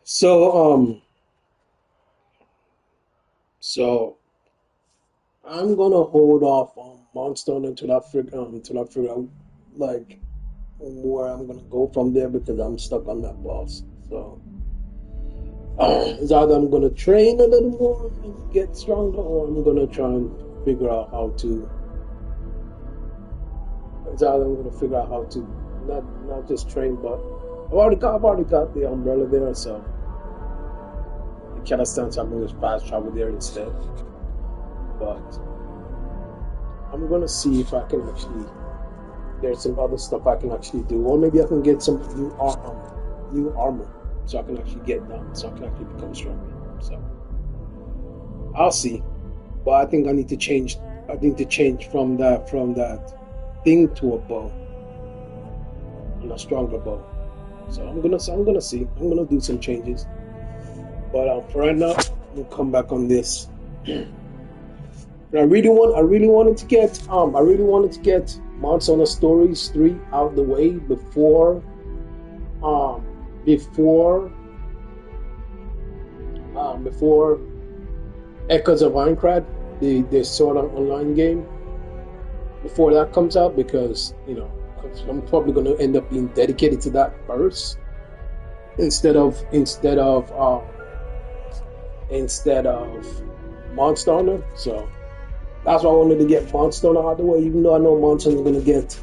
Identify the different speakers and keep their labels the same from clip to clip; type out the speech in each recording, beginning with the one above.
Speaker 1: So so I'm gonna hold off on Monster until I figure out like where I'm gonna go from there because I'm stuck on that boss. So it's either I'm gonna train a little more and get stronger, or I'm gonna try and figure out how to. It's either I'm gonna figure out how to not just train, but I've already got the umbrella there, so it kind of stands. I'm gonna fast travel there instead. But I'm gonna see if I can actually. There's some other stuff I can actually do, or maybe I can get some new armor, so I can actually get down, so I can actually become stronger. So I'll see, but I think I need to change. I need to change from that thing to a bow, and a stronger bow. So I'm gonna see. I'm gonna do some changes, but for right now, we'll come back on this. I really wanted to get Monster Hunter Stories 3 out the way um before before Echoes of Minecraft, the sort of online game, before that comes out, because I'm probably going to end up being dedicated to that first instead of Monster Hunter. So that's why I wanted to get Monster Hunter out of the way, even though I know Monster Hunter is going to get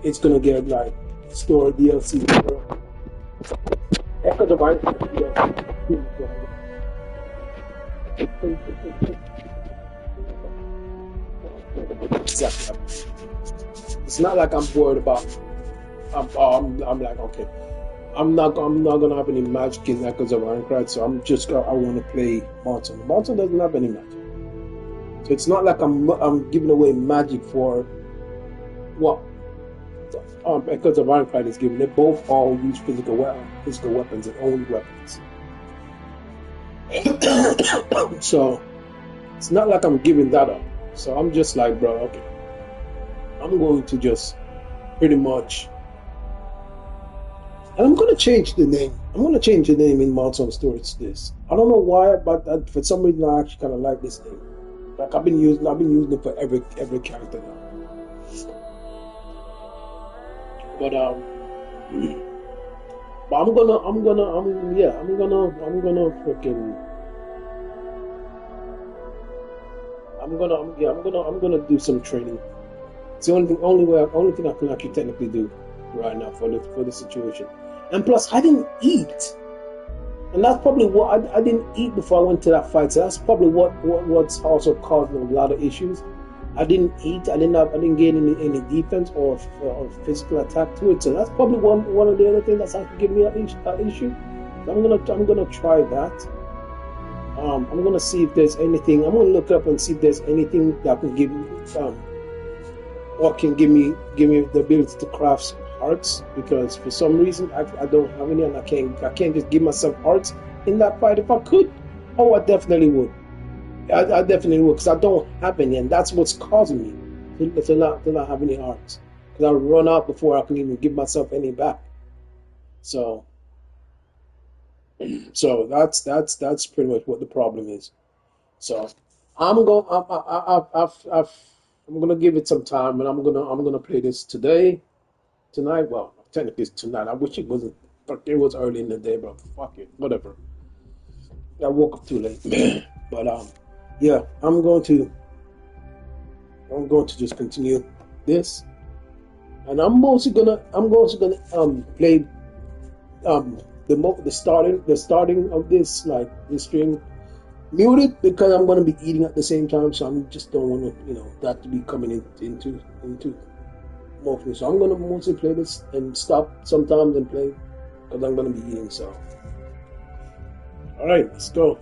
Speaker 1: it's going to get like story DLC. Echoes of Minecraft DLC. Exactly. It's not like I'm worried about. I'm like, okay, I'm not gonna have any magic in Echoes of Minecraft, so I want to play Monster. Monster doesn't have any magic, so it's not like I'm giving away magic for what Echoes of Minecraft is giving. They both all use physical weapons and only weapons. So it's not like I'm giving that up. So I'm just like, bro, okay, I'm going to just pretty much. And I'm gonna change the name. I'm gonna change the name in Mountain Storage to this. I don't know why, but for some reason I actually kind of like this name. Like I've been using it for every character now. But but I'm gonna do some training. It's the only thing I can actually technically do right now for the situation. And plus, I didn't eat. And that's probably what I didn't eat before I went to that fight. So that's probably what's also causing a lot of issues. I didn't eat. I didn't get any defense or physical attack to it. So that's probably one of the other things that's actually giving me an issue. So I'm gonna try that. I'm gonna see if there's anything. I'm gonna look up and see if there's anything that can give me or can give me the ability to craft hearts, because for some reason I don't have any, and I can't just give myself hearts in that fight. If I could, oh, I definitely would. I definitely would, because I don't have any, and that's what's causing me to not have any hearts, because I run out before I can even give myself any back. So that's pretty much what the problem is. So I'm going. I'm gonna give it some time, and I'm gonna play this tonight. Well, technically it's tonight. I wish it wasn't, but it was early in the day. But fuck it, whatever. I woke up too late. But yeah, I'm going to just continue this, and I'm also gonna play the starting of this, like this stream, muted, because I'm gonna be eating at the same time. So I just don't want to that to be coming into mostly. So I'm gonna mostly play this and stop sometimes and play, because I'm gonna be eating. So all right, let's go.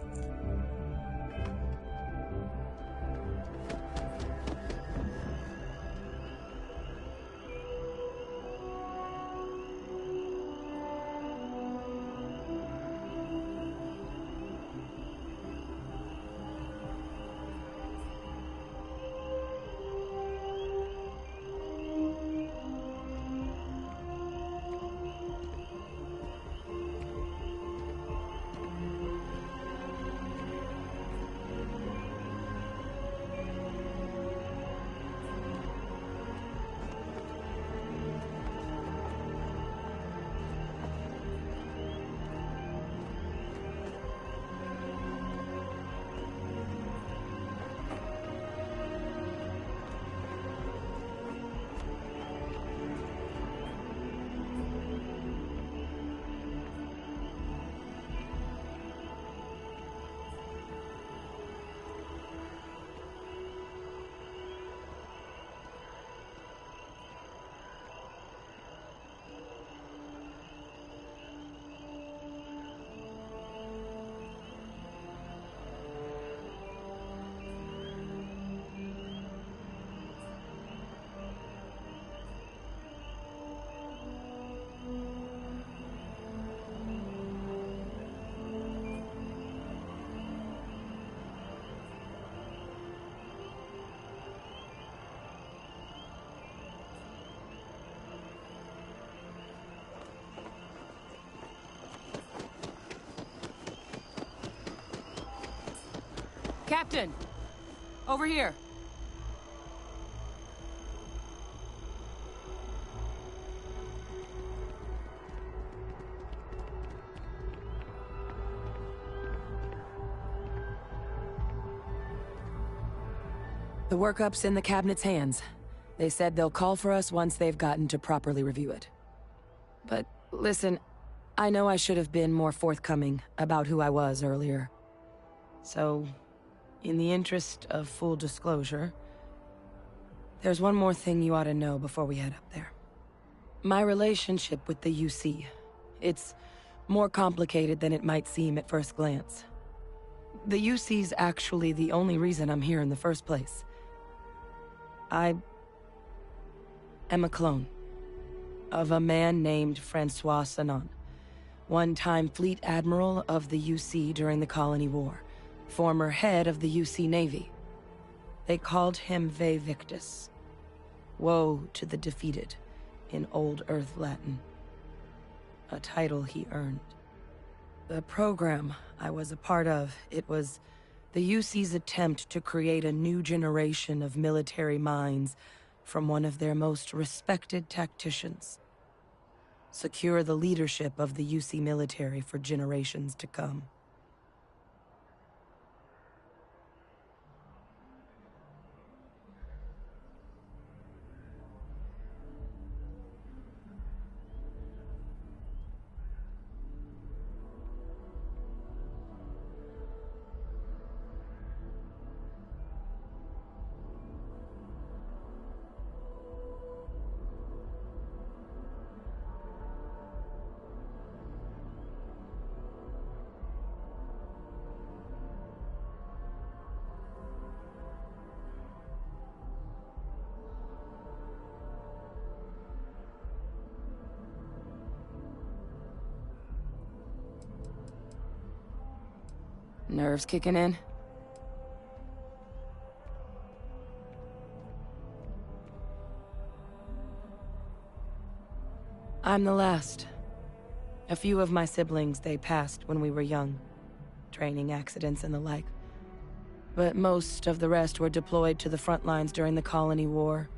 Speaker 2: Captain! Over here! The workup's in the cabinet's hands. They said they'll call for us once they've gotten to properly review it. But listen, I know I should have been more forthcoming about who I was earlier. So, in the interest of full disclosure, there's one more thing you ought to know before we head up there. My relationship with the UC. It's more complicated than it might seem at first glance. The UC's actually the only reason I'm here in the first place. I am a clone of a man named Francois Sanon, one-time fleet admiral of the UC during the Colony War, former head of the UC Navy. They called him Ve Victus, woe to the defeated, in Old Earth Latin, a title he earned. The program I was a part of, it was the UC's attempt to create a new generation of military minds from one of their most respected tacticians. Secure the leadership of the UC military for generations to come. Nerves kicking in? I'm the last. A few of my siblings, they passed when we were young. Training accidents and the like. But most of the rest were deployed to the front lines during the Colony War,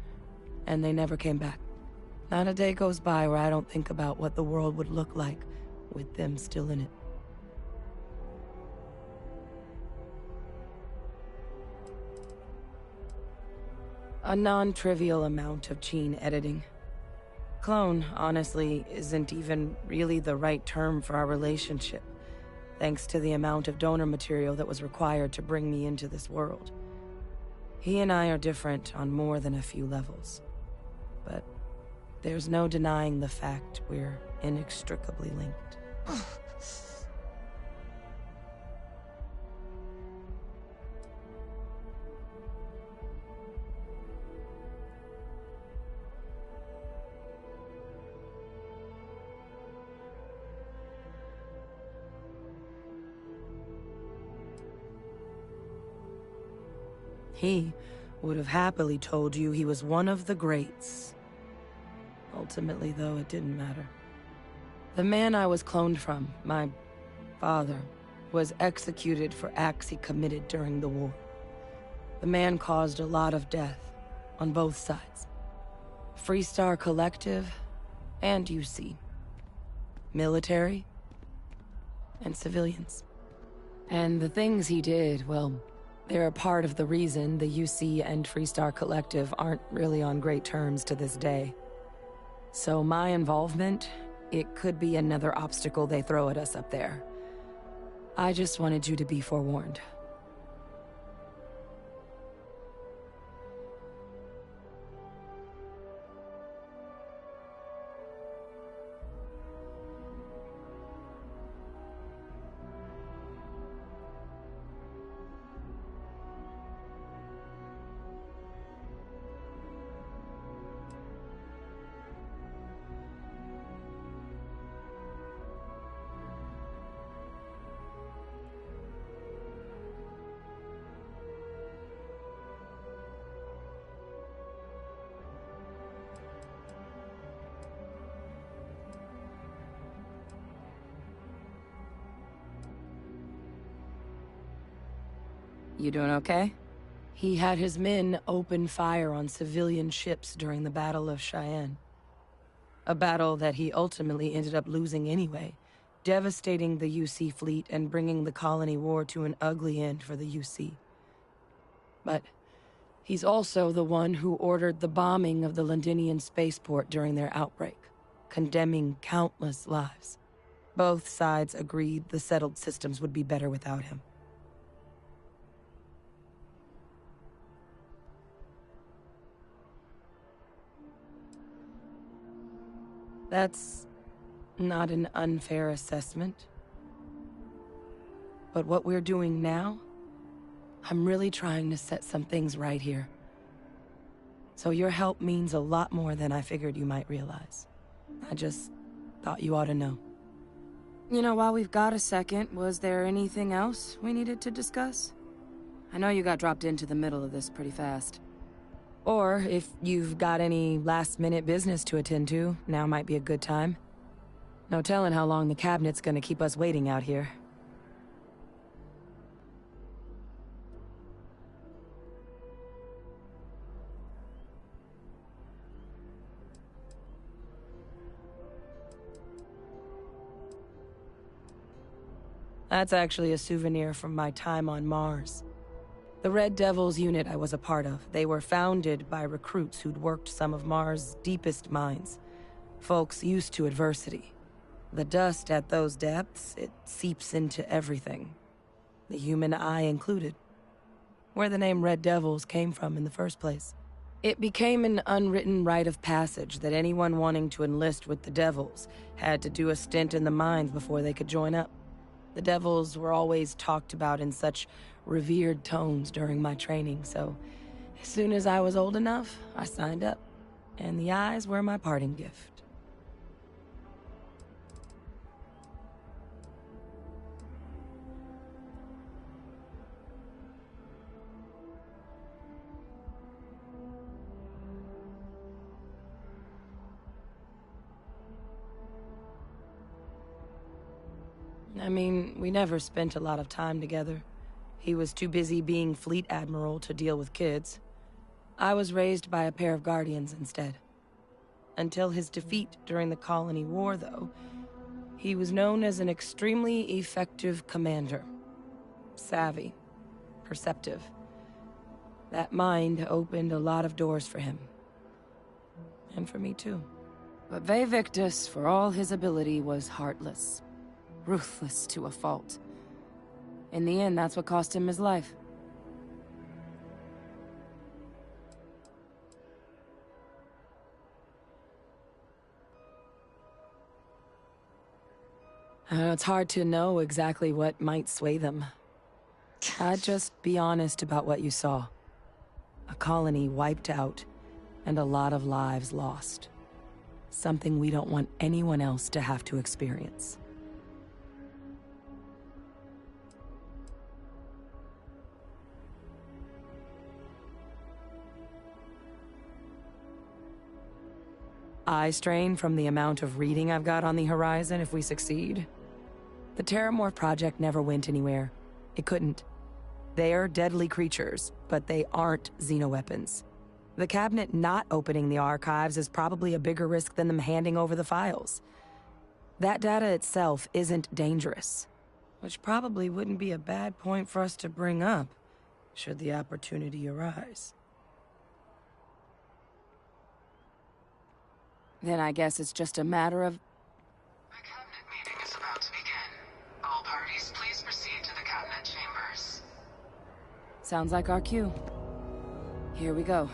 Speaker 2: and they never came back. Not a day goes by where I don't think about what the world would look like with them still in it. A non-trivial amount of gene editing. Clone, honestly, isn't even really the right term for our relationship, thanks to the amount of donor material that was required to bring me into this world. He and I are different on more than a few levels, but there's no denying the fact we're inextricably linked. He would have happily told you he was one of the greats. Ultimately, though, it didn't matter. The man I was cloned from, my father, was executed for acts he committed during the war. The man caused a lot of death, on both sides. Freestar Collective and UC. Military and civilians. And the things he did, well, they're a part of the reason the UC and Freestar Collective aren't really on great terms to this day. So my involvement, it could be another obstacle they throw at us up there. I just wanted you to be forewarned. You doing okay? He had his men open fire on civilian ships during the Battle of Cheyenne. A battle that he ultimately ended up losing anyway, devastating the UC fleet and bringing the colony war to an ugly end for the UC. But he's also the one who ordered the bombing of the Londinian spaceport during their outbreak, condemning countless lives. Both sides agreed the settled systems would be better without him. That's not an unfair assessment. But what we're doing now, I'm really trying to set some things right here. So your help means a lot more than I figured you might realize. I just thought you ought to know. You know, while we've got a second, was there anything else we needed to discuss? I know you got dropped into the middle of this pretty fast. Or, if you've got any last-minute business to attend to, now might be a good time. No telling how long the cabinet's gonna keep us waiting out here. That's actually a souvenir from my time on Mars. The Red Devils unit I was a part of, they were founded by recruits who'd worked some of Mars' deepest mines. Folks used to adversity. The dust at those depths, it seeps into everything. The human eye included. Where the name Red Devils came from in the first place. It became an unwritten rite of passage that anyone wanting to enlist with the Devils had to do a stint in the mines before they could join up. The Devils were always talked about in such revered tones during my training, so as soon as I was old enough, I signed up. And the eyes were my parting gift. I mean, we never spent a lot of time together. He was too busy being fleet admiral to deal with kids. I was raised by a pair of guardians instead. Until his defeat during the colony war, though, he was known as an extremely effective commander. Savvy. Perceptive. That mind opened a lot of doors for him. And for me, too. But Ve Victus, for all his ability, was heartless. Ruthless to a fault. In the end, that's what cost him his life. It's hard to know exactly what might sway them. I'd just be honest about what you saw. A colony wiped out, and a lot of lives lost. Something we don't want anyone else to have to experience. Eye strain from the amount of reading I've got on the horizon if we succeed. The Terramorph project never went anywhere. It couldn't. They're deadly creatures, but they aren't xenoweapons. The cabinet not opening the archives is probably a bigger risk than them handing over the files. That data itself isn't dangerous, which probably wouldn't be a bad point for us to bring up, should the opportunity arise. Then I guess it's just a matter of...
Speaker 3: The cabinet meeting is about to begin. All parties, please proceed to the cabinet chambers.
Speaker 2: Sounds like our cue. Here we go.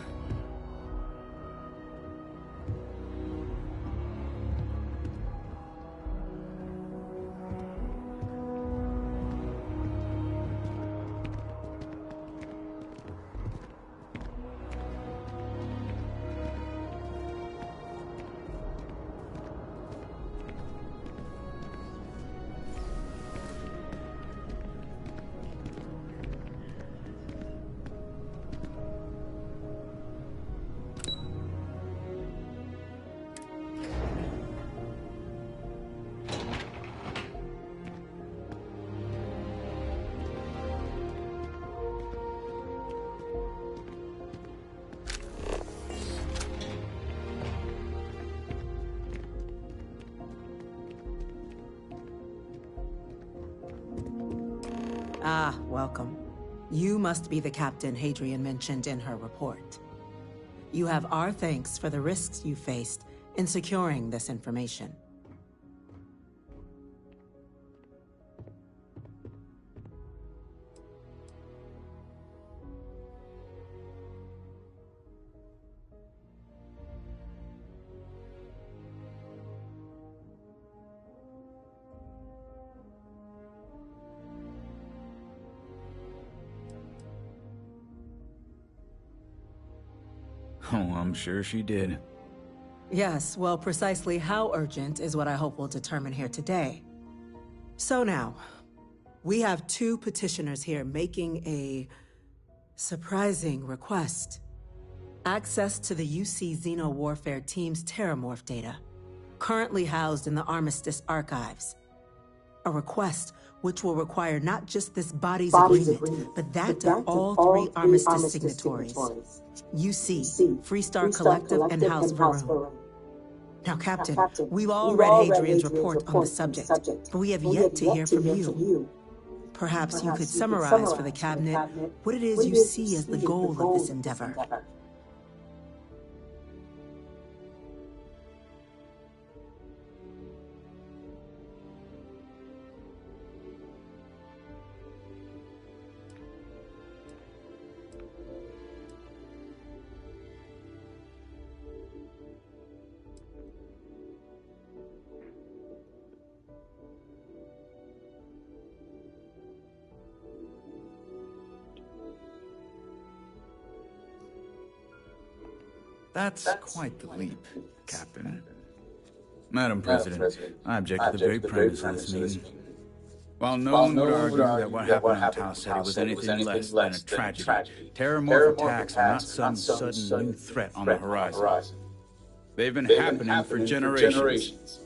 Speaker 4: Ah, welcome. You must be the captain Hadrian mentioned in her report. You have our thanks for the risks you faced in securing this information.
Speaker 5: Oh, I'm sure she did.
Speaker 4: Yes, well, precisely how urgent is what I hope we'll determine here today. So now, we have two petitioners here making a surprising request. Access to the UC Xeno Warfare Team's Terramorph data, currently housed in the Armistice archives. A request which will require not just this body's agreement, but that of all three Armistice signatories. UC, Freestar Collective, and House Varun. Now, Captain, we've all read Hadrian's report on the subject, but we have yet to hear from you. Perhaps you could summarize for the Cabinet what it is you see as the goal of this endeavor.
Speaker 5: That's quite the leap, Captain. Madam President, I object to the very premise of this meeting. While no one would argue that what happened in Tau City was anything less than a tragedy, terramorph attacks are not some sudden new threat on the horizon. They've been happening for generations.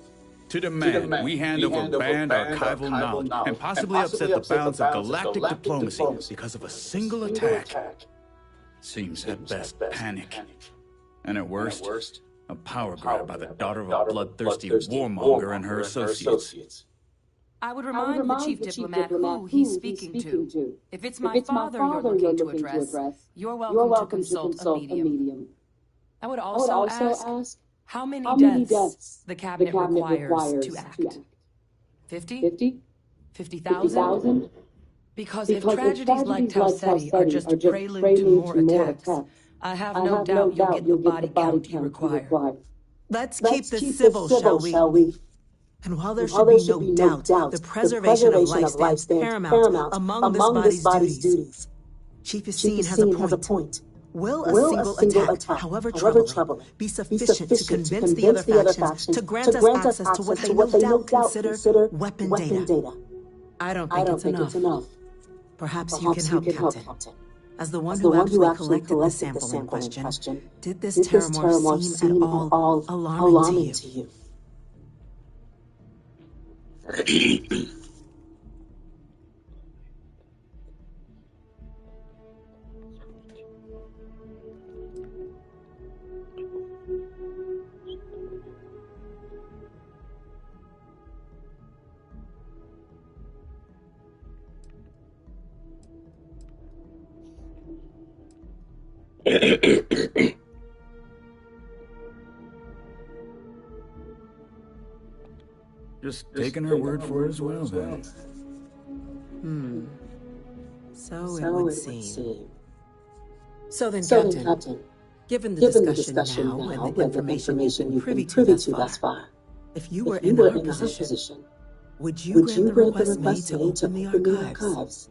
Speaker 5: To demand we hand over banned archival knowledge and possibly upset the balance of galactic diplomacy because of a single attack seems at best panic. And at worst, a power grab by the daughter of a bloodthirsty warmonger and her associates.
Speaker 2: I would remind the chief diplomat who he's speaking to. If it's my father you're looking to address, you're welcome to consult a medium. I would also ask how many deaths the cabinet requires to act. 50? 50,000? Because if tragedies like Tau Ceti are just a prelude to more attacks, I have no doubt you'll get the body count you require.
Speaker 4: Let's keep this civil, shall we? And while there should be no doubt, the preservation of life stands paramount among this body's duties. Chief Yassine has a point. Will a single attack, however troubling, be sufficient to convince the other factions to grant us access to what they no doubt consider weapon data? I don't think it's enough. Perhaps you can help, Captain. As the one who actually collected the sample in question, did this terramorph seem at all alarming to you?
Speaker 5: Just taking her word for it as well, then.
Speaker 4: So it would seem. So then, Captain, given the discussion now and the information you've been privy to thus far, if you were in our position, would you grant the request made to open the archives?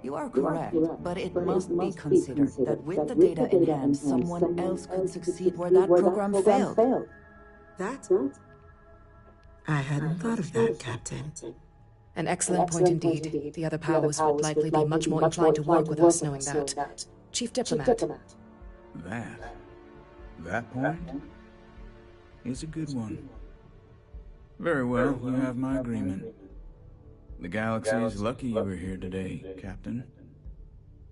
Speaker 2: You are correct, but it must be considered that with the data in hand, someone else could succeed where that program failed.
Speaker 4: That I hadn't thought of that, Captain.
Speaker 2: An excellent point indeed. The other powers would likely be much more inclined to work with us knowing that. Chief Diplomat.
Speaker 5: That point is a good one. Very well, you have my agreement. The galaxy is lucky you were here today, Captain.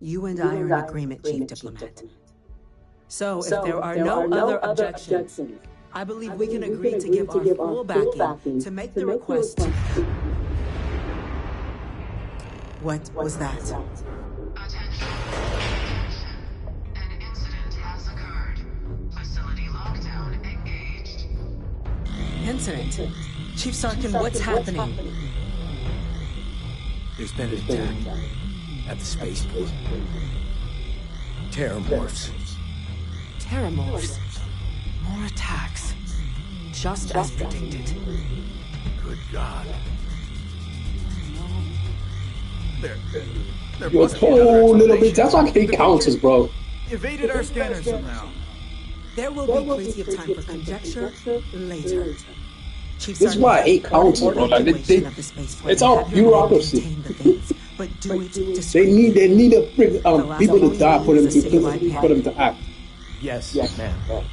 Speaker 4: You and I are in agreement, Chief Diplomat. So, if there are no other objections, I believe we can agree to give our full backing to make the request. What was that?
Speaker 3: Attention. An incident has occurred. Facility lockdown engaged.
Speaker 4: Incident? Chief Sarkin, what's happening?
Speaker 6: There's been an attack at the spaceport. Terramorphs.
Speaker 2: Terramorphs. More attacks. Just as predicted.
Speaker 6: Good God.
Speaker 5: There
Speaker 1: Yo,
Speaker 5: must be another
Speaker 1: whole little bit.
Speaker 5: explanation.
Speaker 1: That's why I hate counters, bro.
Speaker 5: Evaded our scanners somehow.
Speaker 4: There will be plenty of time for conjecture later. Chief
Speaker 1: This is why I hate counters, bro. Like it's all bureaucracy. They need a people to die for them to act.
Speaker 6: Yes, ma'am.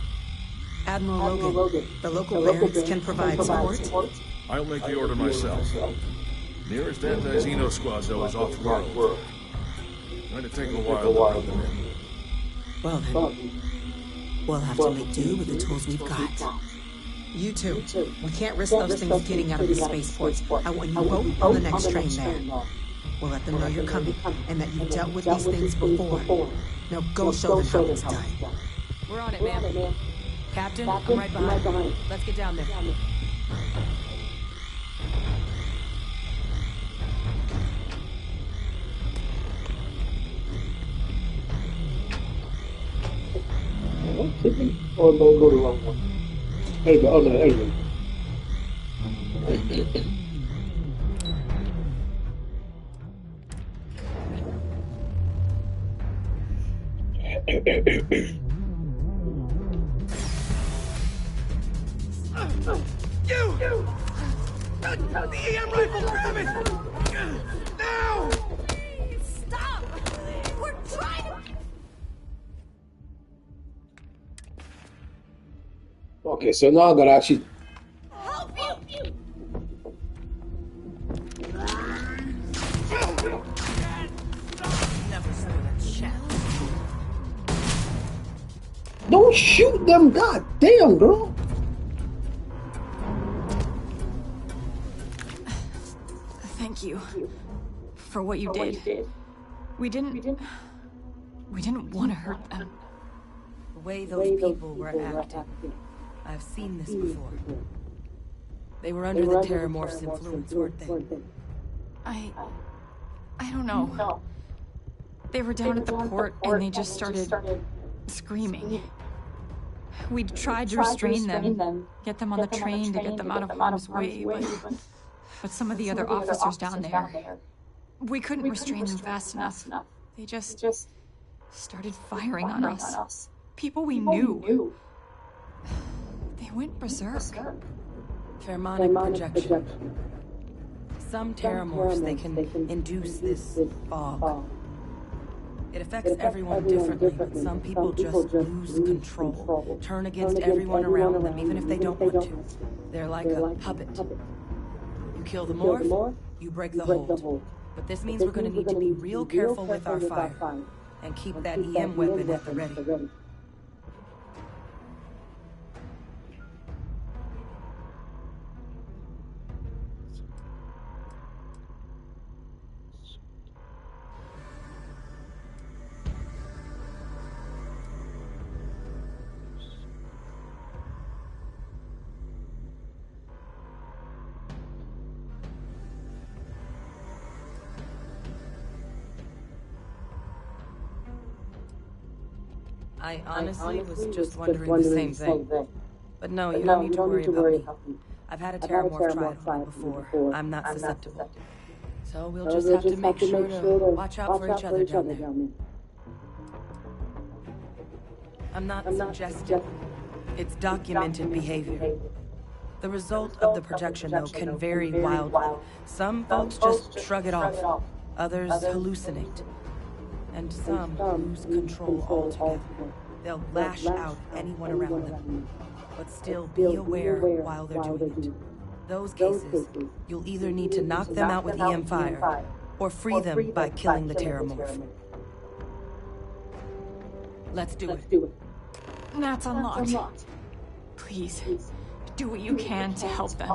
Speaker 4: Admiral Logan, the local barracks can provide support.
Speaker 7: I'll make the order myself. Nearest anti-Xeno squad, though, is off-world. Going to take a while to bring them in.
Speaker 4: Well then, we'll have to make do with the tools we've got. You two, we can't risk those things getting out of the spaceport. I want you both on the next train there. We'll let them know you're coming, and that you've dealt with these things before. Now go show them how it's done.
Speaker 2: We're on it, ma'am. Captain, I'm right behind you. Let's get down there.
Speaker 1: Oh, no, go the wrong one. There you go. Oh, no, there you go.
Speaker 5: You! The EM rifle, grab it! Now!
Speaker 8: Stop! We're trying to...
Speaker 1: Okay, so now I gotta actually.
Speaker 8: help you! Never stood a chance.
Speaker 1: Don't shoot them, god damn, girl.
Speaker 8: Thank you for what you did. We didn't want to hurt them.
Speaker 2: The way those people were acting. I've seen this before. They were under the Terramorph's influence, weren't they?
Speaker 8: I don't know. They were down at the port and they just started screaming. We tried to restrain them, get them on the train to get them out of harm's way, but some of the other officers down there, we couldn't restrain them fast enough. They just started firing on us. People we knew. They went berserk.
Speaker 2: Pheromonic projection. Some Terramorphs, they can induce this fog. It affects everyone differently, but some people just lose control, turn against everyone around them, even if they don't want to. They're like a puppet. You kill the morph, you break the hold. But this means we're going to need to be real careful with our fire, and keep that EM weapon at the ready. I honestly was just wondering the same thing. But no, you don't need to worry about me. I've had a Terramorph trial on me before. I'm not susceptible. So we'll just have to make sure to watch out for each other down there. I'm not suggesting. It's documented behavior. The result of the projection, though, can vary wildly. Some folks just shrug it off, others hallucinate, and some lose control altogether. They'll lash out at anyone around them, but still be aware while they're doing it. Those cases, you'll either need to knock them out with EM fire, or free them by killing the Terramorph. Let's do it.
Speaker 8: That's unlocked. Please, do what you can to help them.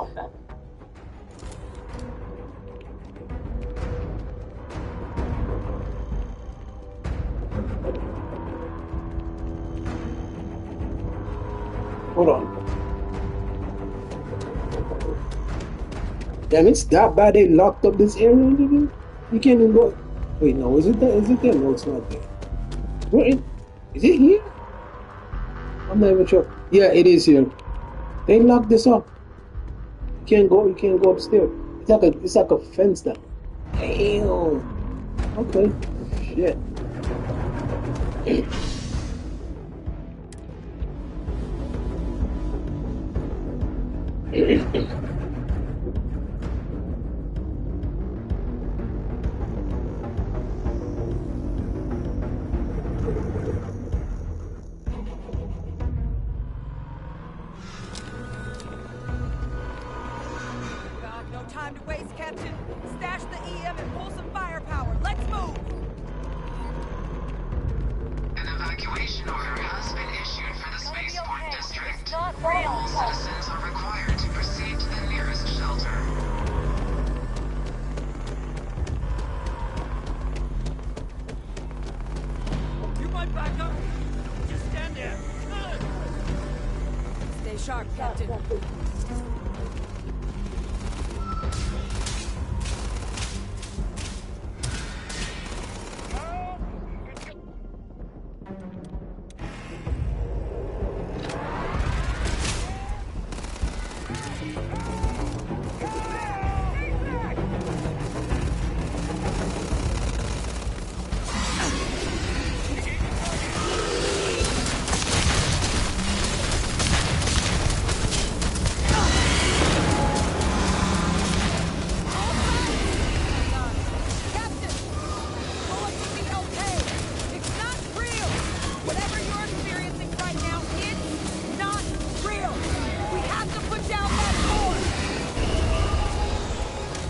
Speaker 1: Hold on. Damn, it's that bad they locked up this area. You can't even go. Wait, no, is it there? Is it there? No, it's not there. Where is it here? I'm not even sure. Yeah, it is here. They locked this up. You can't go upstairs. It's like a fence down. Damn. Okay. Shit.
Speaker 2: Time to waste, Captain. Stash the EM and pull some firepower. Let's move!
Speaker 3: An evacuation order has been issued for the spaceport district. All citizens are required to proceed to the nearest shelter.
Speaker 9: You might back up. Just stand there.
Speaker 2: Stay sharp, Captain.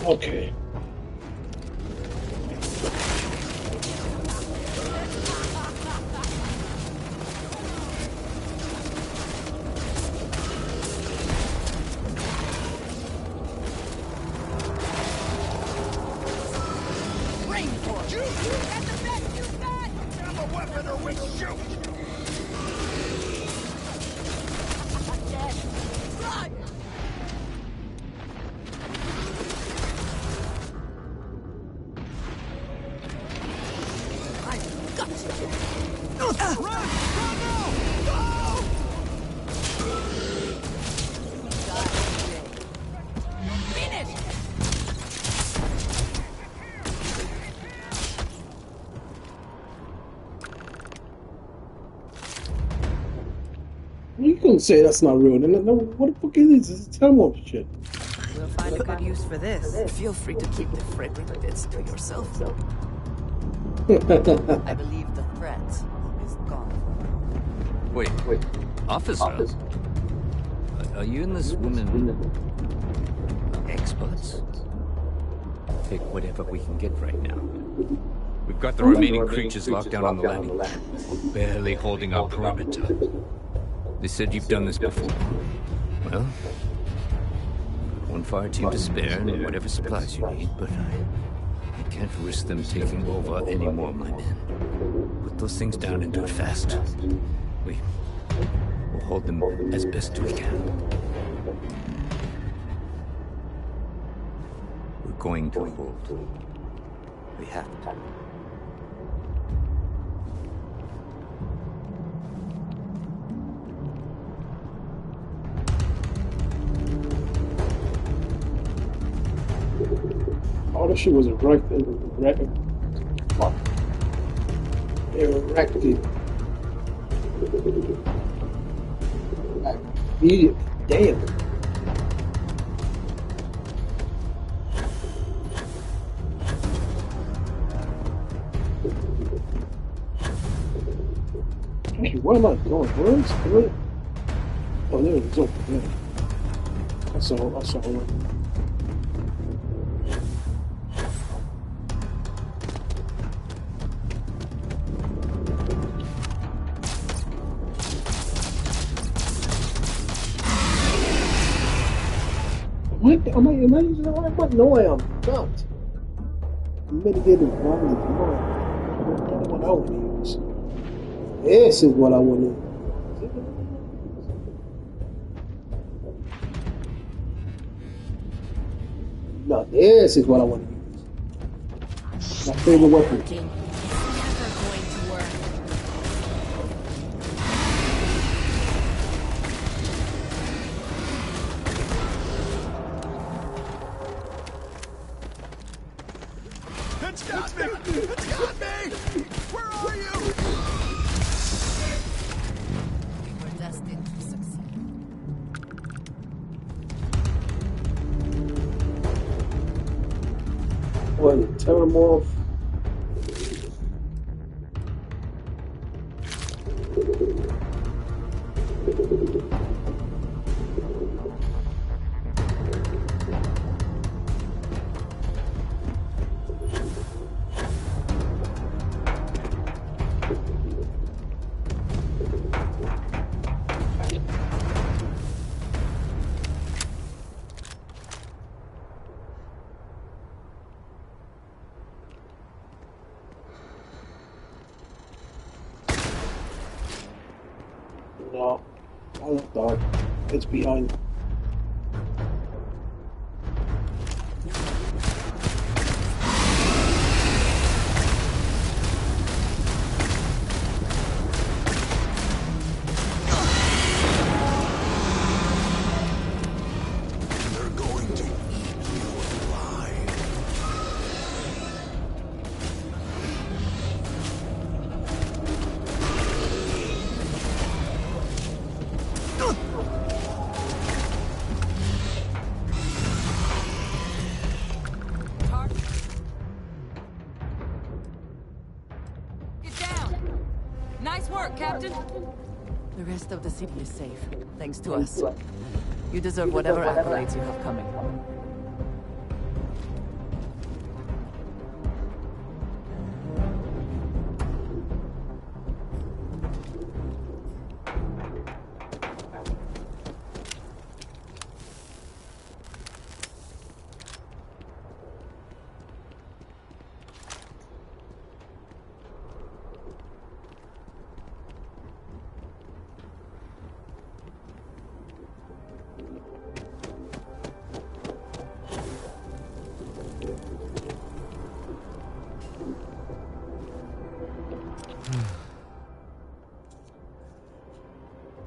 Speaker 1: Okay. You couldn't say that's not real. Then what the fuck is this? This is Terramorph shit.
Speaker 2: We'll find a good use for this.
Speaker 10: Feel free to keep the fragrant bits to yourself. I believe the threat is gone.
Speaker 11: Wait. Officer? Are you and this woman experts? Take whatever we can get right now. We've got the remaining creatures locked down on the landing. We're barely holding our perimeter. They said you've done this before. Well, one fire team to spare and whatever supplies you need, but I can't risk them taking over any more of my men. Put those things down and do it fast. We'll hold them as best we can. We're going to hold. We have to.
Speaker 1: All this shit was erected. Immediately. Damn. What am I doing? Where's where? Oh, there it is. Over there. I saw one. Am I using the right button? No, I am not. Mitigated volume. Come on. That's what I want to use. This is what I want to use. No, this is what I want to use. My favorite weapon.
Speaker 7: It's got me! It's got me! Where are you?
Speaker 10: We were destined to succeed.
Speaker 1: What? Terramorph. No, I look dark. It's behind.
Speaker 7: They're going to eat you alive.
Speaker 2: Get down! Nice work, Captain.
Speaker 10: The rest of the city is safe, thanks to us. You deserve whatever accolades you have coming.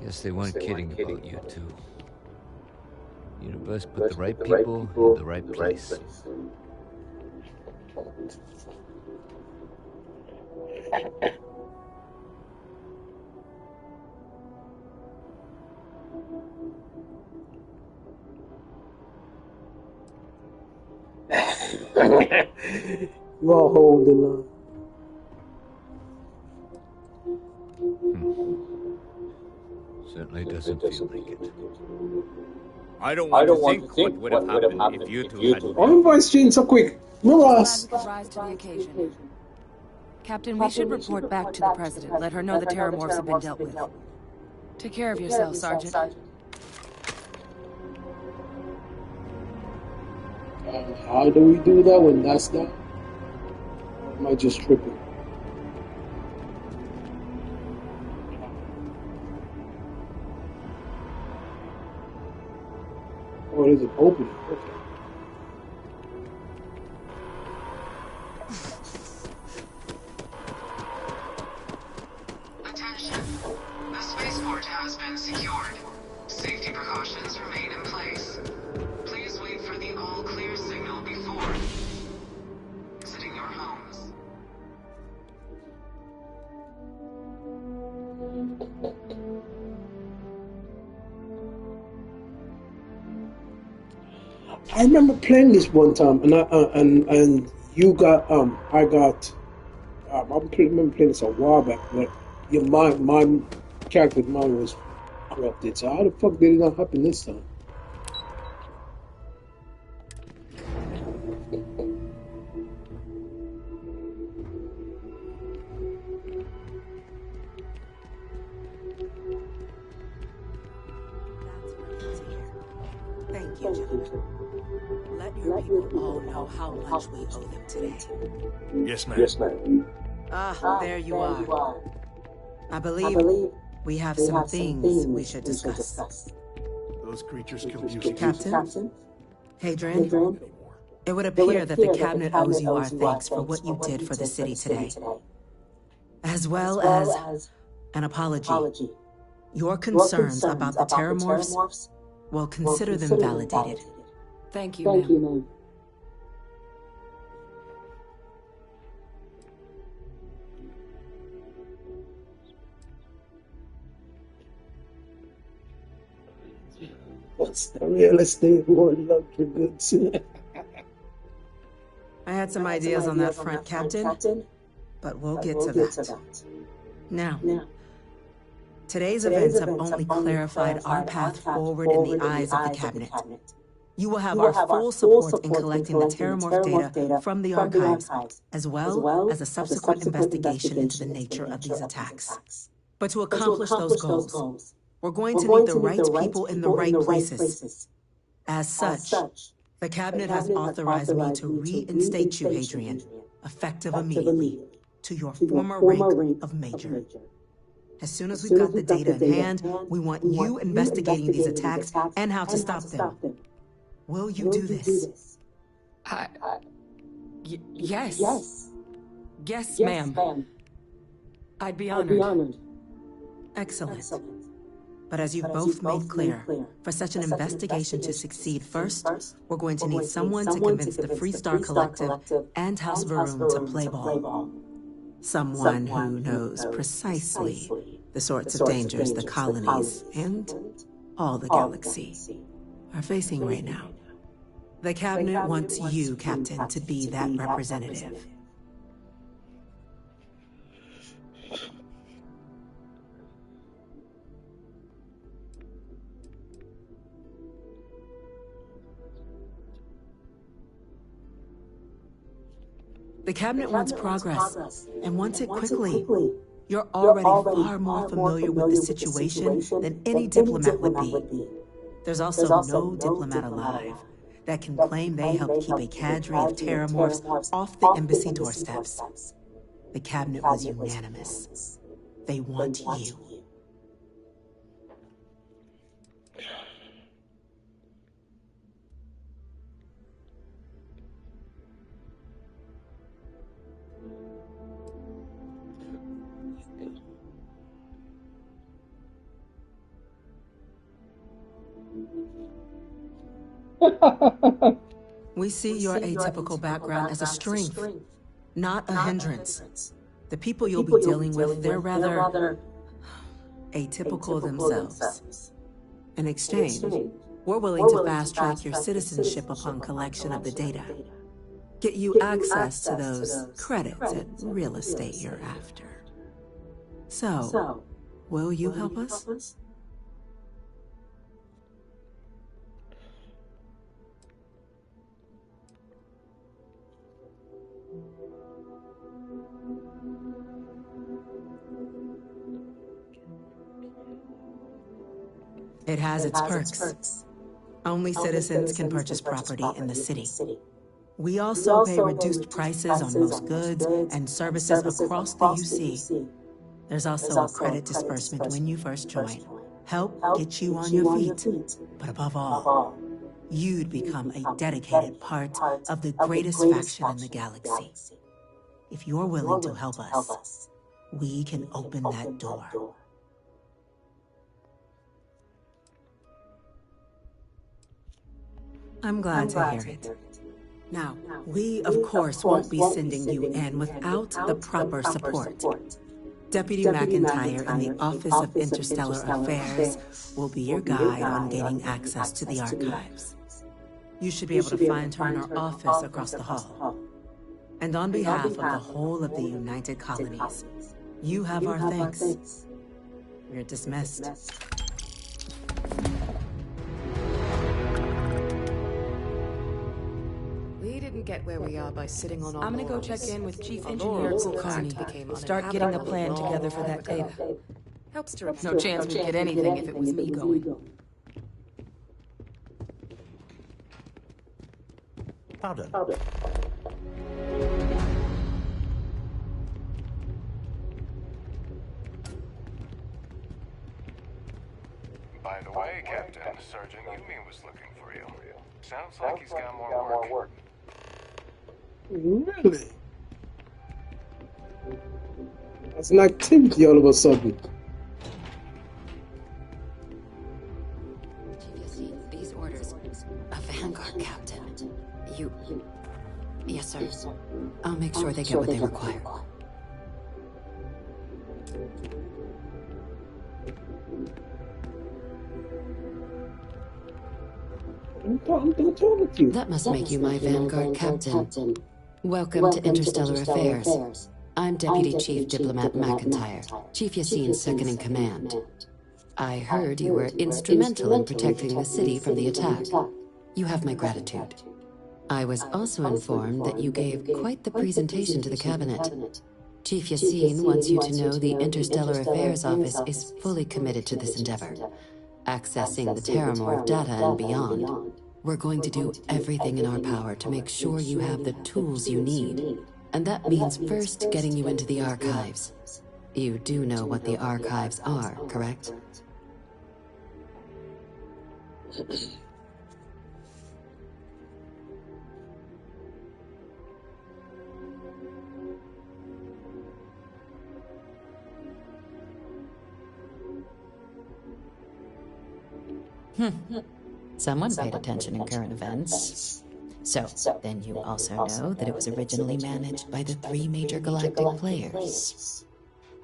Speaker 11: Guess they weren't kidding about you two. Universe put the right people in the right place.
Speaker 1: You all hold the line.
Speaker 11: Certainly doesn't feel like it. I don't want to think what would have happened if you two hadn't.
Speaker 1: All invites change so quick. Mirrors.
Speaker 2: Glad we could rise to the occasion. Captain, we should report back to the President. Let her know the Terramorphs have been dealt with. Take care of yourself, Sergeant.
Speaker 1: How do we do that when that's done? Or am I just tripping? Oh, it isn't opening. Okay.
Speaker 3: Attention. The spaceport has been secured. Safety precautions remain in place. Please wait for the all-clear signal before exiting your homes.
Speaker 1: I remember playing this one time, and I got. I remember playing this a while back, but Yeah, my character's mind was corrupted. So how the fuck did it not happen this time?
Speaker 4: Thank you, gentlemen. Let your people all know how much we owe them today.
Speaker 7: Yes, ma'am.
Speaker 4: Ah, there you are. I believe we have some things we should discuss.
Speaker 7: Those creatures killed you.
Speaker 4: Captain? Hadrian? It would appear that the cabinet owes you our thanks for what you did for the city today, as well as an apology. Your concerns about the terramorphs, well, consider them validated.
Speaker 2: Thank you, ma'am.
Speaker 1: What's the real estate world luxury goods?
Speaker 4: I had some ideas on that front, Captain, but we'll get to that. Now, today's events have only clarified our path forward in the eyes of the cabinet. You will have our full support in collecting the terramorph data from the archives, as well as a subsequent investigation into the nature of these attacks. But to accomplish those goals, we're going to need the right people in the right places. As such, the cabinet has authorized me to reinstate you, Hadrian, effective immediately, to your former rank of Major. As soon as we've got the data in hand, we want you investigating these attacks and how to stop them. Will you do this?
Speaker 2: Yes. Yes, ma'am. I'd be honored.
Speaker 4: Excellent. But as you've both made clear, for such an investigation to succeed first, we're going to need someone to convince the Freestar Collective and House Varoon to play ball. Someone who knows precisely the sorts of dangers the colonies and all the galaxy are facing right now. The cabinet wants you, Captain, to be that representative. The cabinet wants progress, and wants it quickly. You're already far more familiar with the situation than any diplomat would be. There's also no diplomat alive that can claim they helped keep a cadre of terramorphs off the embassy doorsteps. The cabinet was unanimous. They want you. We see your atypical background as a strength, not a hindrance. The people you'll be dealing with, they're rather atypical themselves. In exchange, we're willing to fast-track your citizenship upon collection of the data. Get you access to those credits at real estate you're after. So, will you help us? It has its perks. Only citizens can purchase property in the city. We also pay reduced prices on most goods and services across the UC. There's also a credit disbursement when you first join. Help get you on your feet. But above all, you'd become a dedicated part of the greatest faction in the galaxy. If you're willing to help us, we can open that door. I'm glad to hear it. Now, we of course won't be sending you in without the proper support. Deputy McIntyre in the Office of Interstellar Affairs will be your guide on gaining access to the archives. You should be able to find her in her office across the hall. And on behalf of the whole of the United Colonies, You have our thanks. We're dismissed.
Speaker 10: We didn't get where we are by sitting on our
Speaker 2: I'm gonna go
Speaker 10: laurels.
Speaker 2: check in with Chief
Speaker 10: Our
Speaker 2: Engineer
Speaker 10: laurels, in
Speaker 2: Kulkarni.
Speaker 10: fact, became
Speaker 2: Start getting a plan
Speaker 10: uninhabitable
Speaker 2: together for that
Speaker 10: long
Speaker 2: data.
Speaker 10: ago. Helps to remember.
Speaker 2: No chance we'd get anything if it was me going.
Speaker 6: Pardon.
Speaker 12: By the way, Captain, Sergeant Yumi was looking for you. Sounds like he's got more work.
Speaker 1: Really? That's an activity all of a sudden.
Speaker 13: These orders. A Vanguard captain. You... Yes, sir. I'll make sure they get what they require.
Speaker 1: I'm talking to you.
Speaker 13: That must make you my Vanguard captain. Welcome to Interstellar Affairs. I'm Deputy Chief Diplomat McIntyre, Chief Yassine's second in command. I heard you were instrumental in protecting the city from the attack. You have my gratitude. I was also informed that you gave quite the presentation to the cabinet. Chief Yassine wants you to know the Interstellar Affairs Office is fully committed to this endeavor, accessing the Terramorph data and beyond. We're going to do everything in our power to make sure you have the tools you need. And that means first getting you into the archives. You do know what the archives are, correct?
Speaker 14: Someone paid attention in current events. So, then you also know that it was originally managed by the 3 major galactic players.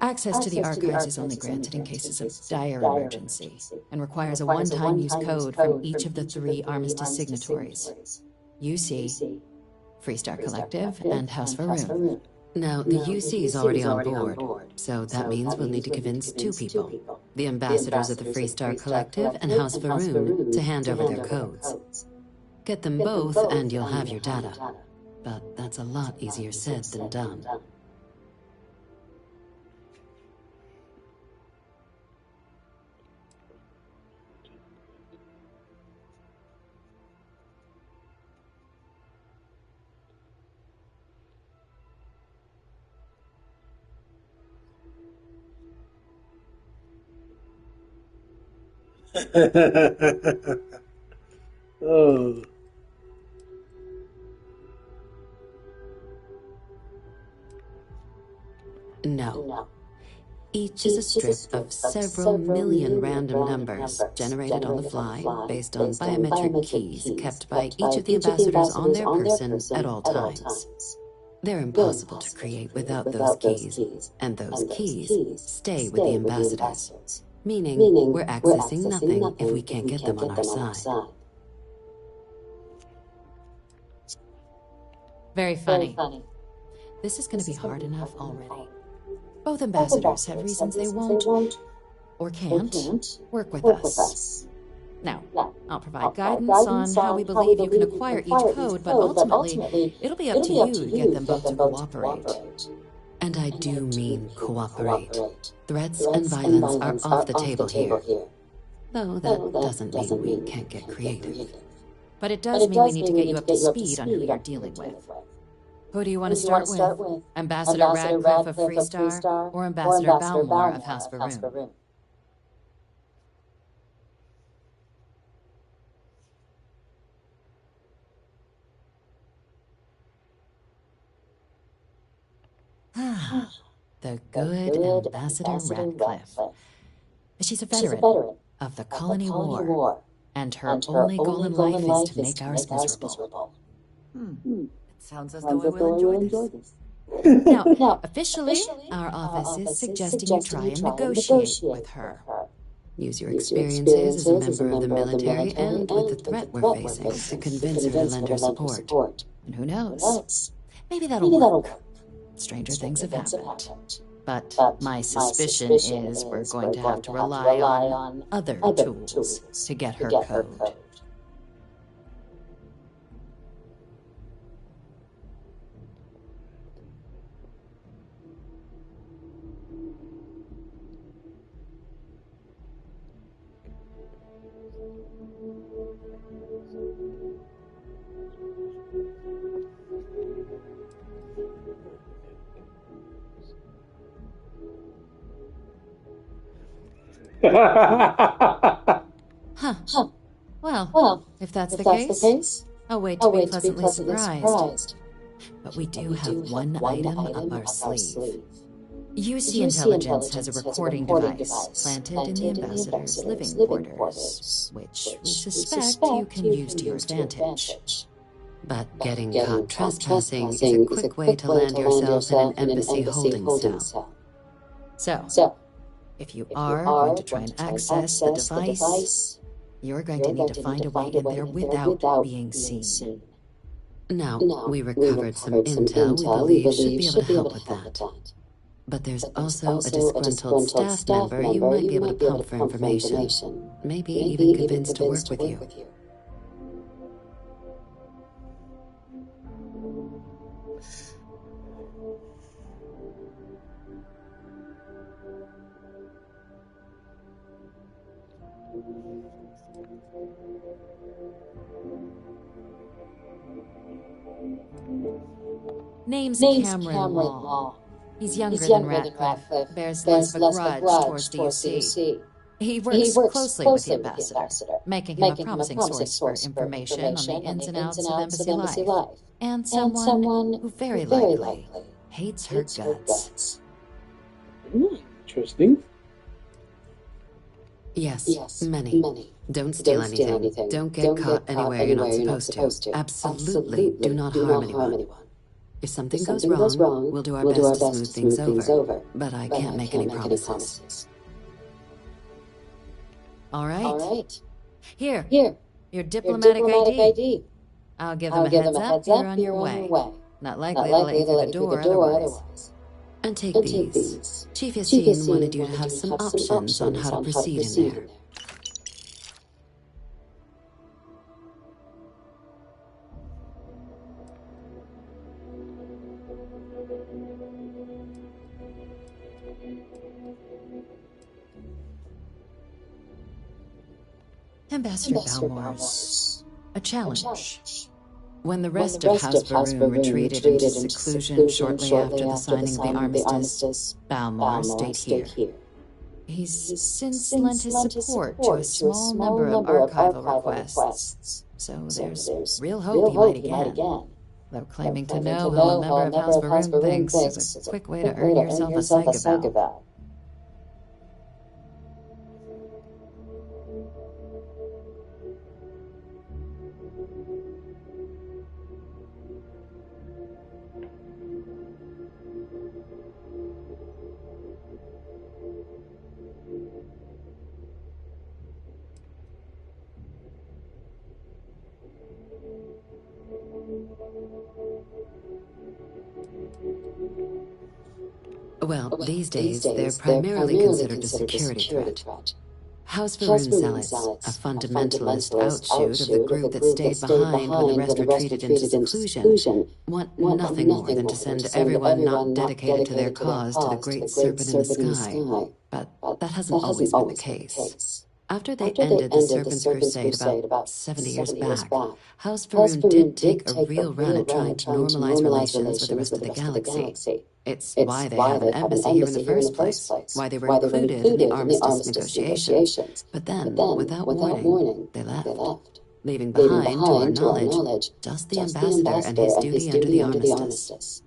Speaker 14: Access to the archives is only granted in cases of dire emergency, and requires a one-time use code from each of the 3 armistice signatories. UC, Freestar Collective, and House Varun.
Speaker 13: Now, the UC is already on board, so that means we'll need to convince 2 people. The ambassadors of the Freestar Collective and House Varun to hand over their codes. Get them both and you'll have your data. But that's a lot easier said than done.
Speaker 1: Oh.
Speaker 13: No. Each is a strip of several million random numbers generated on the fly based on biometric keys kept by each of the ambassadors on their person at all times. They're impossible to create without those keys, and those keys stay with the ambassadors, meaning we're accessing nothing if we can't get them on our side.
Speaker 14: Very funny. This is going to be hard enough already. Both ambassadors have reasons they won't, or can't, work with us. Now, I'll provide guidance on how we believe you can acquire each code, but ultimately, it'll be up to you to get them both to cooperate.
Speaker 13: And I do mean cooperate. Threats and violence are off the table here. Though that doesn't mean we can't get creative.
Speaker 14: But it does mean we need to get you up to speed on who you're dealing with. Who do you want to start with? Ambassador Radcliffe of Freestar, or Ambassador Balmore of House Varun? The good Ambassador Radcliffe. She's a veteran of the Colony War, and her only goal in life is to make ours miserable.
Speaker 10: Sounds as though I will enjoy this.
Speaker 14: Now, officially, our office is suggesting you try and negotiate with her.
Speaker 13: Use your experiences as a member of the military and with the threat we're facing to convince her to lend her support.
Speaker 14: And who knows? Maybe that'll work. Stranger things have happened. But my suspicion is we're going to have to rely on other tools to get her code. Huh. Well, if that's the case, I'll wait to be pleasantly surprised. But we do have one item up our sleeve. UC Intelligence has a recording device planted in the ambassador's living quarters, which we suspect you can use to your advantage. But getting caught trespassing is a quick way to land yourself in an embassy holding cell. So, if you are going to try and access the device, you're going to need to find a way in there without being seen. Now, we recovered some intel we believe should be able to help with that. But there's also a disgruntled staff member you might be able to pump for information. Maybe even convince to work with you. Name's Cameron Law. He's younger than Ratcliffe, bears less of a grudge towards the UC. He works closely with the ambassador, making him a promising source for information on the ins and outs of embassy life, and someone who very likely hates her guts.
Speaker 1: Interesting.
Speaker 14: Yes, many. Don't steal anything. Don't get caught anywhere you're not supposed to. Absolutely do not harm anyone. If something goes wrong, we'll do our best to smooth things over. But I can't make any promises. All right. Here. Your diplomatic ID. I'll give them a heads up you're on your way. Not likely to let you through the door otherwise. And take these. Chief Yassine wanted you to have some options on how to proceed in there. Ambassador Balmore's a challenge. When the rest of House Baroon retreated into seclusion shortly after the signing of the armistice, Balmore stayed here. He's since lent his support to a small number of archival requests, so there's real hope he might again. Though claiming to know who a member of House Baroon thinks is a quick way to earn yourself a psychopath. Well, these days, they're primarily considered a security threat. House Baroon Zealots, a fundamentalist outshoot of the group that stayed behind when the rest retreated into seclusion, want nothing more than to send everyone not dedicated to their cause to the Great Serpent in the Sky. But that hasn't always been the case. After they ended the Serpent's Crusade about 70 years back, House Baroon did take a real run at trying to normalize relations with the rest of the galaxy. It's why they have an embassy here in the first place, why they were included in the armistice negotiations. But then, without warning, they left, leaving behind, to our knowledge, just the ambassador and his duty under the armistice.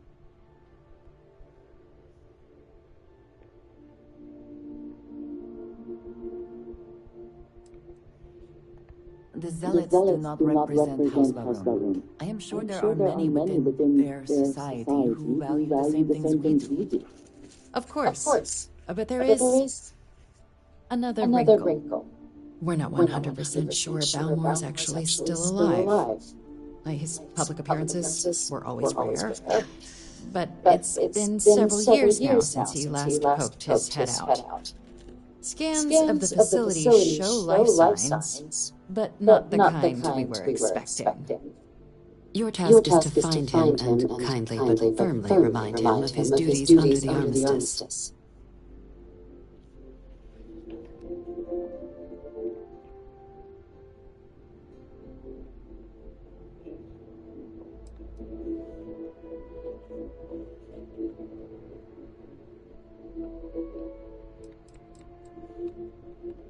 Speaker 10: The Zealots do not represent House Baroon. I am sure there are many within their society who value the same things we do.
Speaker 14: Of course. But there is another wrinkle. We're not 100% sure Balmore's actually still alive. His public appearances were always rare. but it's been several years now since he last poked his head out. Scans of the facility show life signs, but not the kind we were expecting.
Speaker 13: Your task is to find him and kindly but firmly remind him of his duties under the armistice.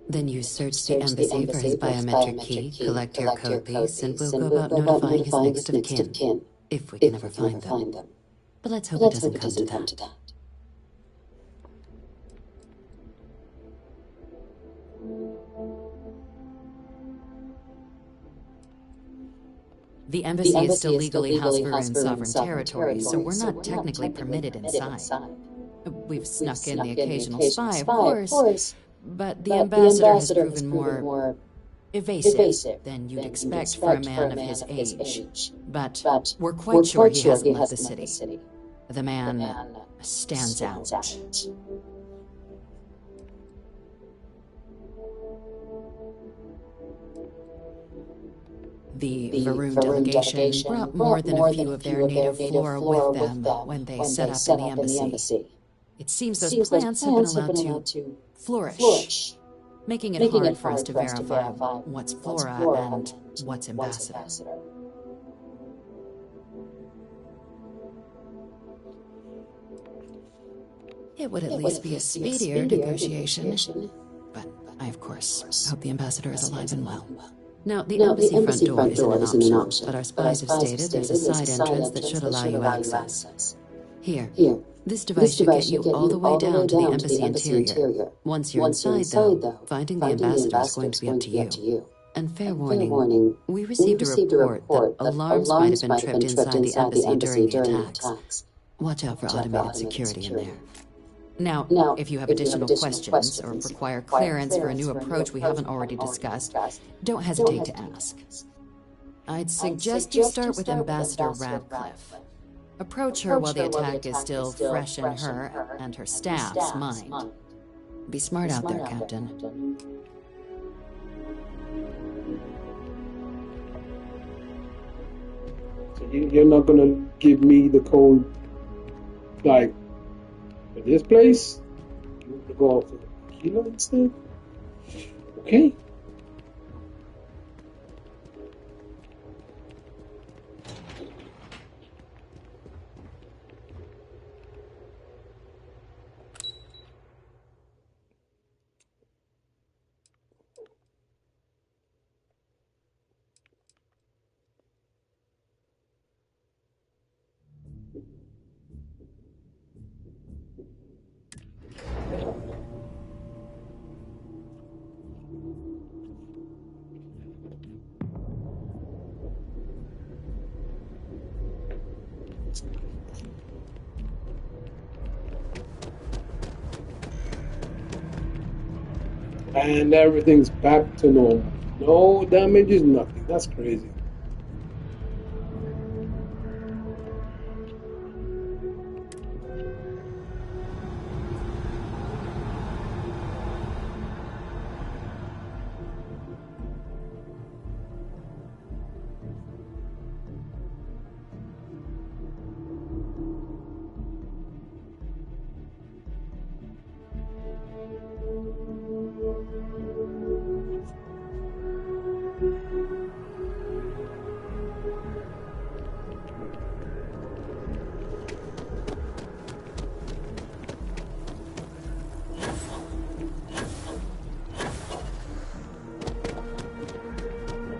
Speaker 13: Then you search the embassy for his biometric key, collect your code piece, and we'll go about notifying his next of kin, if we can ever find them. But let's hope it doesn't come to that.
Speaker 14: The embassy is still legally house brew in sovereign territory, so we're not technically permitted inside. We've snuck in the occasional spy, of course, but the ambassador has proven more evasive than you'd expect for a man of his age. But we're quite sure he hasn't left the city. The man stands out. The Varun delegation brought more than a few of their native flora with them when they set up in the embassy. It seems those plants have been allowed to flourish, making it hard for us to verify what's flora and what's ambassador. It would at least be a speedier negotiation, but I, of course, hope the ambassador is alive and well. Now, the embassy front door isn't an option, but our spies have stated there's a side entrance that should allow you access. Here, this device should get you all the way down to the embassy interior. Once you're inside, though, finding the ambassador is going to be up to you. And fair warning, we received a report that alarms might have been tripped inside the embassy during the attacks. Watch out for automated security in there. Now, if you have additional questions or require clearance for a new approach we haven't already discussed, don't hesitate to ask. I'd suggest you start with Ambassador Radcliffe. Approach her while the attack is still fresh in her and her staff's mind. Be smart out there, Captain.
Speaker 1: So you're not gonna give me the code, like, for this place? You want to go out for the kilo instead? Okay. And everything's back to normal. No damages, nothing. That's crazy.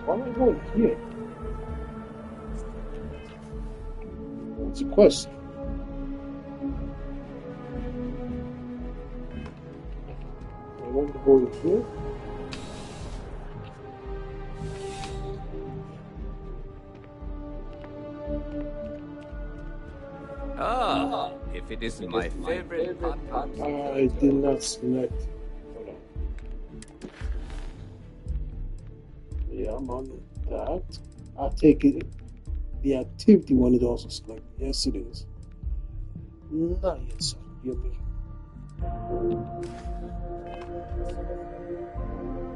Speaker 1: Why am I going here? What's the question? I want to go here.
Speaker 11: Ah, if it isn't my favorite pot.
Speaker 1: I did not select. Hold on. Yeah, I'm on that. I'll take it. The activity one is also selected. Yes, it is. Not yet, sir. You mean?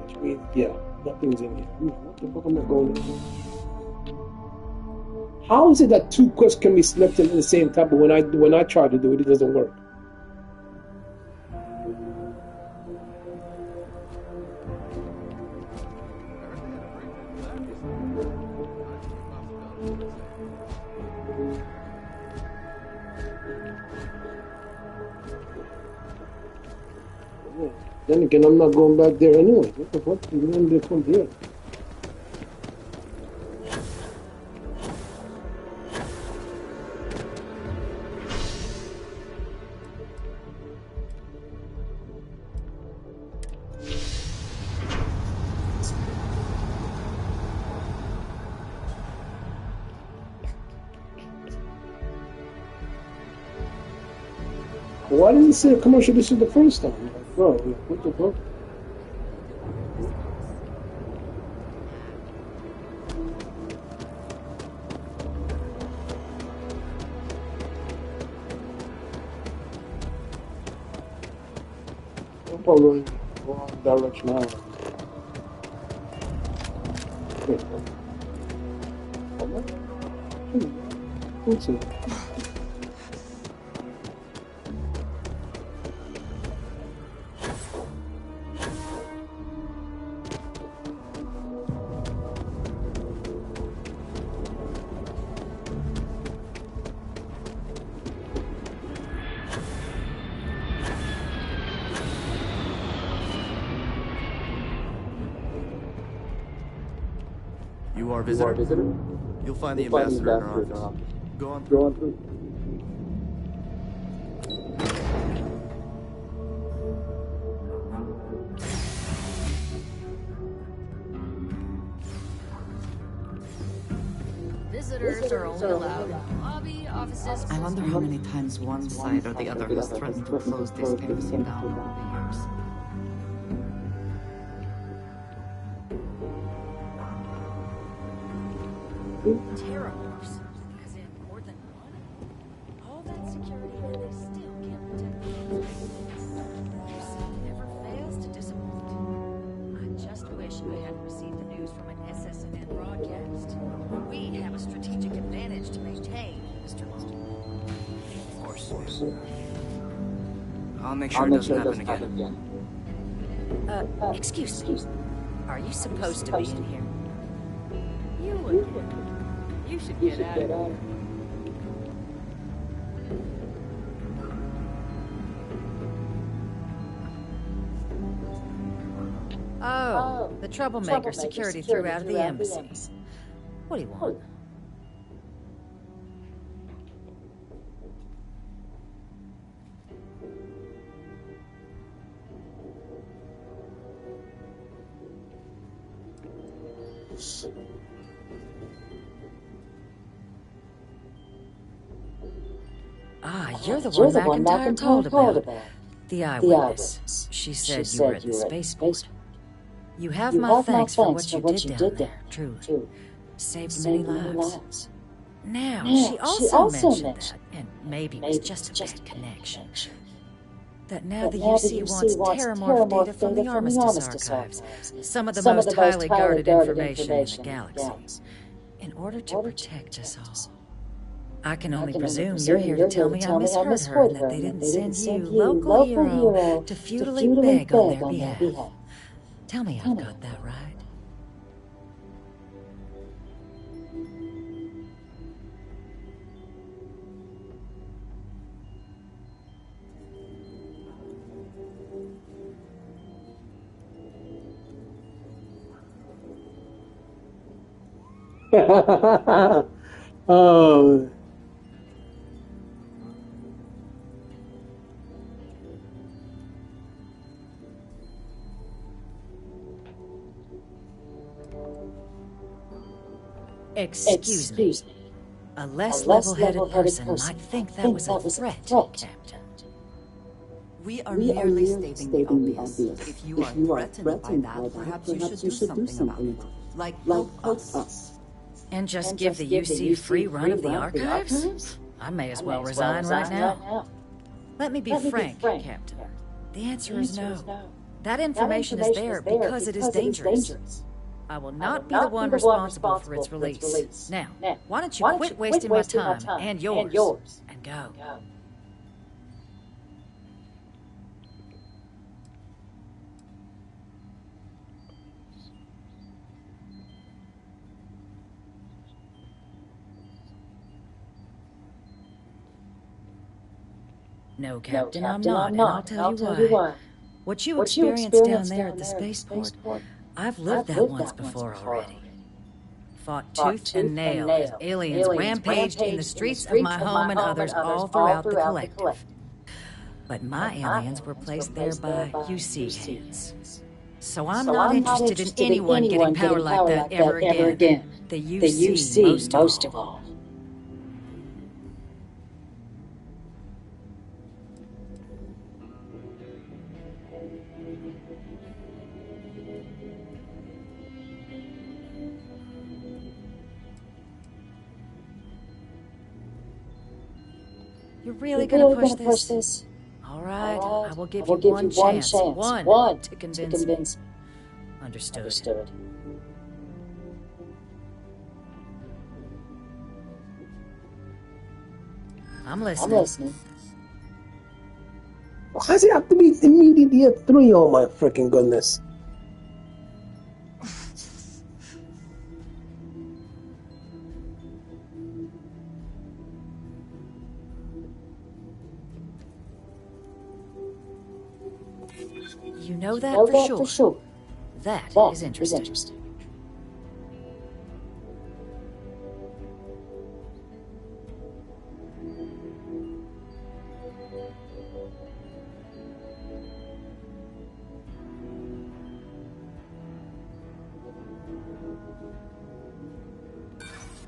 Speaker 1: Which means, yeah, nothing's in here. What the fuck am I going into? How is it that two quests can be selected at the same time, but when I try to do it, it doesn't work? Then again, I'm not going back there anyway. What the fuck? You want me to come here? Why didn't it say commercial this is the first time? Like, bro, what the fuck? I'm probably going the wrong direction now. What's it?
Speaker 15: You are a visitor? You'll find the ambassador in our office. Go on through.
Speaker 10: Visitors are only allowed in the lobby, offices. I wonder how many times one side or the other has threatened to close this embassy down over the years. Terrorforce. As in more than one? All that security and they still can't protect the UC never fails to disappoint. I just wish I hadn't received the news from an SSN broadcast. We have a strategic advantage to maintain, Mr. Long.
Speaker 11: Of course. I'll make sure it doesn't happen again.
Speaker 10: Excuse me. Are you supposed to be in here? You would. You should get out of here. Oh, the troublemaker security threw out of the embassy. What do you want? Ah, you're the one McIntyre told about. The eyewitness. She said you were at the spaceport. You have my thanks for what you did down there, truly. Saved many lives. Now, she also mentioned that, and maybe it was just a bad connection, that now the UC wants terramorph data from the Armistice archives, some of the most highly guarded information in the galaxy, in order to protect us all. I can only presume you're here to tell me I misheard her and that they didn't send you, local hero, to futilely beg on their behalf. Tell me I've got that right.
Speaker 1: Oh.
Speaker 10: Excuse me. A less level-headed person might think that was a threat, Captain.
Speaker 16: We are merely stating the obvious. If you are threatened by that, perhaps you should do something about it. Like help us.
Speaker 10: And just give the UC free run of the archives? I may as well resign right now. Let me be frank, Captain. The answer is no. That information is there because it is dangerous. I will not be the one responsible for its release. Now, why don't you quit wasting my time and yours and go? No, Captain, I'm not, and I'll tell you why. What you experienced down there at the spaceport, I've lived that once before already. Fought tooth and nail as aliens rampaged in the streets of my home and others all throughout the collective. But my aliens were placed there by UC hands. So I'm not interested in anyone getting power like that ever again. The UC most of all. You're really gonna push this? All right, I will give you one chance. One to convince. Understood. I'm listening.
Speaker 1: Why does it have to be immediately a 3? Oh my freaking goodness.
Speaker 10: You know that for sure. That is interesting.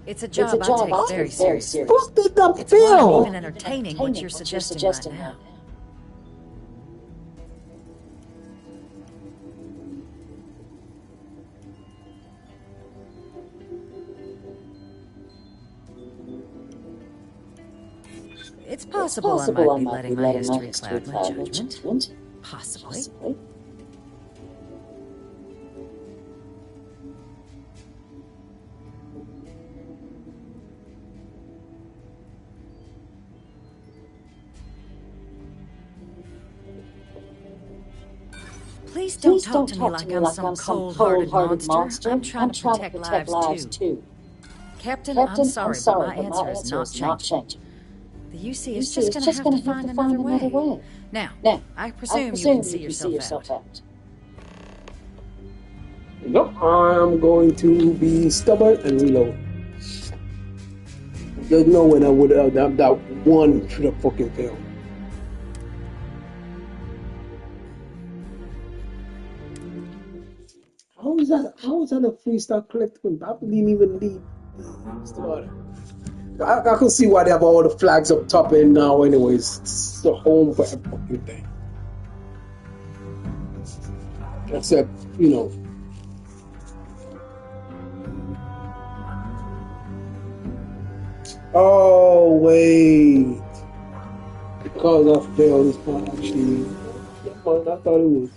Speaker 10: It's a job I take very seriously.
Speaker 1: Fuck did that
Speaker 10: It's why I'm
Speaker 1: feel?
Speaker 10: even entertaining what you're suggesting right now. It's possible I might be letting my history cloud my judgment. Possibly. Please don't talk to me like I'm some cold-hearted monster. I'm trying to protect lives too. Captain, I'm sorry, but my answer is not changing. The UC is just going to have to find another way. Now, I presume you can see yourself out.
Speaker 1: Nope, I'm going to be stubborn and reload. There's no way I would have that one should have fucking failed. How is that a freestyle collectible? I didn't even leave the start. I can see why they have all the flags up top and now anyways. It's the home for every fucking thing. Except, you know. Oh wait. Because I failed this one actually. I thought it was.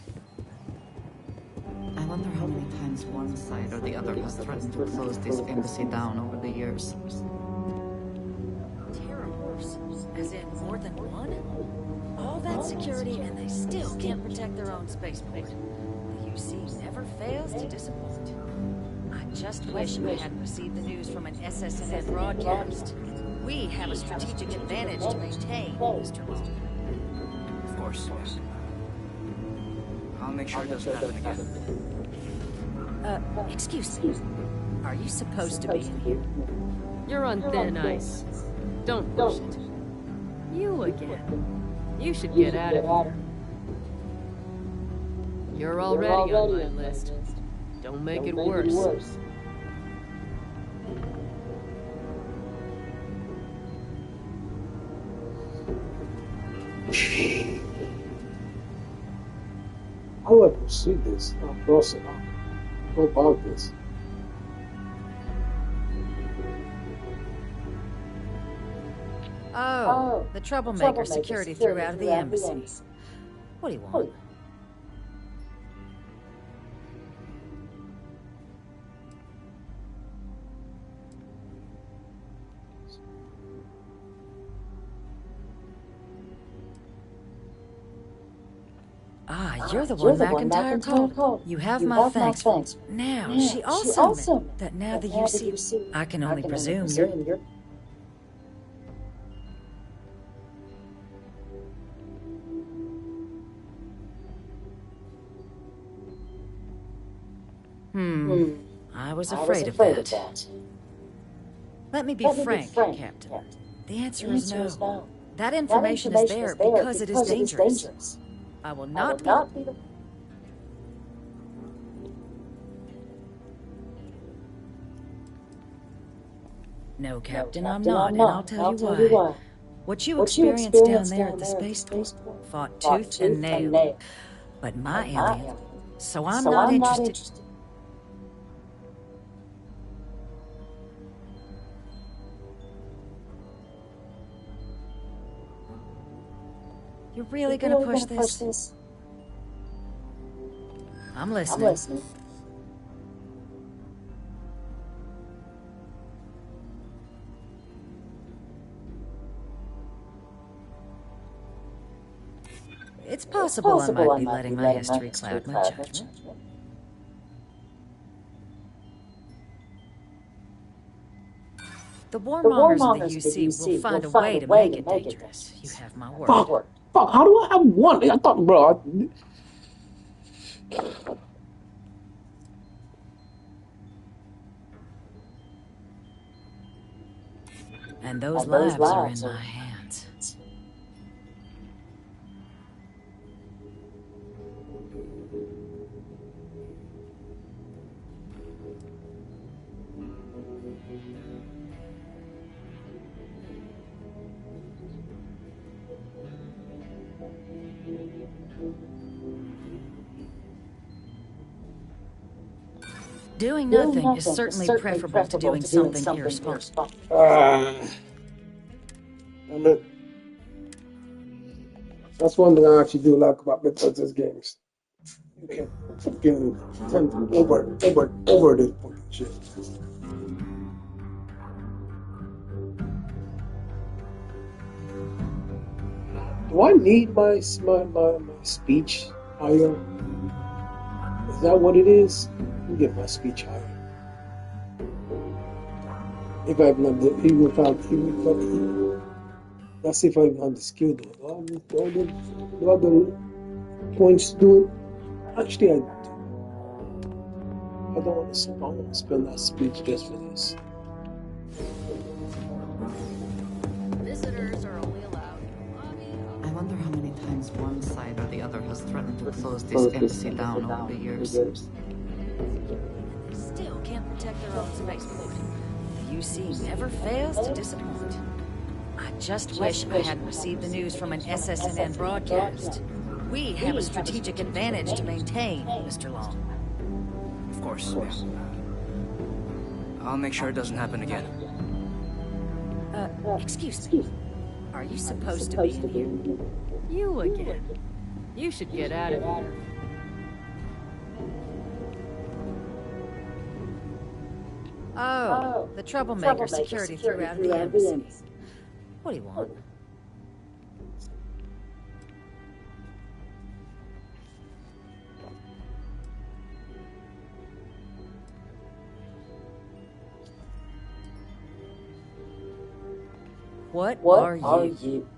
Speaker 16: I wonder how many times one side or the other has threatened to close this embassy down over the years.
Speaker 10: Terrors? As in more than one? All that security and they still can't protect their own spaceport. The UC never fails to disappoint. I just wish we hadn't received the news from an SSN broadcast. We have a strategic advantage to maintain, Mr. Long.
Speaker 17: Of course. I'll make sure it doesn't happen again.
Speaker 10: Excuse me. Are you supposed to be in here?
Speaker 18: You're on thin ice. Don't push it. You again. You should get out of here. You're already on my list. Don't make it worse.
Speaker 1: How do I proceed this? I'll cross it out. Go about this.
Speaker 10: the troublemaker security threw out of the embassy. What do you want? Ah, you're the one McIntyre called. You have my thanks. Now, she also meant that now the UC... I can only presume you're... I was afraid of that. Let me be frank, Captain. The answer is no. That information is there because it is dangerous. I will not be the... No, Captain, I'm not, and I'll tell you why. What you experienced down there at the spaceport fought tooth and nail. But my alien, so I'm not interested. You're really gonna push this? I'm listening. It's possible I might be letting my history cloud my judgment. The warmongers of the UC will find a way to make it dangerous. You have my word.
Speaker 1: Fuck, how do I have one? I thought, bro.
Speaker 10: And those lives are in my hands. Doing nothing is certainly preferable to doing something irresponsible.
Speaker 1: That's one thing I actually do like about Bethesda's games. You can fucking over this fucking shit. Do I need my speech higher? Is that what it is? Let me get my speech higher. If I've not the let's see if I have the skill though. Do I have the points to do it? Actually, I do. I don't want to spend that speech just for this.
Speaker 18: Visitors are only allowed.
Speaker 16: I wonder how many times one side or the other has threatened to close this embassy down over the years.
Speaker 10: Still can't protect their own spaceport. The UC never fails to disappoint. I just wish I hadn't received the news from an SSNN broadcast. We have a strategic advantage to maintain, Mr. Long.
Speaker 17: Of course. I'll make sure it doesn't happen again.
Speaker 10: Excuse me. Are you supposed to be in here?
Speaker 18: You again. You should get out of here.
Speaker 10: Oh, the troublemaker security threw out of the embassy. What do you want? What are you?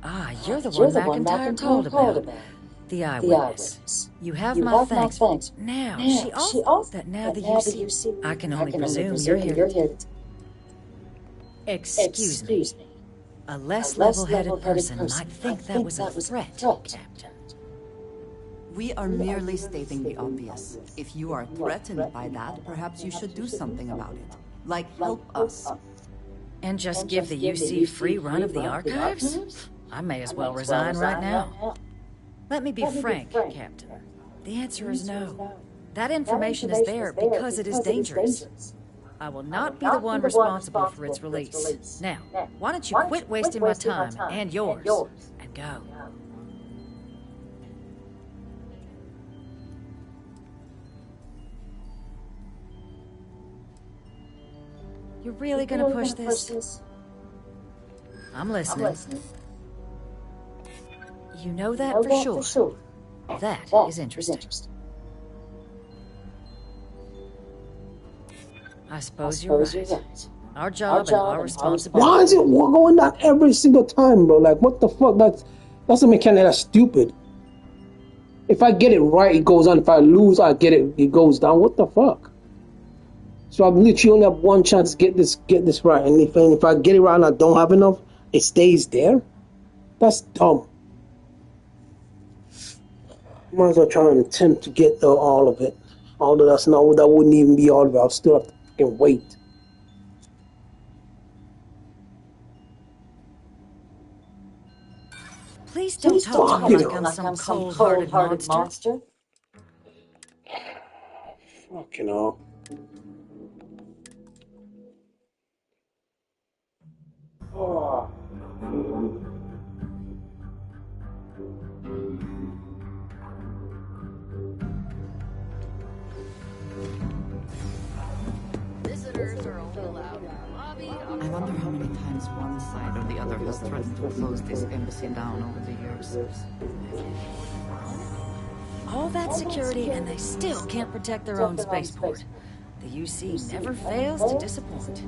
Speaker 10: Ah, you're the one McIntyre told about. The eyewitness. You have my thanks. Now, she also... That now the UC... I can only presume you're here. Excuse me. A less level-headed person might think that was a threat, Captain.
Speaker 16: We are merely stating the obvious. If you are threatened by that, perhaps you should do something about it. Like, help us.
Speaker 10: And just give the UC free run of the archives? I may as well resign right now. Let me be frank, Captain. The answer is no. That information is there because it is dangerous. I will not be the one responsible for its release. Now, why don't you quit wasting my time and yours and go? You're really gonna push this? I'm listening. You know that for sure. That is interesting. I suppose you're right. Our job and our responsibility.
Speaker 1: Why is it going down every single time, bro? Like, what the fuck? That's a mechanic that's stupid. If I get it right, it goes on. If I lose, I get it. It goes down. What the fuck? So I literally only have one chance to get this right. And if I get it right and I don't have enough, it stays there. That's dumb. Might as well try and attempt to get all of it. Although that wouldn't even be all of it. I'll still have to fucking wait.
Speaker 10: Please don't talk to me like I'm some cold-hearted monster.
Speaker 1: Fucking hell. Oh.
Speaker 18: Visitors are only allowed in the lobby.
Speaker 16: I wonder how many times one side or the other has threatened to close this embassy down over the years.
Speaker 10: All that security and they still can't protect their own spaceport. The UC never fails to disappoint.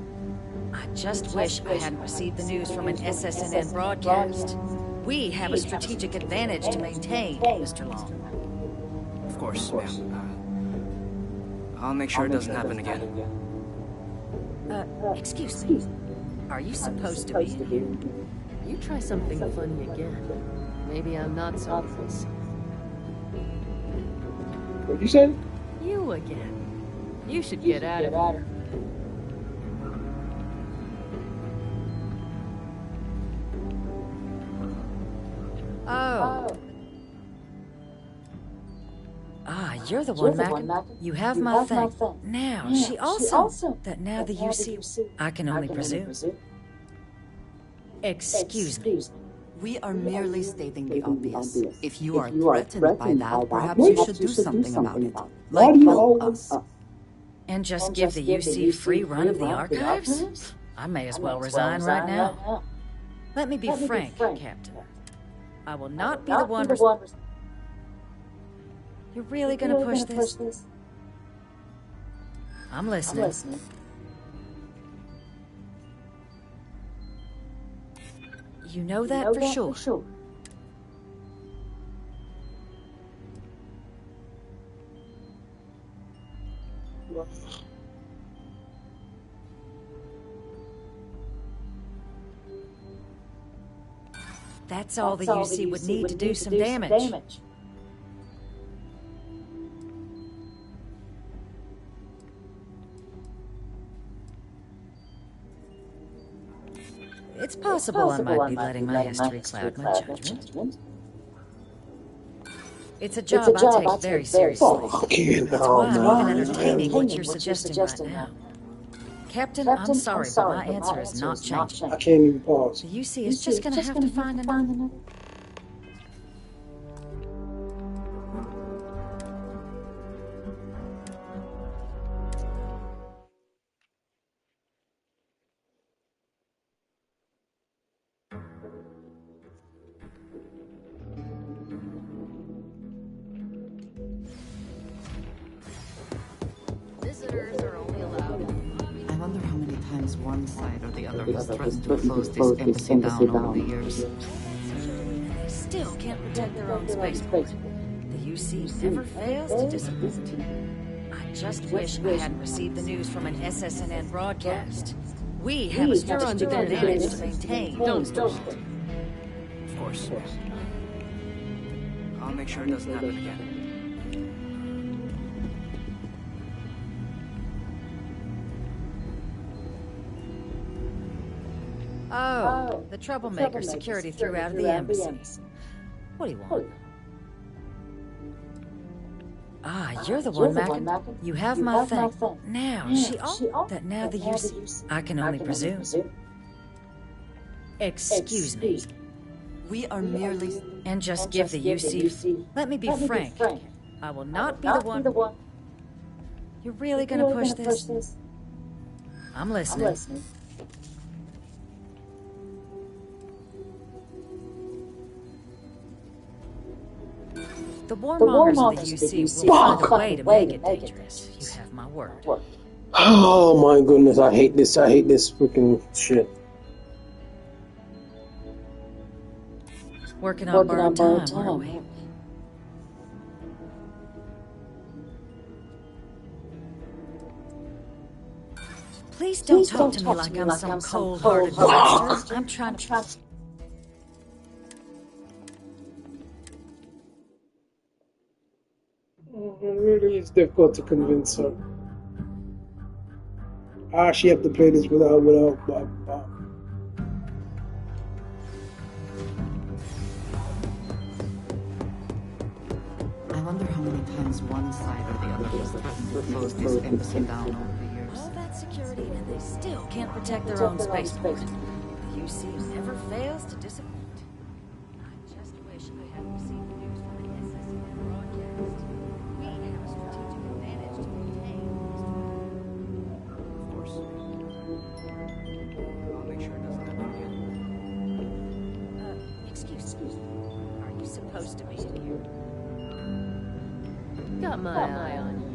Speaker 10: I just wish I hadn't received the news from an SSNN broadcast. We have a strategic advantage to maintain, Mr. Long.
Speaker 17: Of course, ma'am. I'll make sure it doesn't happen again.
Speaker 10: Excuse me. Are you supposed to be in here?
Speaker 18: You try something funny again. Maybe I'm not so nice.
Speaker 1: What you said?
Speaker 18: You again. You should get out of here.
Speaker 10: Oh. Ah, you're the one, Mac. You have my thing. Now, she also... That now the UC... I can only presume. Excuse me.
Speaker 16: We are merely stating the obvious. If you are threatened by that, perhaps you should do something about it. Like help us.
Speaker 10: And just give the UC free run of the archives? I may as well resign right now. Let me be frank, Captain. I will not be the one... You're really gonna push this? I'm listening. You know that for sure. That's all the UC would need to do some damage. It's possible I might be letting my history cloud my judgment. It's a job I take very seriously. That's why I'm even entertaining what you're suggesting right now. Captain, I'm sorry, but my answer is not changing.
Speaker 1: I can't even pause.
Speaker 10: The UC is just gonna have to find another...
Speaker 16: One side or the other has threatened to close this embassy down over the years.
Speaker 10: They still can't protect their own spaceport. The UC never fails to disappoint. I just wish I hadn't received the news from an SSNN broadcast. We have a strategic advantage to maintain.
Speaker 18: Don't.
Speaker 17: Of course. I'll make sure it doesn't happen again.
Speaker 10: Oh, the troublemaker security threw out of the embassy. What do you want? Ah, you're the one, Mackin. You have my thing. Now, that now the use... I can only presume. Excuse me.
Speaker 16: We are merely...
Speaker 10: And just give the UC... Let me be frank. I will not be the one... You're really gonna push this? I'm listening. The warmongers of the UC will find a way to make it dangerous. You have my word.
Speaker 1: Oh my goodness, I hate this freaking shit.
Speaker 10: Working on borrowed time, aren't we? Please don't talk to me like I'm some cold-hearted monster. I'm trying to...
Speaker 1: It really is difficult to convince her. She have to play this without
Speaker 16: I wonder how many times one side or the other has threatened to close this embassy down over the years.
Speaker 10: All that security and they still can't protect their own spaceport. The UC never fails to disappoint. I just wish I had received the news from the PSSR broadcast. We have a strategic advantage to maintain.
Speaker 17: Of course. I'll make sure it doesn't happen again.
Speaker 10: Excuse me. Are you supposed to be in here?
Speaker 18: Got my eye on you.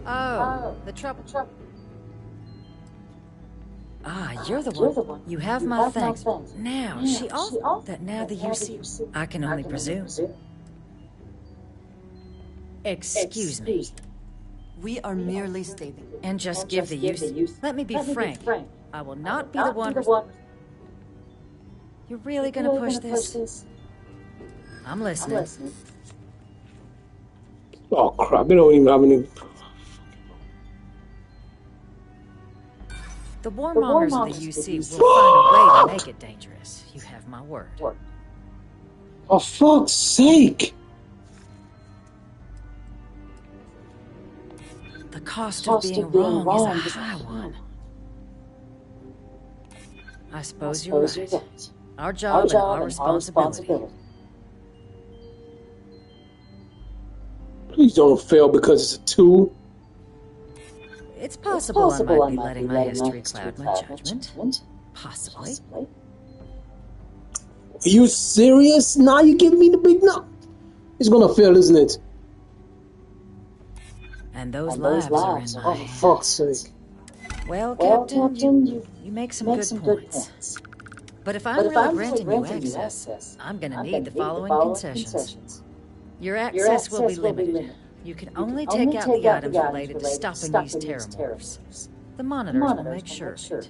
Speaker 10: Oh, the trouble. Ah, you're the one. You have my thanks. Now, that now the UC... I can only presume. Excuse me.
Speaker 16: We are merely stating.
Speaker 10: And just give the use. Let me be frank. I will not be the one. You're really gonna push this? I'm listening.
Speaker 1: Oh crap! We don't even have any.
Speaker 10: The warmongers of the UC will find a way to make it dangerous. You have my word.
Speaker 1: For fuck's sake!
Speaker 10: The cost of being wrong is a high one. I suppose you're right. Our job and our responsibility.
Speaker 1: Please don't fail because it's a 2.
Speaker 10: It's possible I might be letting my history cloud my judgment. Possibly.
Speaker 1: Are you serious? Now you give me the big no. It's gonna fail, isn't it?
Speaker 10: And those lives are in my hands.
Speaker 1: For fuck's sake.
Speaker 10: Well, Captain, you make some good points. But if I'm really granting you access, I'm gonna need the following concessions. Your access will be limited. You can only take out the items related to stopping these terramorphs. The monitors will make sure of it.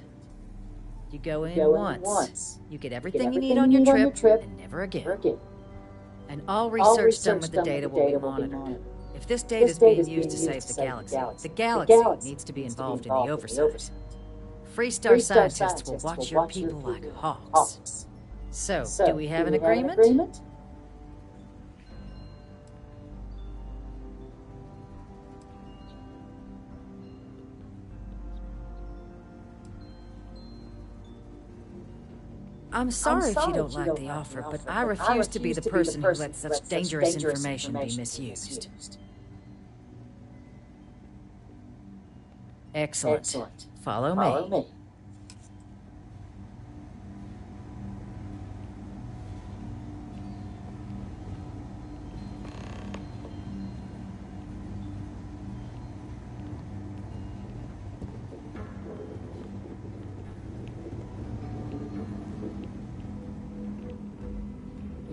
Speaker 10: You go in once. You get everything you need on your trip, and never again. And all research done with the data will be monitored. If this data is being used to save the galaxy needs to be involved in the oversight. Freestar scientists will watch your people like hawks. So, do we have an agreement? I'm sorry if you don't like the offer, but I refuse to be the person who lets such dangerous information be misused. Excellent. Follow me.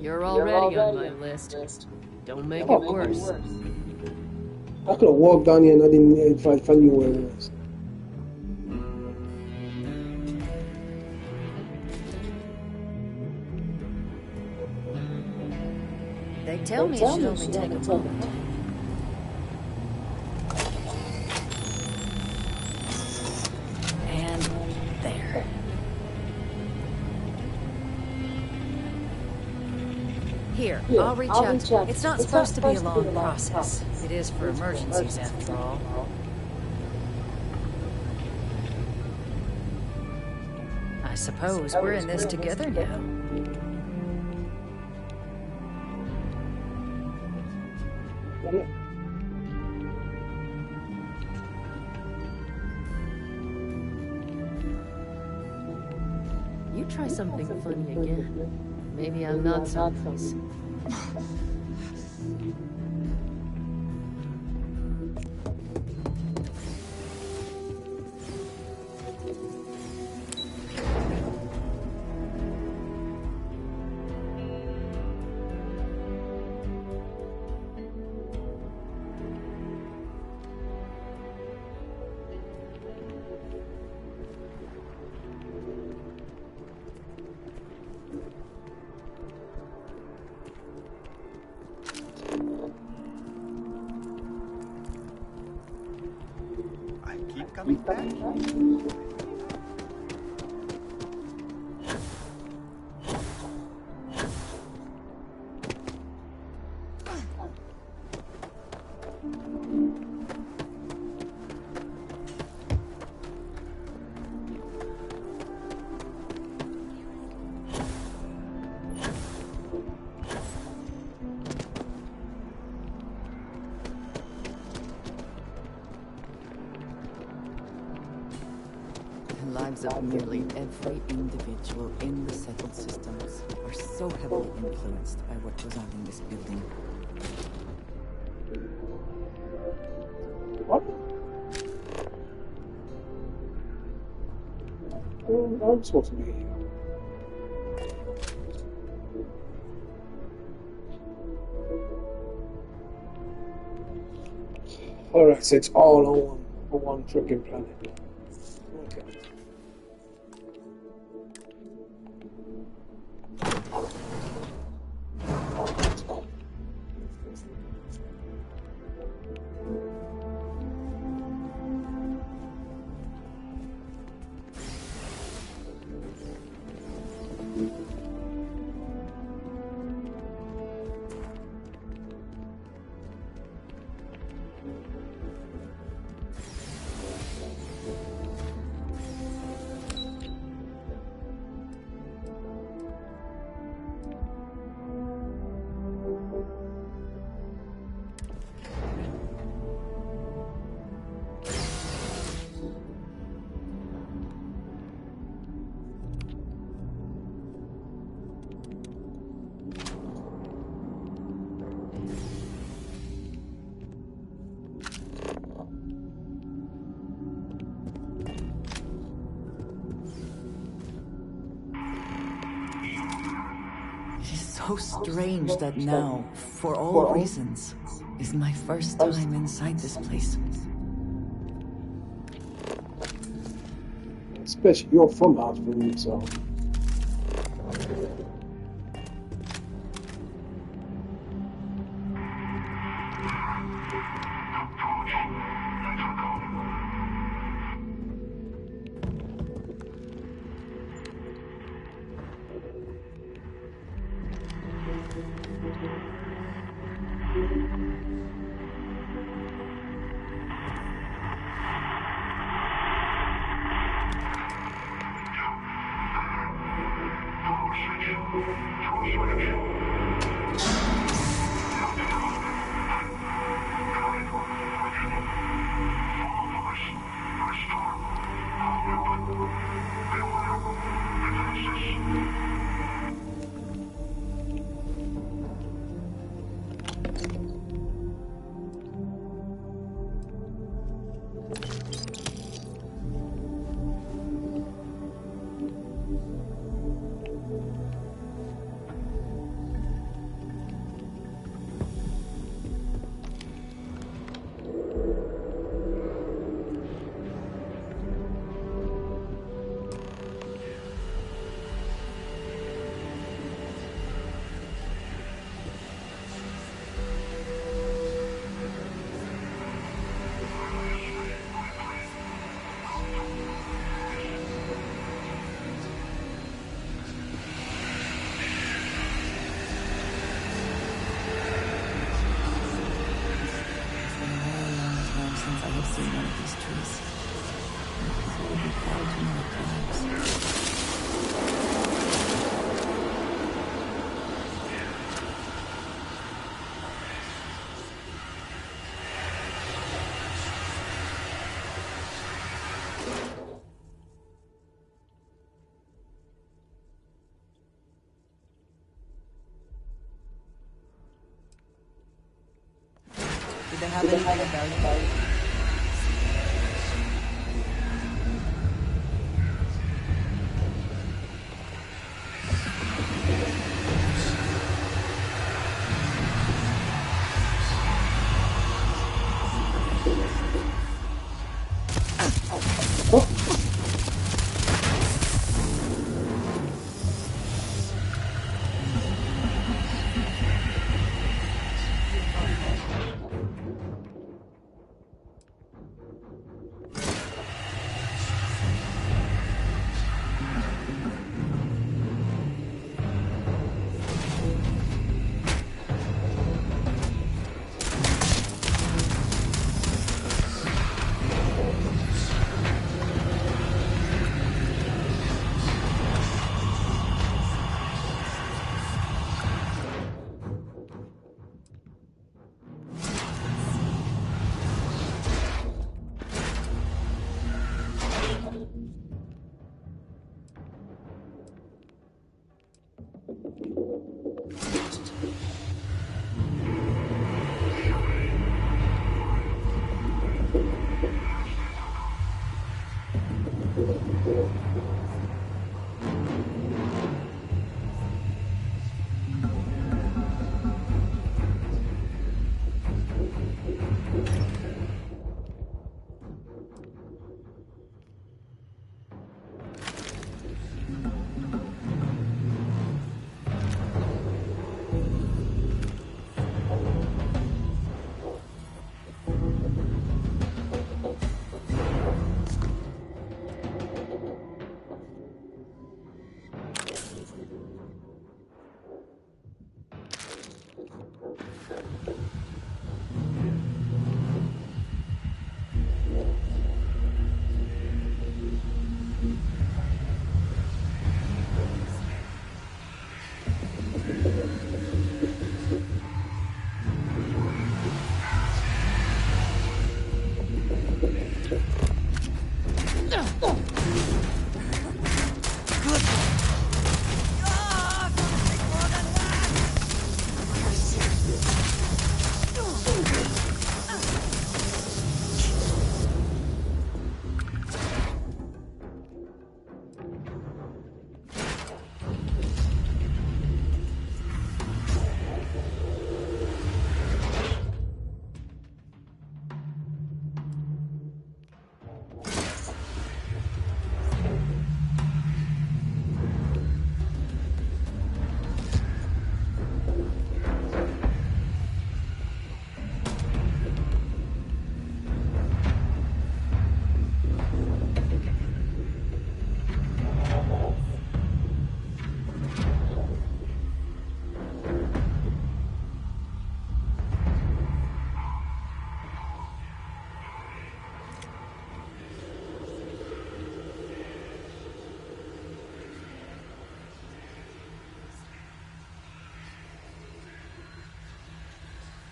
Speaker 18: You're already on my list. Don't make it worse.
Speaker 1: I could have walked down here and I didn't find you where it was.
Speaker 10: They tell me it should only take a moment. I'll reach out. It's not supposed to be a long process. It is for emergencies, after all. I suppose we're in this together now.
Speaker 18: You try something funny again. Maybe I'm not so nice.
Speaker 15: Coming back.
Speaker 16: The lives of nearly every individual in the settled systems are so heavily influenced by what goes on in this building.
Speaker 1: What? I'm supposed to be here. Alright, so it's all on one freaking planet. Okay.
Speaker 16: So strange that now, for all reasons, is my first time inside this place.
Speaker 1: Especially you're from Starfield, so.
Speaker 13: see one of these trees. There will be far too many crimes.
Speaker 16: Did they have anything of value?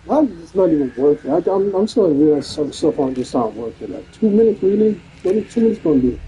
Speaker 1: Why is this not even working? I'm starting to realize some stuff on just not working. Like 2 minutes, really? What is 2 minutes gonna do?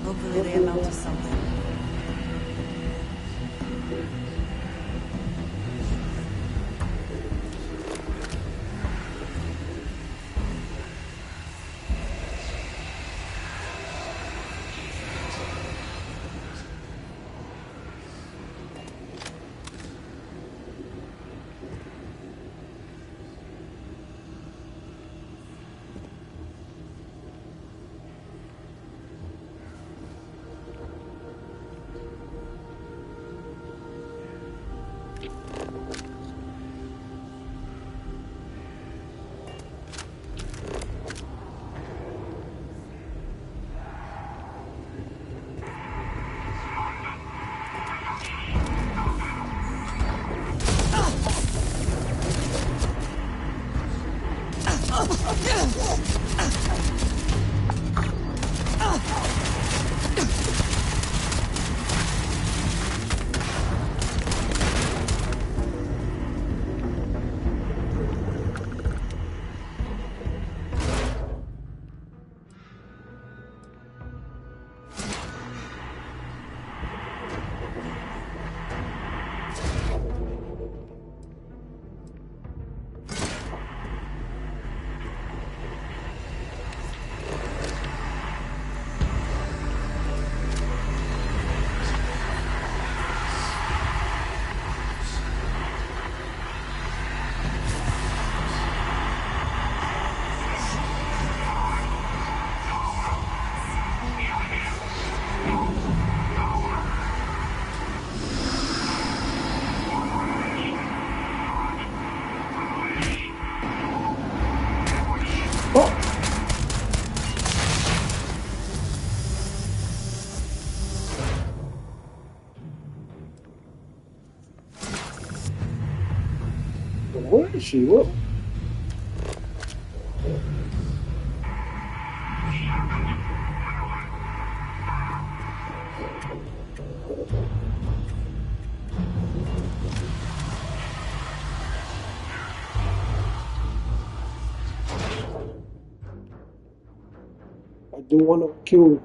Speaker 16: Hopefully they amount to something.
Speaker 1: Where is she? What? I do want to kill.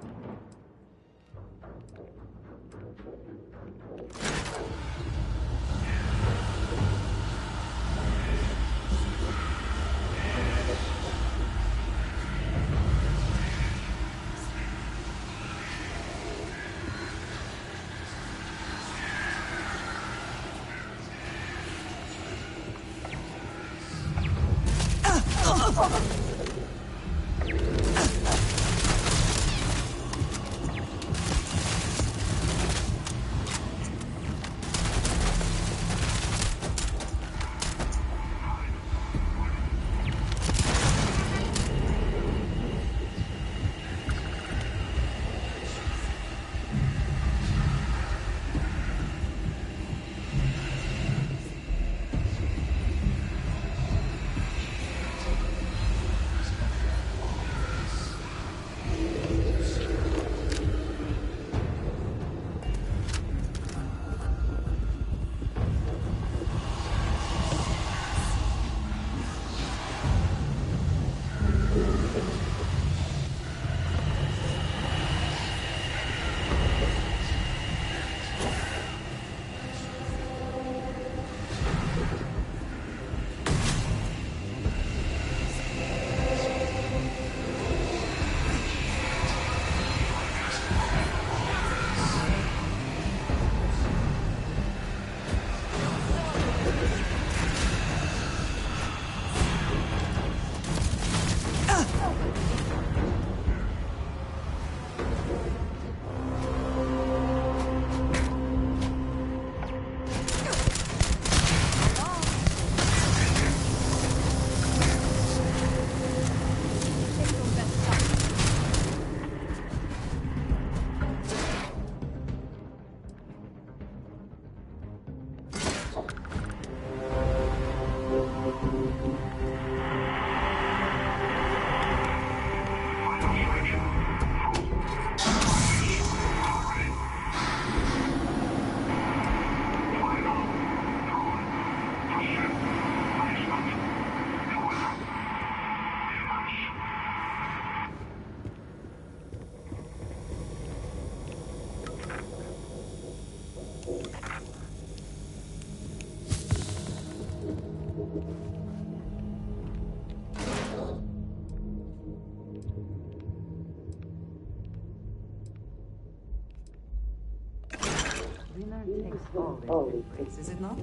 Speaker 16: Winner takes all in this race, is it not?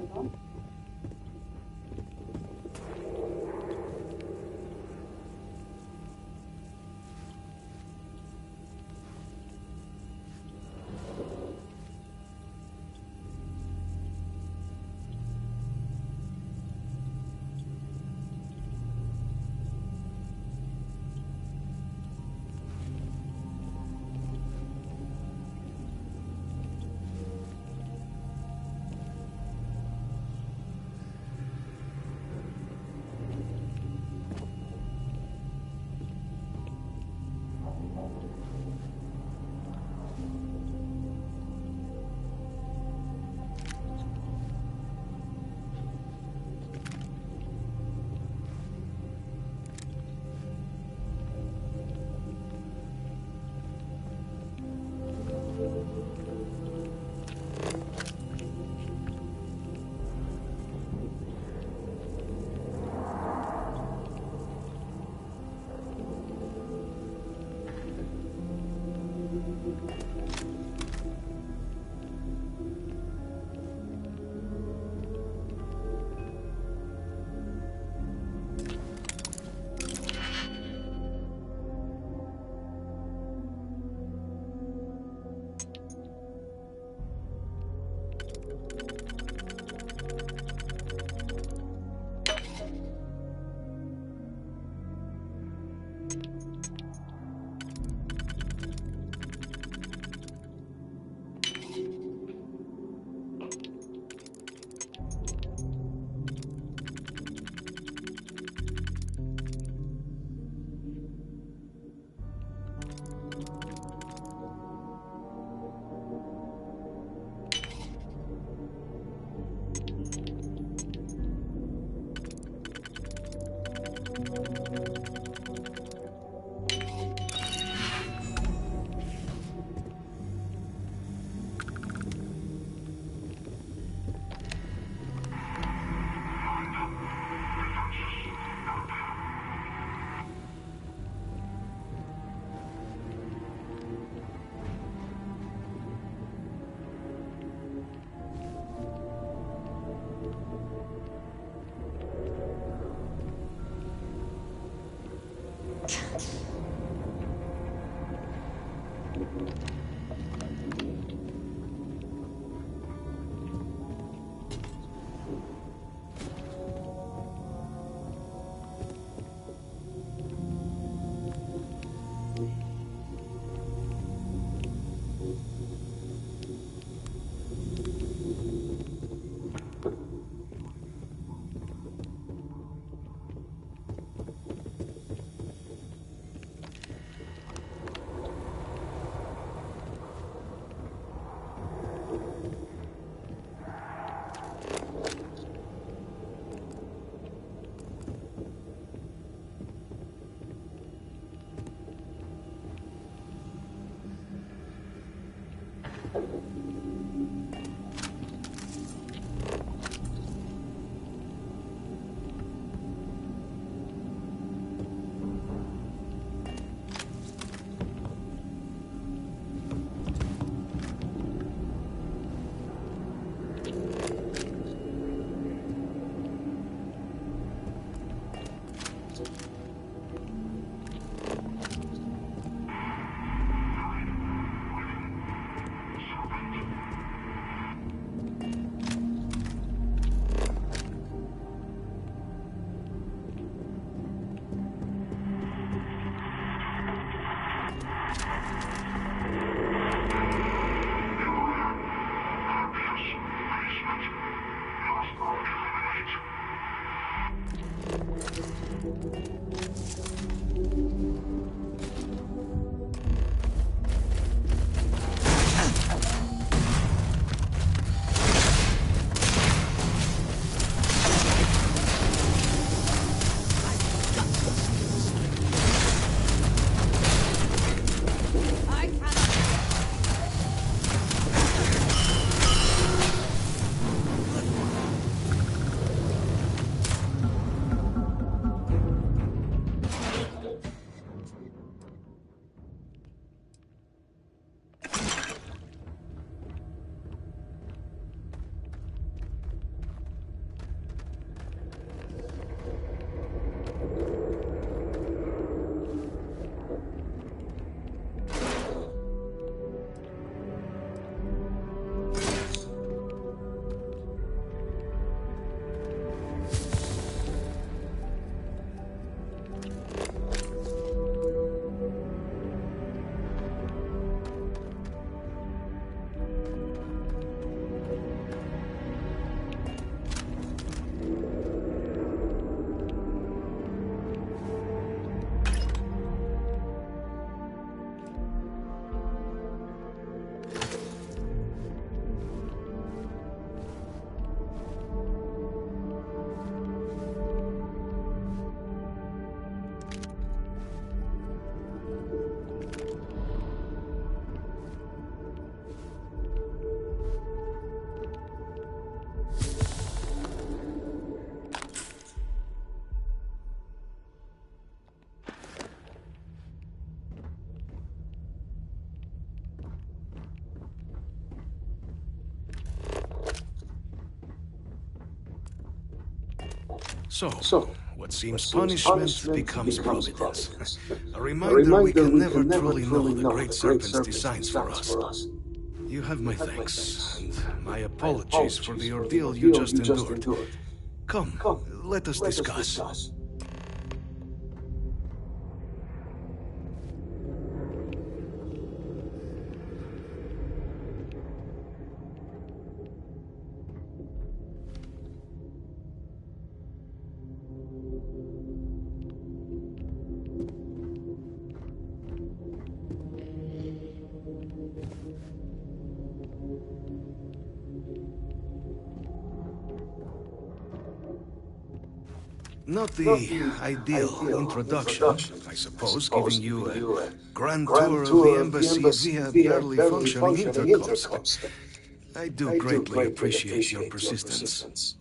Speaker 7: So, what seems punishment becomes providence. A reminder we can never truly know the Great Serpent's designs for us. You have my thanks, and my apologies for the ordeal you just endured. Come, let us discuss. Not the ideal introduction, I suppose, giving you a grand tour of the embassy via barely functioning intercoms. I do greatly appreciate your persistence.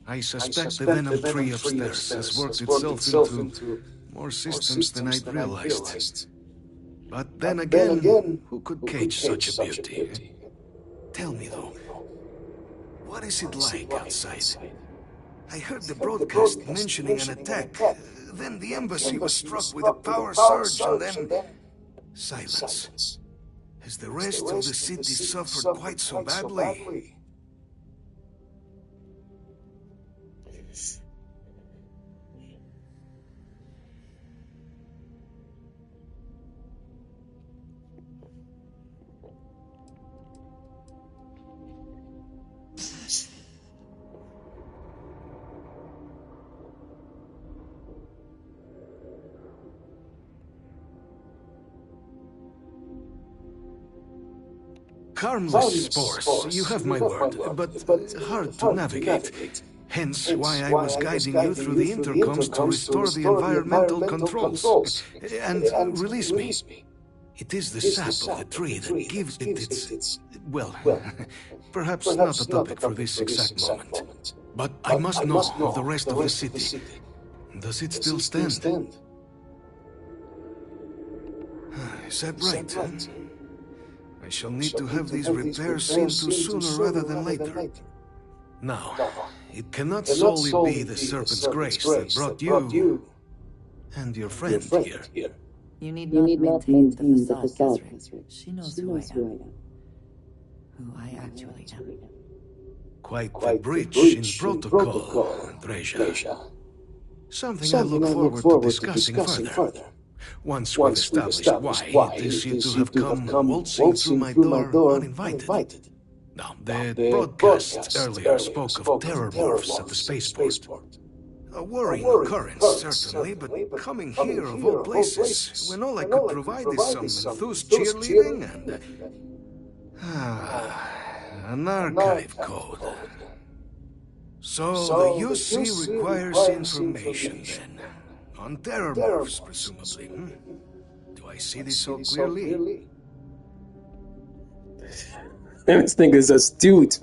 Speaker 7: I suspect the venom tree upstairs has worked itself into more systems than I'd realized. But then again, who could cage such a beauty? Tell me though, what is it like outside? I heard the broadcast mentioning an attack. Then the embassy was struck with a power surge, and then silence. Has the rest of the city suffered quite so badly? Harmless spores, you have my word, but hard to navigate. Hence why I was guiding you through the intercoms to restore the environmental controls. And release me. It is the sap of the tree that gives it its... well, perhaps not a topic for this exact moment. But I must know of the rest of the city. Does it still stand? Is that right? I shall need to have these repairs seen to sooner rather than later. Now, it cannot solely be the Serpent's grace that brought you and your friend here.
Speaker 16: You need not maintain the facade, Catherine. She knows who I am. Who I actually am.
Speaker 7: Quite the breach in protocol, Andreja. Something I look forward to discussing further. Once we've established why it is you two have come waltzing through my door uninvited. Now, the broadcast earlier spoke of terror morphs at the spaceport. A worrying occurrence, certainly, but coming here of all places, when all I could provide is some enthused cheerleading and... an archive code. So the UC requires information, then. On terror morphs, presumably. Do I see this so clearly?
Speaker 1: This thing is astute.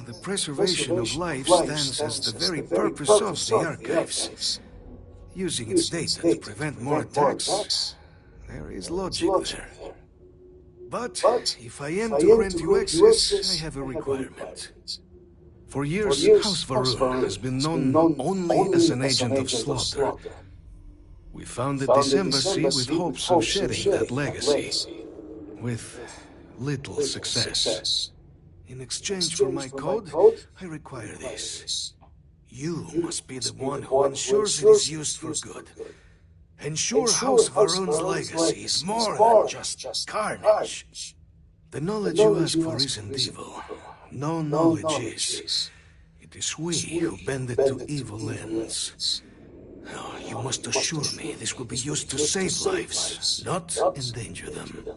Speaker 7: The preservation of life stands as the very purpose of the archives. Using its data to prevent more attacks, there is logic there. But if I am to grant you access, I have a requirement. For years, House Varun has been known only as an agent of slaughter. We founded this embassy with hopes of shedding that legacy, with little success. In exchange for my code, I require this. You must be the one who ensures it is used for good. Ensure House Varun's legacy is more than just carnage. The knowledge you ask for isn't evil. No knowledge is. It is we who bend it to evil ends. Oh, you must assure me this will be used to save lives, not endanger them.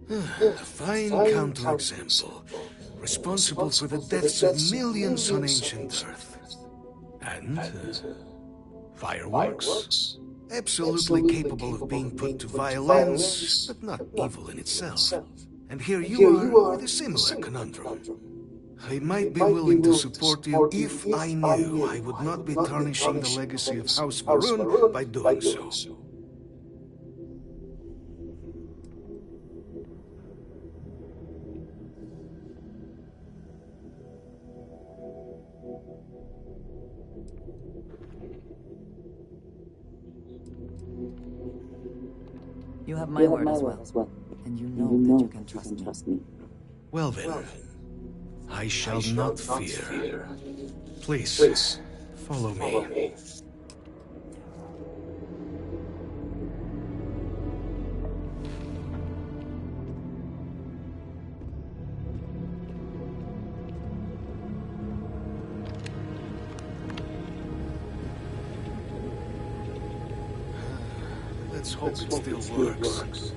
Speaker 7: A fine counterexample, responsible for the deaths of millions on ancient Earth. And fireworks. Absolutely capable of being put to violence, but not evil in itself. And here you are with a similar conundrum. I might be willing to support you if I knew I would not be tarnishing the legacy of House Varun by doing so.
Speaker 16: You have my word as well. And you know that you can trust me.
Speaker 7: Well then, I shall not fear. Please, follow me. Let's hope it still works.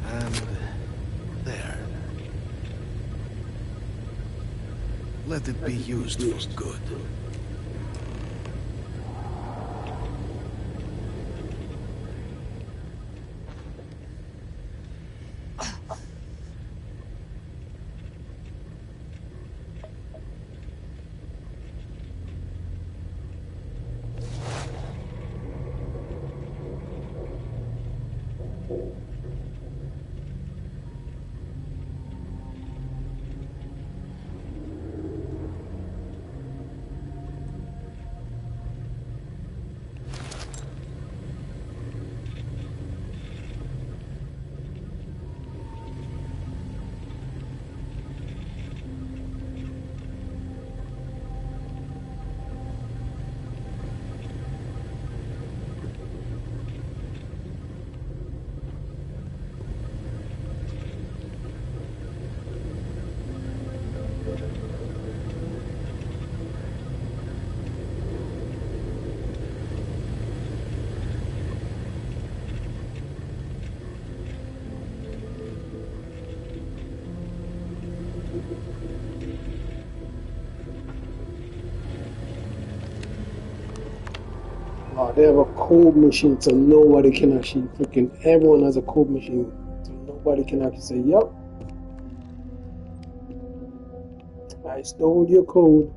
Speaker 7: And there. Let it be used for good.
Speaker 1: They have a code machine, so nobody can actually everyone has a code machine, so nobody can actually say, "Yep, I stole your code."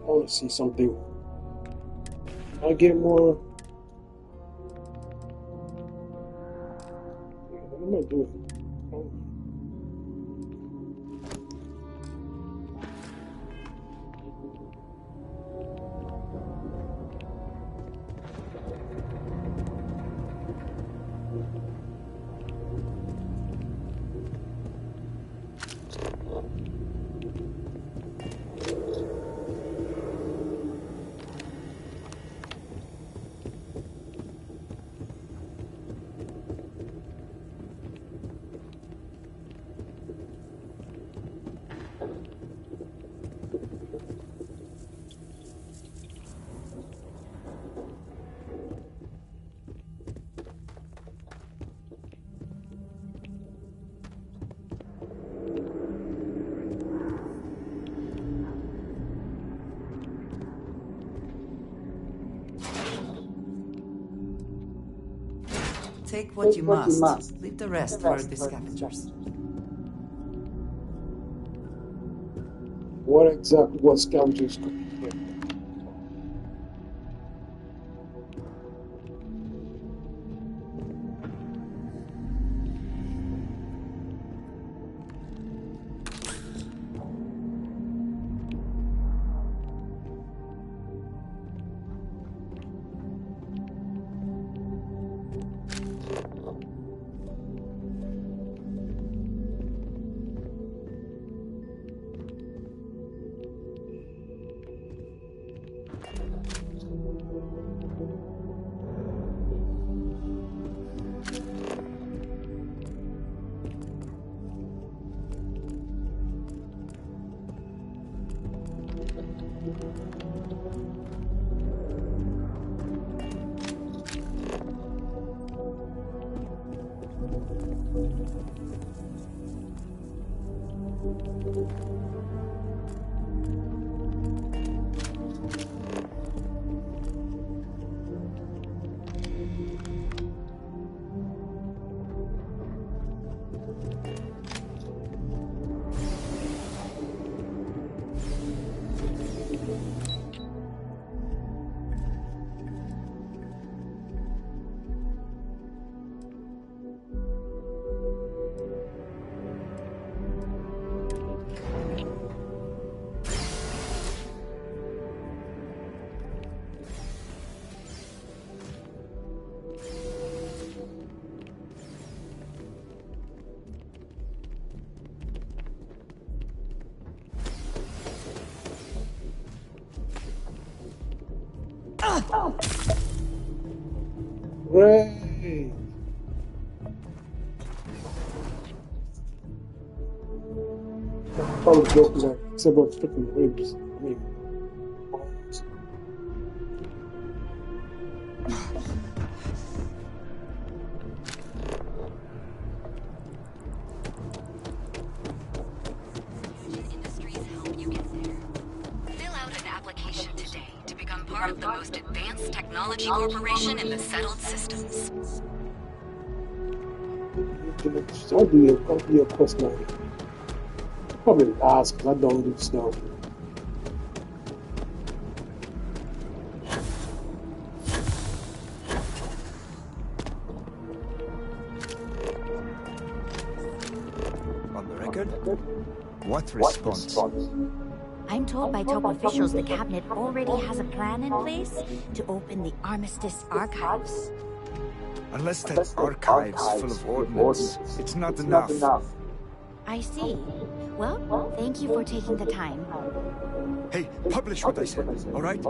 Speaker 1: I want to see something. I get more. What am I doing?
Speaker 16: Take what you must. Leave the rest for the scavengers.
Speaker 1: What exactly was scavengers cooking here? Great. Probably joking like several freaking ribs. I mean, bones.
Speaker 13: Part of the most advanced technology corporation in the settled systems.
Speaker 1: I'll be a quest line. Probably last because I don't do snow.
Speaker 7: On the record? What response?
Speaker 19: I'm told by top officials the cabinet already has a plan in place to open the Armistice archives.
Speaker 7: Unless that archive's full of ordnance, it's not enough.
Speaker 19: I see. Well, thank you for taking the time.
Speaker 7: Hey, publish what I said, all right?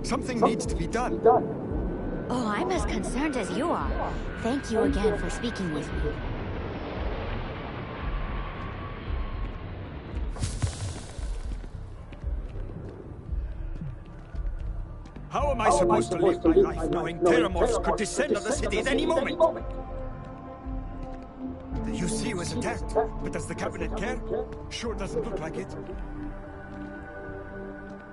Speaker 7: Something needs to be done.
Speaker 19: Oh, I'm as concerned as you are. Thank you again for speaking with me.
Speaker 6: How am I supposed to live my life knowing Terramorphs could descend on the city at any moment?
Speaker 7: The UC was attacked, but does the cabinet care? Sure doesn't look like it.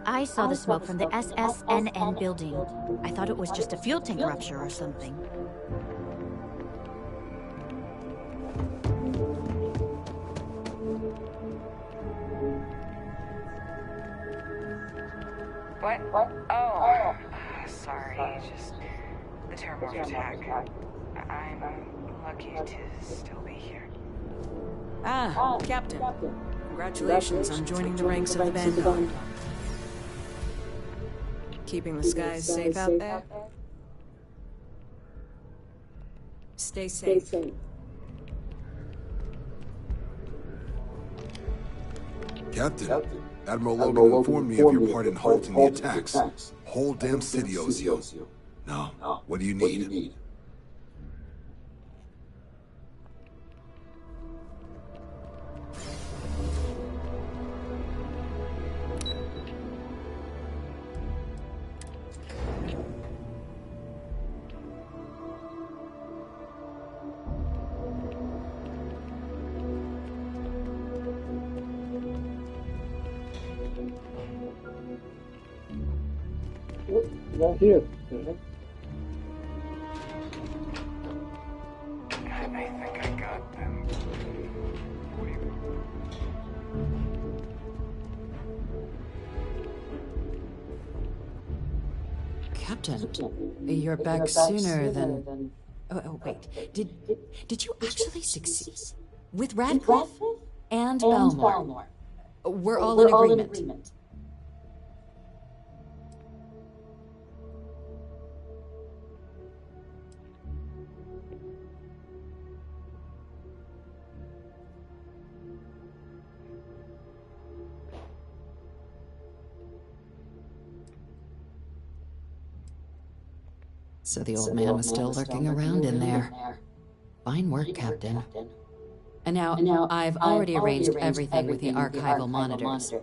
Speaker 19: I saw the smoke from the SSNN building. I thought it was just a fuel tank rupture or something.
Speaker 3: What? Oh, sorry, just the Terramorph attack. I'm lucky to still be here.
Speaker 2: Ah, Captain. Congratulations on joining the ranks of the Vanguard. Keeping the skies safe out there? Stay safe.
Speaker 20: Captain, Admiral Logan informed me of your part in halting the attacks. Whole damn city owes you. Now, what do you need?
Speaker 1: Right here.
Speaker 14: Captain, you're back sooner than... Oh, wait. Did you actually succeed? With Radcliffe? And Balmore. We're all in agreement. So the old man was still lurking around in there. Fine work, Captain. And now, I've already arranged everything with the archival monitors.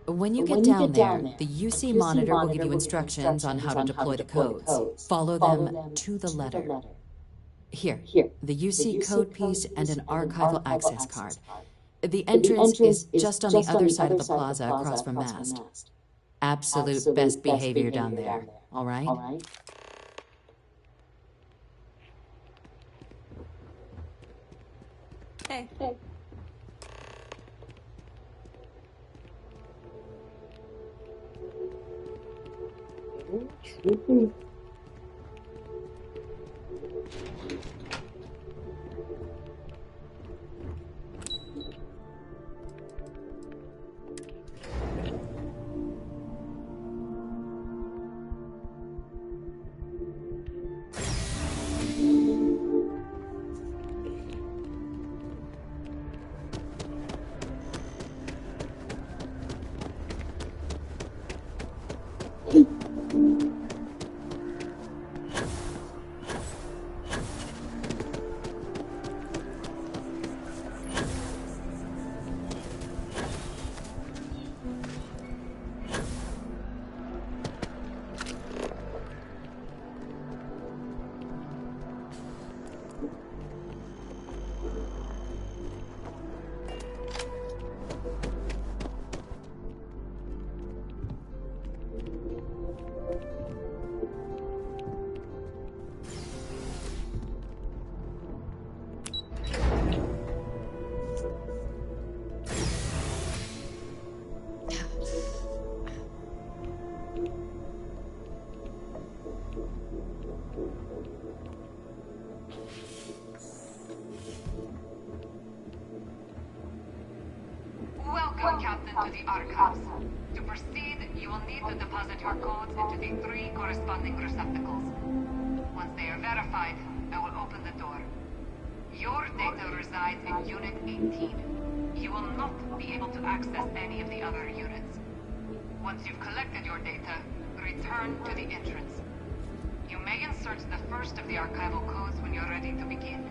Speaker 14: When you get down there, the UC monitor will give you instructions on how to deploy the codes. Follow them to the letter. Here, the UC code piece and an archival access card. The entrance is just on the other side of the plaza across from Mast. Absolute best behavior down there, all right?
Speaker 8: Hey.
Speaker 3: Welcome, Captain, to the Archives. To proceed, you will need to deposit your codes into the 3 corresponding receptacles. Once they are verified, I will open the door. Your data resides in Unit 18. You will not be able to access any of the other units. Once you've collected your data, return to the entrance. You may insert the first of the archival codes when you're ready to begin.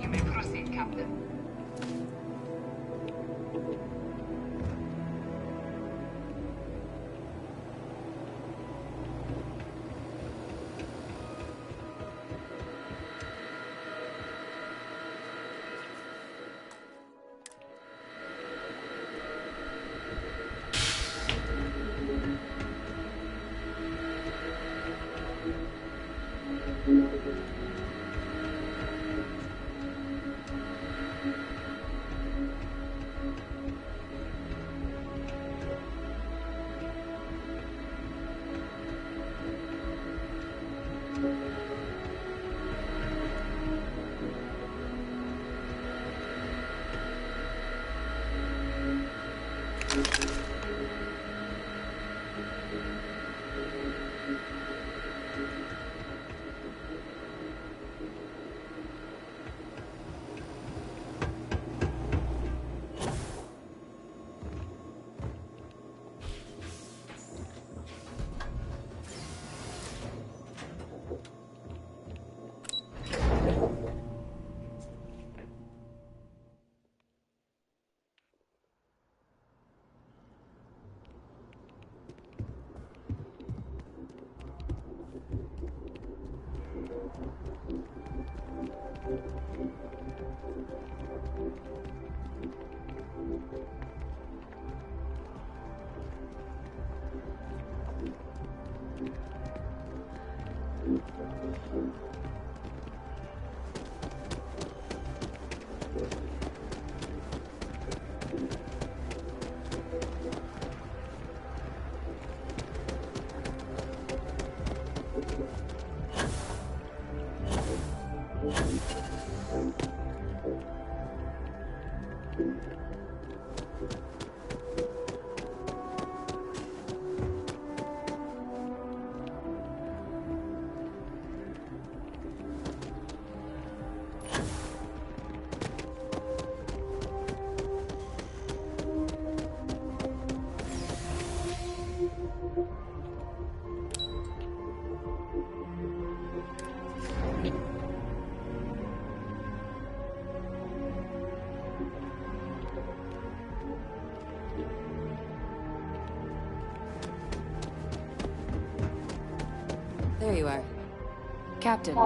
Speaker 3: You may proceed, Captain.
Speaker 13: There you are.
Speaker 2: Captain.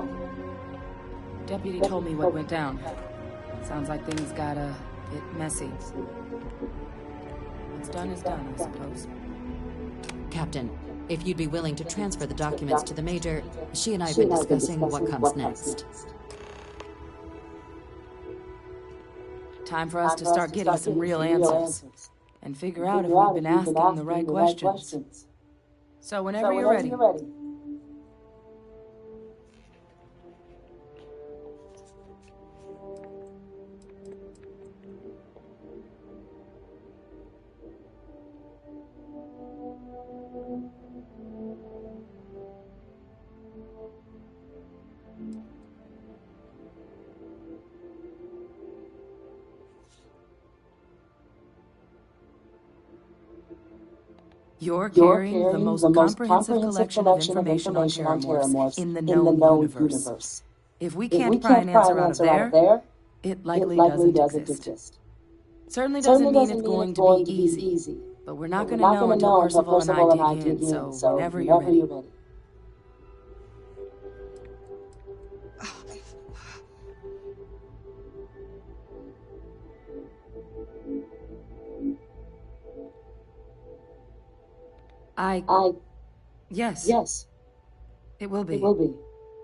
Speaker 2: Deputy told me what went down. Sounds like things got a bit messy. What's done is done, I suppose.
Speaker 13: Captain, if you'd be willing to transfer the documents to the Major, she and I have been discussing what comes next.
Speaker 2: Time for us to start getting some real answers. And figure out if we've been asking the right questions. So whenever you're ready. You're carrying the most comprehensive collection of information on terramorphs in the known universe. If we can't pry an answer out of there, it likely doesn't exist. Certainly doesn't mean it's going to be easy, but we're not going to know until Percival and I dig in, so whenever you're ready. Yes. It will be.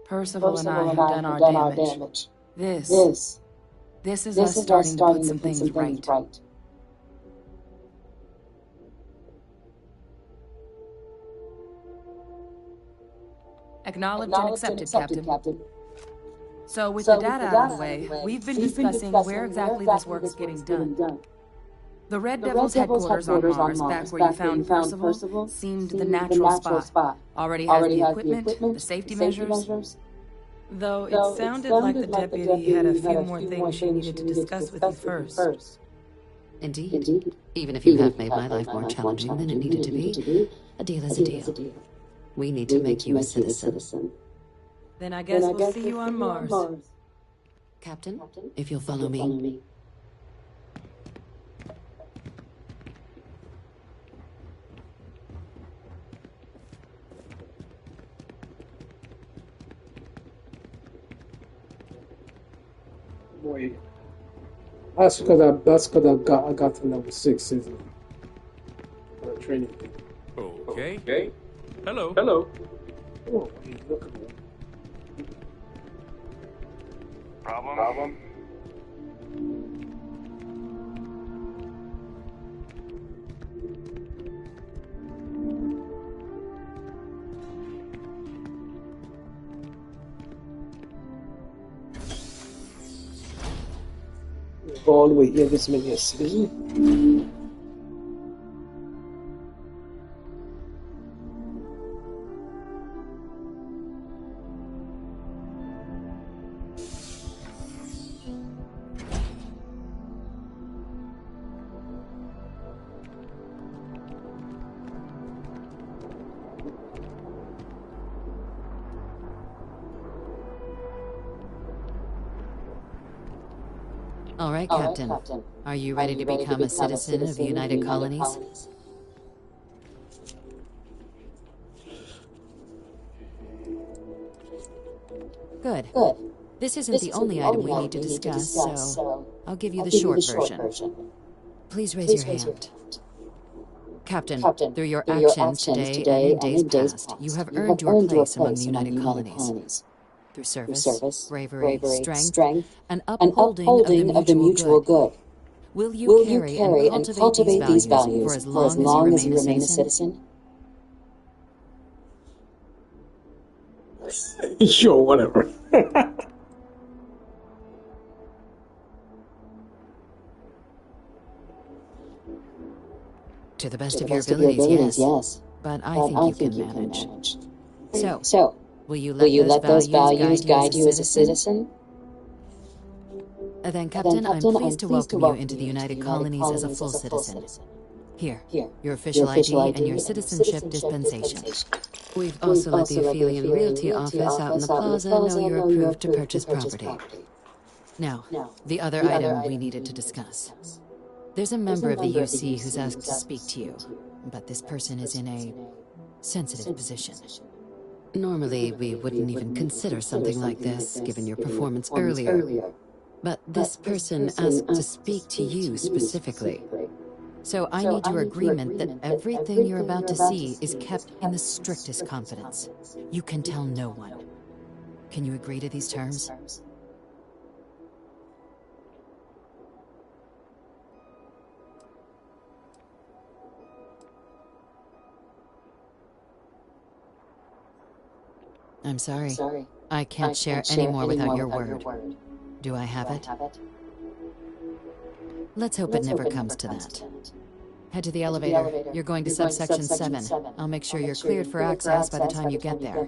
Speaker 2: Percival and I have done our damage. This is us starting to put some things right. Acknowledged and accepted, Captain. So with the data out of the way, we've been discussing where exactly this work is getting done. The Red Devil's headquarters on Mars, back where you found Percival, seemed the natural spot. Already has the equipment, the safety measures. Though it sounded like the deputy had a few more things she needed to discuss with you first.
Speaker 13: Indeed. Even if you have made my life more challenging than it needed to be, a deal is a deal. We need to make you a citizen.
Speaker 2: Then I guess we'll see you on Mars.
Speaker 13: Captain, if you'll follow me.
Speaker 1: Boy, that's because I got to number 6, isn't it? Training thing.
Speaker 11: Okay. Hello.
Speaker 1: Oh, hey, look at me.
Speaker 12: Problem?
Speaker 1: Go all the way here, this many a citizen.
Speaker 13: All right, Captain. Are you ready to become a citizen of the United Colonies? Good. This isn't the only item we need to discuss, so I'll give you the short version. Please raise your hand. Captain, through your actions today and in days past, you have earned your place among the United Colonies. Through service, bravery, strength, and upholding of the mutual good. Will you carry and cultivate these values for as long as you remain a citizen?
Speaker 1: Sure, whatever.
Speaker 13: To the best of your abilities, yes. But I think you can manage. So, will you let those values guide you as a citizen? Then, Captain, I'm pleased to welcome you into the United Colonies as a full citizen. Here, your official ID and your citizenship dispensation. We've also let the Aphelion Realty office out in the plaza know you're approved to purchase property. Now, the other item we needed to discuss. There's a member of the UC who's asked to speak to you, but this person is in a sensitive position. Normally, we wouldn't even consider something like this, given your performance earlier. But this person asked to speak to you specifically. So I need your agreement that everything you're about to see is kept in the strictest confidence. You can tell no one. Can you agree to these terms? I'm sorry. I can't share any more without your word. Do I have it? Let's hope it never comes to that. Head to the elevator. You're going to subsection 7. I'll make sure you're cleared for access by the time you get there.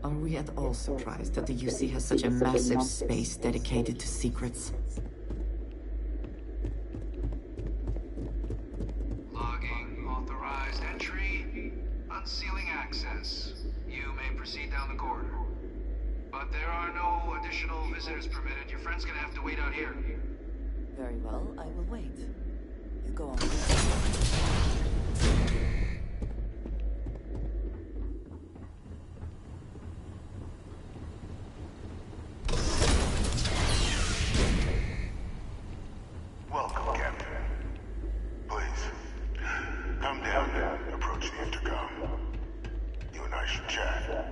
Speaker 16: Are we at all surprised that the UC has such a massive space dedicated to secrets?
Speaker 12: Logging authorized entry. Unsealing access. You may proceed down the corridor. But there are no additional visitors permitted. Your friend's gonna have to wait out here.
Speaker 16: Very well, I will wait. You go on.
Speaker 12: Welcome, Captain. Please, come down and approach the intercom. You and I should chat.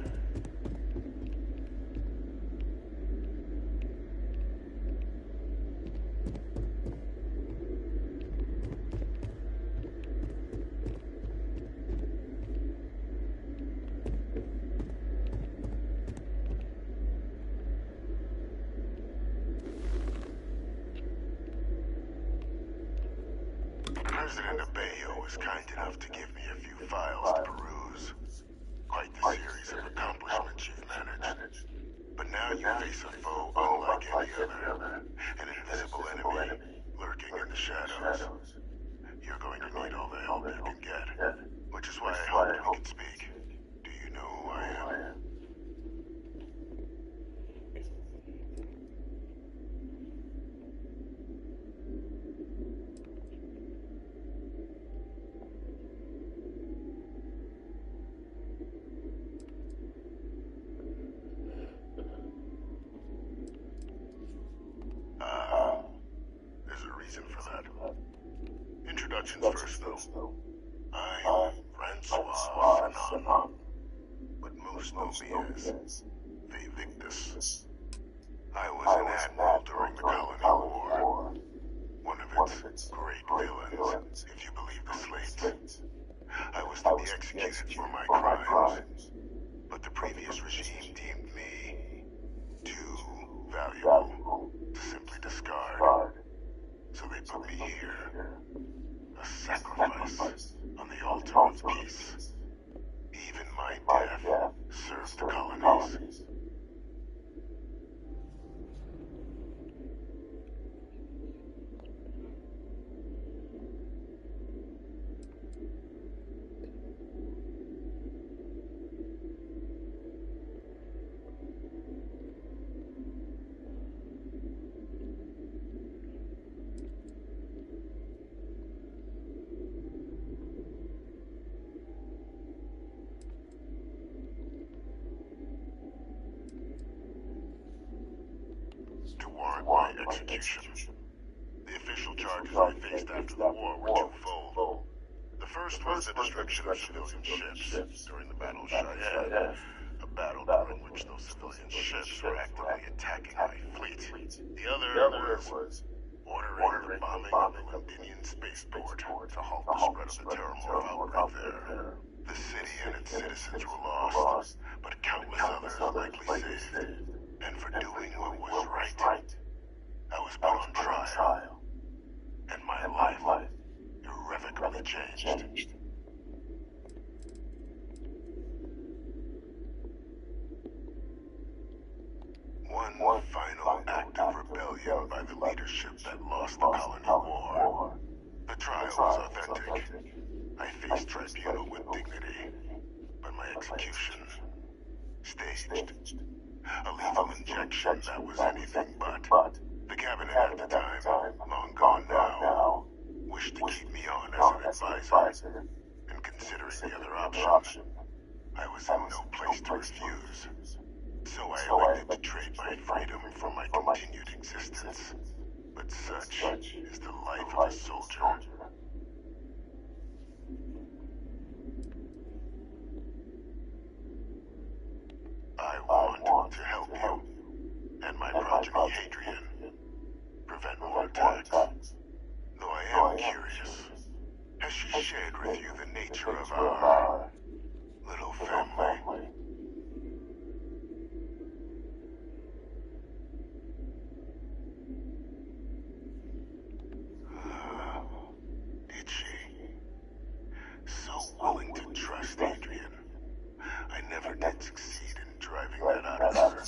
Speaker 12: President Abejo was kind enough to give me a few files to peruse. Quite the series of accomplishments you've managed. But now you face a foe unlike any other. An invisible enemy, lurking in the shadows. You're going to need all the help you can get. Which is why I hoped we could speak. Do you know who I am? There's a reason for that. Introductions first, though. I'm Francois Fanalie, but most know me as Victus. I was an admiral during the Colony War. One of its great villains, if you believe the slates. I was to be executed for my crimes, but the previous regime deemed me too valuable to simply discard. So they put me here. A sacrifice on the altar of peace. Even my death served the colonies. to warrant my execution. The official charges I faced after the war were twofold. The first was the destruction of civilian ships during the Battle of Cheyenne, a battle during which those civilian ships were actively attacking my fleet. The other was ordering the bombing of the Londinian spaceport to halt the spread of the Terramorph outbreak there. The city and its citizens were lost, but countless others likely saved. And for doing what was right, I was put on trial, and my life irrevocably changed. One final act of rebellion by the leadership that lost the colony war. The trial was authentic. I faced tribunal with dignity, but my execution staged. A lethal injection that was anything but. The cabinet at the time, long gone now, wished to keep me on as an advisor, and considering the other option, I was in no place to refuse. So I elected to trade my freedom for my continued existence. But such is the life of a soldier. I want to help you and my progeny Hadrian prevent more attacks. Though I am curious, has she shared with you the nature of our little family? Did she? So willing to trust Hadrian. I never did succeed in driving that out of her.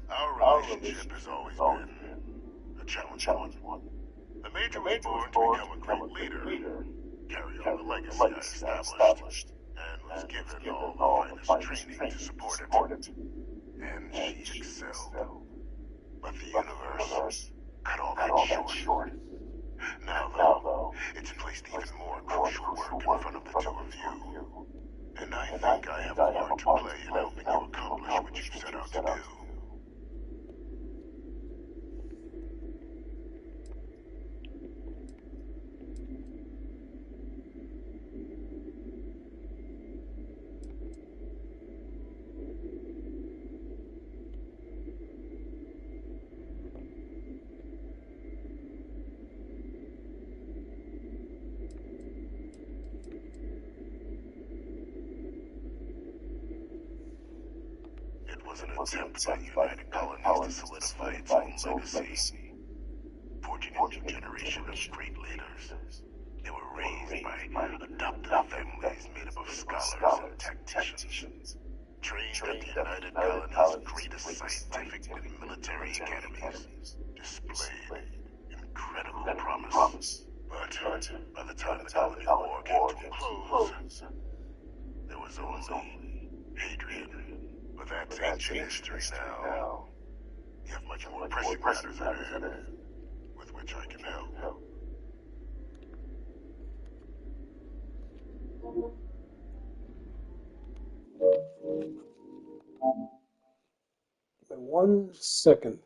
Speaker 12: Our relationship has always been a challenging one. The Major was born to become a great leader, carry on the legacy I established, and was given all the finest training to support it. And she excelled. But the universe cut all that short. Now, though, it's placed even more crucial work in front of the two of you. And I think I have a part to play in helping you accomplish what you've set out to do. Was an attempt by United Colonies to solidify its own legacy, forging a new generation of great leaders. They were raised by adoptive families made up of scholars and tacticians, trained at the United Colonies' greatest scientific and military academies, displayed incredible promise. But by the time the colony war came to a close, there was only Hadrian. But that's ancient history now. You have much more pressing matters at hand, with which I can help.
Speaker 1: Wait 1 second.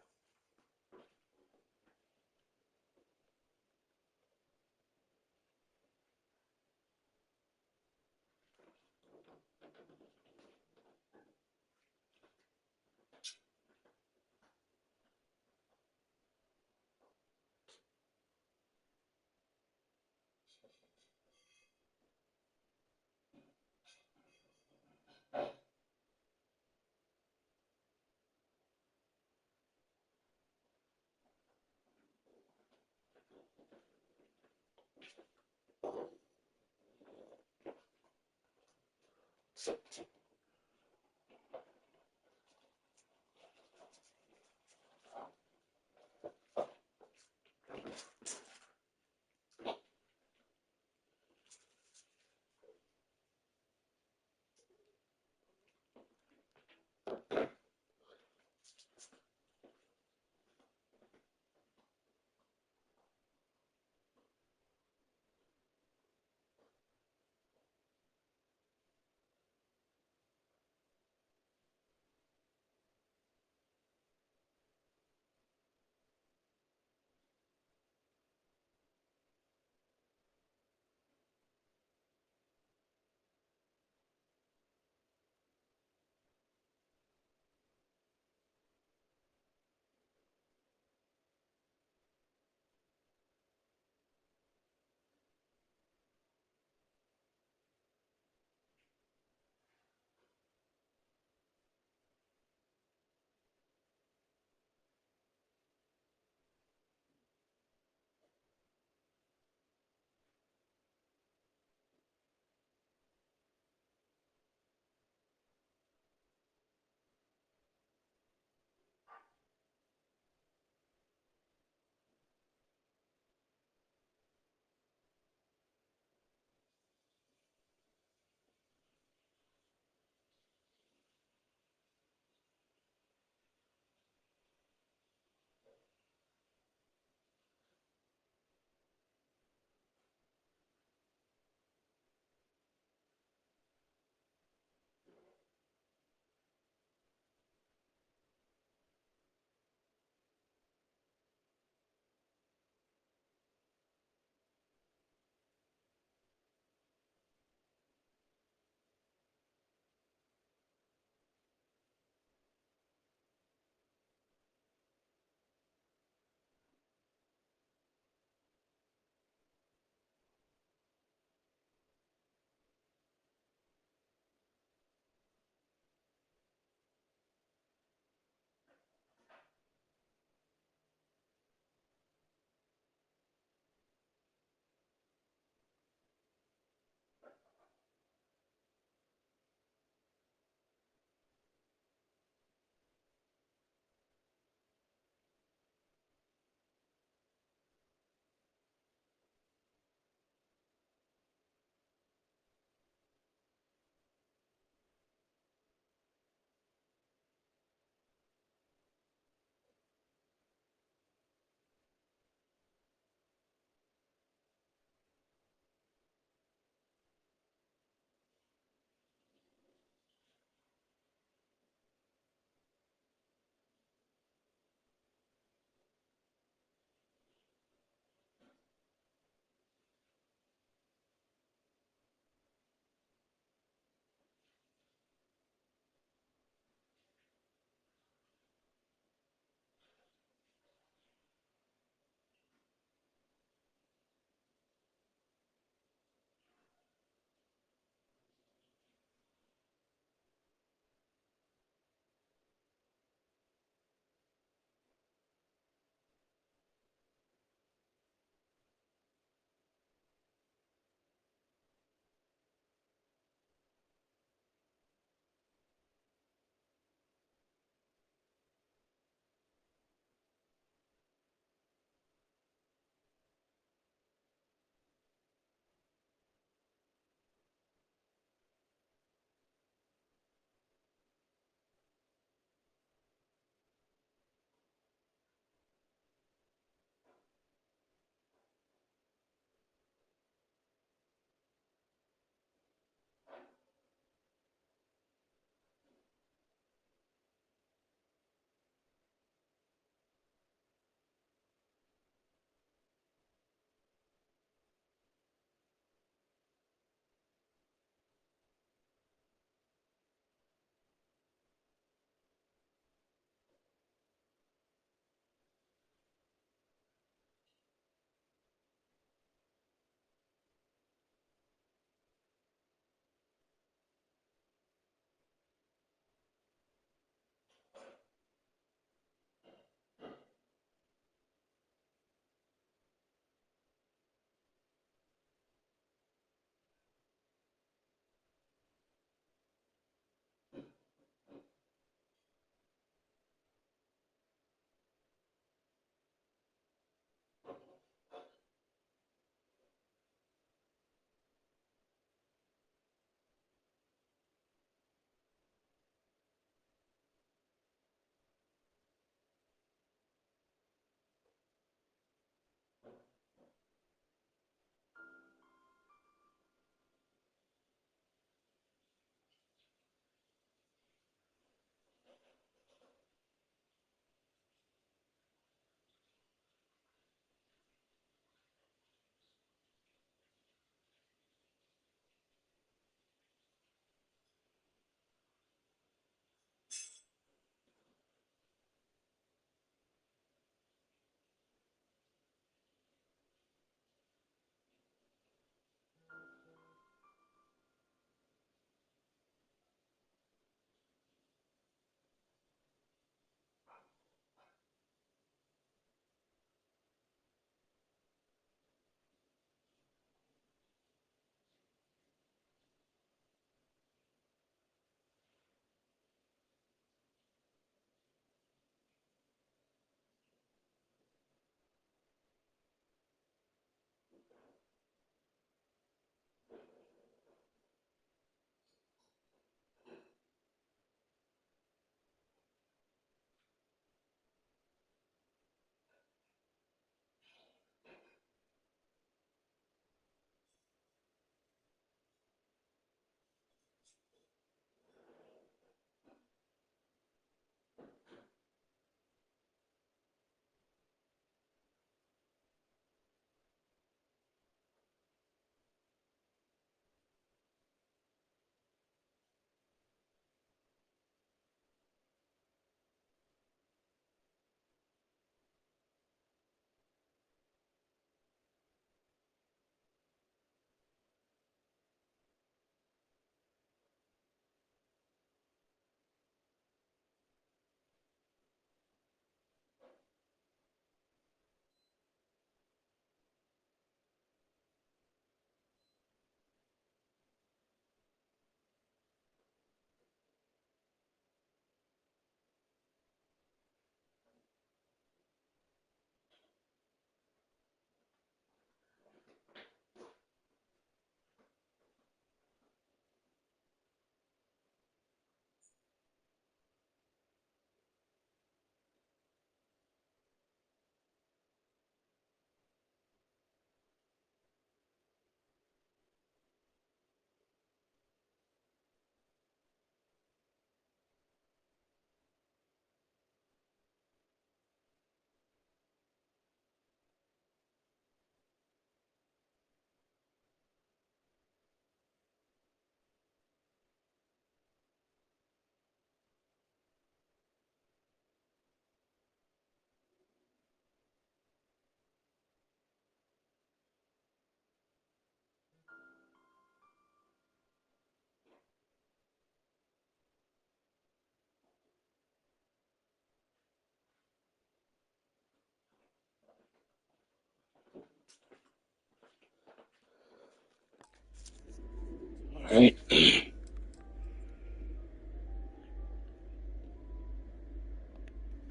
Speaker 1: right?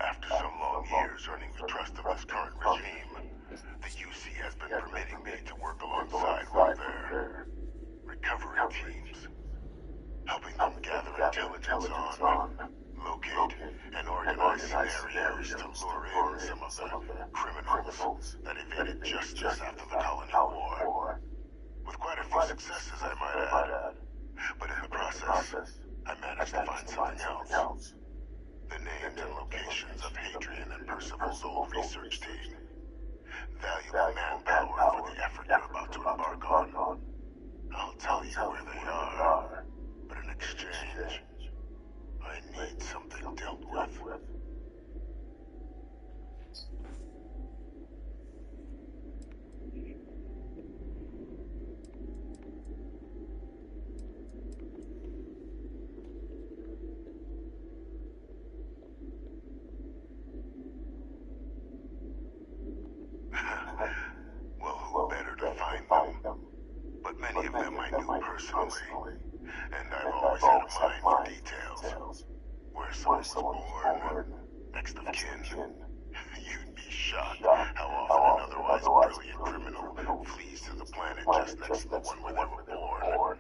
Speaker 12: After some long years earning the trust of this current regime, the UC has been permitting me to work alongside one of their recovery teams, helping them gather intelligence on, locate, and organize scenarios to lure in some of the criminals that evaded justice after the Colony War. With quite a few successes, I might add. But in the process, I managed to find something else. The names and locations of Hadrian and Percival's old research team. Valuable manpower for the effort you're about to embark on. I'll tell you where they are, but in exchange, I need something dealt with. Well, who better to find them? But many of them I knew personally, and I've always had a mind for details. Where someone was born, next of kin. You'd be shocked how often an otherwise brilliant criminal flees to the planet just next to the one where they were born,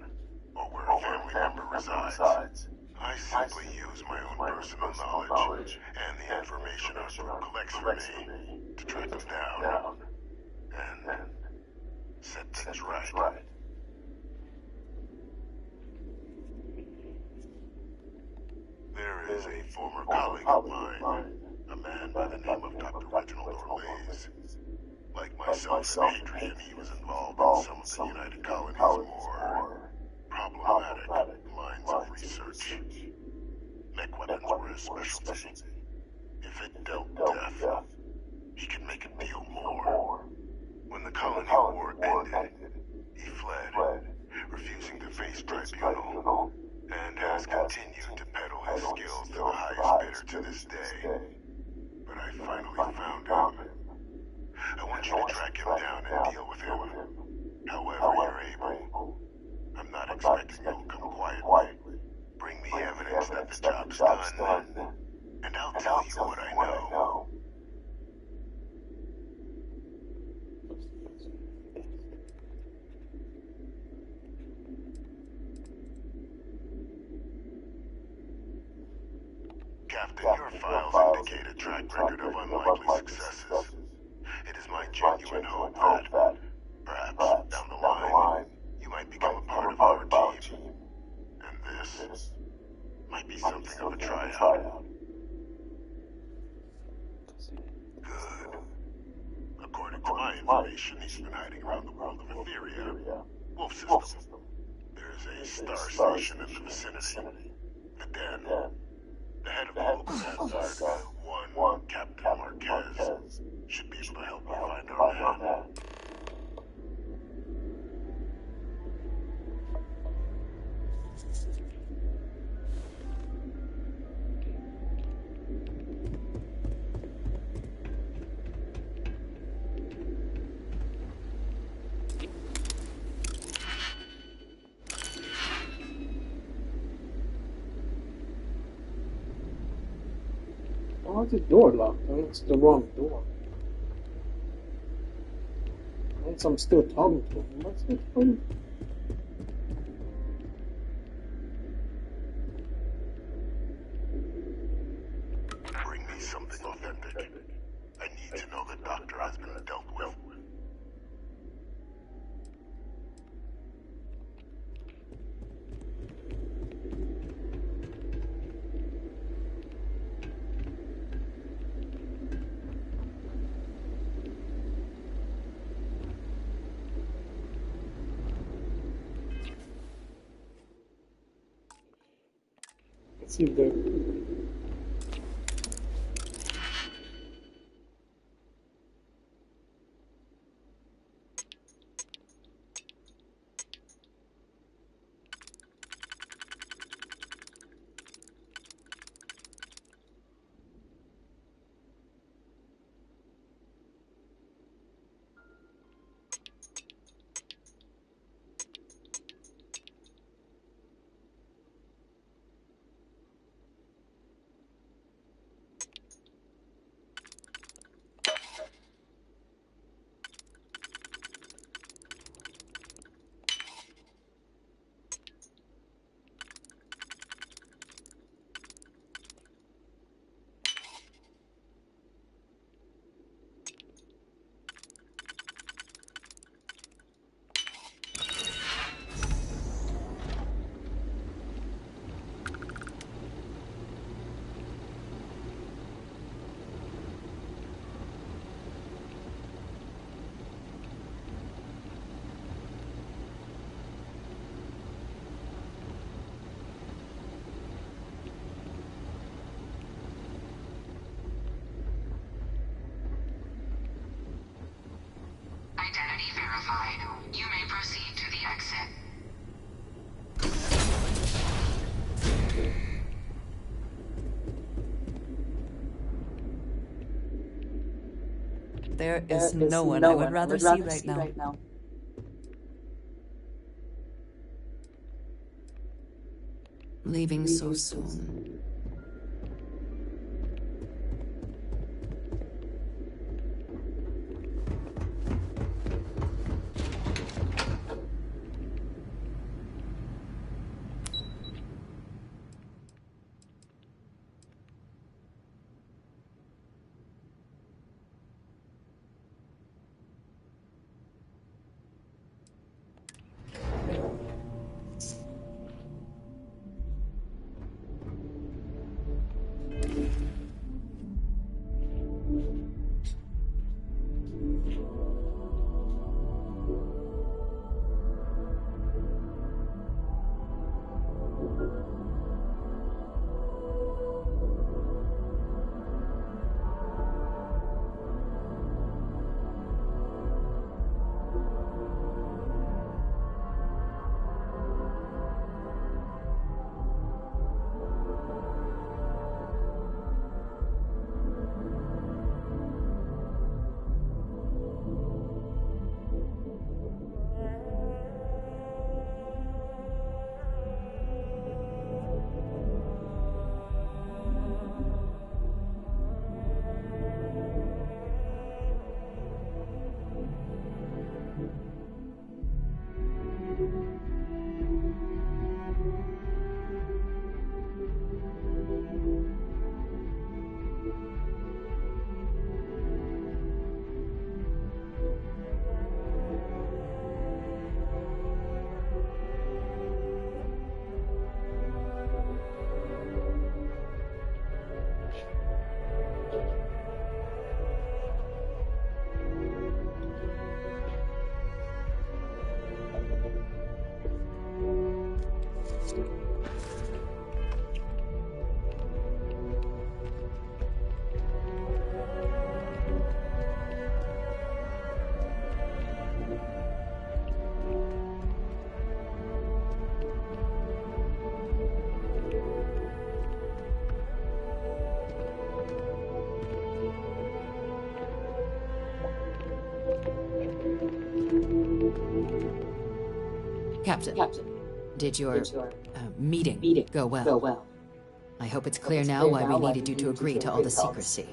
Speaker 12: or where a family member resides. I simply use my own personal knowledge and the information our group collects for me to track them down and set things right. There is a former colleague of mine, a man by the name of Dr. Reginald Orlays. Like myself and Hadrian, he was involved in some of the United Colony's more problematic lines of research. Mech weapons were his specialty. If it dealt death, he could make a deal more. When the Colony War ended, he fled, refusing to face tribunal, and has continued to peddle his skills to the highest bidder to this day. But I finally found him. I want you to track him down and deal with him, however you're able. I'm not expecting you'll come quietly. Bring me evidence that the job's done, and I'll tell you what I know. Captain, your files indicate a track record of unlikely successes. It is my genuine hope that, perhaps down the line, you might become a part of our team. And this might be something of a tryout. Good. According to my information, he's been hiding around the world of Etheria, Wolf System. There's a star station in the vicinity. The Den. The head of the local Vanguard, one Captain Marquez, should be able to help you find our man.
Speaker 1: Why is the door locked? It's the wrong door. Once I'm still talking to him, what's it from?
Speaker 12: Bring me something authentic. I need to know the doctor has been dealt with.
Speaker 1: Let's see if they're...
Speaker 3: verified. You may proceed to the exit.
Speaker 16: There is no one I would rather see right now.
Speaker 13: Leaving so soon. Captain, did your meeting go well? I hope it's clear now why we needed you to agree to all the secrecy.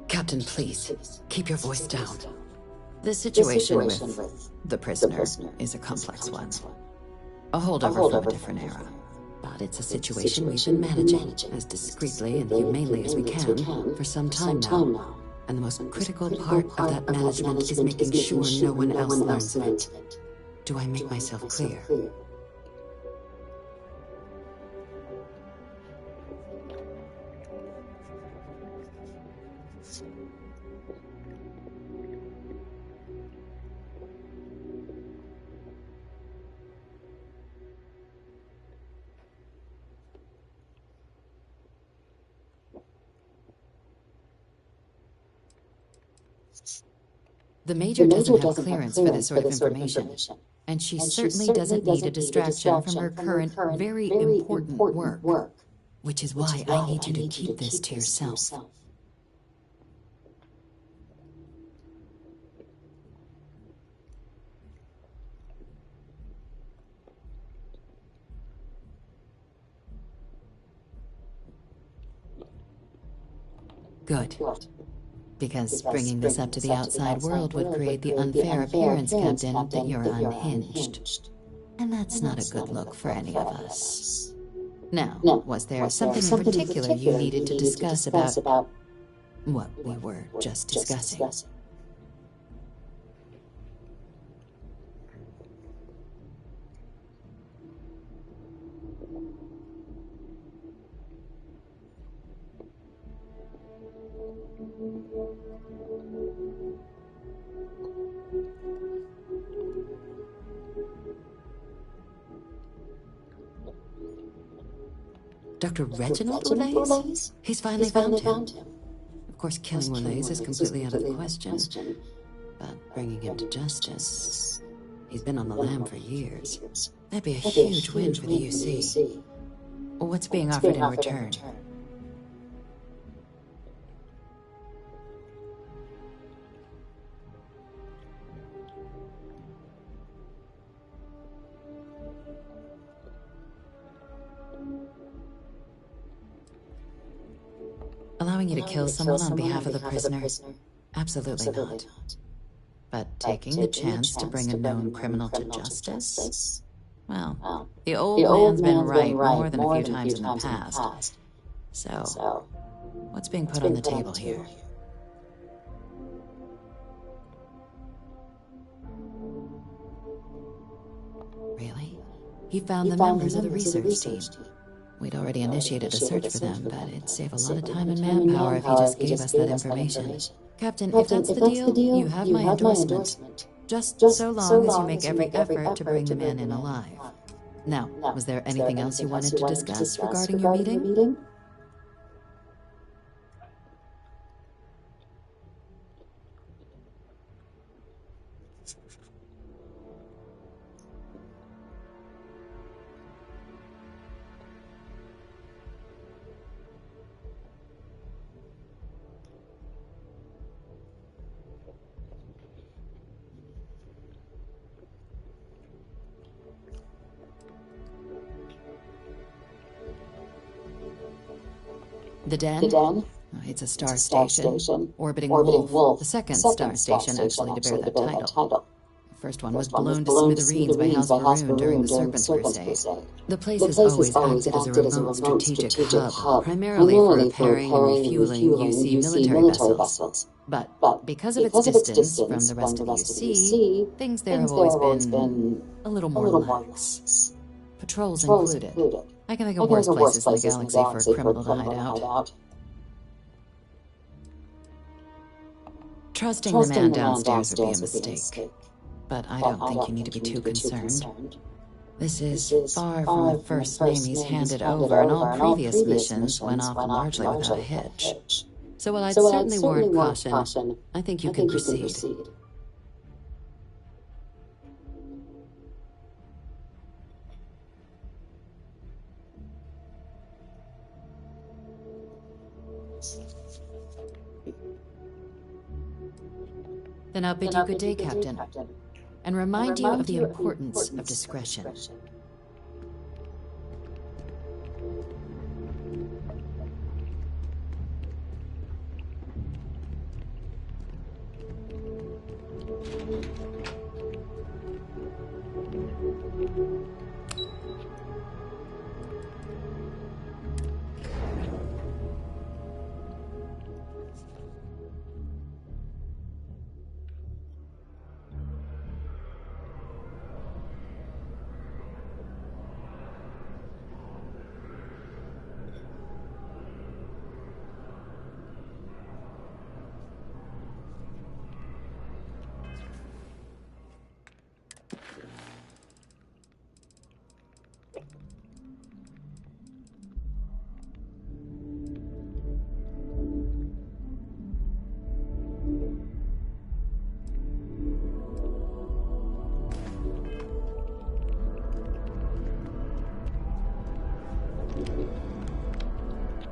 Speaker 13: Captain, please, keep your voice down. The situation with the prisoner is a complex one. A holdover from a different era. But it's a situation we've been managing as discreetly and humanely as we can for some time now. And the most critical part of that management is making sure no one else learns of it. Do I make myself clear? The Major doesn't have clearance for this sort of information, and she certainly doesn't need a distraction from her current, very important work. Which is why I need you to keep this to yourself. Good.
Speaker 14: Because bringing this up to the outside world would create the unfair appearance, Captain, that you're unhinged. And that's not a good look for any of us. Now, was there something in particular you needed to discuss about what we were just discussing? Dr. Reginald Relays? He's finally found him. Of course, killing Relays is completely out of the question. But bringing him to justice... He's been on the lam for years. That'd be a huge win for the UC. What's being offered in return? Allowing you to kill someone on behalf of the prisoner? Absolutely not. But taking the chance to bring a known criminal to justice? Well, the old man's been right more than a few times in the past. So, what's being put on the table here? Really? He found the members of the research team. We'd already initiated a search for them, but it'd save a lot of time and manpower if he just gave us that information. Captain, if that's the deal, you have my endorsement. Just so long as you make every effort to bring the man in alive. Now, was there anything else you wanted to discuss regarding your meeting? The Den? Oh, it's a star station. Orbiting Wolf. The second star station, actually, to bear that title. The first one was blown to smithereens by House Maroon during the Serpent's Crusade. The place has always acted as a remote strategic hub, primarily for repairing and refueling UC military vessels. But because of its distance from the rest of the UC, things there have always been a little more lax. Patrols included. I can think of worse places in the galaxy for a criminal to hide out. Trusting the man downstairs would be a mistake. But I don't think you need to be too concerned. This is far from the first name he's handed over, and all previous missions went off largely without a hitch. So while I'd certainly warrant caution, I think you can proceed. Then I'll bid you good day, Captain, and remind you of the importance of discretion.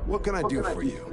Speaker 20: What can I do for you?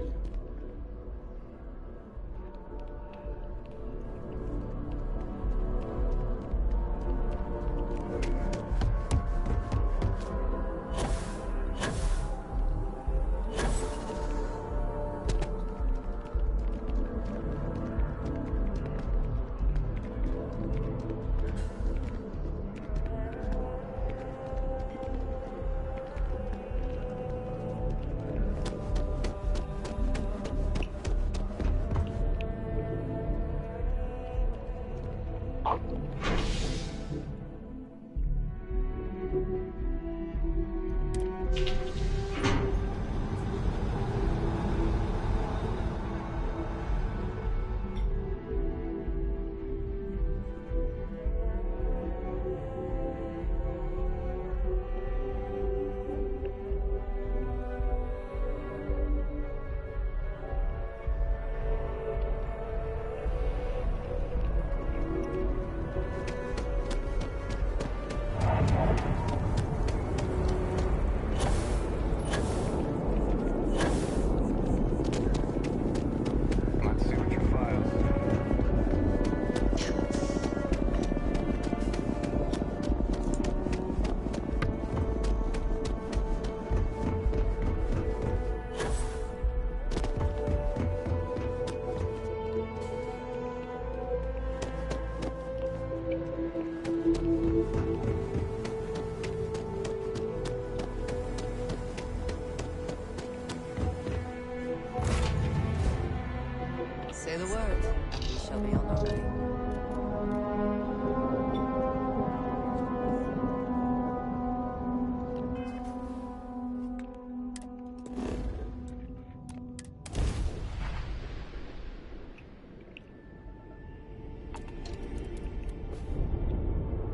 Speaker 16: Say the word, and we shall be on our way.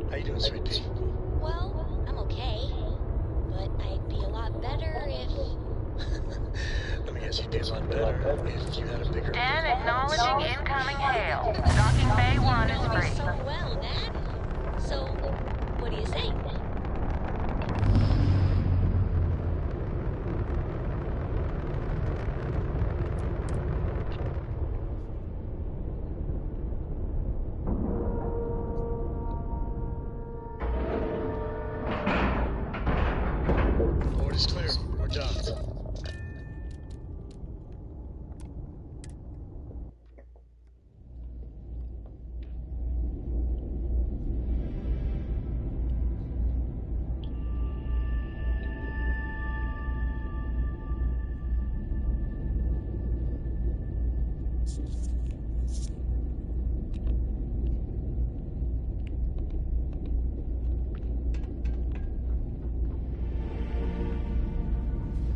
Speaker 21: How you doing, sweet pea?
Speaker 19: Well, I'm okay. But I'd be a lot better if...
Speaker 21: Let me guess, you'd be a lot better if you had a bigger...
Speaker 22: Dan acknowledging incoming hail. Docking Bay 1 is free.
Speaker 19: so well, Dad. So, what do you say?
Speaker 21: Port is clear. We're done.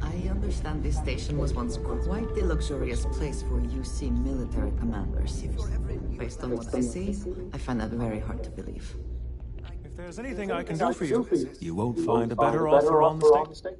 Speaker 16: I understand this station was once quite the luxurious place for UC military commanders. Based on what I see, I find that very hard to believe.
Speaker 6: If there's anything I can do for you, you won't find a better offer on the state.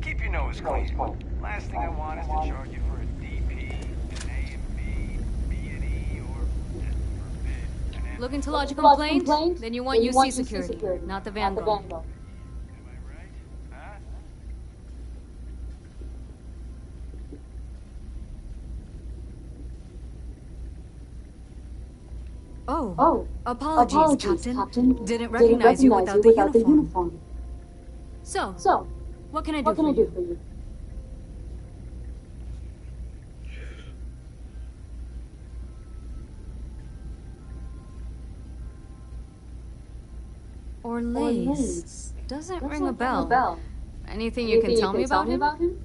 Speaker 17: Keep your nose clean. Last thing I want is to charge you for a DP, an A and B, B and E, or just forbid.
Speaker 18: Looking to lodge a complaint? Then you want UC security, not the Vanguard.
Speaker 8: Oh, apologies, Captain. Didn't recognize you without the uniform. So, what can I do for you? Orlaise. Doesn't ring a bell. Anything you can tell me about him?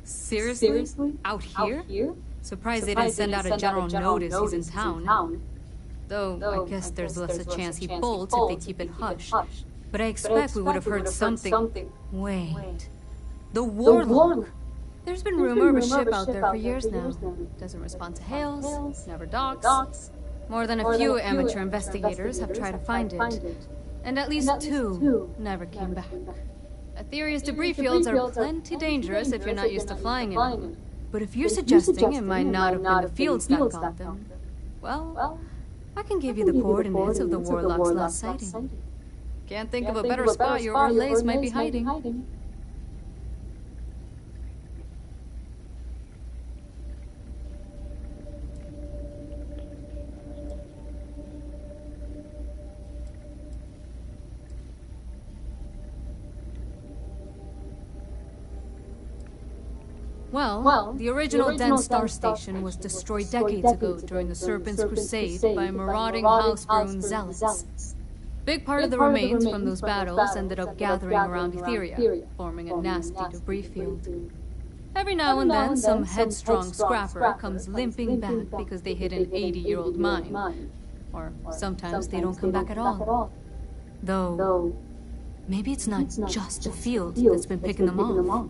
Speaker 8: Seriously? Out here? Surprised they didn't send out a general notice he's in town. Though, I guess there's less a chance he bolts if they keep it hush. But I expect we would have heard something. Wait. The Warlock! There's been rumor of a ship out there for years now. Doesn't respond to hails, never docks. More than a few amateur investigators have tried to find it. And at least two never came back. Aetherius debris fields are plenty dangerous if you're not used to flying in them. But if you're suggesting it might not have been the fields that got them, well, I can give you the coordinates of the Warlock's last sighting. Can't think of a better spot your Orlaise might be hiding. Well, the original Den Star Station was destroyed decades ago during the Serpent's Crusade by marauding Housebrune zealots. Big part of the remains from those battles ended up gathering around Etheria, forming a nasty debris field. Every now and then, some headstrong scrapper comes limping back because they hit an 80-year-old mine. Or sometimes they don't come back at all. Though, maybe it's not just the field that's been picking them off.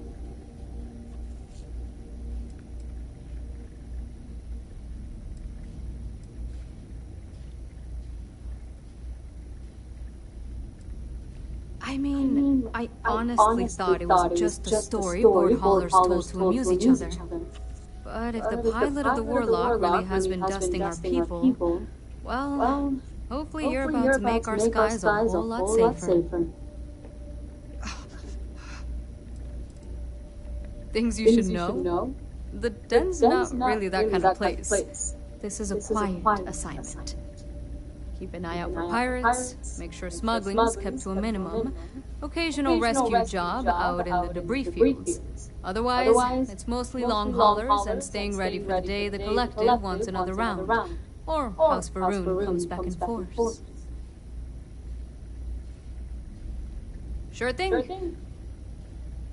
Speaker 8: I mean, I honestly thought it was just a story board haulers told to amuse each other. But if the pilot of the Warlock really has been dusting our people, well, hopefully you're about to make our skies a whole lot safer. Things you should know? The den's not really that kind of place. This is a quiet assignment. Keep an eye out for pirates, make sure smuggling's kept to a minimum, occasional rescue job out in the debris fields. Otherwise, it's mostly long haulers and staying ready for the day the collective wants another round. Or House Varun comes back in force. Sure thing.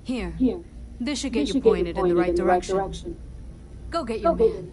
Speaker 8: Here. This should get you pointed in the right direction. Go get your man.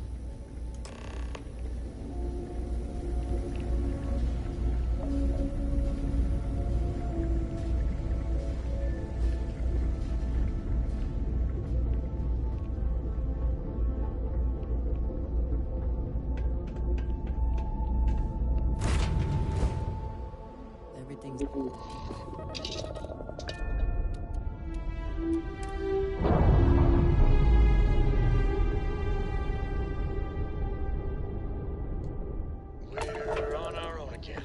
Speaker 21: We're on our own again.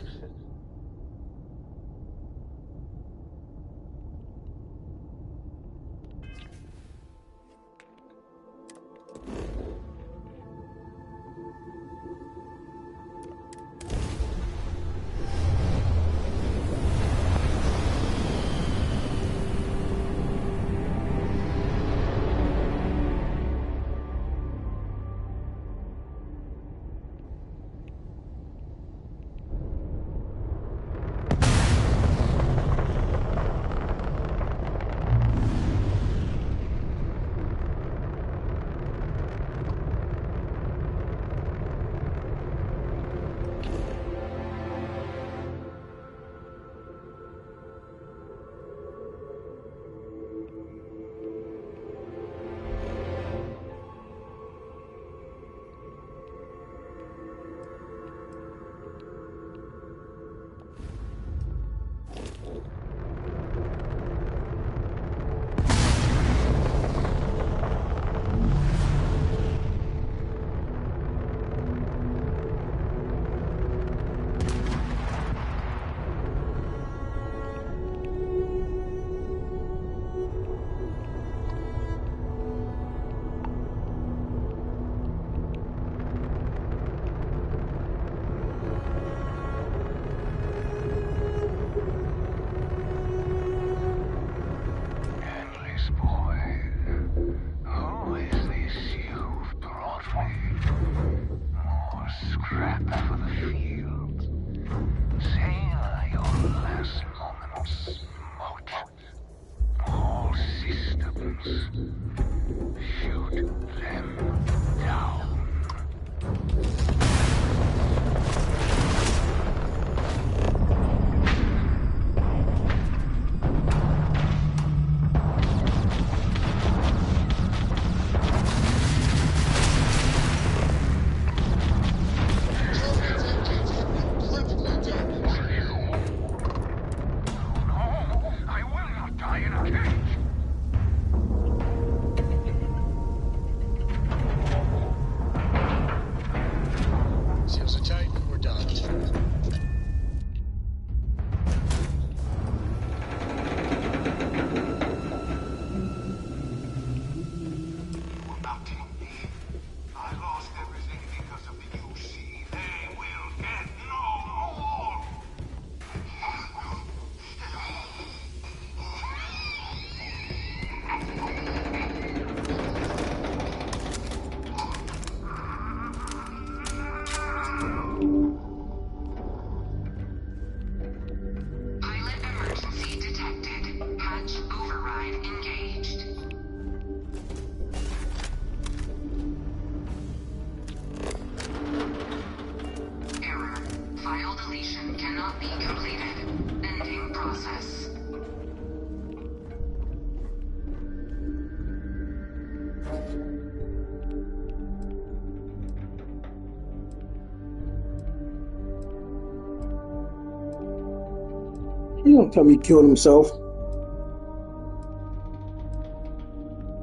Speaker 1: You don't tell me he killed himself.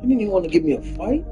Speaker 1: You didn't even want to give me a fight?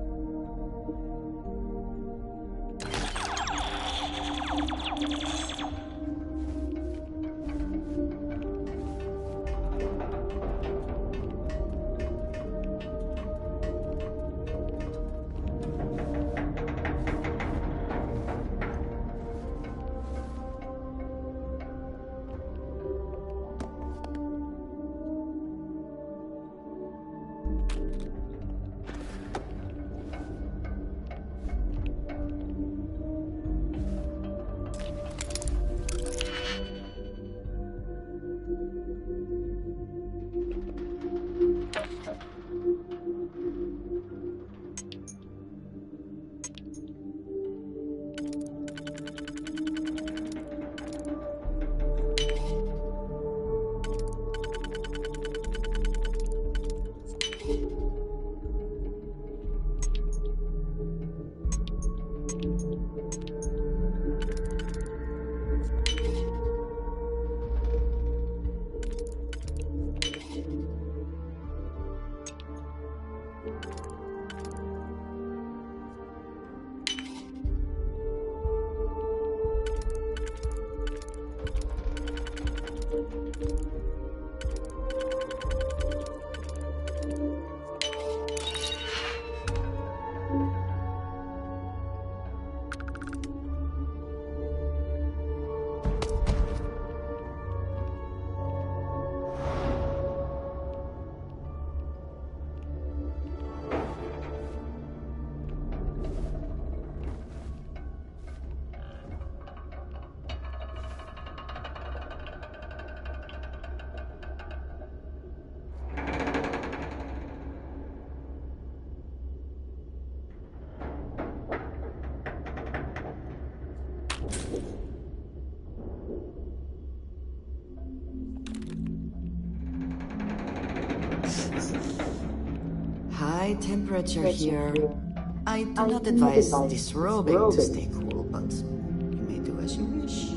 Speaker 16: High temperature here. I do not advise disrobing to stay cool, but you may do as you wish.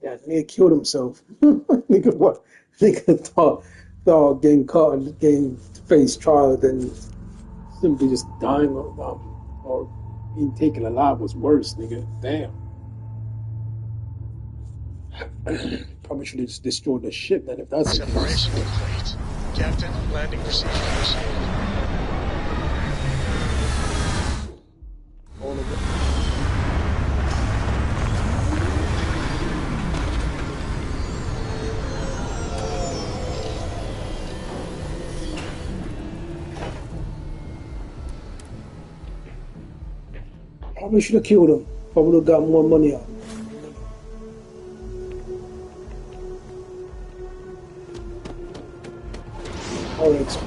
Speaker 1: Yeah, nigga killed himself. Nigga what? Nigga thought getting caught and getting to face trial than simply just dying or being taken alive was worse, nigga. Damn. Probably should have just destroyed the ship then if that's the case.
Speaker 21: Separation complete. Captain, landing procedure initiated.
Speaker 1: All of it. Probably should have killed him. Probably would have got more money out. Or XP.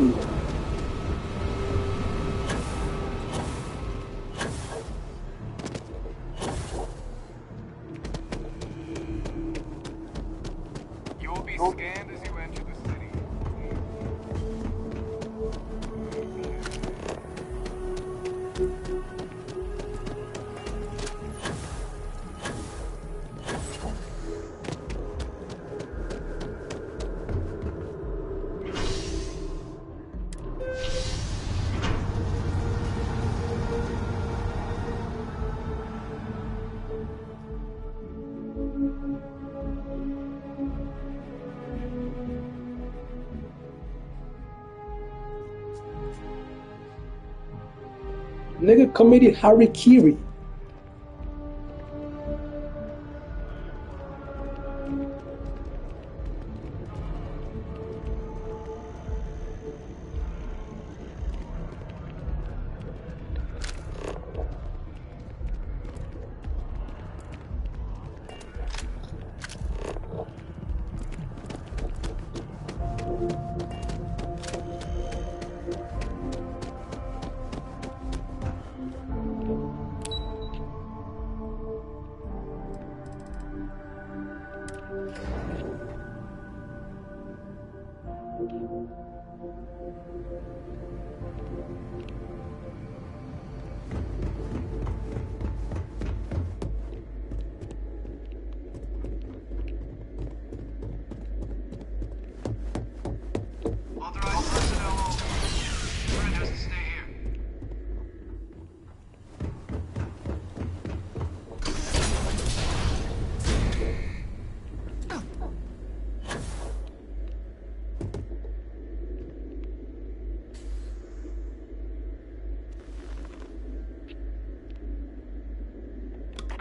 Speaker 17: You will be scanned as you enter the city.
Speaker 1: Nigga committed harikiri.
Speaker 17: Authorized personnel only. Friend has to stay here.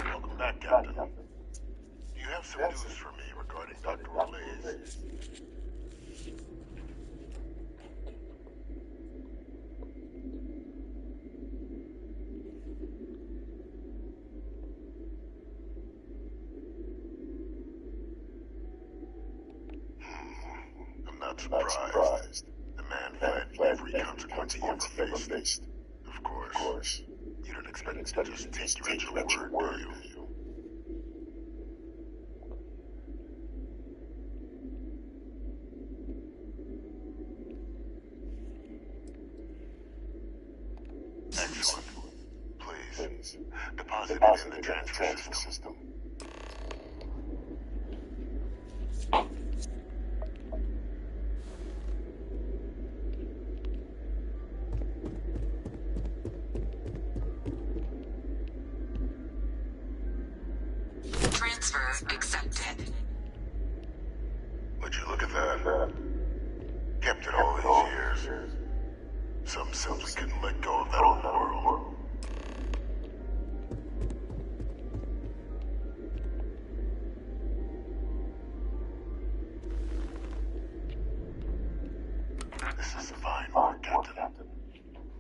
Speaker 12: Welcome back, Captain. You have some news for me regarding Dr. Blaze. I'm not surprised. The man fled every consequence he ever faced. Of course. You don't expect me to just take you at your word, do you? Excellent. Please, deposit it in the transfer system.
Speaker 3: Transfer accepted.
Speaker 12: Would you look at that? Kept it all these years. Some simply couldn't let go of that old world. This is a fine mark, Captain.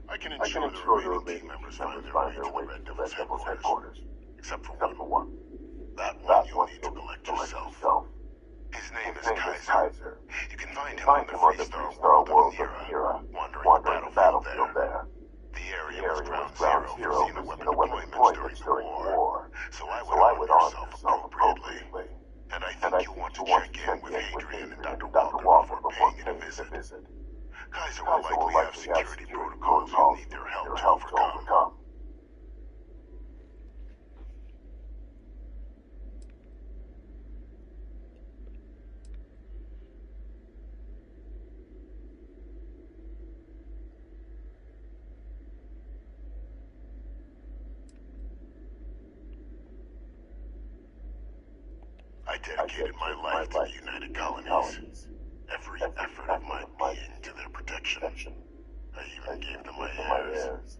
Speaker 12: I can ensure the remaining team members find their way to the Red Devil's headquarters. Except for one. That one you'll need to collect yourself. His name is Kaiser. You can find him on the Freestar world of Nira, wandering the battlefield there. The area was dedicated my life to the United Colonies. Every effort of my being to their protection. I even gave them my heirs.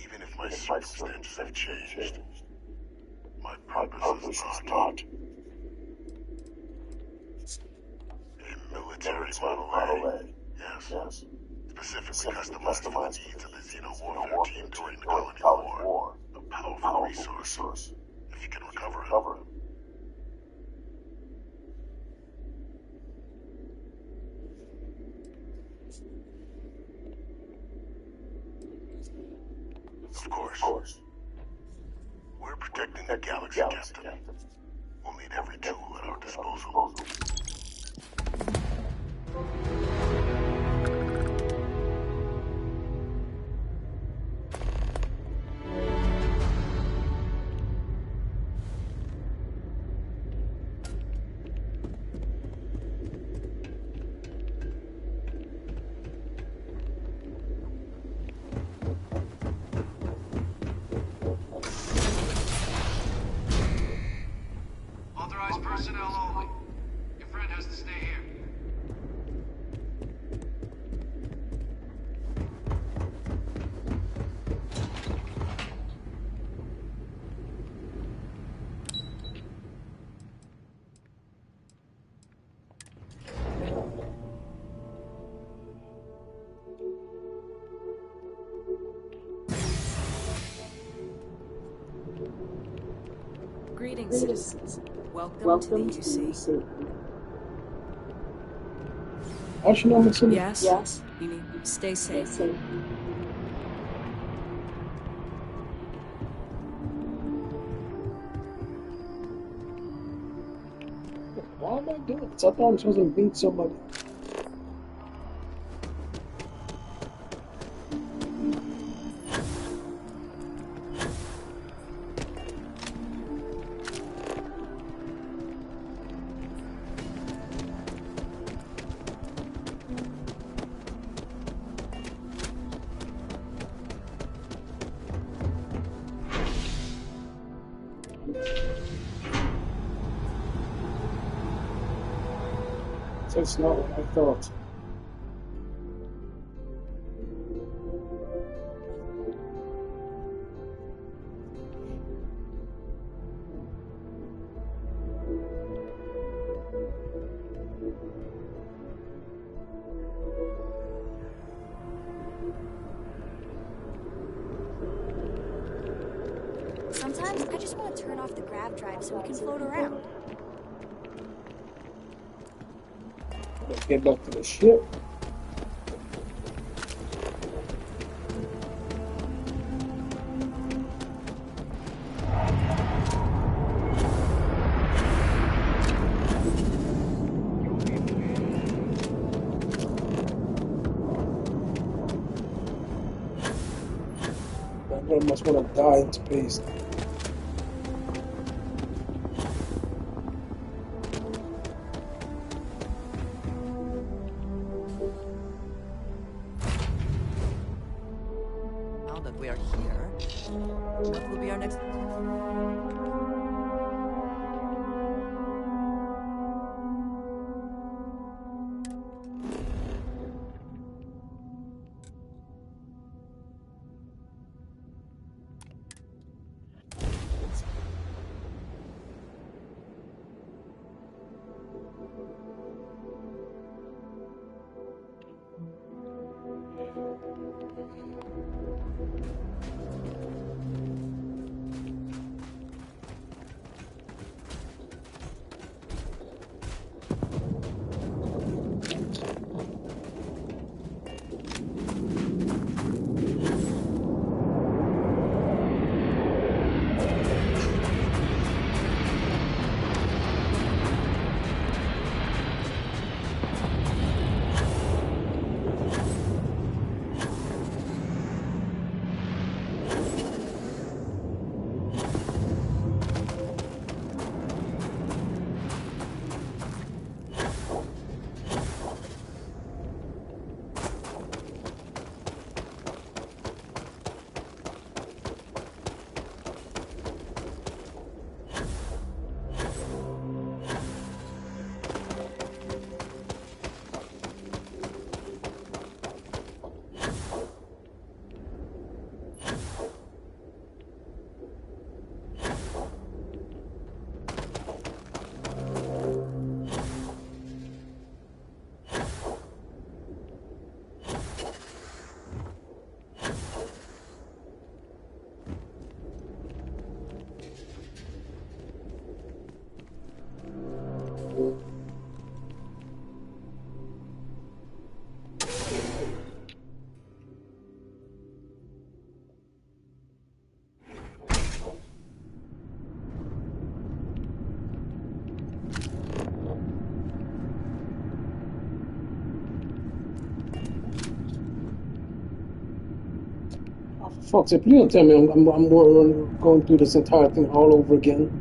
Speaker 12: Even if my circumstances have changed, my purpose is not. A military Model A. Yes. Specifically customized for the needs of the Xeno warfare team during the Colony War. A powerful resource, if you can recover it. Of course. We're protecting the galaxy, Captain. We'll need every tool at our disposal.
Speaker 17: Authorized personnel only. Your friend has to stay here.
Speaker 2: Greetings, citizens. Welcome to the UC. Yes? You need stay safe.
Speaker 1: Why am I doing this? I thought I'm supposed to beat somebody. That's not what I thought.
Speaker 5: Sometimes I just want to turn off the grav drive so we can float around.
Speaker 1: Let's get back to the ship. I must want to die in space.
Speaker 16: Now that we are here, what will be our next...
Speaker 1: Fuck, so please don't tell me I'm going through this entire thing all over again.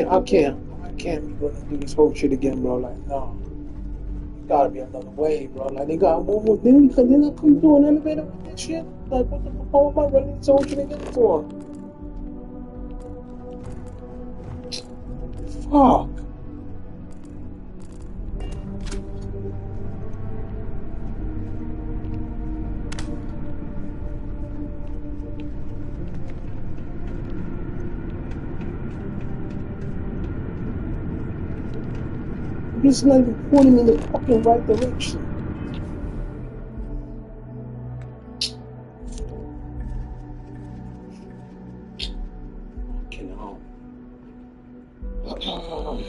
Speaker 1: I can't be gonna do this whole shit again, bro. Like, no. Gotta be another way, bro. Like, they got one more thing because they're not coming through an elevator with this shit. Like, what the fuck am I running this whole shit again for? Fuck. It's not even pointing in the fucking right direction. Fucking hell.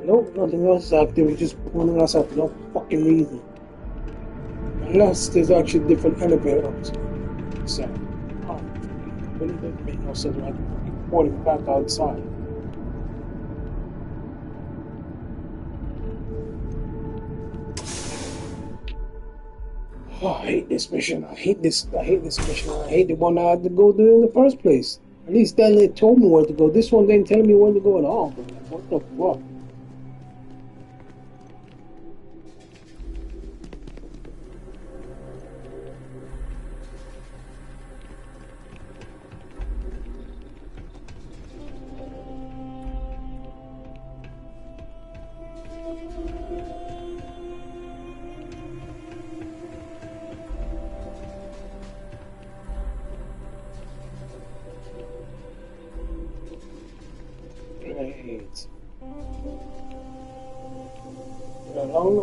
Speaker 1: Nope, nothing else is active. It's just pointing us out for no fucking reason. Unless there's actually different elevators. So, it really doesn't make no sense. Like, pointing back outside. Oh, I hate this mission. I hate this mission. I hate the one I had to go do in the first place. At least then they told me where to go. This one didn't tell me where to go at all. But like, what the fuck?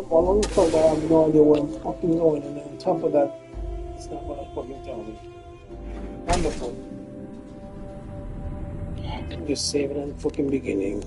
Speaker 1: Along the front, I have no idea where I'm fucking going, and then on top of that, it's not what I'm fucking telling me. Wonderful. I'm just saving at the fucking beginning.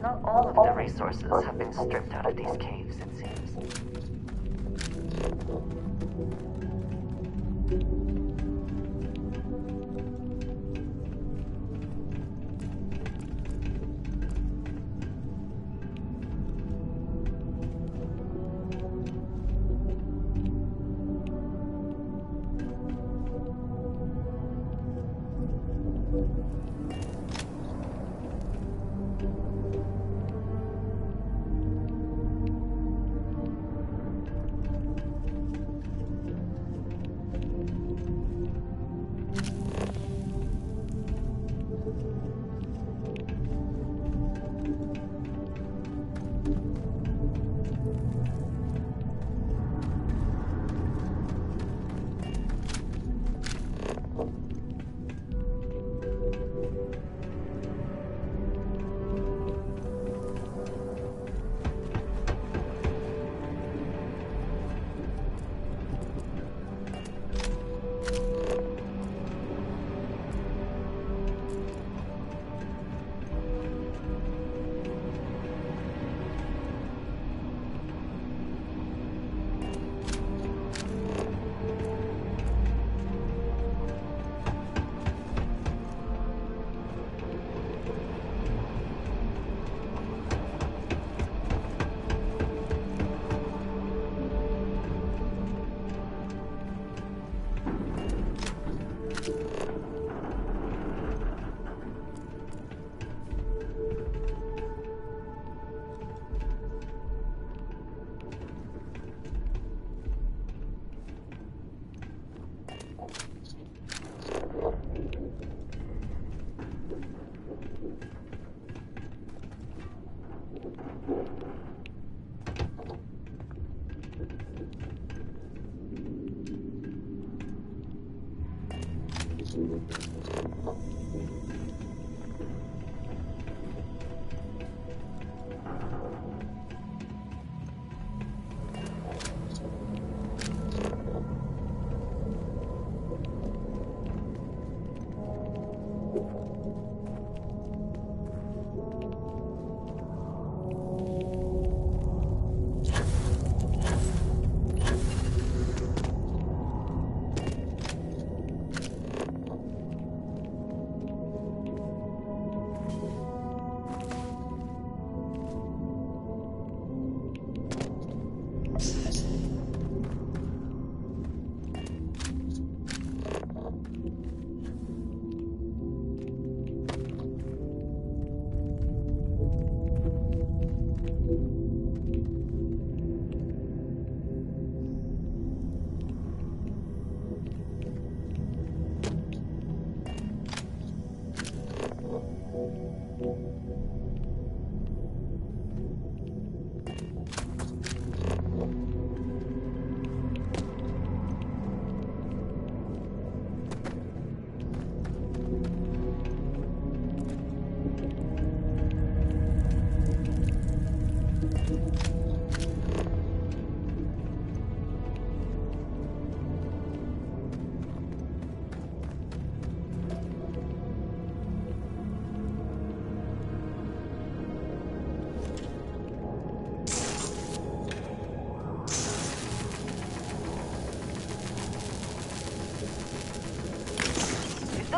Speaker 22: Not all of the resources have been stripped out of these caves, it seems.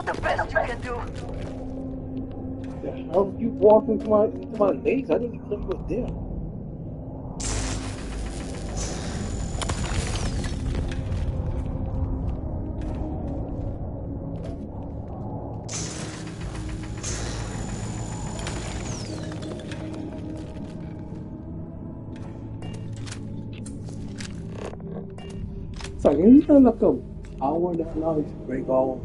Speaker 17: The best you can do.
Speaker 1: How you walked into my maze? I didn't even know you were there. It's like ain't that like a hour that now to break all.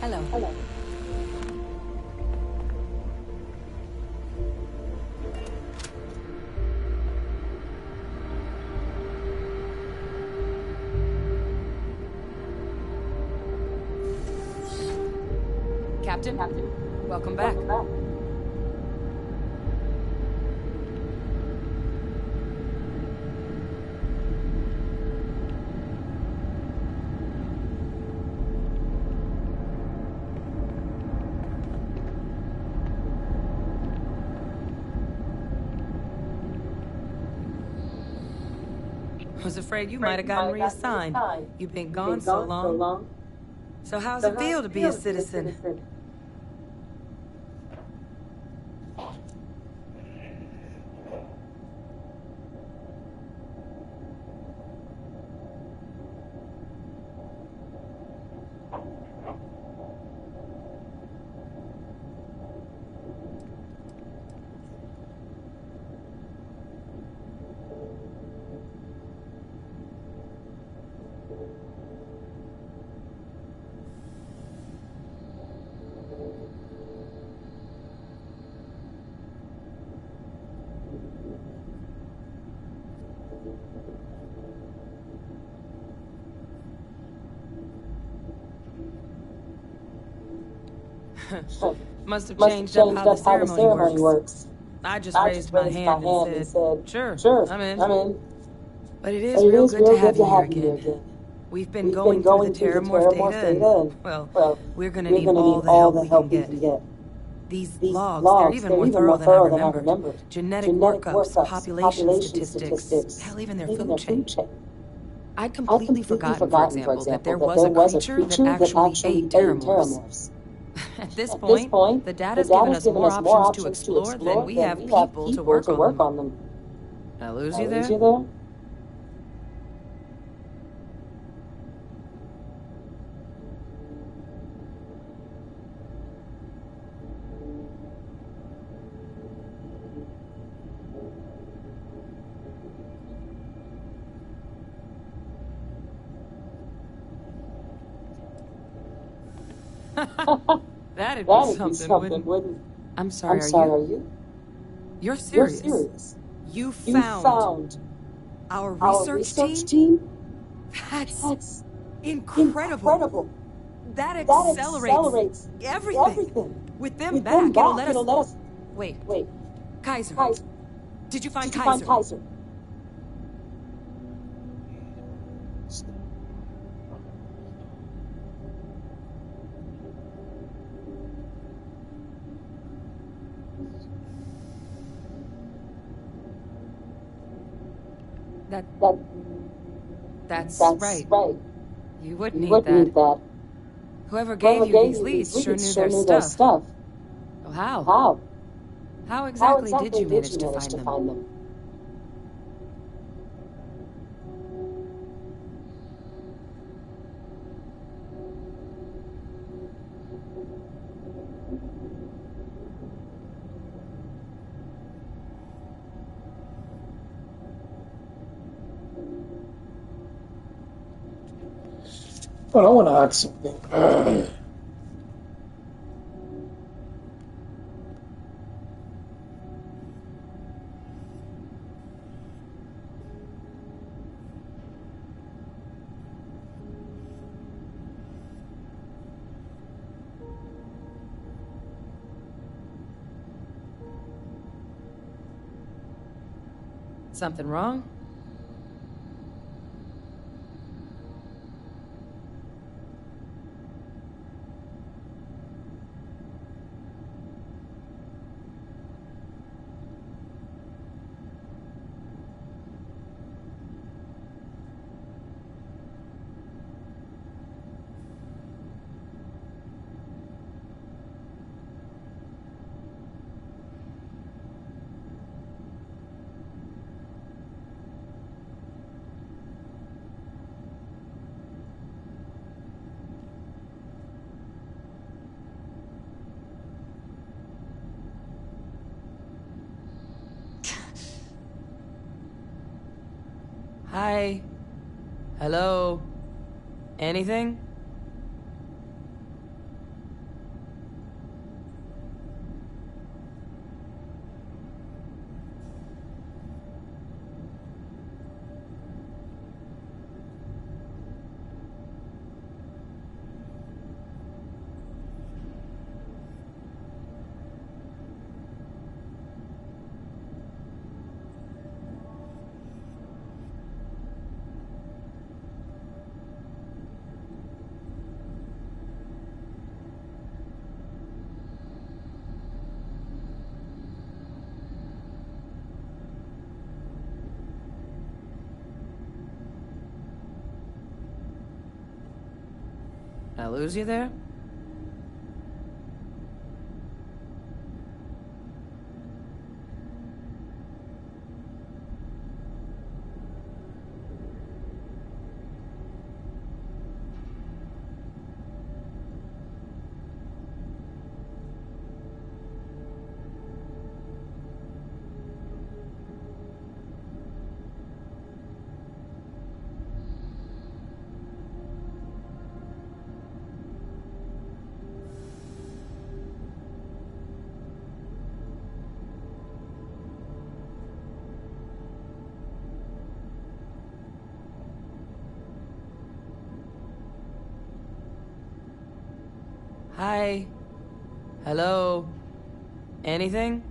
Speaker 2: Hello. Captain, welcome back. Was afraid you might have gotten reassigned. You've been gone so long. So how's it feel to be a citizen? Must have changed up how the ceremony works. I just raised my hand and said, sure, I'm in. But it is real good to have you here again. We've been going through the Terramorph data and, well, we're gonna need all the help we can get. These logs, they're even more thorough than I remembered. Genetic workups, population statistics, hell, even their food chain. I'd completely forgotten, for example, that there was a creature that actually ate Terramorphs. At this point, the data's given us more options to explore than we have people to work on them. Did I lose you there? That'd be something, wouldn't it? I'm sorry, are you? You're serious? You found our research team? That's incredible. That accelerates everything. With them back, it'll let us... Wait. Kaiser. Did you find Kaiser? That's right. You would need that. Whoever gave you these leads sure knew their stuff. Well, how? How exactly did you manage to find them?
Speaker 1: Well, I want to ask something.
Speaker 2: Something wrong? Hi. Hello. Anything? I lose you there? Hi. Hello. Anything?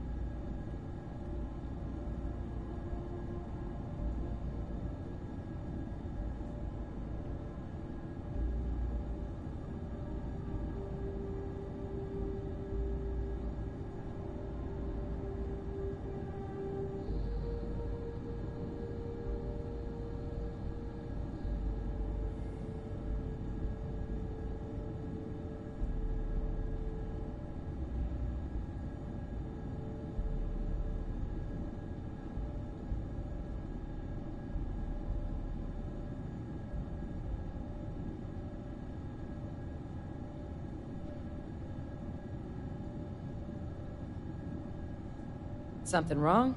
Speaker 2: Something wrong?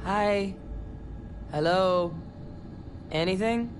Speaker 2: Hi. Hello. Anything?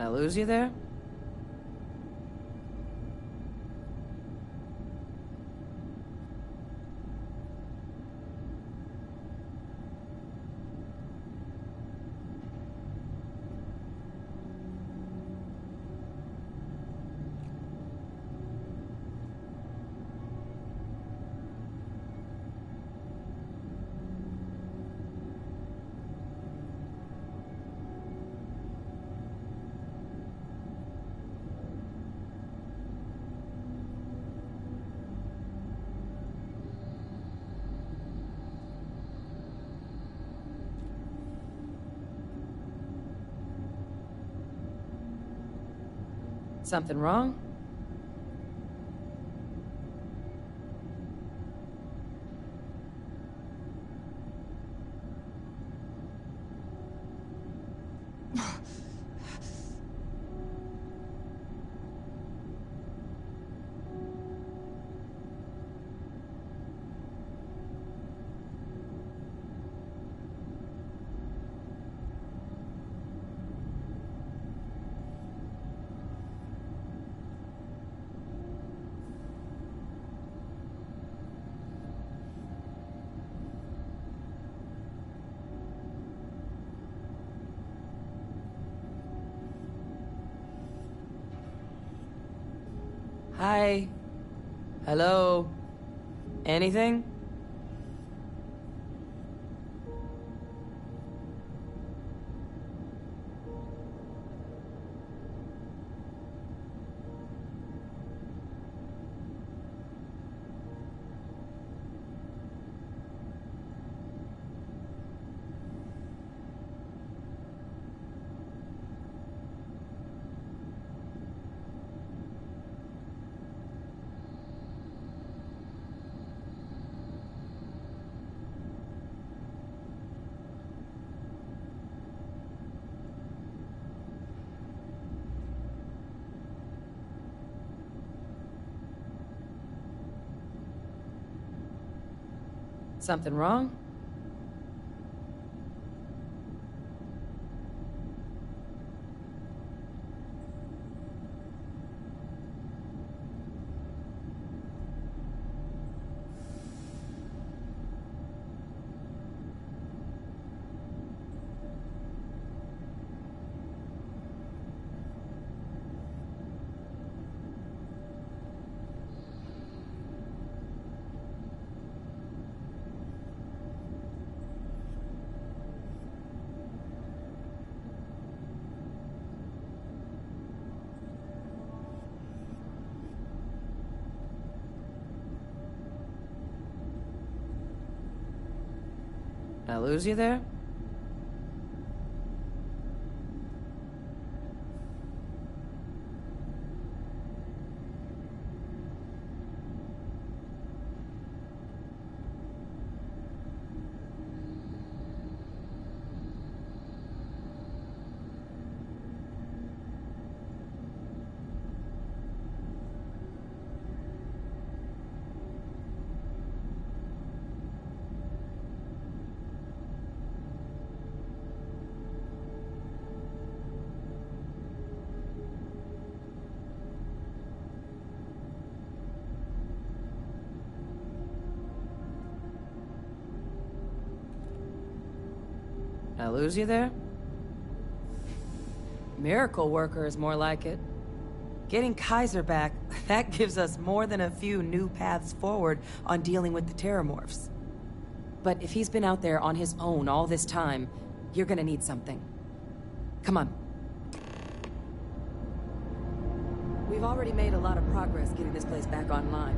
Speaker 2: I lose you there? Something wrong? Hi. Hello. Anything? Something wrong? I lose you there? I lose you there? Miracle worker is more like it. Getting Kaiser back, that gives us more than a few new paths forward on dealing with the Terramorphs. But if he's been out there on his own all this time, you're gonna need something. Come on. We've already made a lot of progress getting this place back online.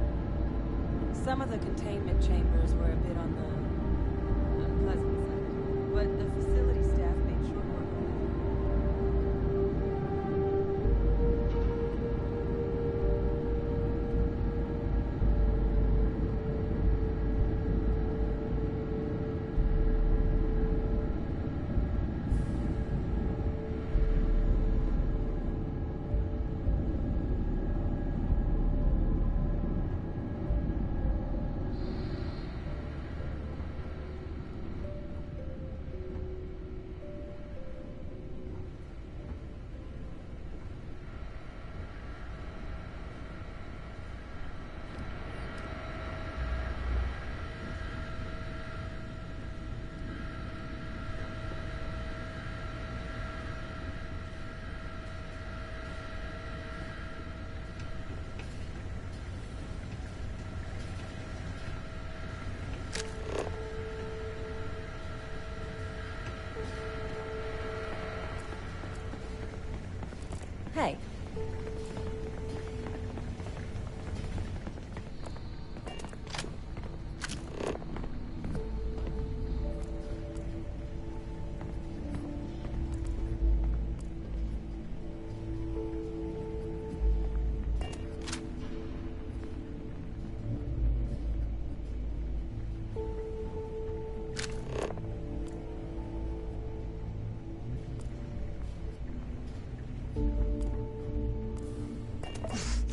Speaker 2: Some of the containment chambers were a bit on the unpleasant side, but the facility staff made short work of it. Hey.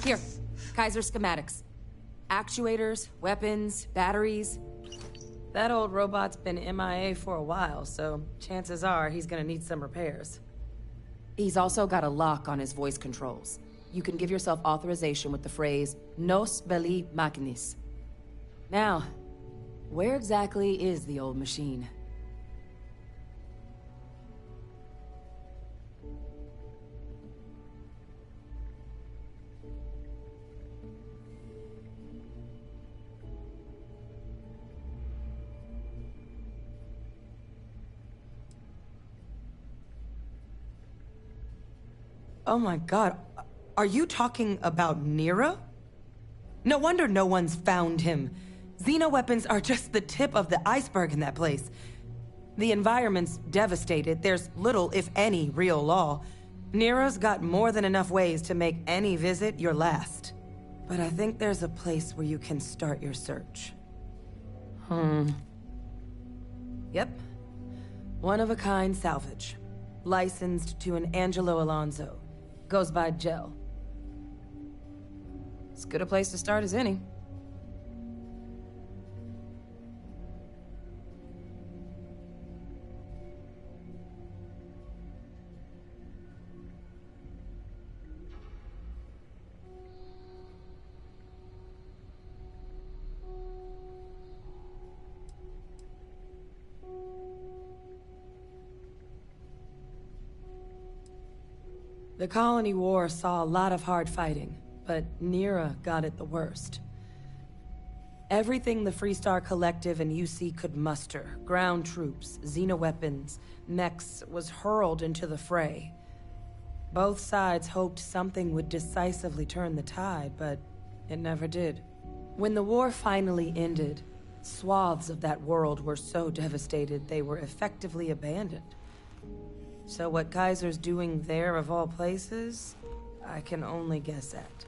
Speaker 2: Here, Kaiser schematics. Actuators, weapons, batteries. That old robot's been MIA for a while, so chances are he's gonna need some repairs. He's also got a lock on his voice controls. You can give yourself authorization with the phrase, Nos belli machinis. Now, where exactly is the old machine? Oh my god, are you talking about Nero? No wonder no one's found him. Xenoweapons are just the tip of the iceberg in that place. The environment's devastated, there's little, if any, real law. Nero's got more than enough ways to make any visit your last. But I think there's a place where you can start your search. Yep. One-of-a-kind salvage. Licensed to an Angelo Alonso. Goes by Gel. As good a place to start as any. The Colony War saw a lot of hard fighting, but Nera got it the worst. Everything the Freestar Collective and UC could muster, ground troops, xenoweapons, mechs, was hurled into the fray. Both sides hoped something would decisively turn the tide, but it never did. When the war finally ended, swaths of that world were so devastated they were effectively abandoned. So what Kaiser's doing there of all places, I can only guess at.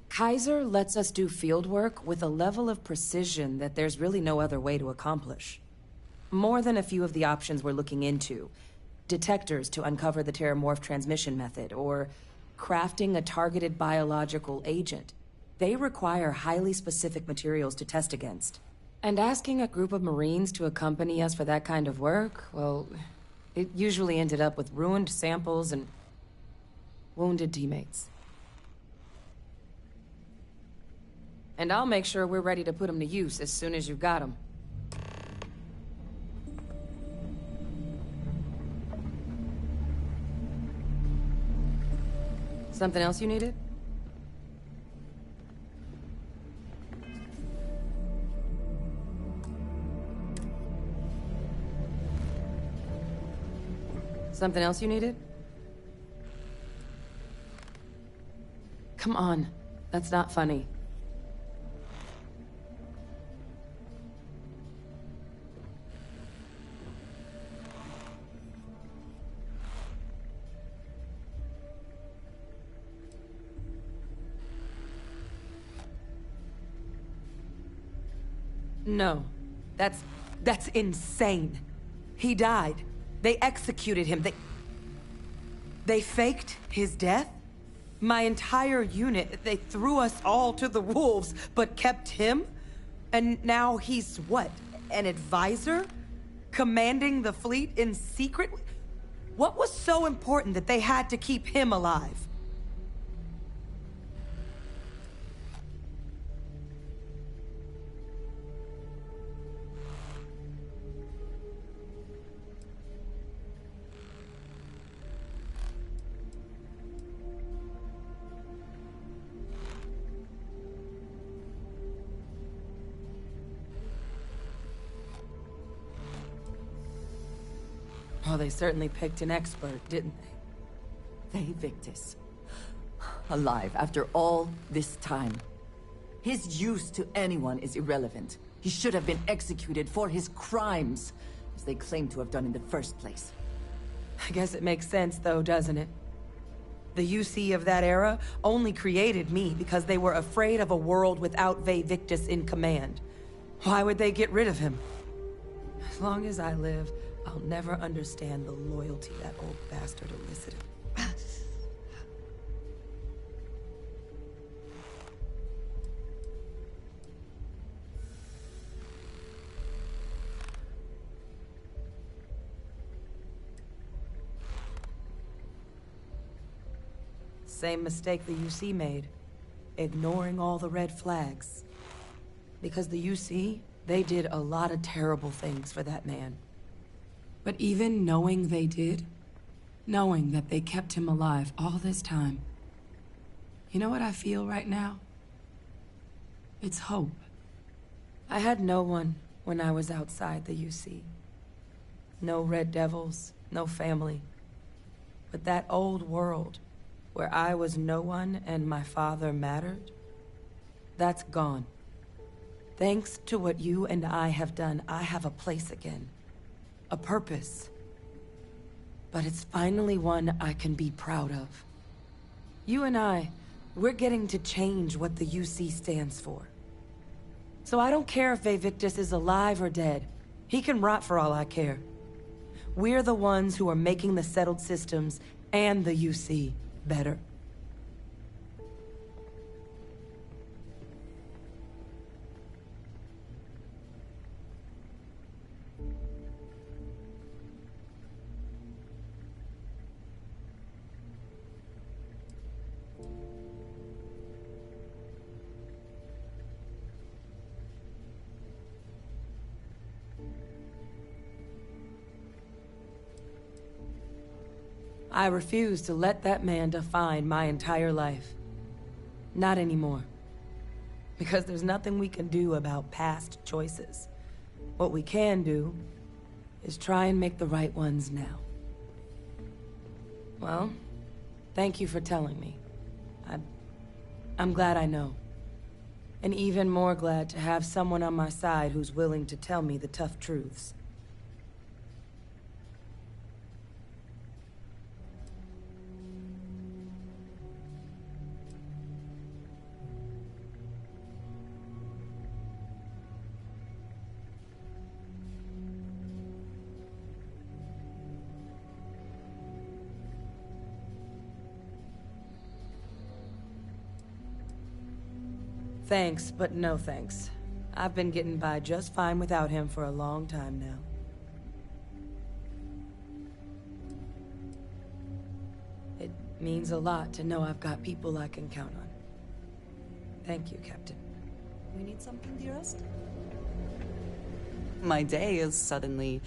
Speaker 2: Kaiser lets us do field work with a level of precision that there's really no other way to accomplish. More than a few of the options we're looking into. Detectors to uncover the Terramorph transmission method, or crafting a targeted biological agent. They require highly specific materials to test against. And asking a group of Marines to accompany us for that kind of work, well, it usually ended up with ruined samples and wounded teammates. And I'll make sure we're ready to put them to use as soon as you've got them. Something else you needed? Something else you needed? Come on, that's not funny. No, that's insane. He died. They executed him. They faked his death? My entire unit, they threw us all to the wolves, but kept him? And now he's what, an advisor? Commanding the fleet in secret? What was so important that they had to keep him alive? Well, they certainly picked an expert, didn't they?
Speaker 16: They Victus. Alive after all this time. His use to anyone is irrelevant. He should have been executed for his crimes, as they claim to have done in the first place.
Speaker 2: I guess it makes sense, though, doesn't it? The UC of that era only created me because they were afraid of a world without Vae Victus in command. Why would they get rid of him? As long as I live, I'll never understand the loyalty that old bastard elicited. Same mistake the UC made, ignoring all the red flags. Because the UC, they did a lot of terrible things for that man. But even knowing they did, knowing that they kept him alive all this time, you know what I feel right now? It's hope. I had no one when I was outside the UC. No Red Devils, no family. But that old world, where I was no one and my father mattered, that's gone. Thanks to what you and I have done, I have a place again. A purpose. But it's finally one I can be proud of. You and I, we're getting to change what the UC stands for. So I don't care if Vae Victus is alive or dead. He can rot for all I care. We're the ones who are making the settled systems and the UC better. I refuse to let that man define my entire life. Not anymore. Because there's nothing we can do about past choices. What we can do is try and make the right ones now. Well, thank you for telling me. I'm glad I know. And even more glad to have someone on my side who's willing to tell me the tough truths. Thanks, but no thanks. I've been getting by just fine without him for a long time now. It means a lot to know I've got people I can count on. Thank you, Captain.
Speaker 4: We need something, dearest? My day is suddenly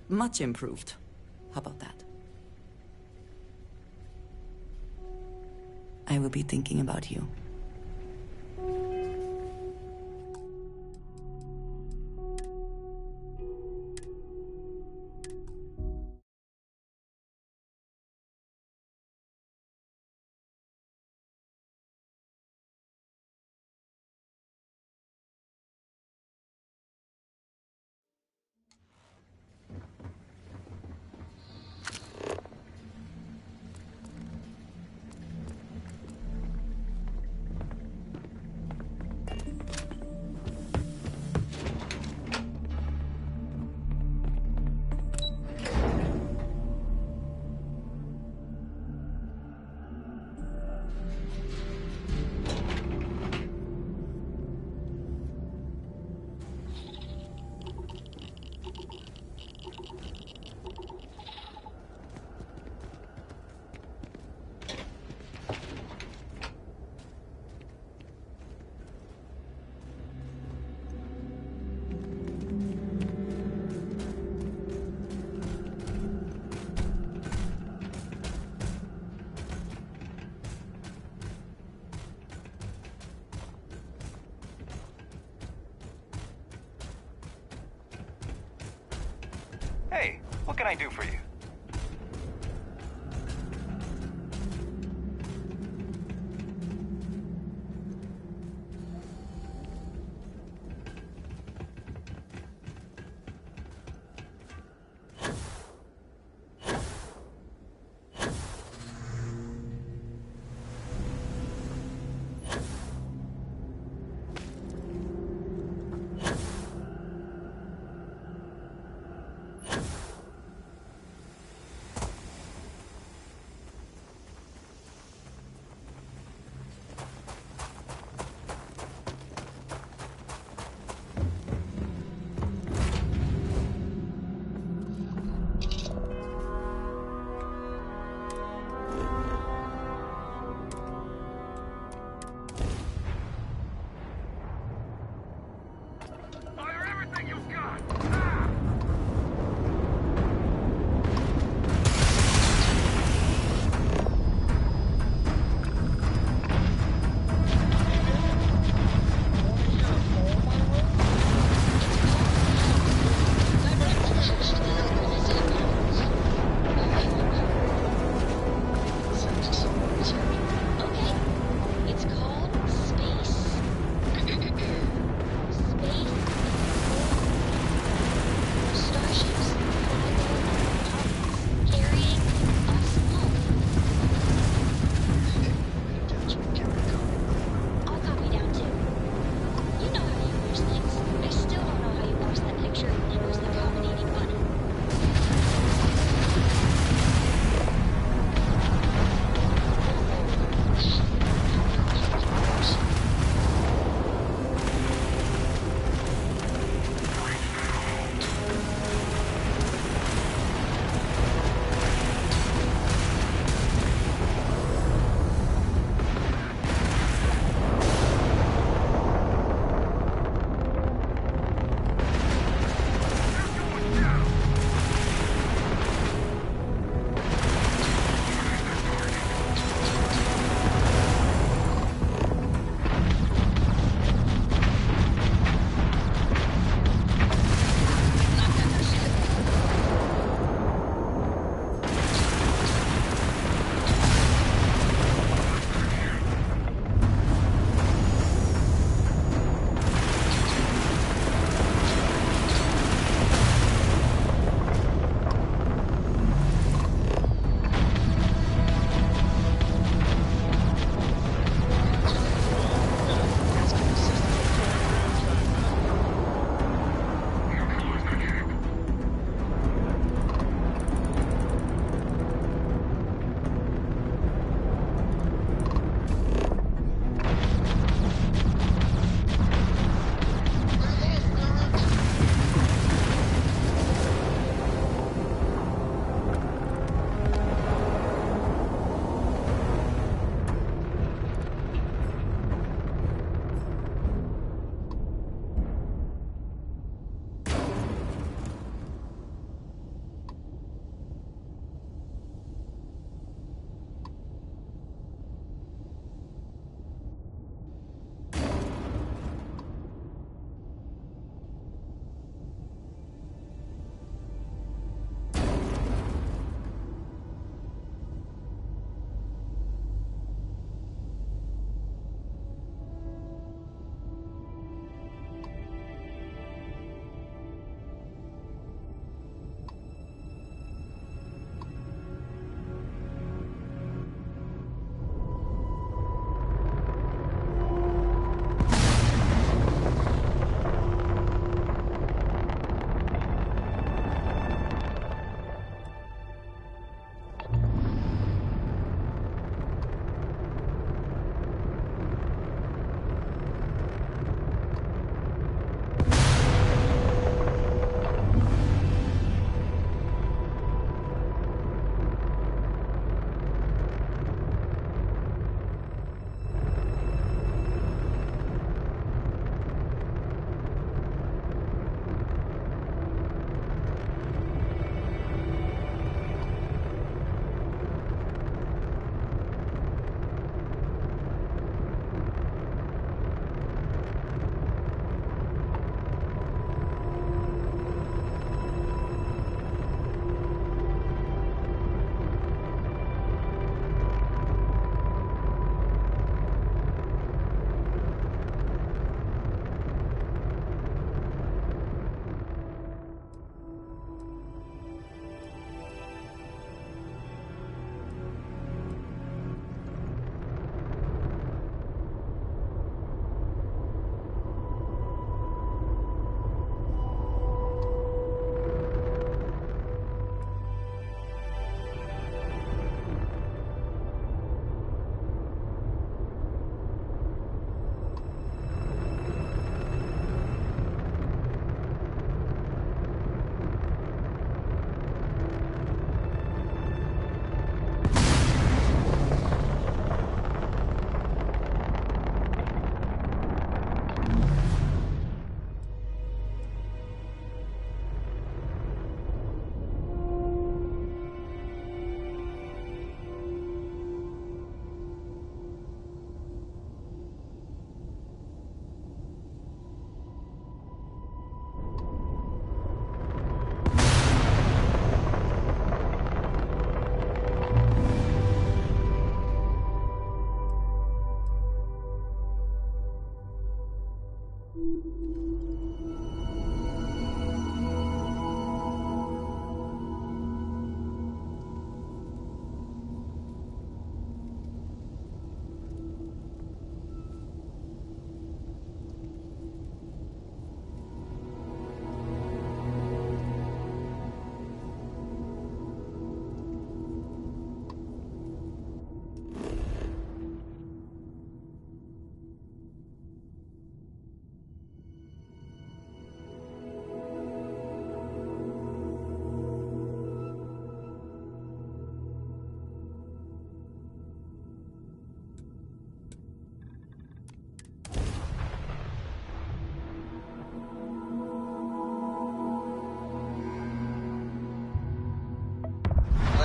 Speaker 4: much improved. How about that? I will be thinking about you.
Speaker 17: Hey, what can I do for you?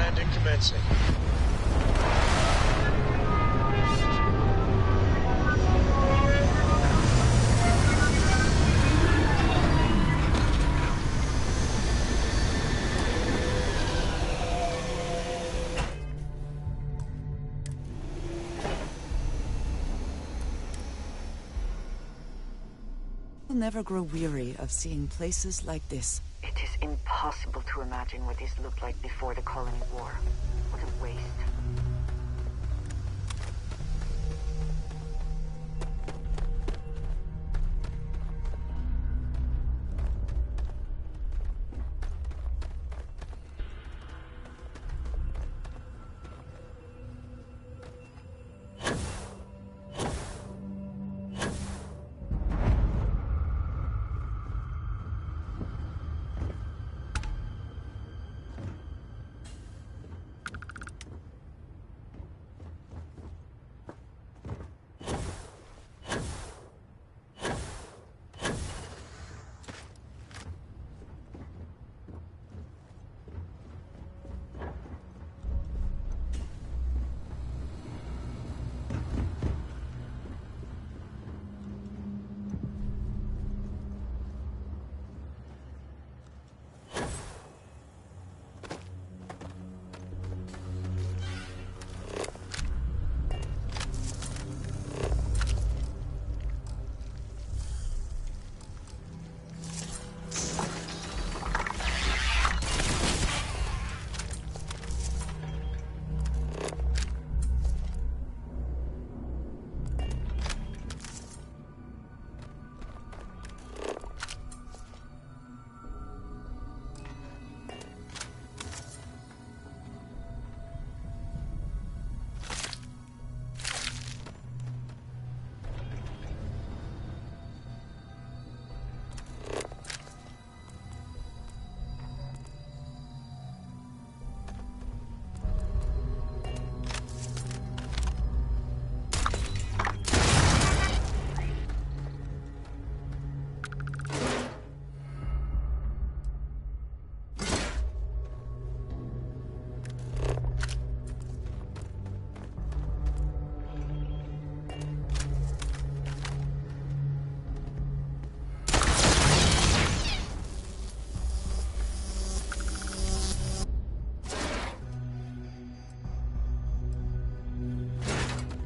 Speaker 21: Landing commencing.
Speaker 16: I'll never grow weary of seeing places like this.
Speaker 3: It is impossible to imagine what this looked like before the colony war. What a waste.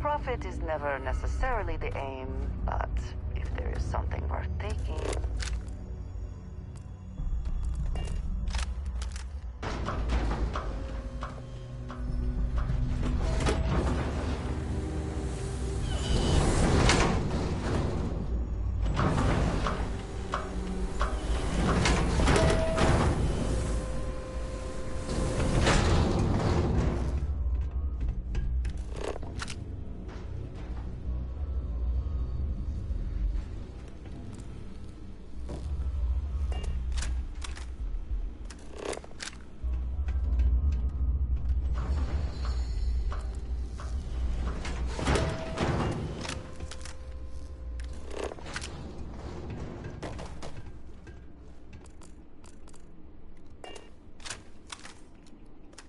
Speaker 3: Profit is never necessarily the aim, but if there is something worth taking...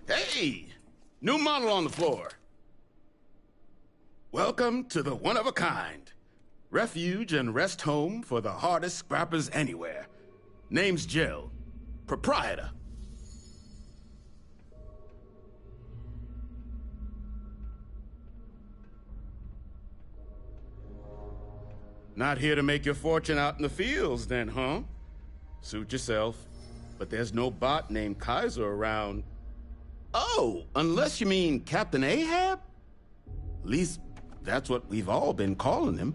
Speaker 9: Hey! New model on the floor. Welcome to the one-of-a-kind. Refuge and rest home for the hardest scrappers anywhere. Name's Jill. Proprietor. Not here to make your fortune out in the fields, then, huh? Suit yourself. But there's no bot named Kaiser around. Oh, unless you mean Captain Ahab? At least, that's what we've all been calling him.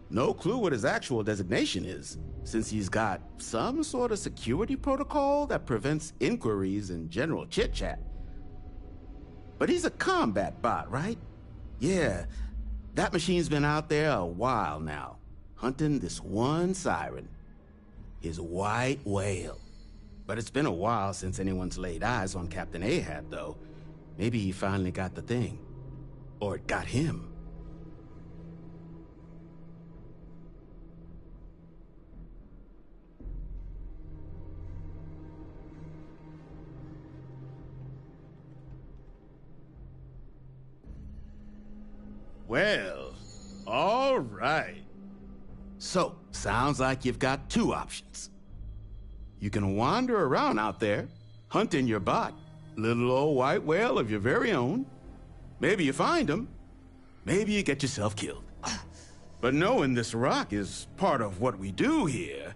Speaker 9: No clue what his actual designation is, since he's got some sort of security protocol that prevents inquiries and general chit-chat. But he's a combat bot, right? Yeah, that machine's been out there a while now, hunting this one siren, his white whale. But it's been a while since anyone's laid eyes on Captain Ahab, though. Maybe he finally got the thing. Or it got him. Well, all right. So, sounds like you've got two options. You can wander around out there, hunting your bot, little old white whale of your very own. Maybe you find him, maybe you get yourself killed. But knowing this rock is part of what we do here,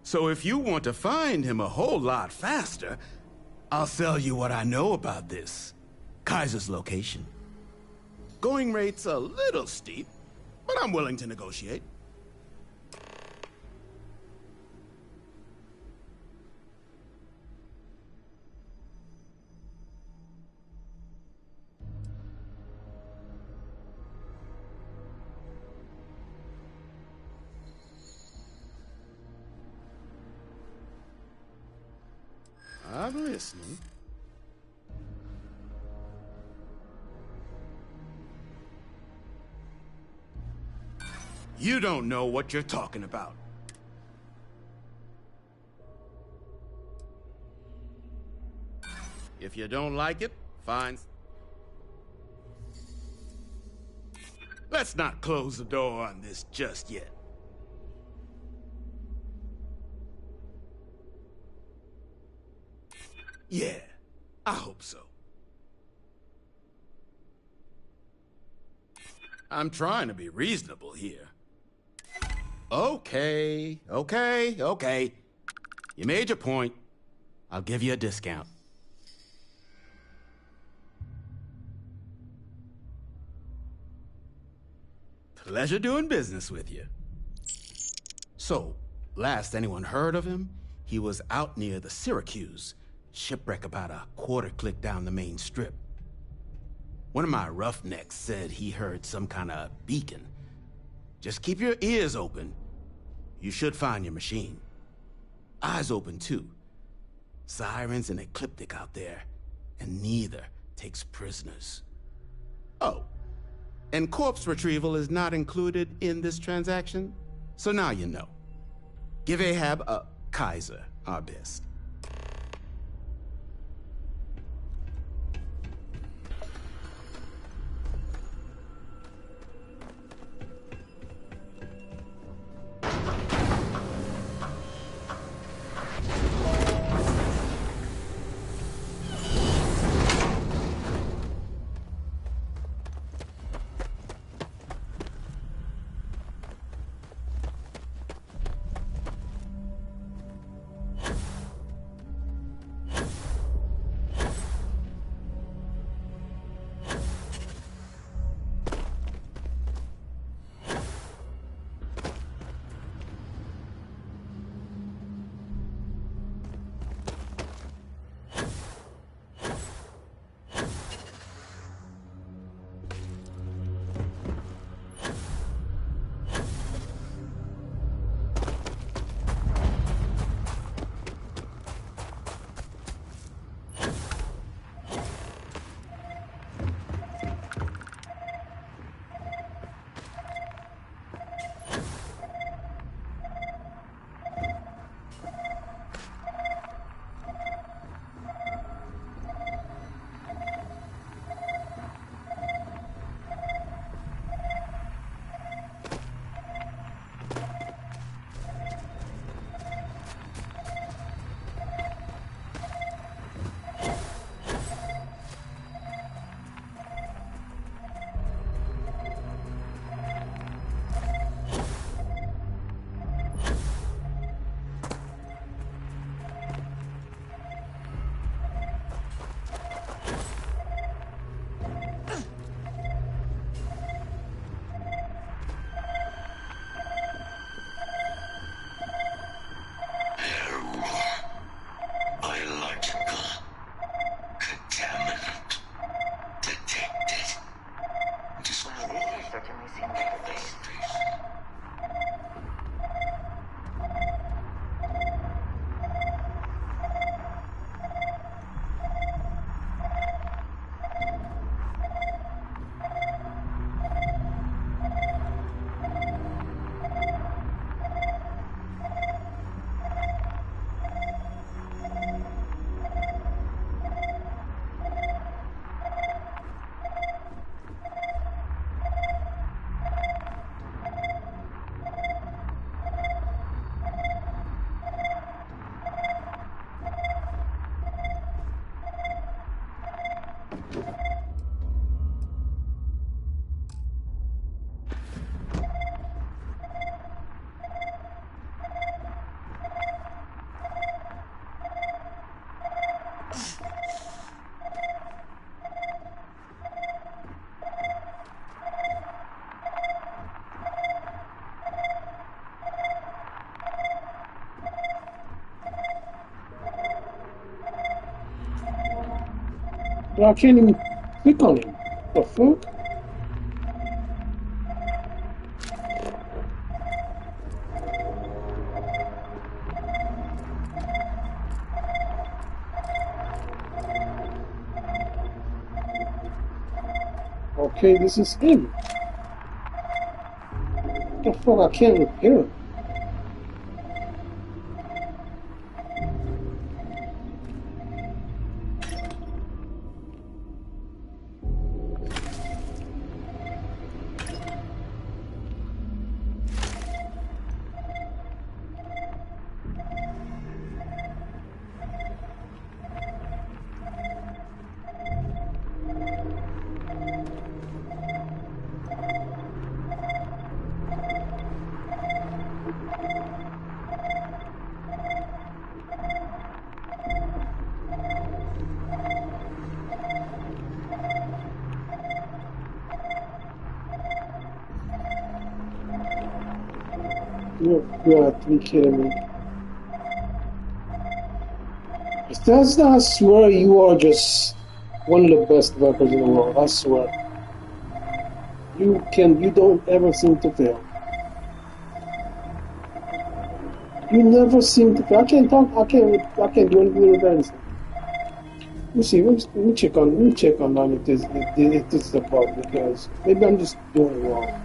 Speaker 9: so if you want to find him a whole lot faster, I'll sell you what I know about this. Kaiser's location. Going rate's a little steep, but I'm willing to negotiate. I'm listening. You don't know what you're talking about. If you don't like it, fine. Let's not close the door on this just yet. Yeah, I hope so. I'm trying to be reasonable here. Okay. You made your point. I'll give you a discount. Pleasure doing business with you. So, last anyone heard of him, he was out near the Syracuse. Shipwreck about a quarter click down the main strip. One of my roughnecks said he heard some kind of beacon. Just keep your ears open. You should find your machine. Eyes open too. Sirens and Ecliptic out there, and neither takes prisoners. Oh, and corpse retrieval is not included in this transaction, so now you know. Give Ahab a Kaiser our best.
Speaker 1: But I can't even click on him. The fuck? Okay, this is him. The fuck, I can't repair him. You've got to be kidding me. I swear you are just one of the best developers in the world. I swear. You don't ever seem to fail. You never seem to fail. I can't do anything to repair this. Let me check on if this is a bug, because maybe I'm just doing it wrong.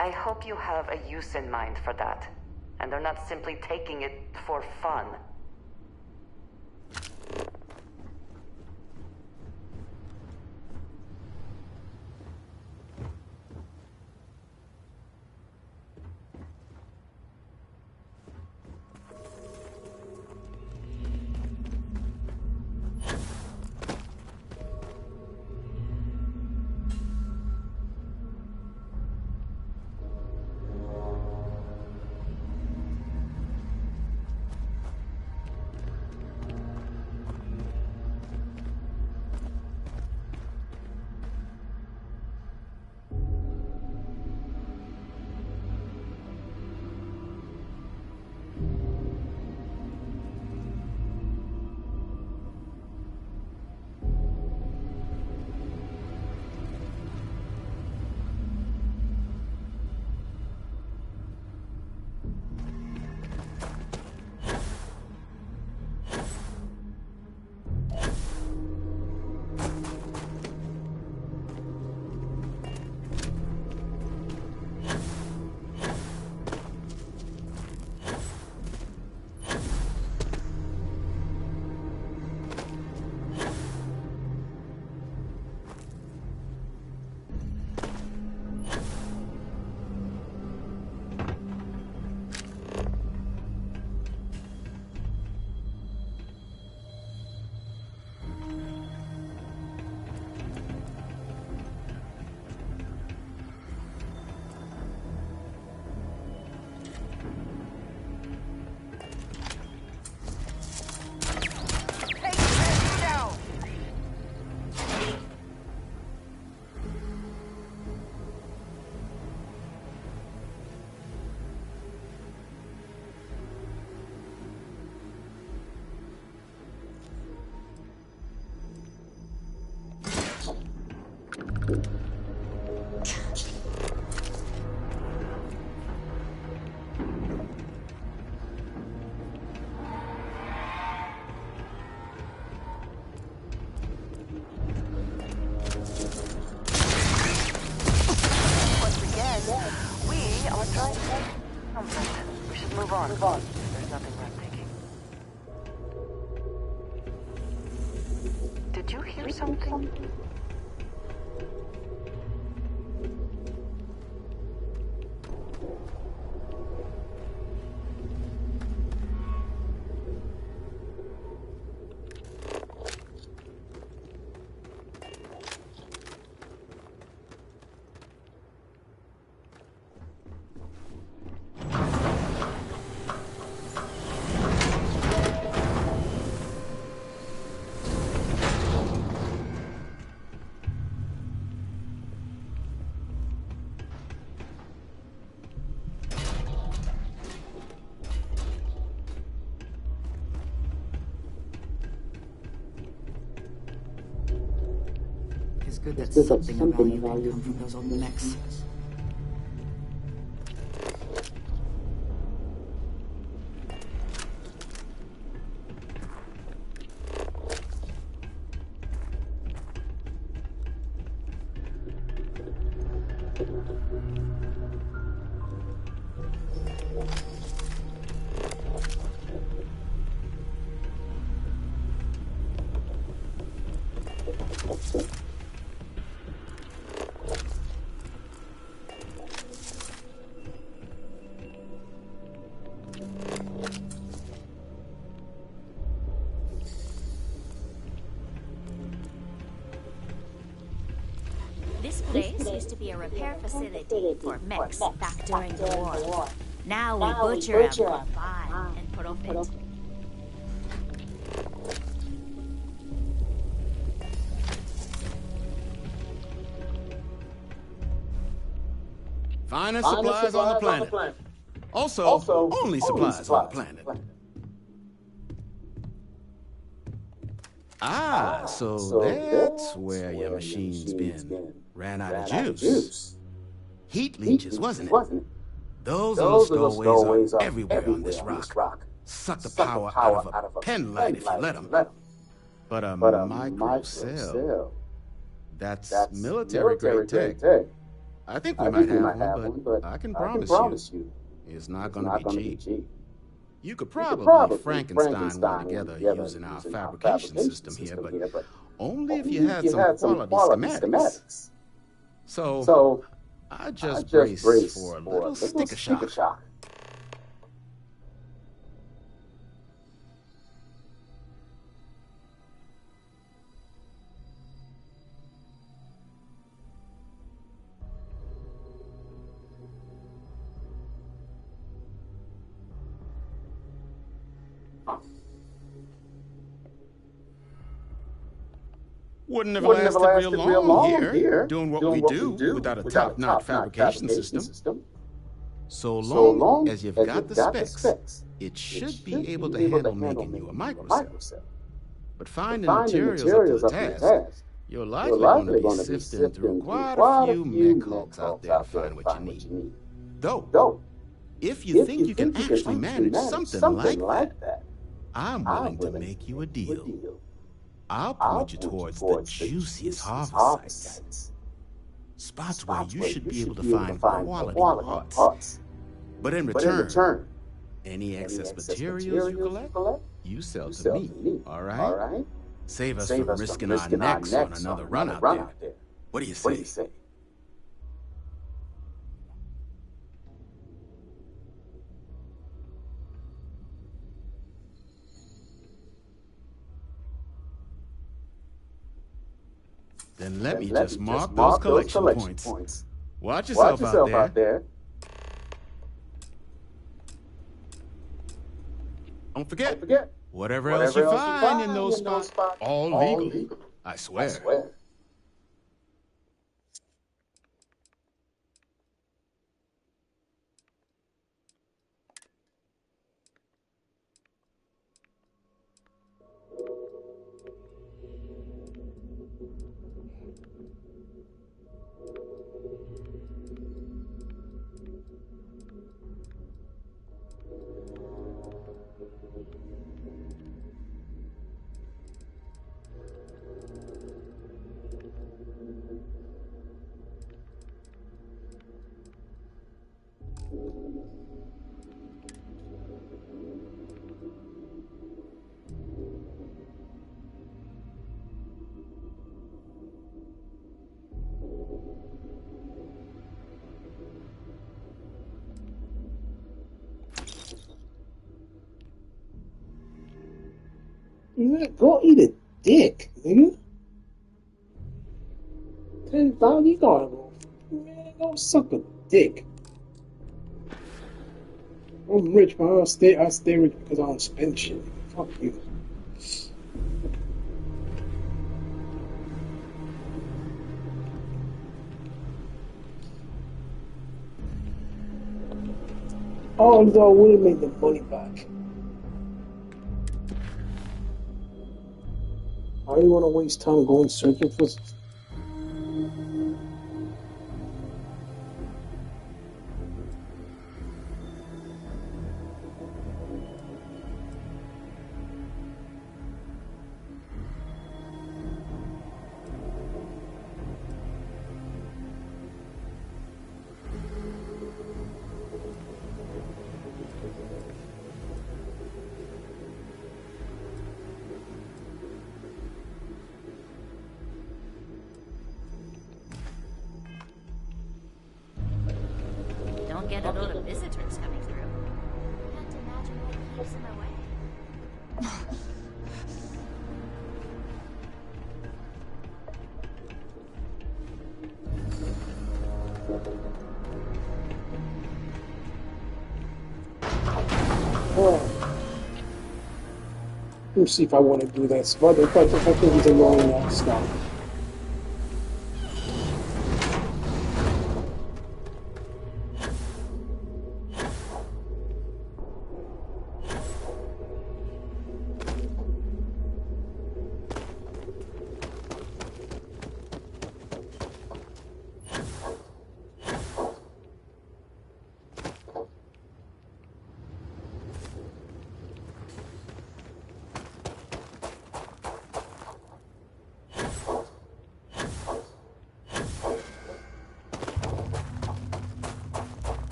Speaker 16: I hope you have a use in mind for that, and are not simply taking it for fun. Move on. There's nothing breathtaking. Did you hear something? Good that something of value can come from those old mechs.
Speaker 19: This place used to be a repair facility for mechs back during the war. Now we butcher them, buy, and profit.
Speaker 9: Finest supplies on the planet. Also, only supplies on the planet. Ah, so that's where your machine's been. Ran out of juice. Heat leeches, wasn't it? Those little stowaways are everywhere on this rock. Suck the power out of a pen light if you let them. But a micro cell, that's military-grade tech. I think we might have one, but I can promise you, it's not going to be cheap. You could probably Frankenstein one together using our fabrication system here, but only if you had some quality schematics. So, I just brace for a little sticker shock. Wouldn't have lasted real long here, doing what we do without a top-notch fabrication system. So long as you've got the specs, it should be able to handle making you a microcell. But finding materials up to the task, you're likely going to be sifting through quite a few mech hulks out there to find what you need. Though, if you think you can actually manage something like that, I'm willing to make you a deal. I'll point you towards the juiciest harvest sites. Spots where you should be able to find quality parts. But in return, any excess materials you collect, you sell to me, all right? Save us from risking our necks on another run out there. What do you say? Then let me just mark those collection points. Watch yourself out there. Don't forget, whatever else you find in those spots, all legal. I swear.
Speaker 1: Go eat a dick, nigga. $10,000, you gotta go. Man, go suck a dick. I'm rich, but I stay rich because I don't spend shit. Fuck you. Although I wouldn't make the money back. I don't want to waste time going searching for.
Speaker 19: Don't get a load of visitors coming through. Can't imagine what keeps them away.
Speaker 1: Let me see if I want to do that spot. If I think he's annoying that stuff.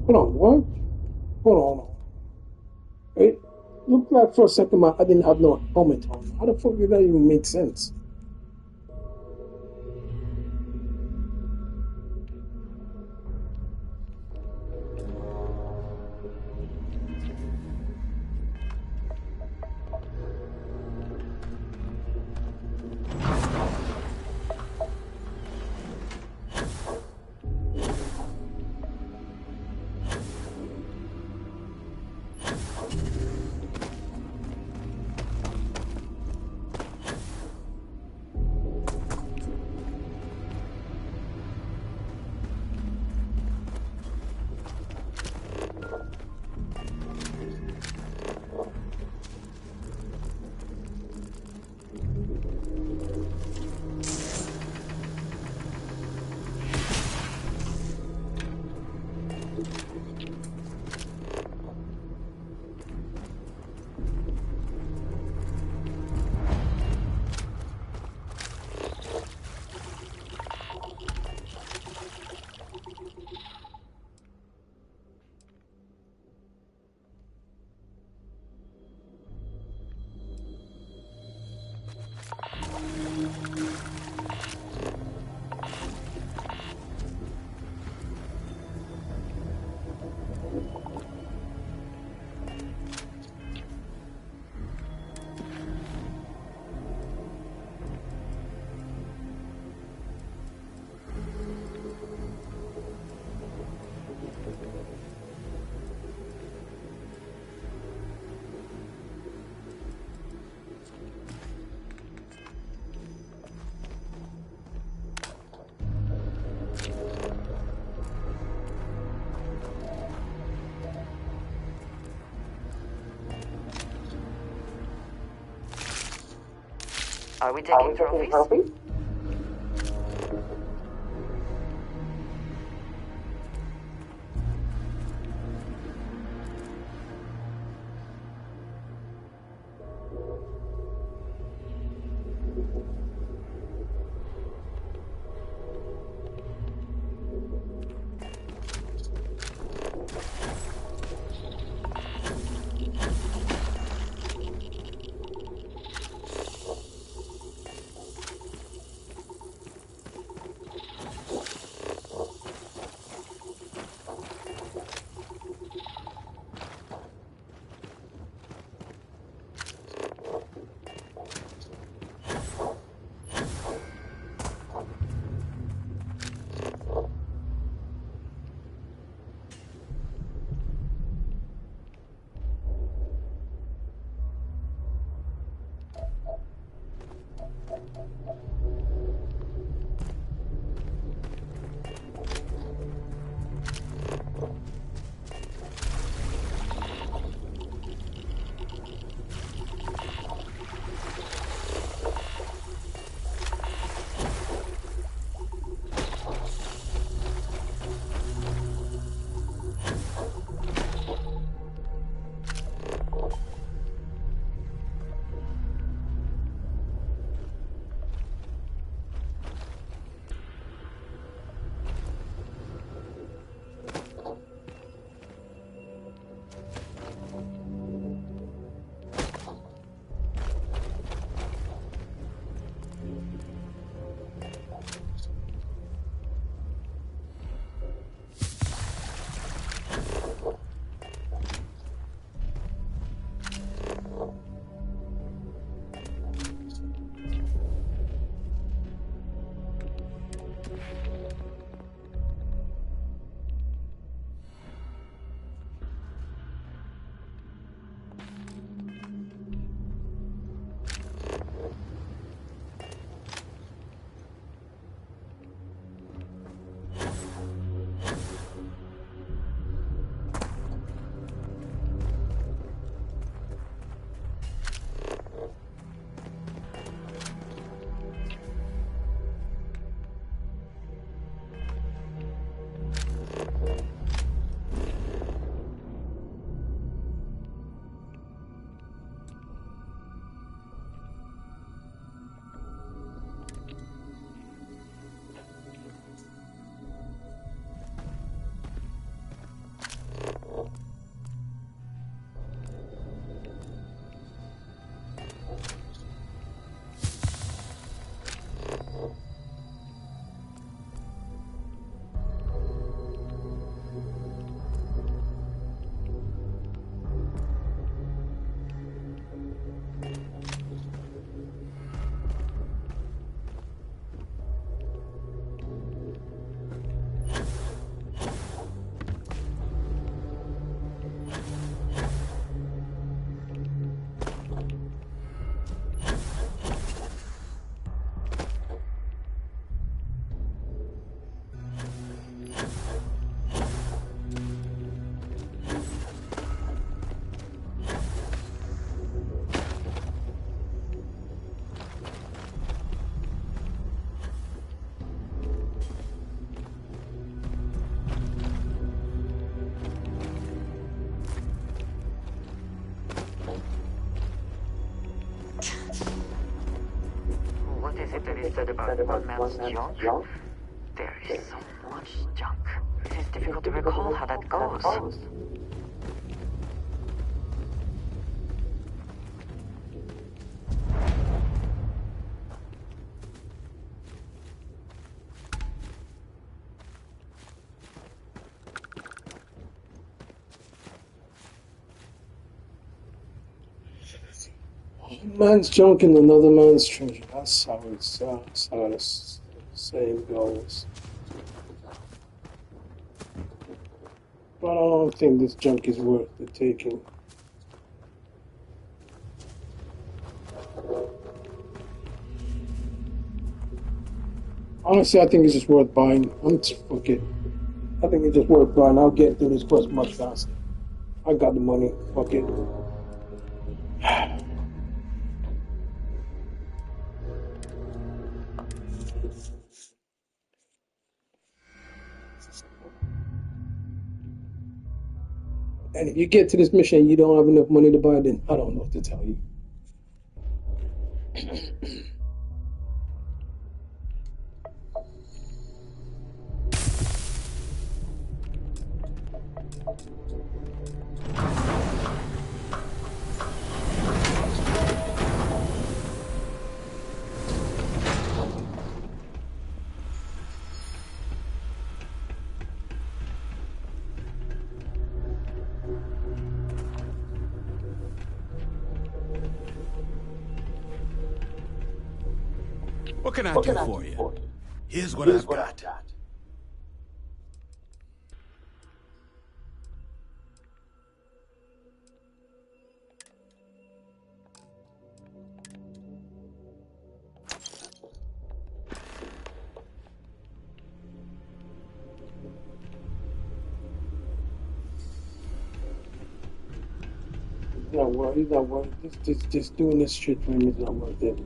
Speaker 1: Hold on, what? Hold on. It looked like for a second I didn't have no helmet on. How the fuck did that even make sense?
Speaker 16: Are we taking trophies?
Speaker 22: is it that is said about one man's junk? There is so much junk. It is difficult to recall how that goes.
Speaker 1: Man's junk in another man's treasure. That's how this saying goes. But I don't think this junk is worth the taking. Honestly, I think it's just worth buying. Fuck it. I think it's just worth buying. I'll get through this quest much faster. I got the money. Fuck it. And if you get to this mission and you don't have enough money to buy it, then I don't know what to tell you.
Speaker 9: What can I do for you? Here's what I've got.
Speaker 1: He's not worth it. Just doing this shit for him is not worth it.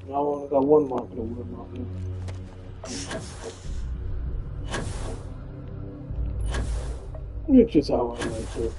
Speaker 1: I only got one marker to work on. Which is how I like it.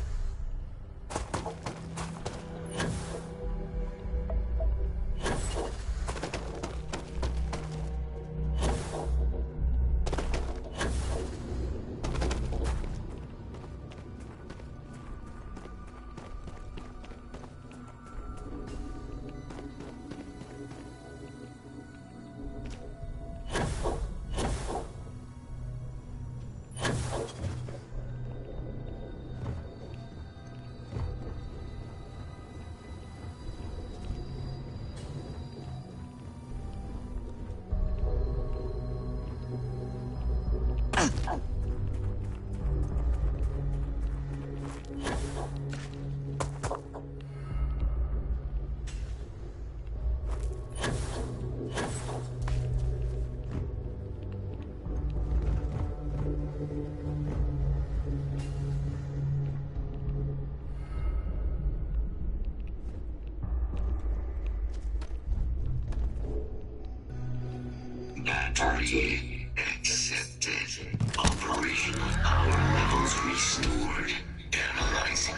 Speaker 10: Battery accepted. Operational power levels restored. Analyzing.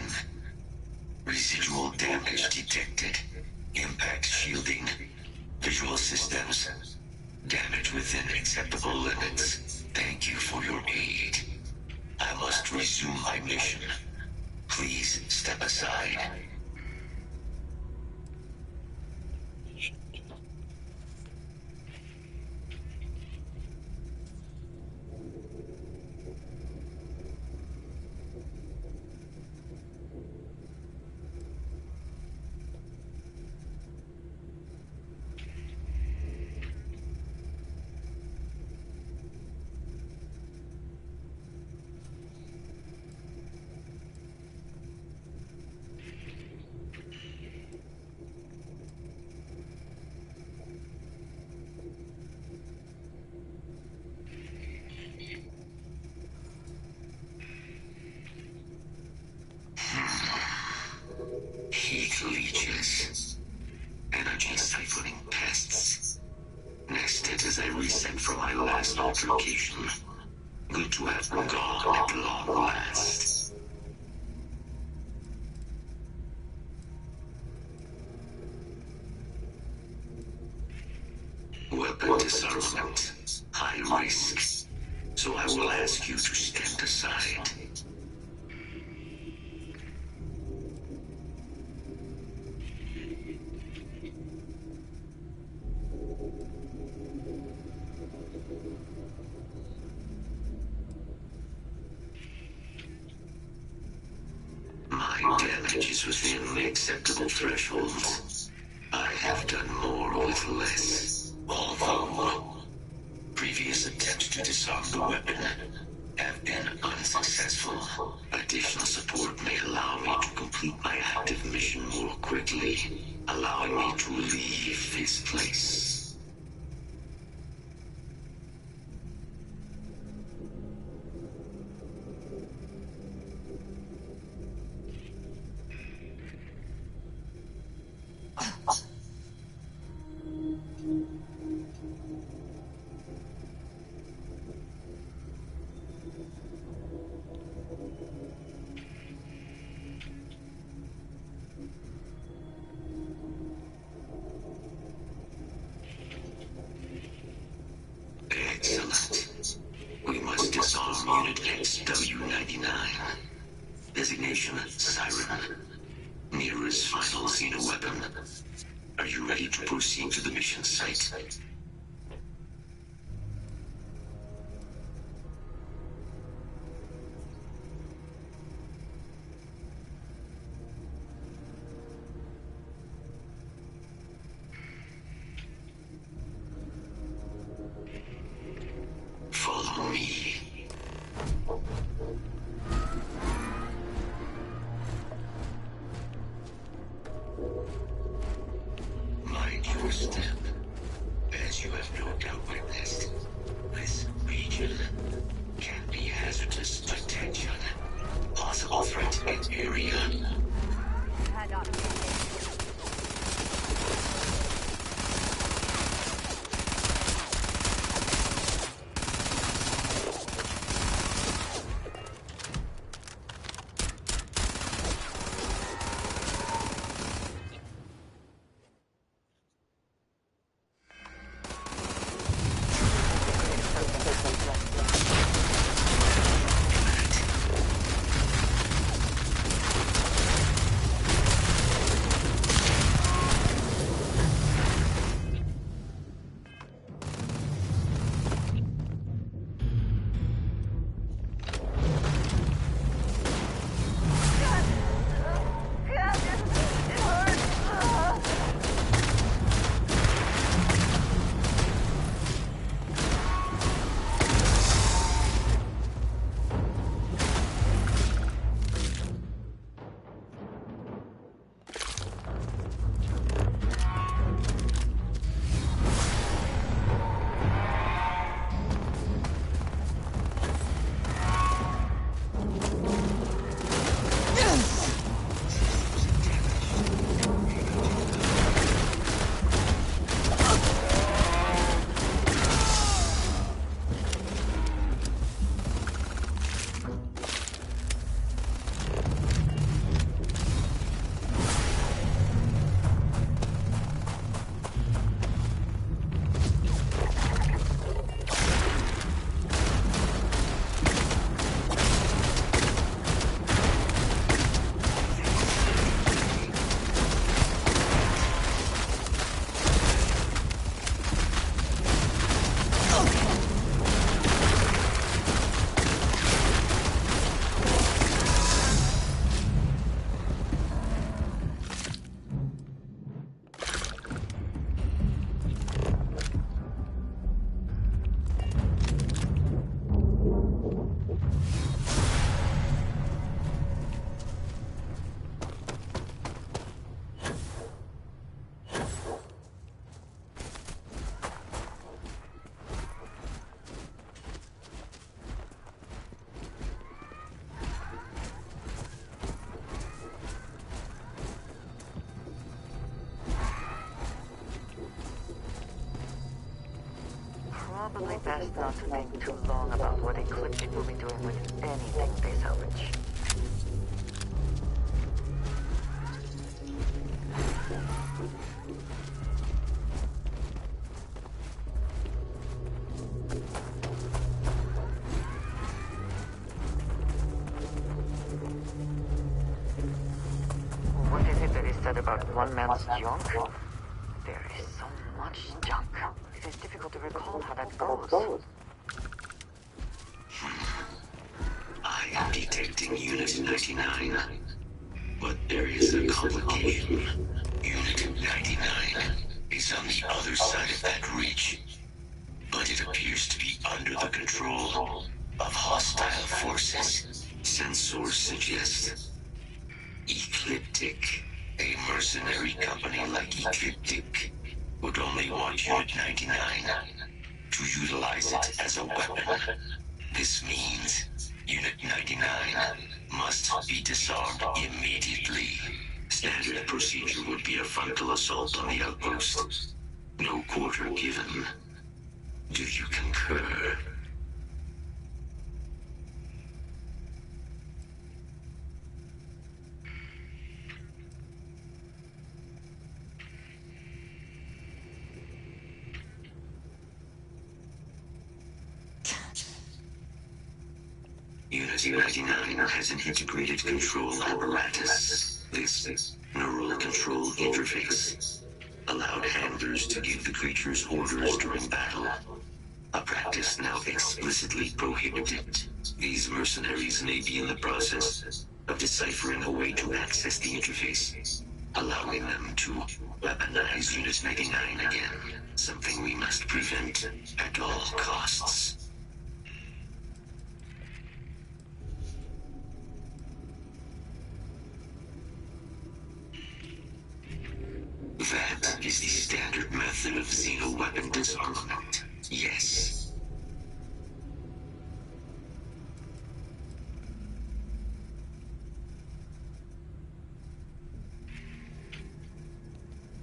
Speaker 10: Residual damage detected. Impact shielding. Visual systems. Damage within acceptable limits. Thank you for your aid. I must resume my mission. Please step aside. altercation. Good to have them gone at long last. Weapon disarmament. High risk. So I will ask you to stand aside. My damage is within acceptable thresholds. I have done more with less. Although previous attempts to disarm the weapon have been unsuccessful. Additional support may allow me to complete my active mission more quickly, allowing me to leave this place. Excellent. We must disarm Unit XW-99. Designation Siren. Nearest final Xeno weapon. Are you ready to proceed to the mission site? Follow me. Mind your step. As you have no doubt witnessed, this region can be hazardous. Attention. Possible threat in area.
Speaker 22: Probably best not to think too long about what Ecliptic will be doing with anything they salvage. What is it that is said about one man's junk? There is so much junk. It is difficult to recall how that goes.
Speaker 10: I am detecting Unit 99. But there is a complication. Unit 99 is on the other side of that ridge. But it appears to be under the control of hostile forces. Sensors suggest Ecliptic, a mercenary company like Ecliptic, would only want Unit 99 to utilize it as a weapon. This means Unit 99 must be disarmed immediately. Standard procedure would be a frontal assault on the outpost. No quarter given. Do you concur? Unit 99 has an integrated control apparatus. This neural control interface allowed handlers to give the creatures orders during battle, a practice now explicitly prohibited. These mercenaries may be in the process of deciphering a way to access the interface, allowing them to weaponize Unit 99 again, something we must prevent at all costs. That is the standard method of xeno-weapon disarmament. Yes.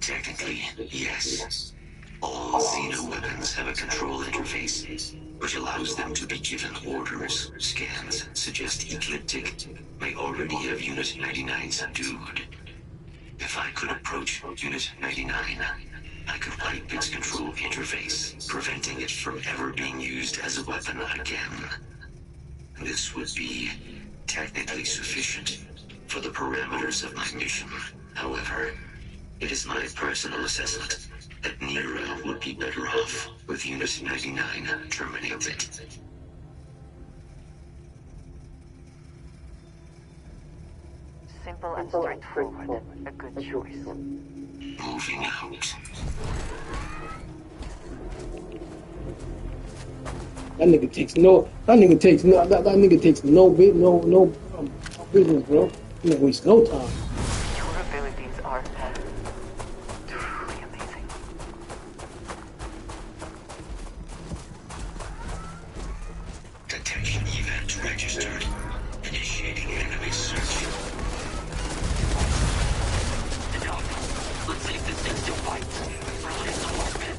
Speaker 10: Technically, yes. All xeno-weapons have a control interface, which allows them to be given orders. Scans suggest Ecliptic may already have Unit 99 subdued. If I could approach Unit 99, I could wipe its control interface, preventing it from ever being used as a weapon again. This would be technically sufficient for the parameters of my mission. However, it is my personal assessment that Nero would be better off with Unit 99 terminated.
Speaker 22: Simple and straightforward. A good choice.
Speaker 10: Moving out.
Speaker 1: That nigga takes no business, bro. He don't waste no time.
Speaker 22: Your abilities are truly amazing.
Speaker 10: Detection event registered. Initiating enemy search. Let's take this thing to white. Release the weapon.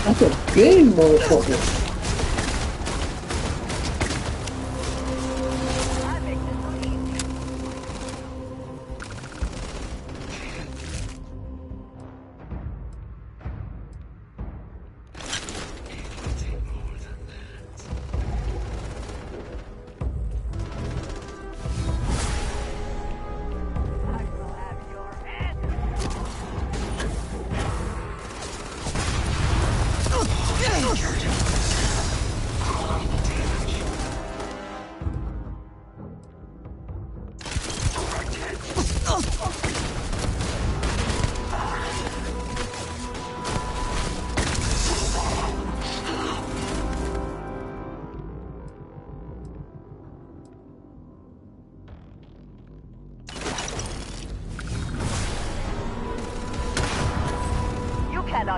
Speaker 1: That's a big motherfucker.
Speaker 10: Danger!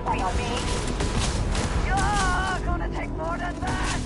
Speaker 22: cannot beat me. You're gonna take more than that.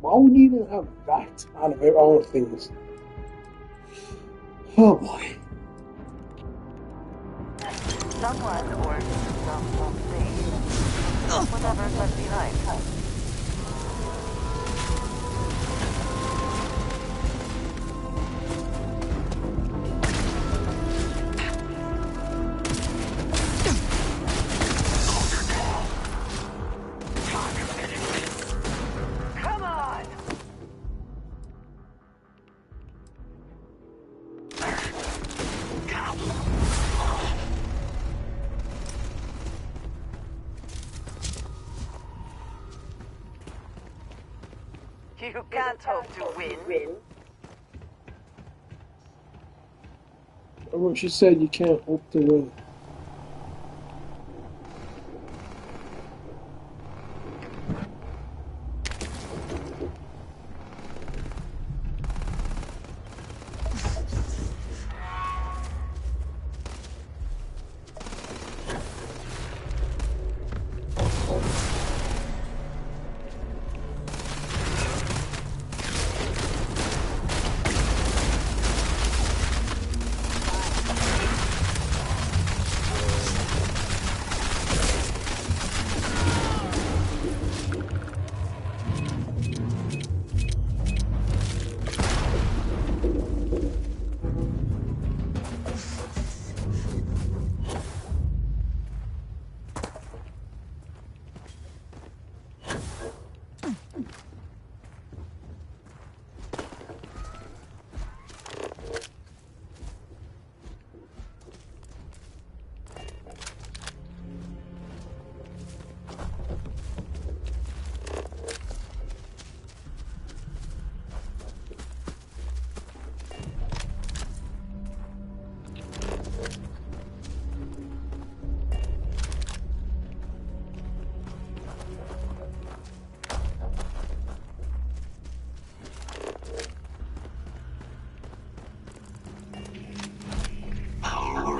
Speaker 1: Why would you even have that out of all things? Oh boy.
Speaker 22: Someone or something. Whatever's left behind. You can't hope to win.
Speaker 1: Well, she said you can't hope to win.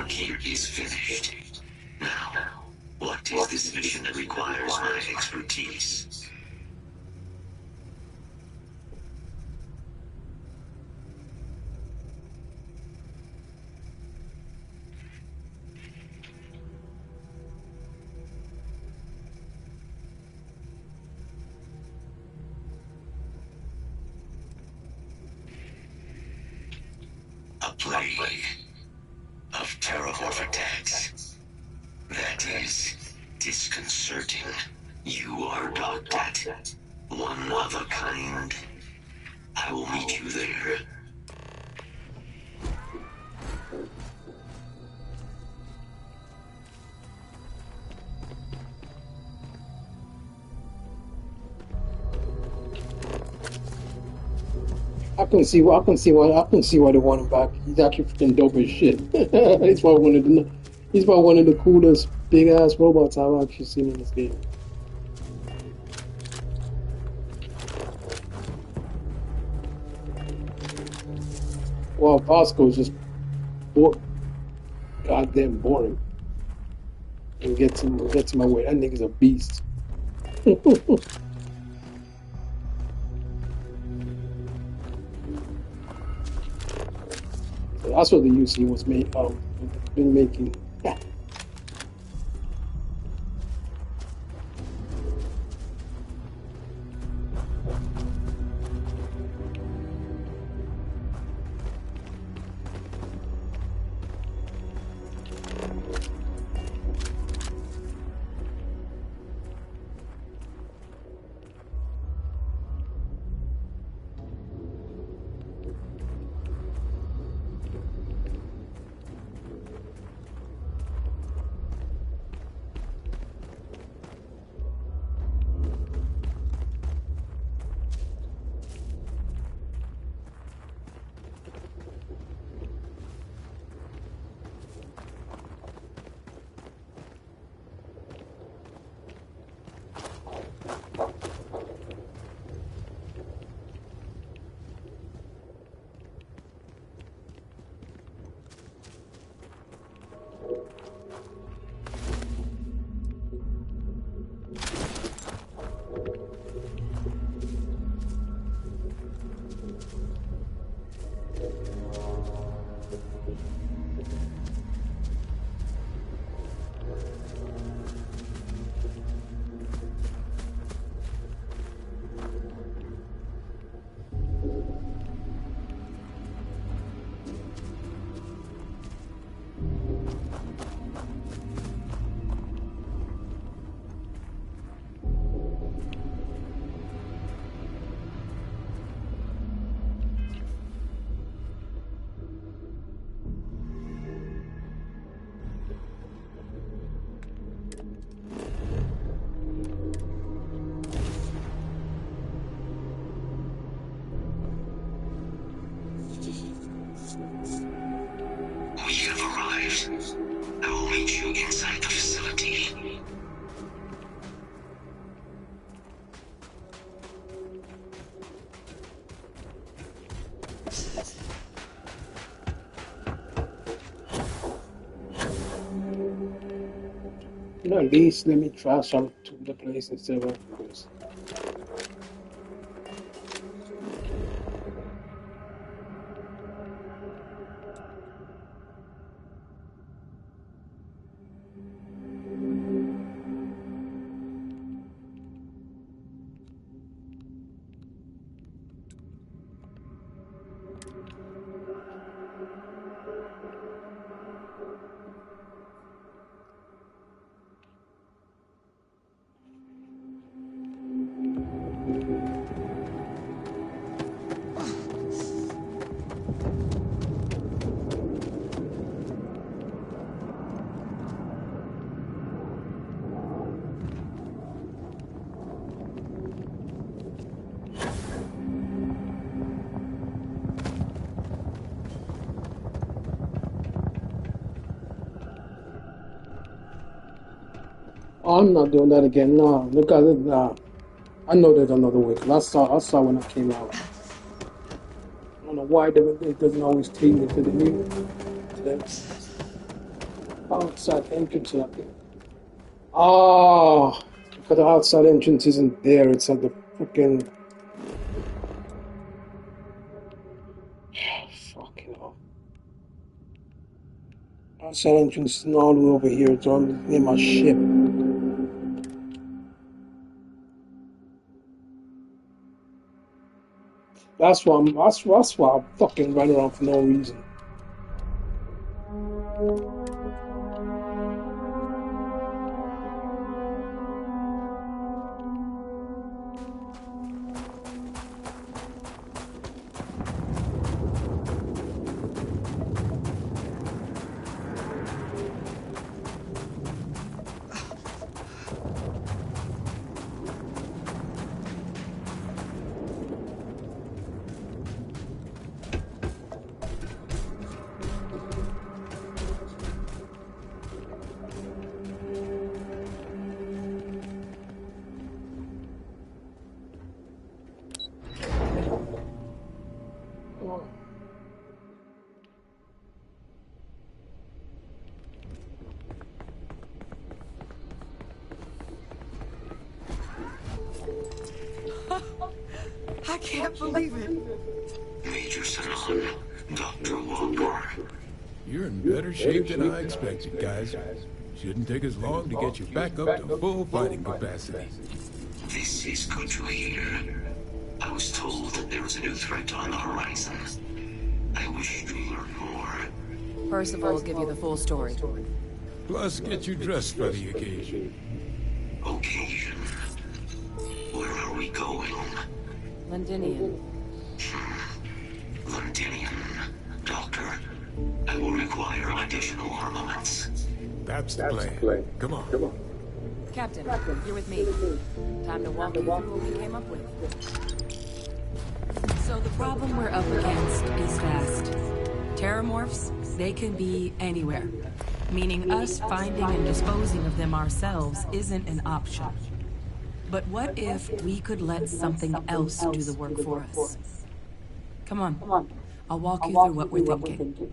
Speaker 10: Here is finished. Now, what is this mission that requires my expertise? A plague of terramorph attacks. That is disconcerting. You are docked at one of a kind. I will meet you there.
Speaker 1: I can see why they want him back. He's actually freaking dope as shit. That's why I wanted to know. He's about one of the coolest big ass robots I've actually seen in this game. Well, Bosco's just goddamn boring. And gets in my way. That nigga's a beast. So that's what the UC was been making. You know, at least let me trash out to the place instead of this. I'm not doing that again. No, look at it. Nah. I know there's another way. Cause I saw when I came out. I don't know why it doesn't always take me to the outside entrance. Oh, because the outside entrance isn't there. It's at the freaking. Fucking hell. Outside entrance is not all the way over here. It's on near my ship. That's why I'm fucking running around for no reason.
Speaker 8: I can't believe it.
Speaker 10: Major Sanon, Dr. Walker.
Speaker 7: You're in better shape than I expected, guys. Shouldn't take us long to get you back up to full fighting capacity.
Speaker 10: This is good to hear. I was told that there was a new threat on the horizon. I wish to learn more.
Speaker 2: Percival will give you the full story.
Speaker 7: Plus, get you dressed for the occasion.
Speaker 10: Occasion? Where are we going?
Speaker 2: Londinium.
Speaker 10: Londinium. Doctor, I will require additional armaments.
Speaker 7: That's the plan. Come on.
Speaker 2: Captain, you're with me. Time to walk you through what we came up with. So the problem we're up against is vast. Terramorphs, they can be anywhere. Meaning us finding and disposing of them ourselves isn't an option. But what if we could let something else do the work for us? Come on. I'll walk you through what we're thinking.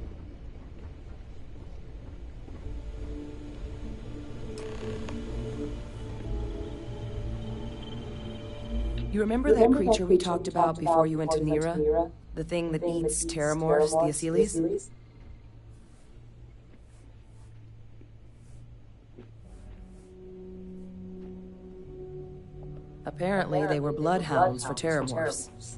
Speaker 2: You remember that creature we talked about before you went to Nira? The thing that eats Terramorphs, the Asylees? Apparently, they were bloodhounds for Terramorphs.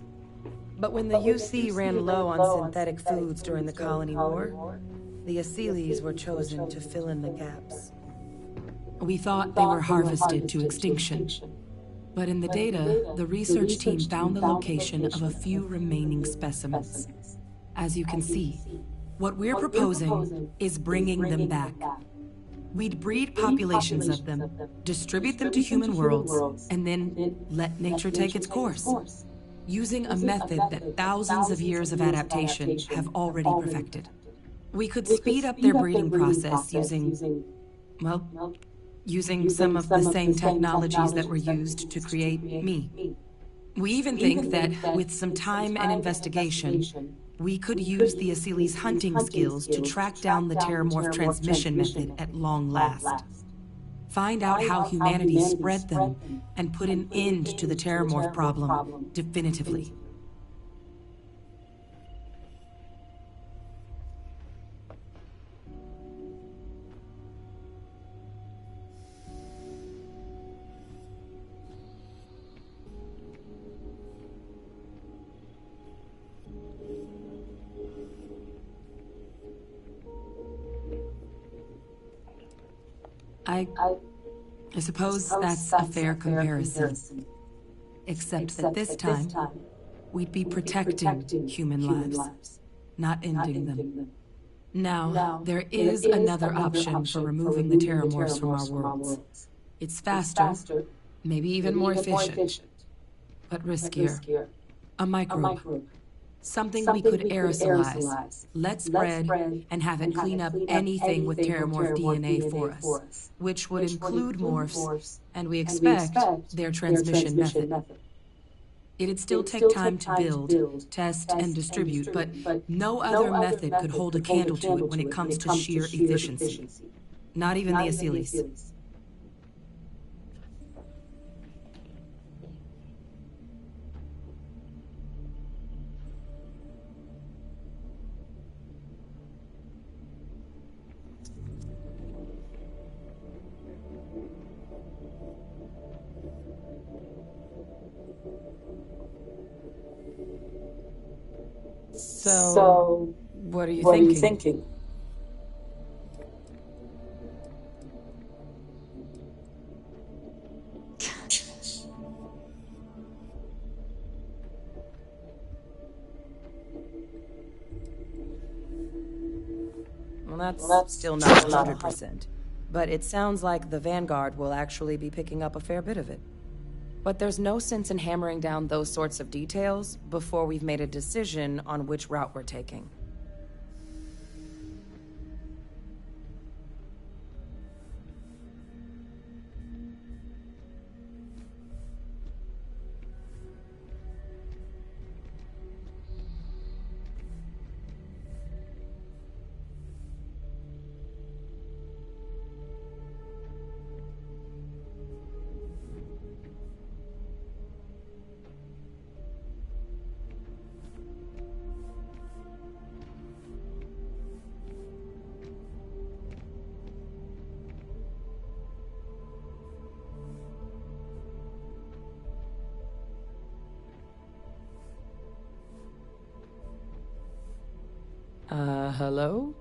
Speaker 2: But when the UC ran low on synthetic foods during the Colony War, the Asylees were chosen to fill in the gaps. We thought they were harvested to extinction. But in the data, the research team found the location of a few remaining specimens. As you can see, what we're proposing is bringing them back. We'd breed populations of them, distribute them to human worlds, and then let nature take its course, using a method that thousands of years of adaptation have already perfected. We could speed up their breeding process using, well, using some of the same technologies that were used to create me. We even think that, with some time and investigation, we could use the Asylees' hunting skills to track down the Terramorph transmission method at long last. Find out how humanity spread them, and put an end to the Terramorph problem definitively. I suppose that's a fair comparison. Except that this time, we'd be protecting human lives, not ending them. Now, there is another option for removing the Terramorphs from our worlds. It's faster, maybe even more efficient, but riskier. A microbe. Something we could aerosolize, let spread, and have it clean up anything with Terramorph DNA for us, which would include morphs, and we expect their transmission method. It'd still take time to build, test, and distribute, but no other method could hold a candle to it when it comes to sheer efficiency. Not even the Asylees. So, what are you thinking? Well, that's still not 100%. But it sounds like the Vanguard will actually be picking up a fair bit of it. But there's no sense in hammering down those sorts of details before we've made a decision on which route we're taking. Hello?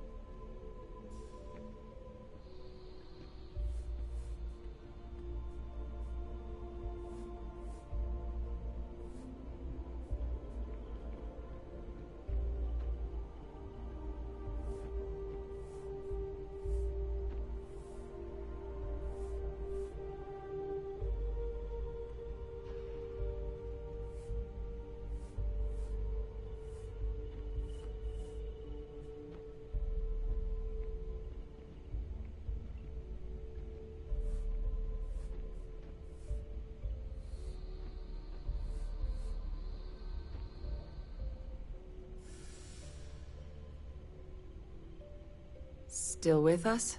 Speaker 2: Still with us?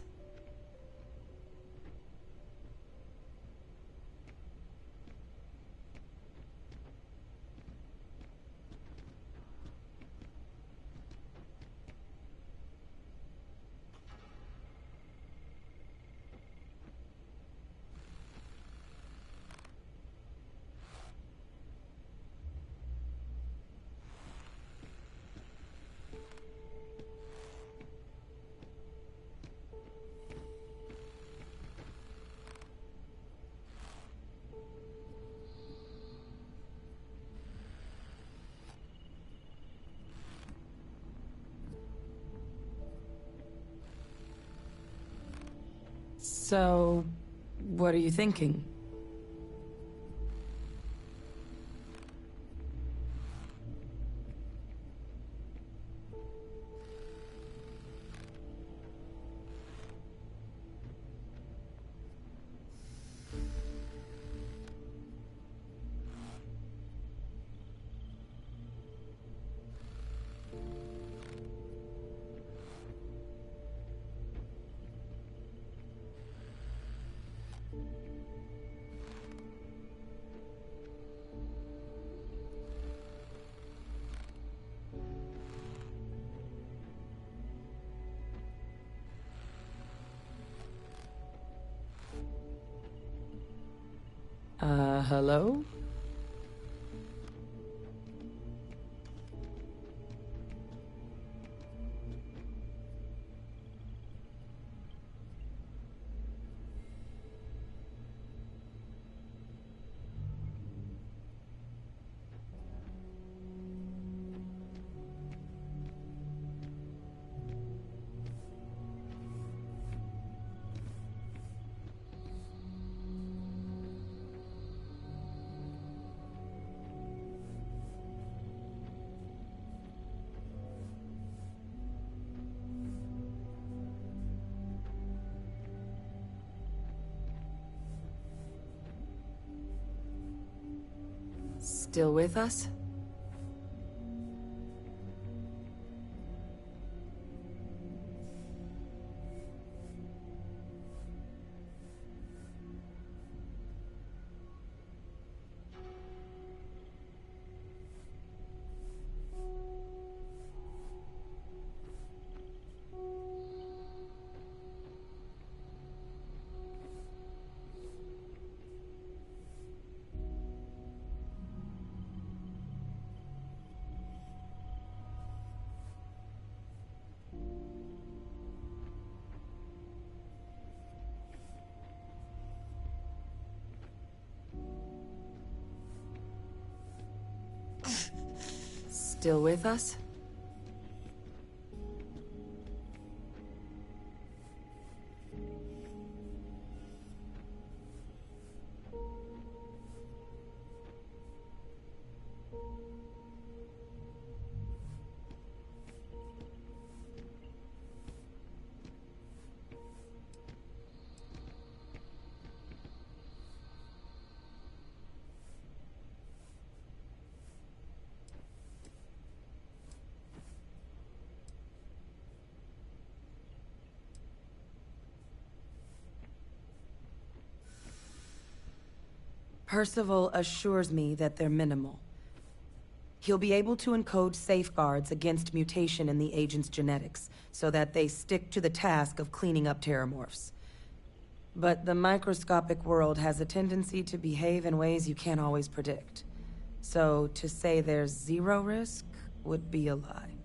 Speaker 2: So, what are you thinking? Hello? Still with us? Still with us? Percival assures me that they're minimal. He'll be able to encode safeguards against mutation in the agent's genetics, so that they stick to the task of cleaning up terramorphs. But the microscopic world has a tendency to behave in ways you can't always predict. So to say there's zero risk would be a lie.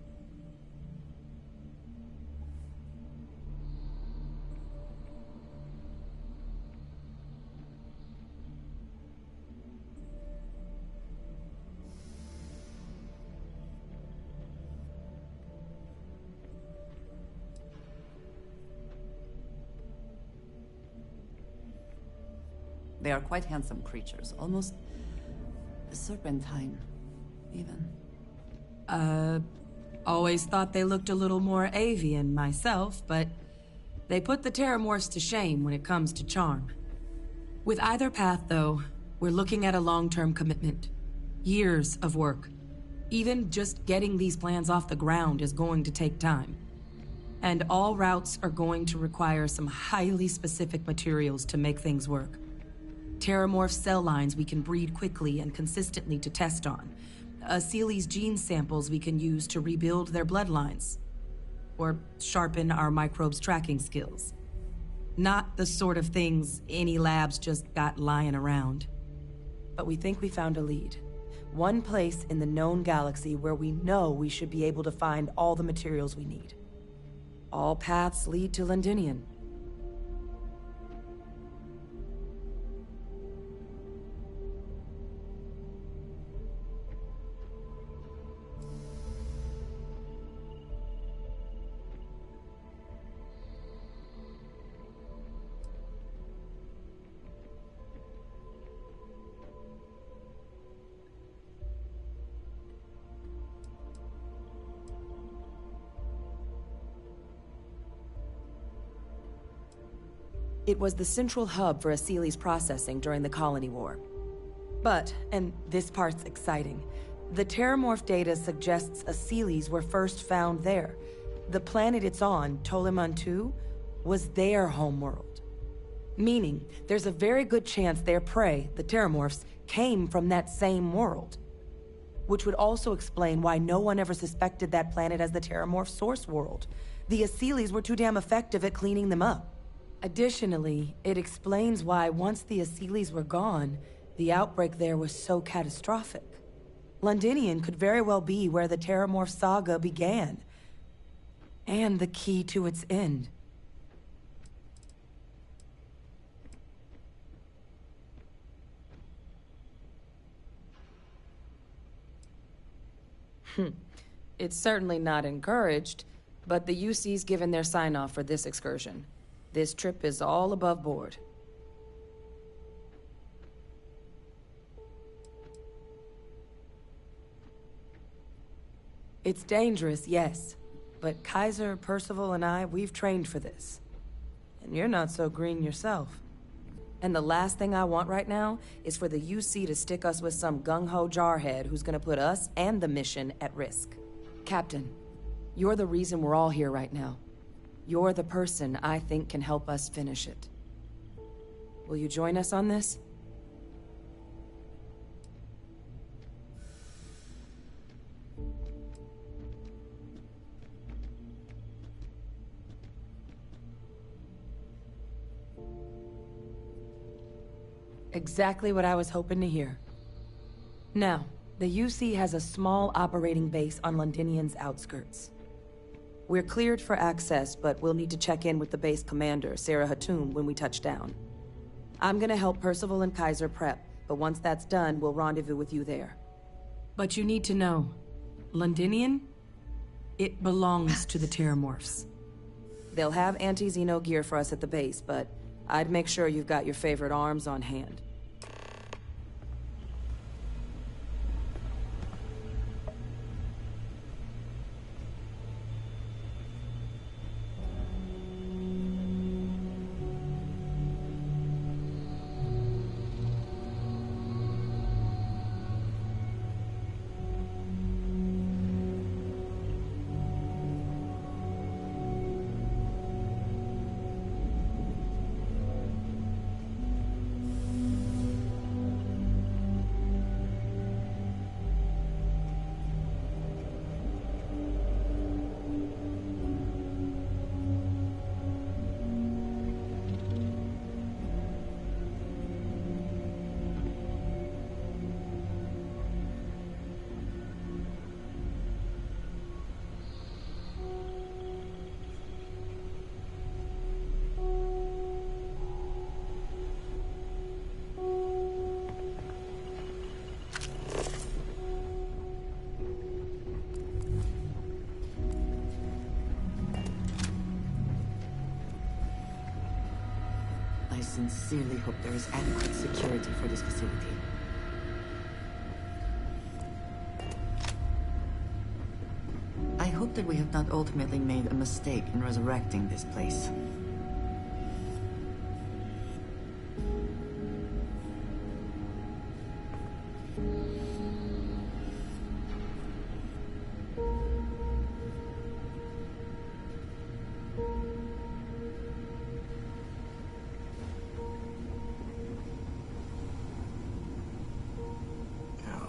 Speaker 16: They are quite handsome creatures, almost serpentine, even.
Speaker 2: Always thought they looked a little more avian myself, but they put the Terramorphs to shame when it comes to charm. With either path, though, we're looking at a long-term commitment. Years of work. Even just getting these plans off the ground is going to take time. And all routes are going to require some highly specific materials to make things work. Terramorph cell lines we can breed quickly and consistently to test on. Seeley's gene samples we can use to rebuild their bloodlines. Or sharpen our microbes tracking skills. Not the sort of things any labs just got lying around. But we think we found a lead. One place in the known galaxy where we know we should be able to find all the materials we need. All paths lead to Londinian. It was the central hub for Asili's processing during the Colony War. But, and this part's exciting, the Terramorph data suggests Asilis were first found there. The planet it's on, Toliman 2, was their homeworld. Meaning, there's a very good chance their prey, the Terramorphs, came from that same world. Which would also explain why no one ever suspected that planet as the Terramorph source world. The Asilis were too damn effective at cleaning them up. Additionally, it explains why once the Asilis were gone, the outbreak there was so catastrophic. Londinian could very well be where the Terramorph saga began. And the key to its end. It's certainly not encouraged, but the UC's given their sign-off for this excursion. This trip is all above board. It's dangerous, yes. But Kaiser, Percival, and I, we've trained for this. And you're not so green yourself. And the last thing I want right now is for the UC to stick us with some gung-ho jarhead who's gonna put us and the mission at risk. Captain, you're the reason we're all here right now. You're the person I think can help us finish it. Will you join us on this? Exactly what I was hoping to hear. Now, the UC has a small operating base on Londinian's outskirts. We're cleared for access, but we'll need to check in with the base commander, Sarah Hatum, when we touch down. I'm gonna help Percival and Kaiser prep, but once that's done, we'll rendezvous with you there. But you need to know, Londinian, it belongs to the Terramorphs. They'll have anti-Xeno gear for us at the base, but I'd make sure you've got your favorite arms on hand.
Speaker 16: I sincerely hope there is adequate security for this facility. I hope that we have not ultimately made a mistake in resurrecting this place.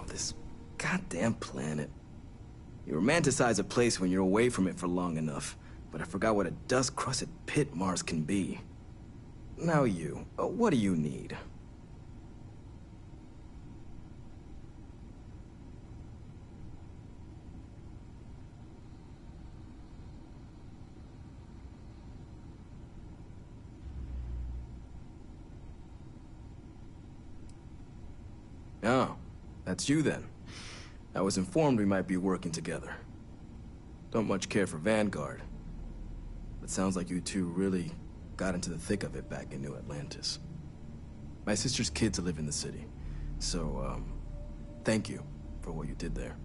Speaker 11: This goddamn planet. You romanticize a place when you're away from it for long enough, but I forgot what a dust-crusted pit Mars can be. Now you, what do you need? Oh, that's you then. I was informed we might be working together. Don't much care for Vanguard, but sounds like you two really got into the thick of it back in New Atlantis. My sister's kids live in the city, so, thank you for what you did there.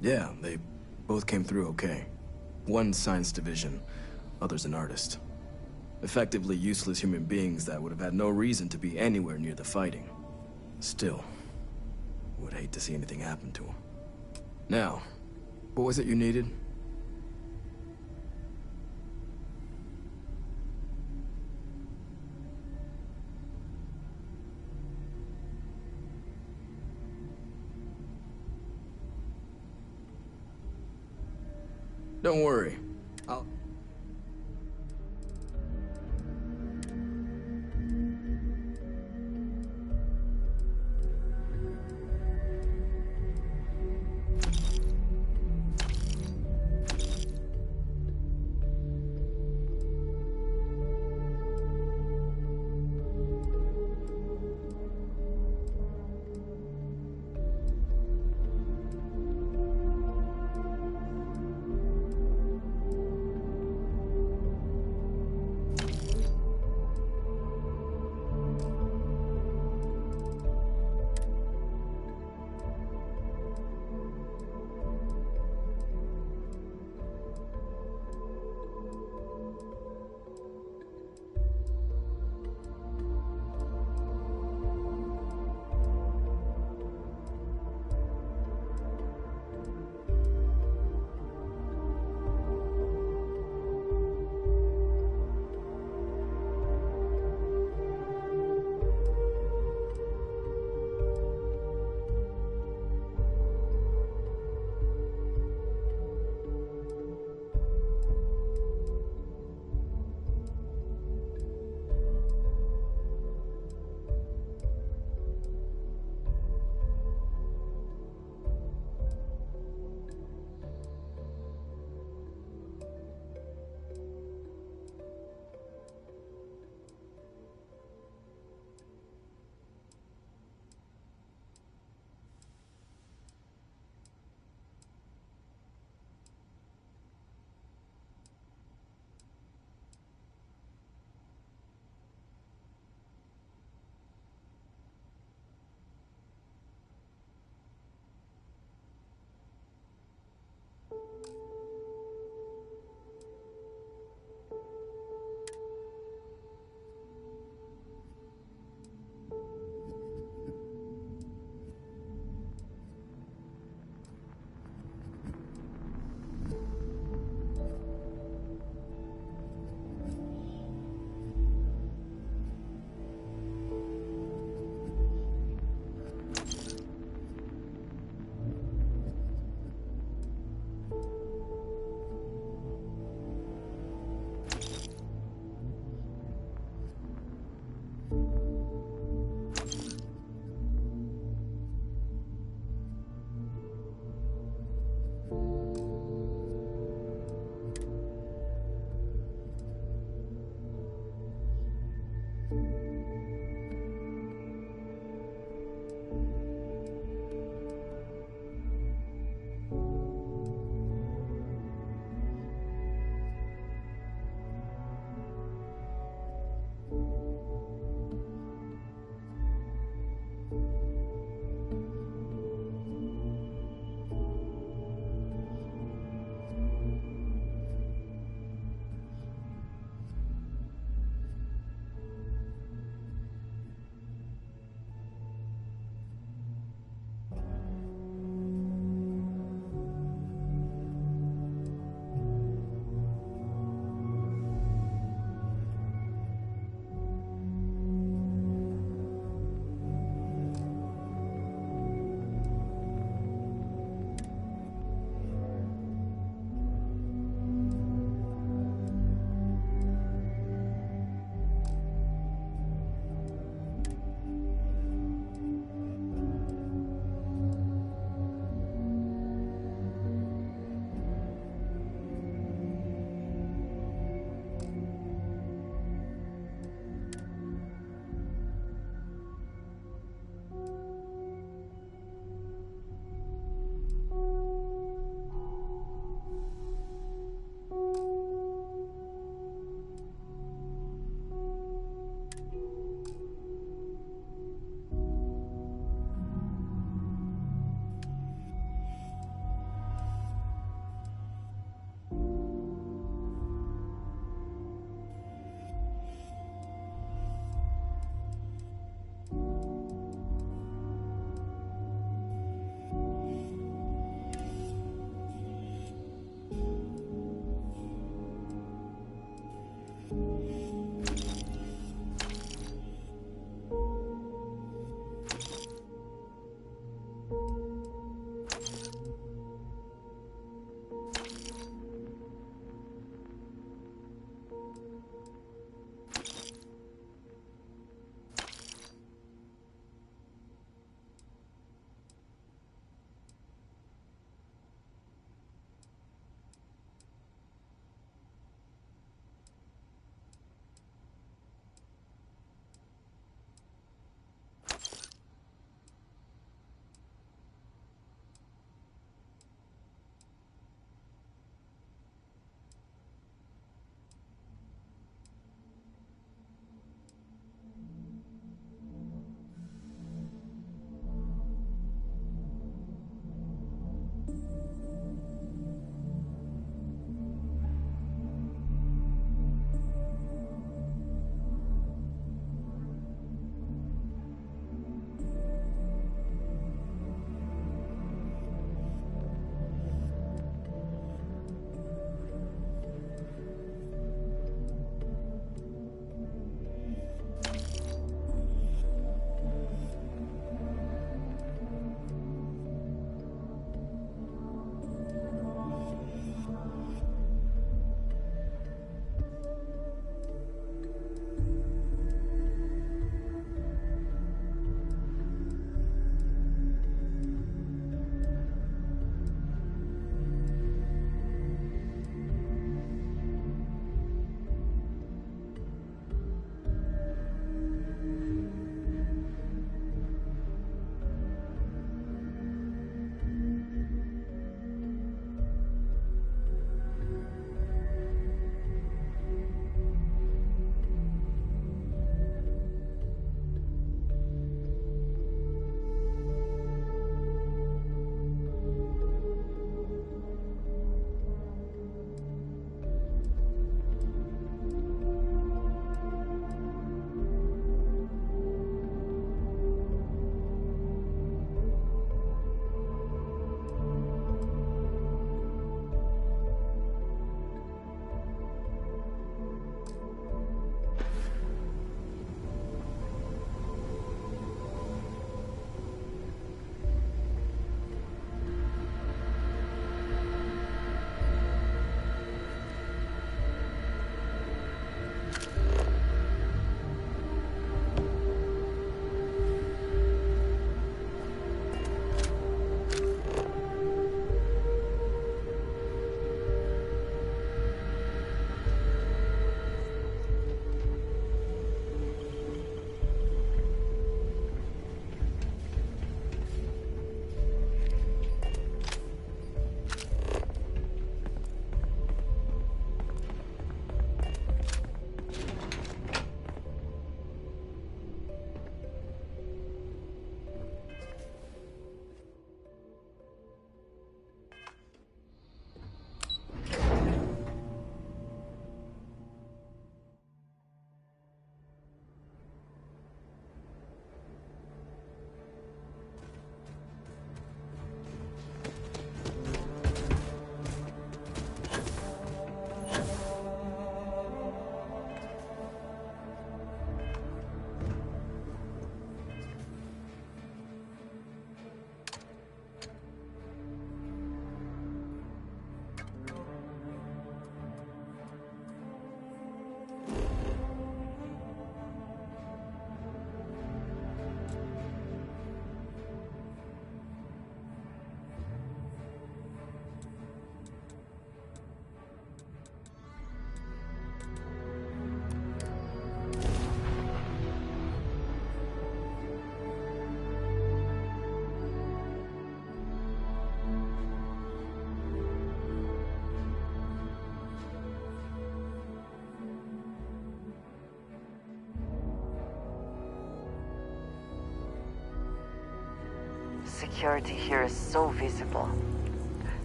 Speaker 11: Yeah, they both came through okay. One science division, other's an artist. Effectively useless human beings that would have had no reason to be anywhere near the fighting. Still, would hate to see anything happen to them. Now, what was it you needed? Don't worry. I'll...
Speaker 22: security here is so visible.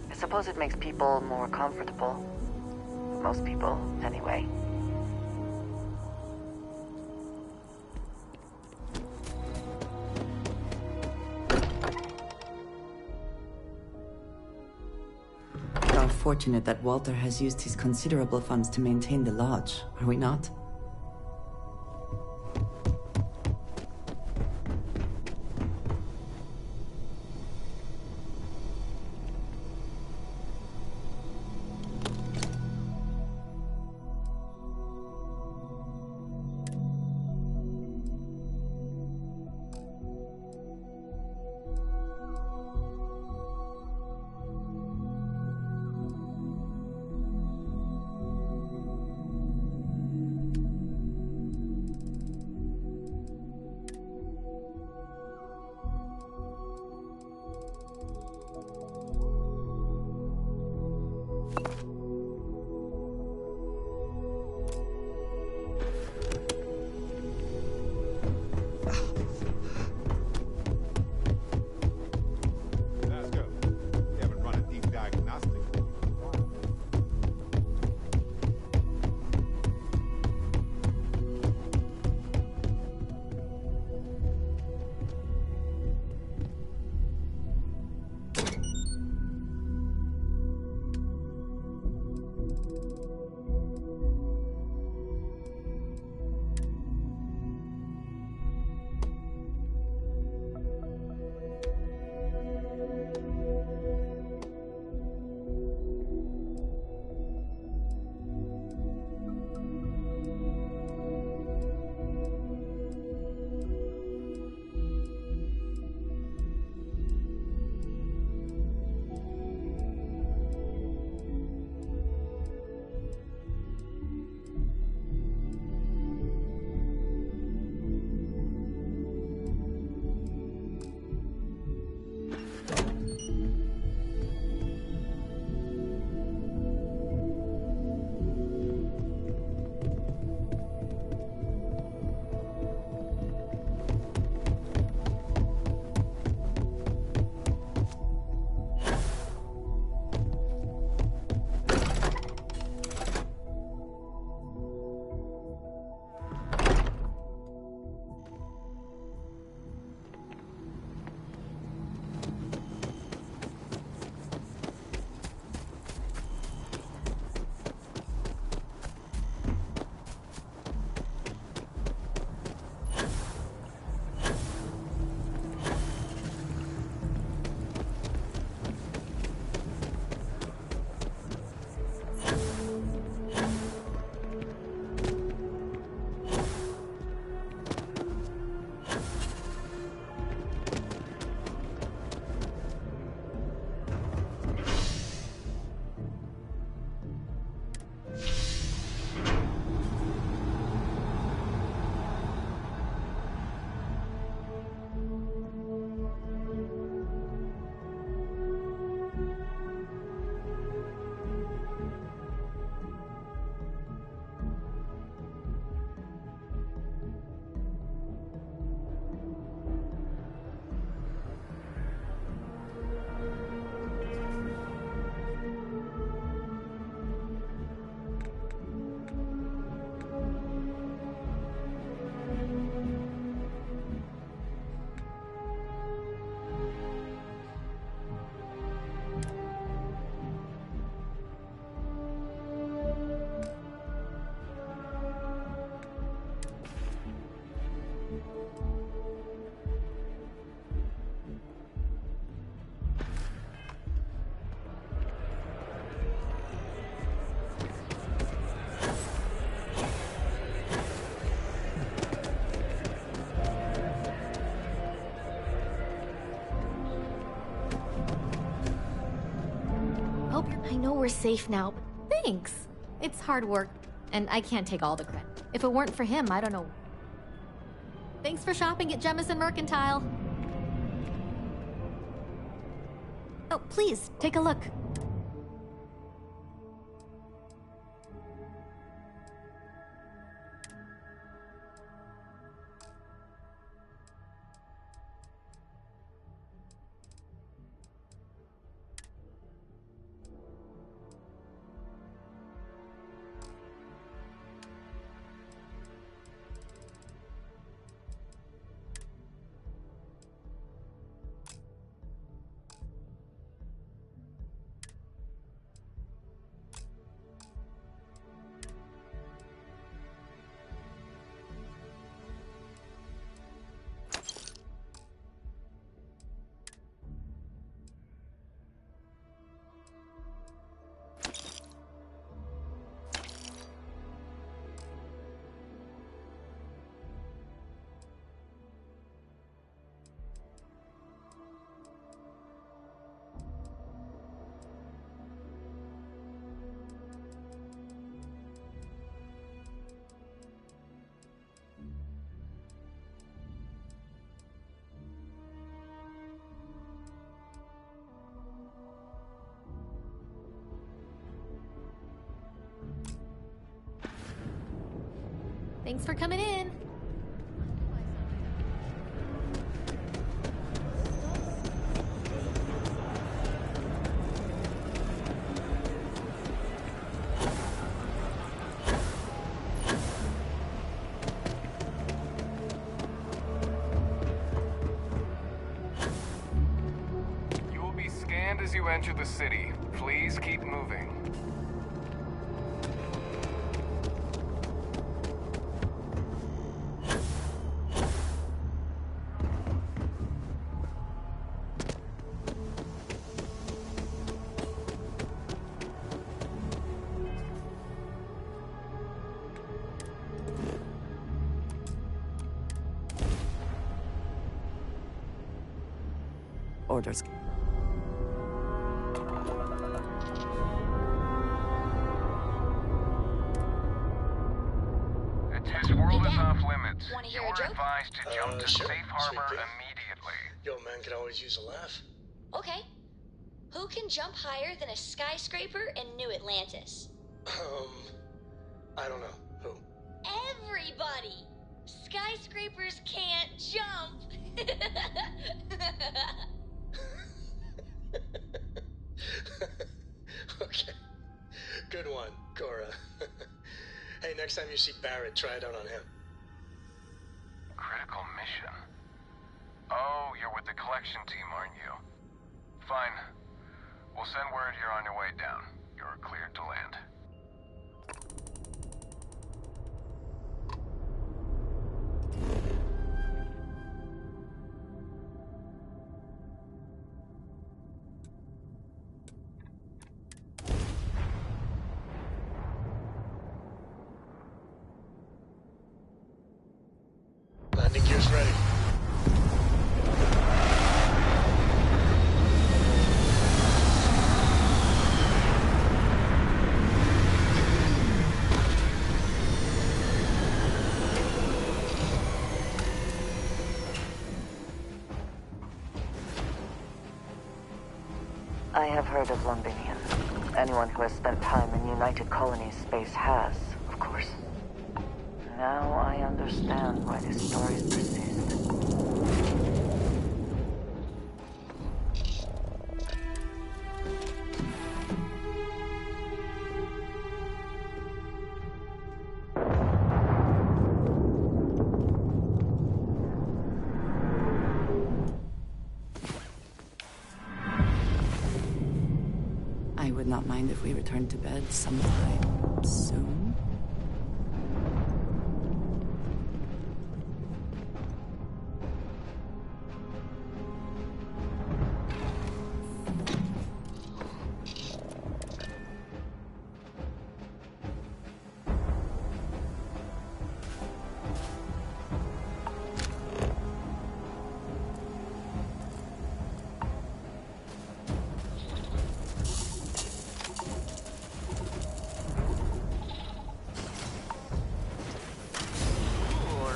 Speaker 22: I suppose it makes people more comfortable. Most people, anyway.
Speaker 16: We are fortunate that Walter has used his considerable funds to maintain the lodge, are we not?
Speaker 13: I know we're safe now, but thanks. It's hard work, and I can't take all the credit. If it weren't for him, I don't know. Thanks for shopping at Jemison Mercantile. Oh, please, take a look. Thanks for coming in.
Speaker 14: You will be scanned as you enter the city. Please keep moving.
Speaker 16: Orders.
Speaker 14: This world is off limits.
Speaker 19: Wanna hear
Speaker 14: You
Speaker 19: a
Speaker 14: are
Speaker 19: joke?
Speaker 14: advised to jump to
Speaker 21: Sure.
Speaker 14: safe harbor
Speaker 21: Sweet pea.
Speaker 14: immediately.
Speaker 21: Yo, man, could always use a laugh.
Speaker 19: Okay. Who can jump higher than a skyscraper in New Atlantis?
Speaker 21: I don't know. Who?
Speaker 19: Everybody! Skyscrapers can't jump!
Speaker 21: Okay. Good one, Cora. Hey, next time you see Barrett, try it out on him.
Speaker 14: Critical mission. Oh, you're with the collection team, aren't you? Fine. We'll send word you're on your way down. You're cleared to land.
Speaker 21: Landing gear's ready.
Speaker 22: I have heard of Londinian. Anyone who has spent time in United Colonies space has, of course. Now I understand why these stories persist.
Speaker 16: I would not mind if we returned to bed sometime soon.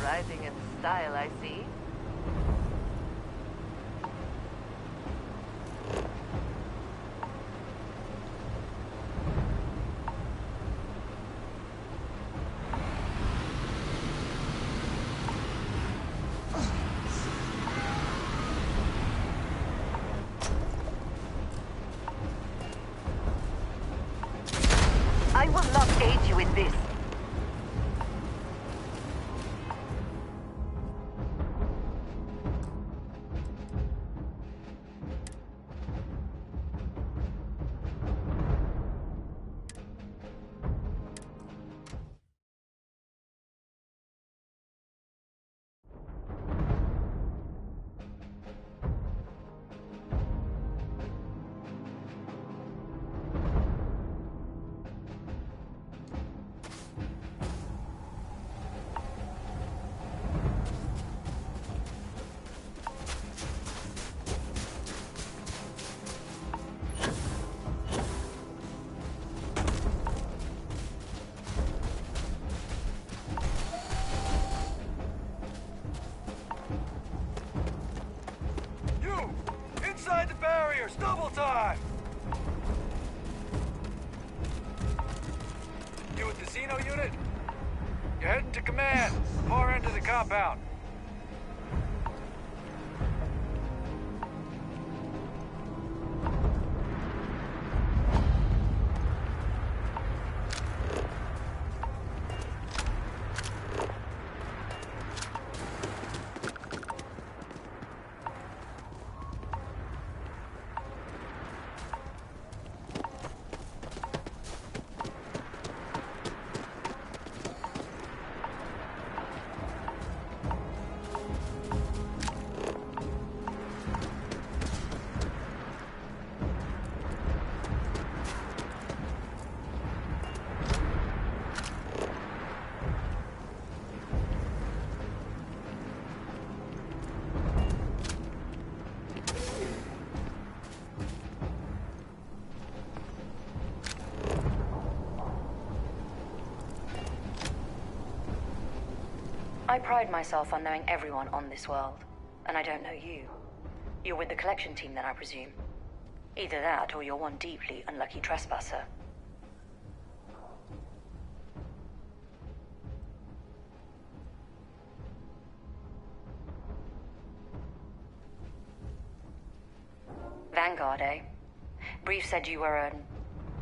Speaker 22: Riding in style, I see. I will not aid you in this.
Speaker 14: Inside the barriers, double time! You with the Xeno unit?
Speaker 17: You're heading to command. Far end of the compound.
Speaker 15: I pride myself on knowing everyone on this world, and I don't know you. You're with the collection team then, I presume. Either that, or you're one deeply unlucky trespasser. Vanguard, eh? Brief said you were an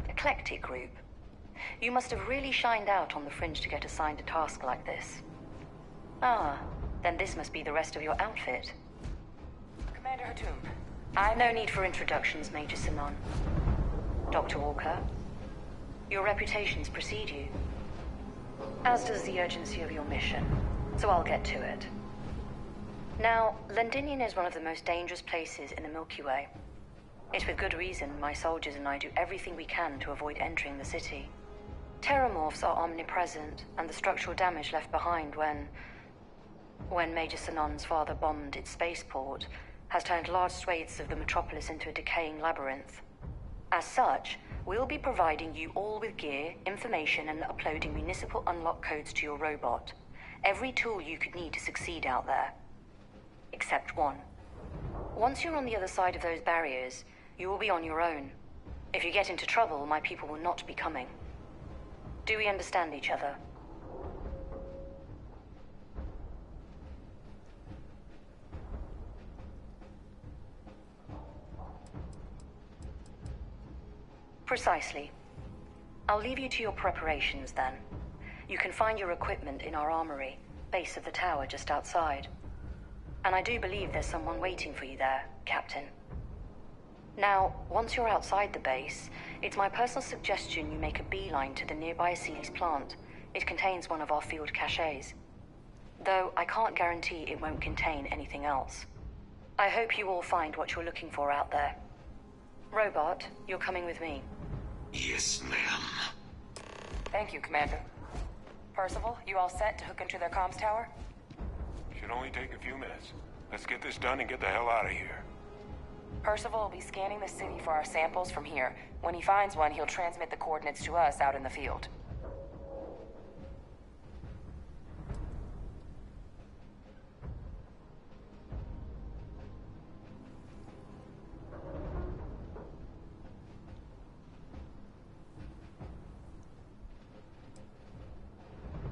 Speaker 15: eclectic group. You must have really shined out on the fringe to get assigned a task like this. Ah, then this must be the rest of your outfit. Commander Hatum. I've no need for introductions, Major Sinon. Dr. Walker, your reputations precede you. As does the urgency of your mission, so I'll get to it. Now, Londinium is one of the most dangerous places in the Milky Way. It's with good reason my soldiers and I do everything we can to avoid entering the city. Terramorphs are omnipresent, and the structural damage left behind when Major Sinon's father bombed its spaceport has turned large swathes of the metropolis into a decaying labyrinth. As such, we'll be providing you all with gear, information, and uploading municipal unlock codes to your robot. Every tool you could need to succeed out there. Except one. Once you're on the other side of those barriers, you will be on your own. If you get into trouble, my people will not be coming. Do we understand each other? Precisely. I'll leave you to your preparations then. You can find your equipment in our armory, base of the tower just outside. And I do believe there's someone waiting for you there, Captain. Now, once you're outside the base, it's my personal suggestion you make a beeline to the nearby Aceles plant. It contains one of our field caches. Though I can't guarantee it won't contain anything else. I hope you all find what you're looking for out there. Robot, you're coming with me.
Speaker 10: Yes, ma'am.
Speaker 15: Thank you, Commander. Percival, you all set to hook into their comms tower?
Speaker 14: Should only take a few minutes. Let's get this done and get the hell out of here.
Speaker 15: Percival will be scanning the city for our samples from here. When he finds one, he'll transmit the coordinates to us out in the field.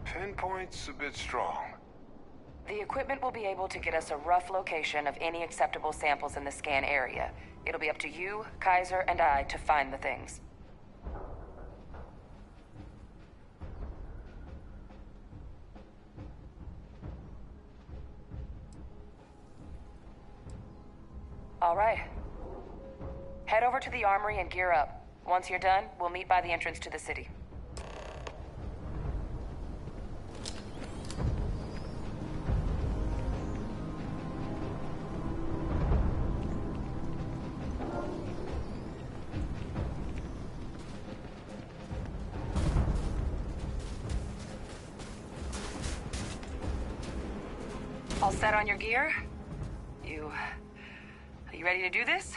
Speaker 14: Pinpoint's a bit strong.
Speaker 15: The equipment will be able to get us a rough location of any acceptable samples in the scan area. It'll be up to you, Kaiser, and I to find the things. All right. Head over to the armory and gear up. Once you're done, we'll meet by the entrance to the city. All set on your gear? Are you ready to do this?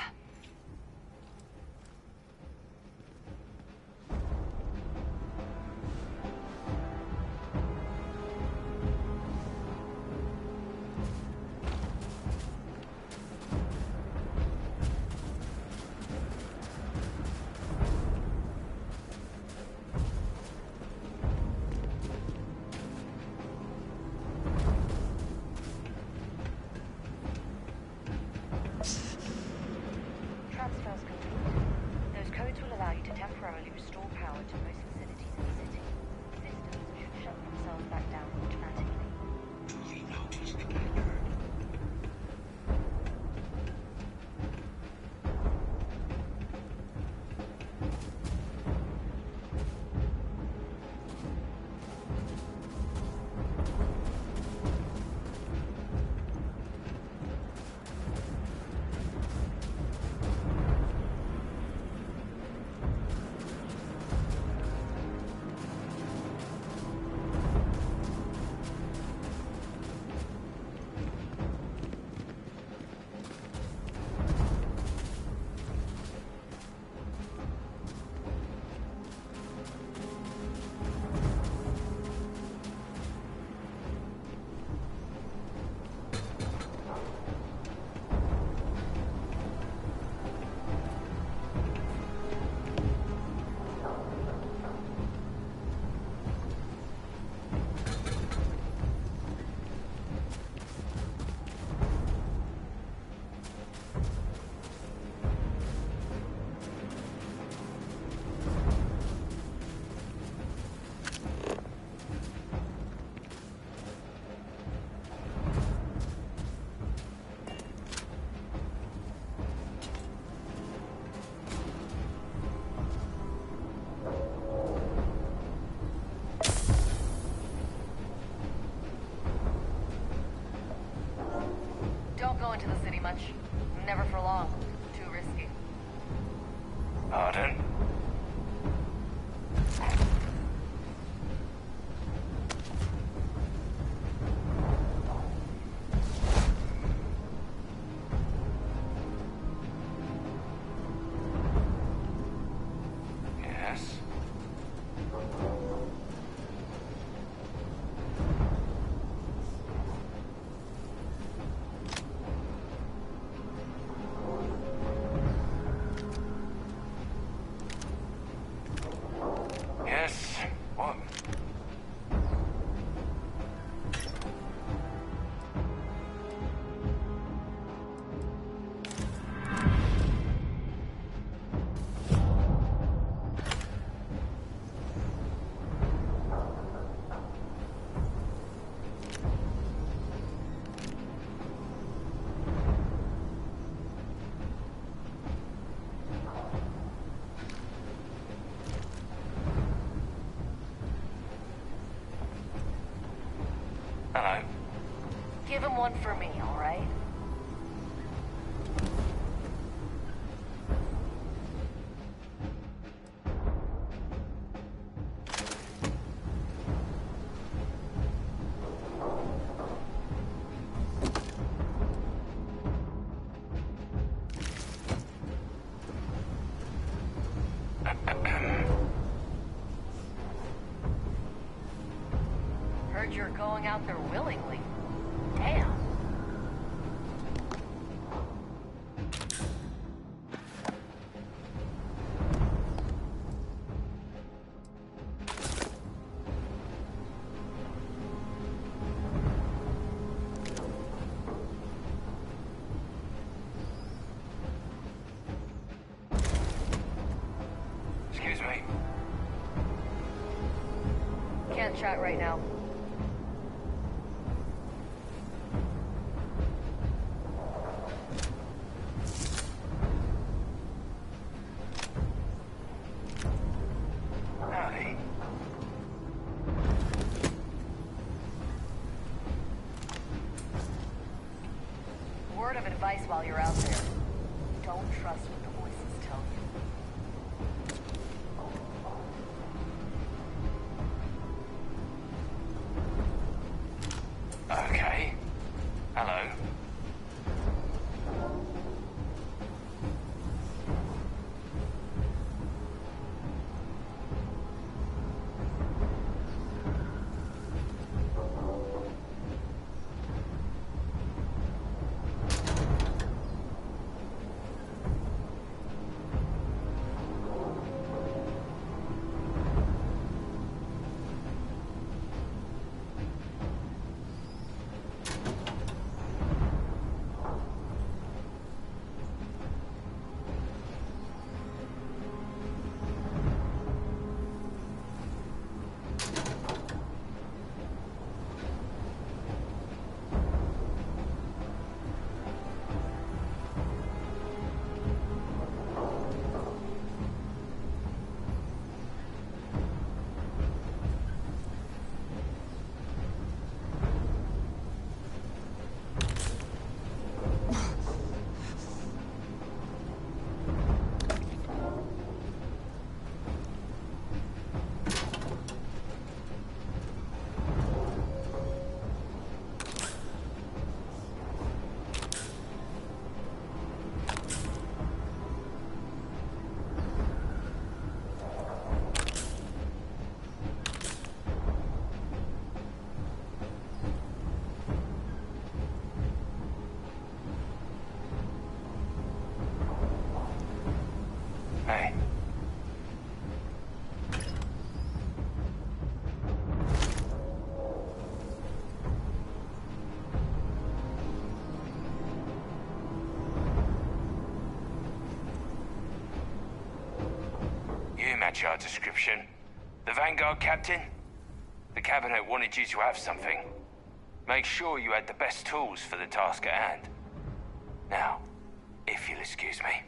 Speaker 15: Don't go into the city much. Never for long. Too risky.
Speaker 14: Pardon? Yes? Yes? What? Hello.
Speaker 15: Give him one for me, all right? Heard you're going out there willingly. Damn.
Speaker 14: Excuse me.
Speaker 15: Can't chat right now.
Speaker 14: Howdy.
Speaker 15: Word of advice while you're out there. Don't trust what the voices tell you.
Speaker 14: Okay. Hello. Hey. You match our description. The Vanguard captain? The cabinet wanted you to have something. Make sure you had the best tools for the task at hand. Now, if you'll excuse me.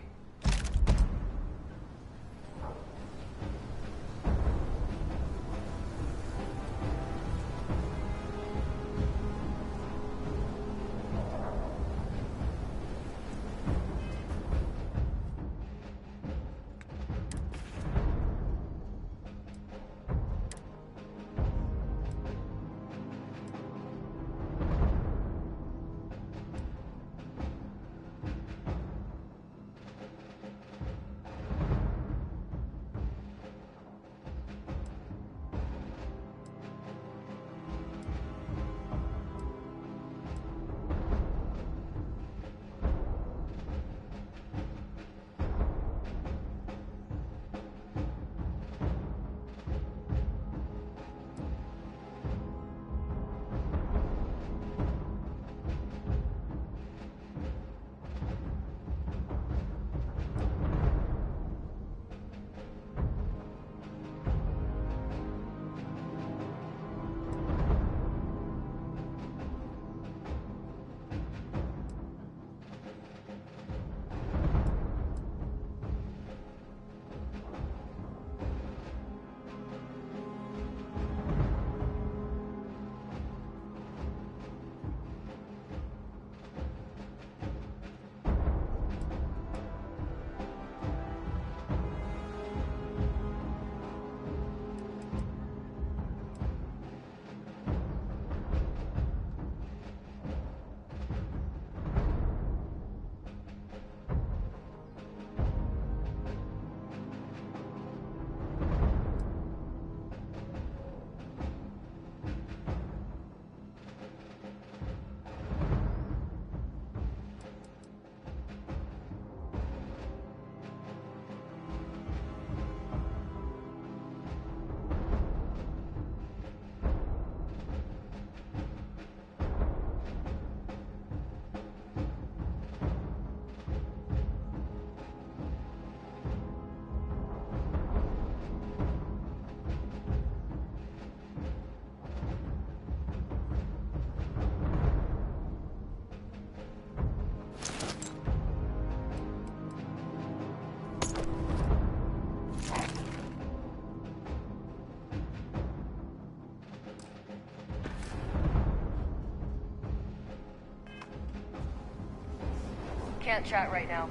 Speaker 15: can't chat right now.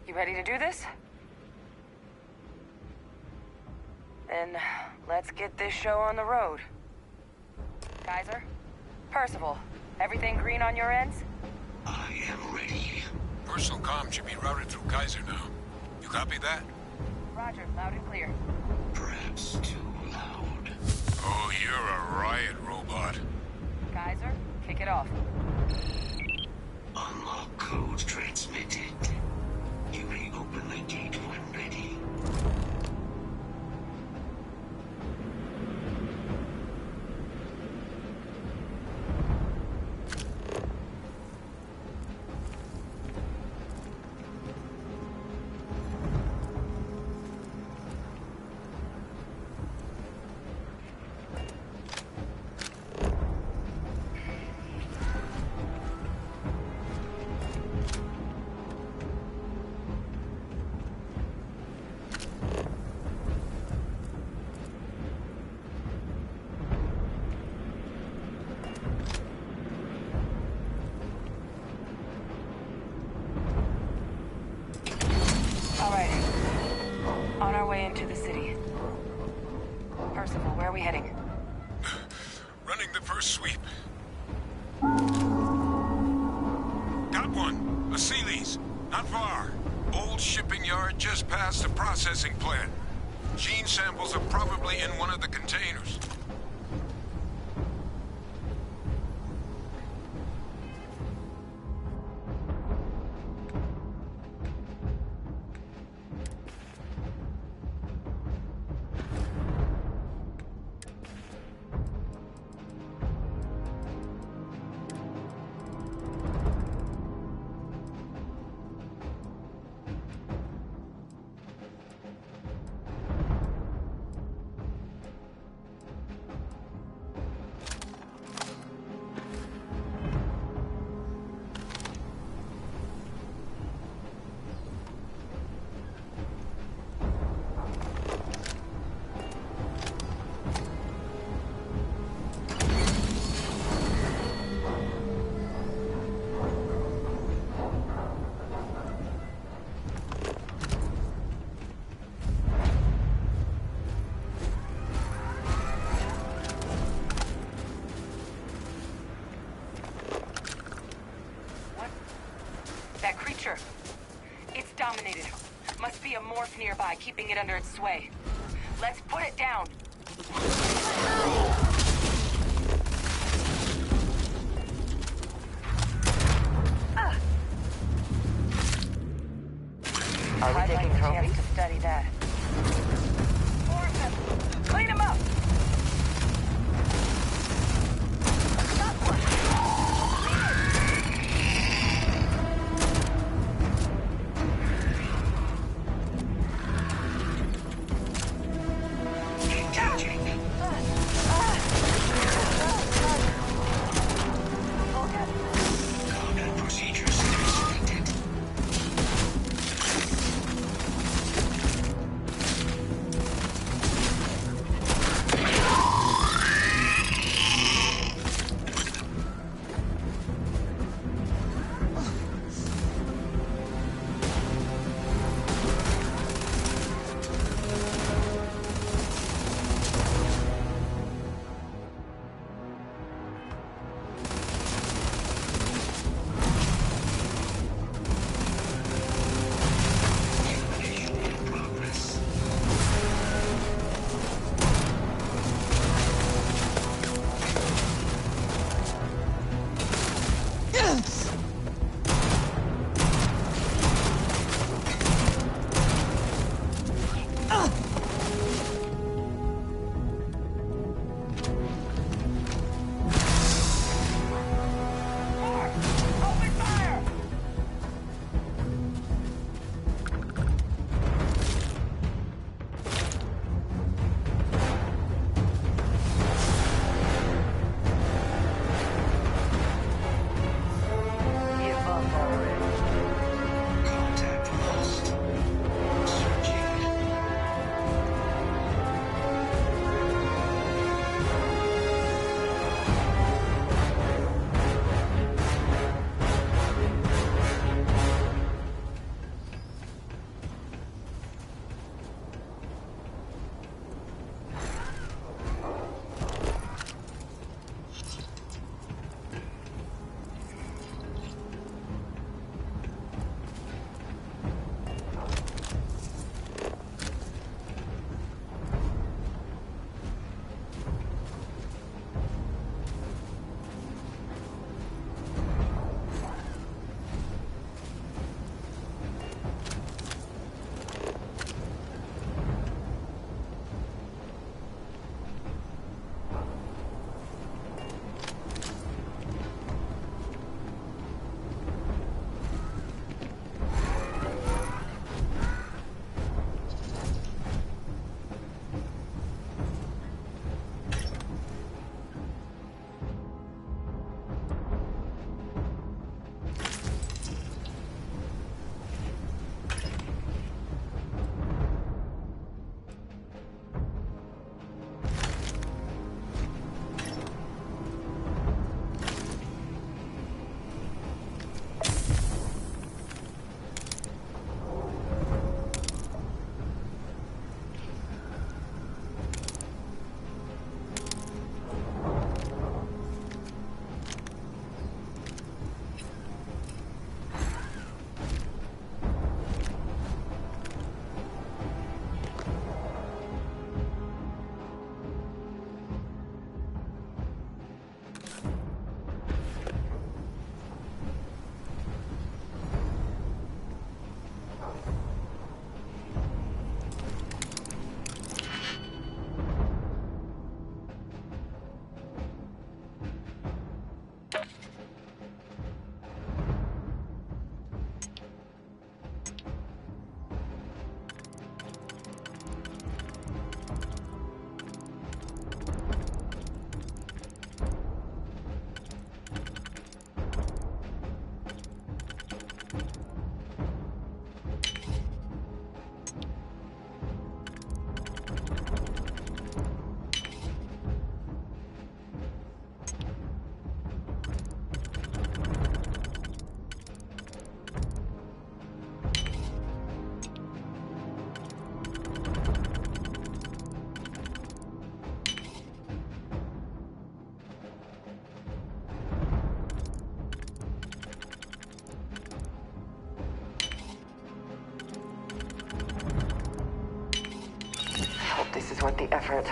Speaker 15: You ready to do this? Then let's get this show on the road. Kaiser? Percival, everything green on your ends?
Speaker 10: I am ready.
Speaker 7: Personal comm should be routed through Kaiser now. You copy that?
Speaker 15: Roger, loud and clear.
Speaker 10: Perhaps too loud.
Speaker 7: Oh, you're a riot robot.
Speaker 15: Kaiser, kick it off.
Speaker 10: Unlock code transmitted. You may open the gate when ready.
Speaker 15: Into the city. Percival, where are we heading?
Speaker 7: Running the first sweep. Got one. A Sealy's. Not far. Old shipping yard just past the processing plant. Gene samples are probably in one of the containers.
Speaker 15: It's dominated. Must be a morph nearby, keeping it under its sway. Let's put it down.
Speaker 22: Are we taking trophies?
Speaker 15: To study that. Clean him up!
Speaker 22: this is worth the effort.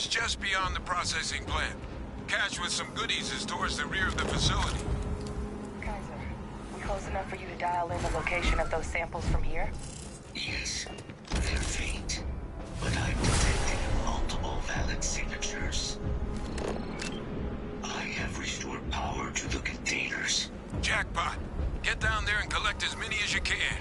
Speaker 7: Just beyond the processing plant. Cache with some goodies is towards the rear of the facility.
Speaker 15: Kaiser, we close enough for you to dial in the location of those samples from here?
Speaker 10: Yes, they're faint, but I've detected multiple valid signatures. I have restored power to the containers.
Speaker 7: Jackpot. Get down there and collect as many as you can.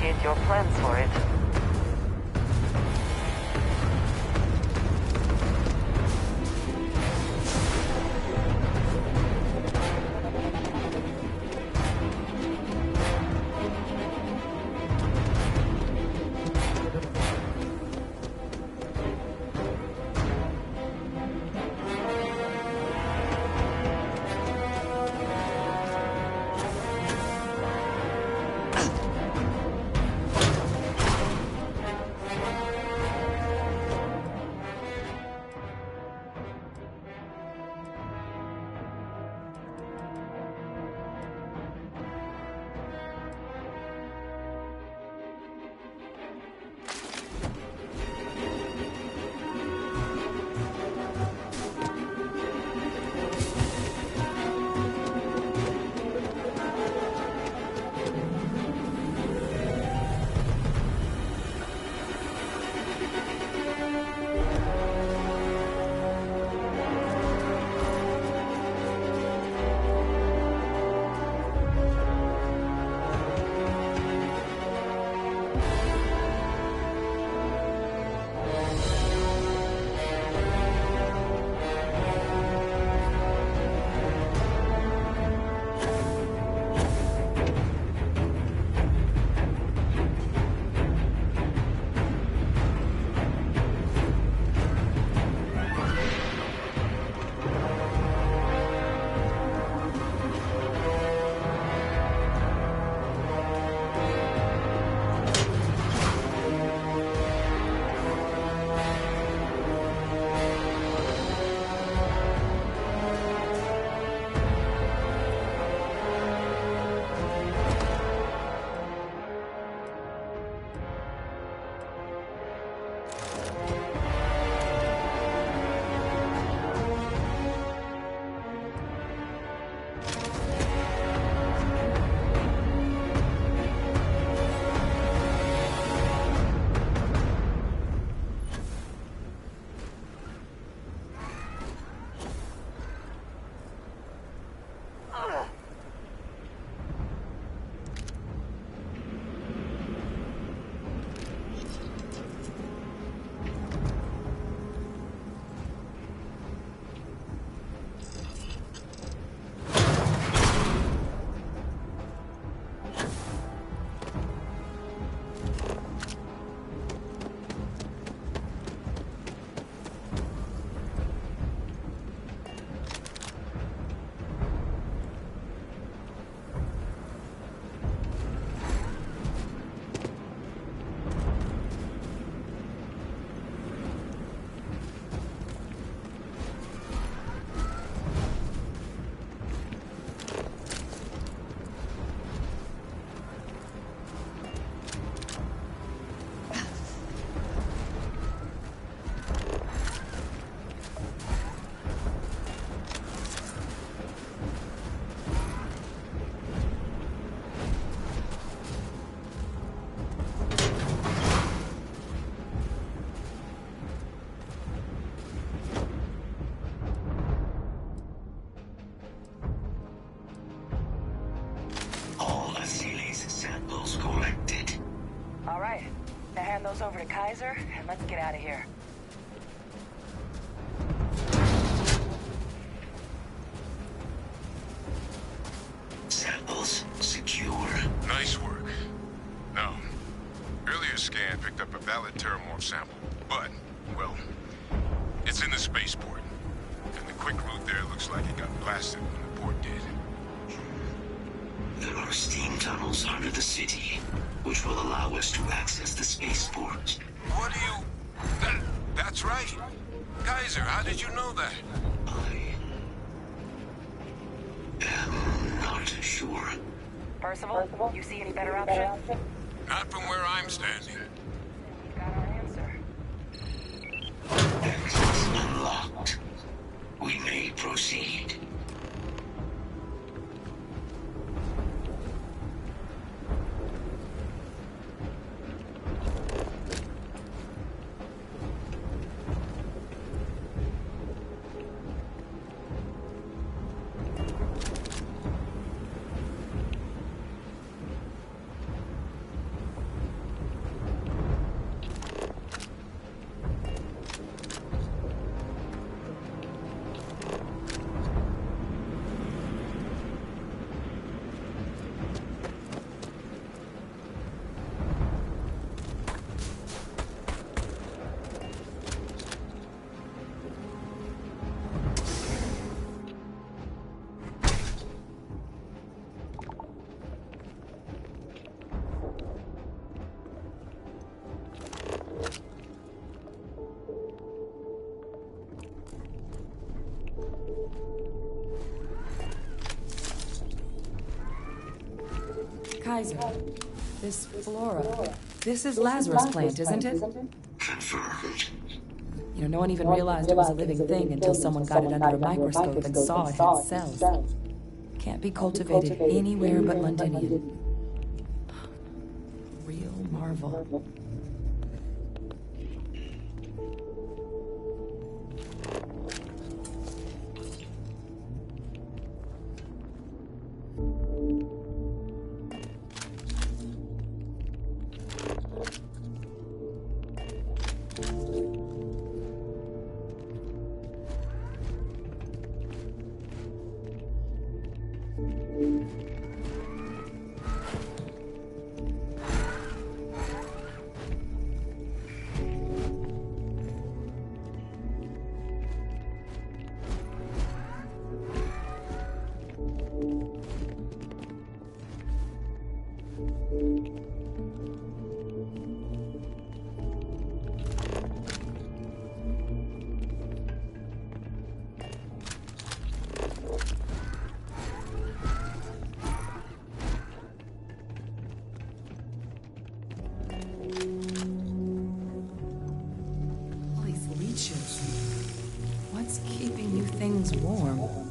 Speaker 22: appreciate your plans for it.
Speaker 15: those over to Kaiser, and let's get out of here.
Speaker 10: Samples secure.
Speaker 7: Nice work. No. Earlier scan picked up a valid Terramorph sample, but, well, it's in the spaceport. And the quick route there looks like it got blasted when the port did.
Speaker 10: There are steam tunnels under the city, which will allow us to access the spaceport.
Speaker 7: What do you... That's right. Kaiser, how did you know that?
Speaker 10: I'm not sure.
Speaker 15: Percival, you see any better option?
Speaker 7: Not from where I'm standing.
Speaker 15: We've got our answer.
Speaker 10: Access unlocked. We may proceed.
Speaker 2: Kaiser, this flora, this is Lazarus plant, isn't it?
Speaker 10: Confirmed.
Speaker 2: You know, no one even realized it was a living thing until someone got it under a microscope and saw it had cells. Can't be cultivated anywhere but Londinian. Real marvel. What's keeping you things warm?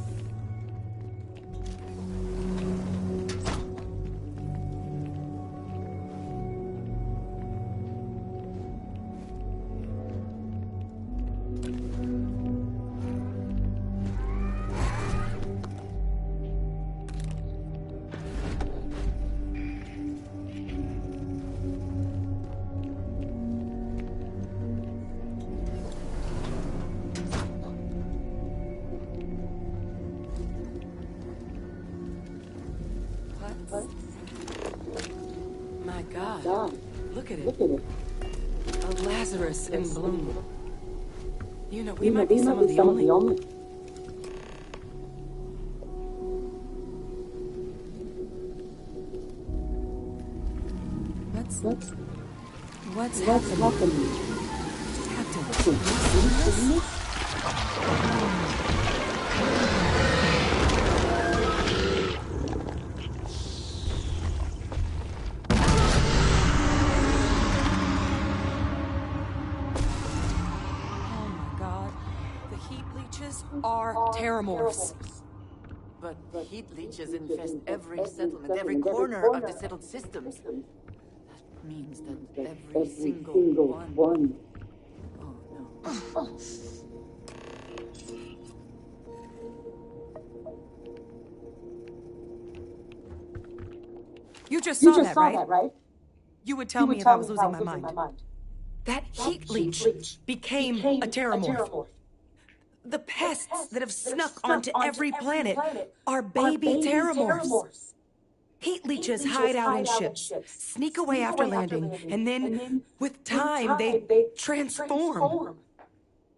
Speaker 2: My God, look at it. A Lazarus in bloom. You know, we might be some of the only. What's happening? Captain, are terramorphs.
Speaker 16: But heat leeches infest every settlement, every corner of the settled systems. That means that every single one. Oh no.
Speaker 2: You just saw that, right? You would tell me if I was losing my mind. That heat leech became a terramorph. The pests that have snuck onto every planet are baby terramorphs. Heat leeches hide out in ships, sneak away after landing, and then, with time, they transform.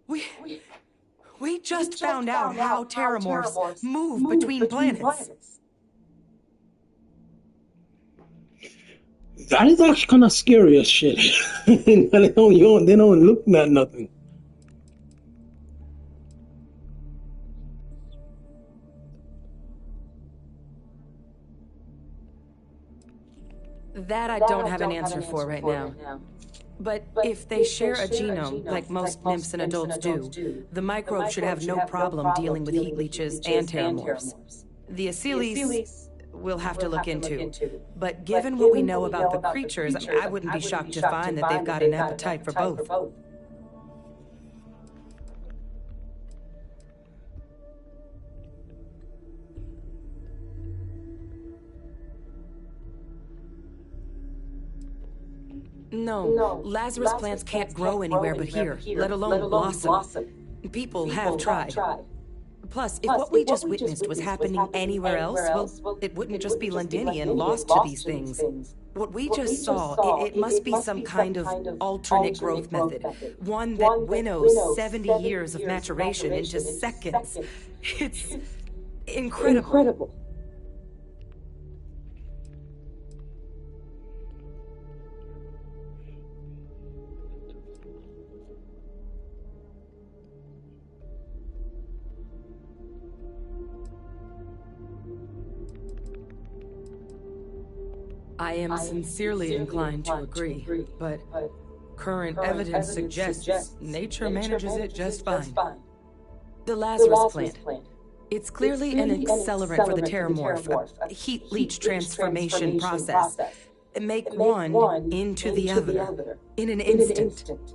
Speaker 2: We just found out how terramorphs move between planets.
Speaker 1: That is actually kind of scary as shit. they don't look at nothing.
Speaker 2: That I don't have an answer for right now. But if they share a genome, like most nymphs and adults do, the microbe should have no problem dealing with heat leeches and terramorphs. The Aciles we'll have to look into. But given what we know about the creatures, I wouldn't be shocked to find that they've got an appetite for both. No, Lazarus plants can't grow anywhere but here, let alone blossom. People have tried. Plus, if what we just witnessed was happening anywhere else, well, it wouldn't just be Londinian lost to these things. What we just saw, it must be some kind of alternate growth method. One that winnows 70 years of maturation into seconds. It's incredible. I am sincerely inclined to agree, but current evidence suggests nature manages it just fine. The Lazarus plant. It's clearly an accelerant for the Terramorph, a heat leach transformation process. Make one into the other in an instant.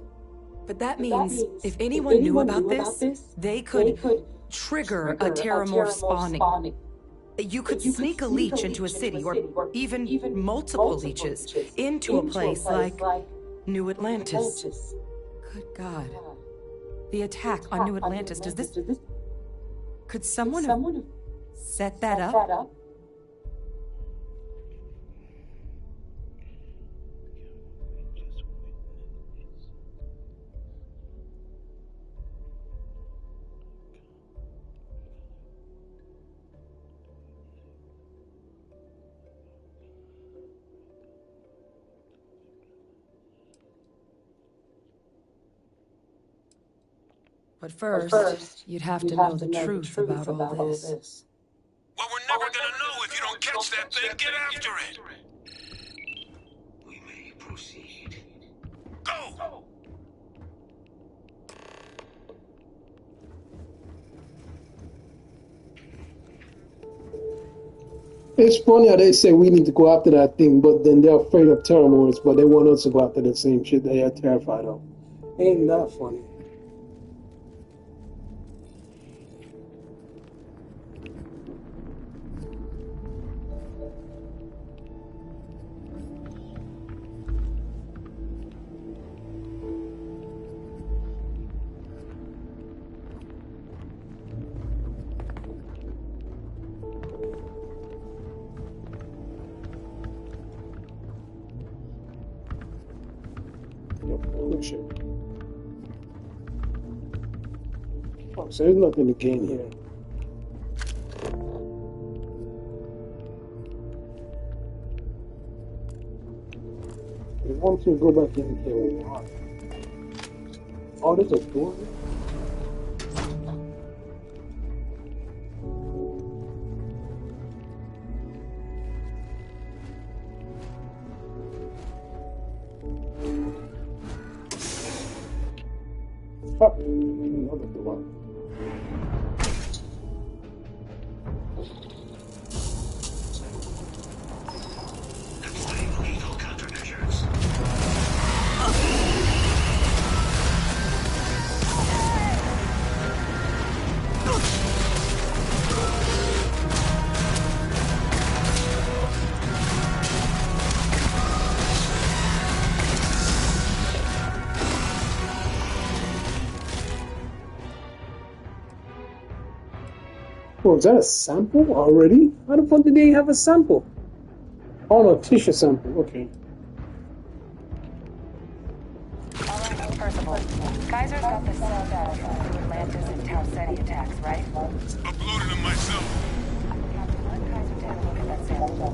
Speaker 2: But that means if anyone knew about this, they could trigger a Terramorph spawning. You could sneak a leech into a city, or even multiple leeches, into a place like New Atlantis. Good God. The attack on New Atlantis, does this... Could someone have set that up? But first, you'd have to know the truth about all this.
Speaker 7: Well, we're never gonna know if you don't catch that thing. Get after it.
Speaker 10: We may proceed.
Speaker 7: Go!
Speaker 1: It's funny how they say we need to go after that thing, but then they're afraid of Terramorphs, but they want us to go after the same shit they are terrified of. Ain't that funny? Oh, so there's nothing to gain here. If one can go back in here. Oh, there's a door. Fuck, another door.
Speaker 10: Deploying lethal countermeasures.
Speaker 1: Oh, is that a sample already? How the fuck did they have a sample? Oh no, tissue sample, okay.
Speaker 15: Alright, Percival. Kaiser's got the cell data from the Atlantis and Tau Ceti attacks, right?
Speaker 7: Uploaded them myself.
Speaker 15: Let Kaiser take a look at that sample.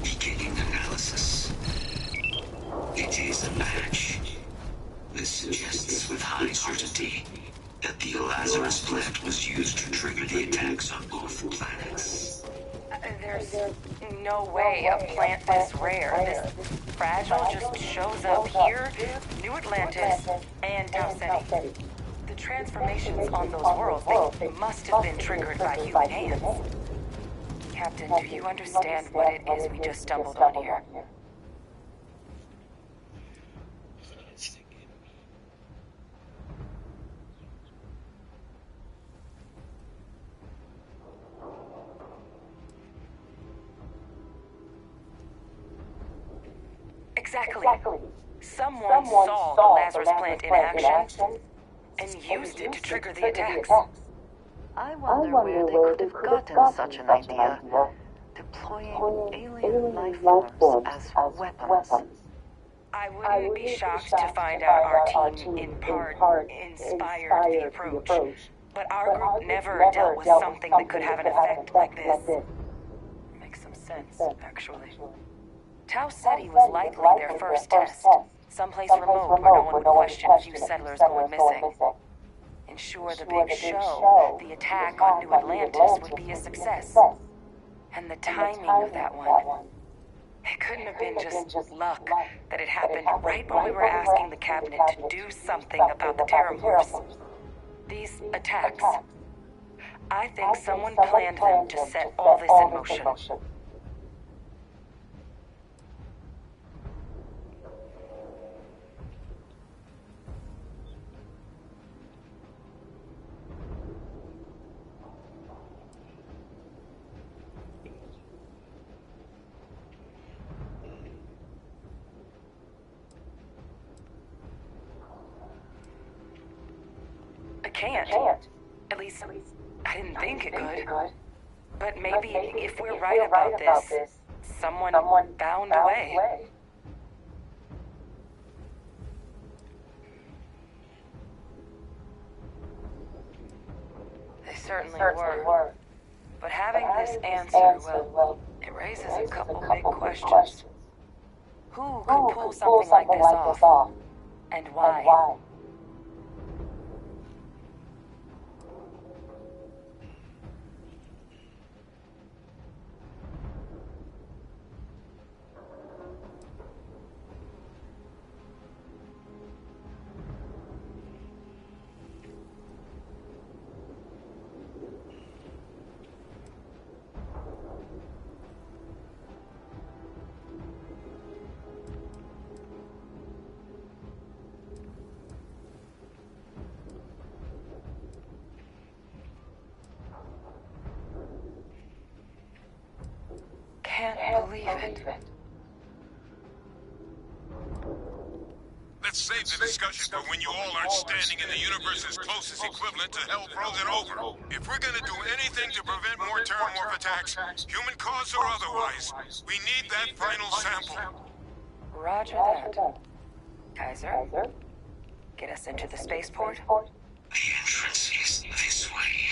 Speaker 10: Beginning analysis. It is a match. This suggests with high certainty that the Lazarus plant was used to trigger the attacks on both planets.
Speaker 15: There's no way a plant this rare, this fragile, just shows up here, New Atlantis, and Tau Ceti. The transformations on those worlds, they must have been triggered by human hands. Captain, do you understand what it is we just stumbled on here? Exactly. Someone saw the Lazarus plant in action and used it to trigger the attacks.
Speaker 22: I wonder where they could have gotten such an idea. Deploying alien life forms as weapons.
Speaker 15: I wouldn't be shocked to find out our team in part inspired the approach. But our group never dealt with something that could have an effect like this. Makes some sense, actually. Tau Ceti was likely their first test, Someplace remote where no one would question a few settlers going missing. Ensure the big show, the attack on New Atlantis, would be a success. And the timing of that one, it couldn't have been just luck that it happened right when we were asking the cabinet to do something about the Terramorphs. These attacks, I think someone planned them to set all this in motion. Can't. At least, I didn't think it could. But maybe if we're right about this, someone found a way. They certainly were. But having this answer, well, it raises a couple big questions. Who could pull something like this off? And why? Can't believe it.
Speaker 7: Let's save the discussion for when you all aren't standing in the universe's closest equivalent to hell frozen over. If we're gonna do anything to prevent more Terramorph attacks, human cause or otherwise, we need that final sample.
Speaker 15: Roger that. Kaiser, get us into the spaceport?
Speaker 10: The entrance is this way.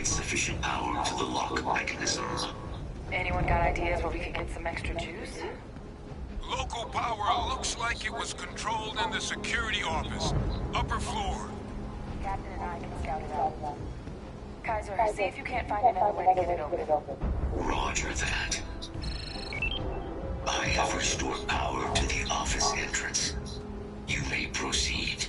Speaker 10: Sufficient power to the lock mechanism.
Speaker 15: Anyone got ideas where we could get some extra juice?
Speaker 7: Local power looks like it was controlled in the security office. Upper floor.
Speaker 15: Captain and I can scout it out. Kaiser, see if you can't find another way to get it open.
Speaker 10: Roger that. I have restored power to the office entrance. You may proceed.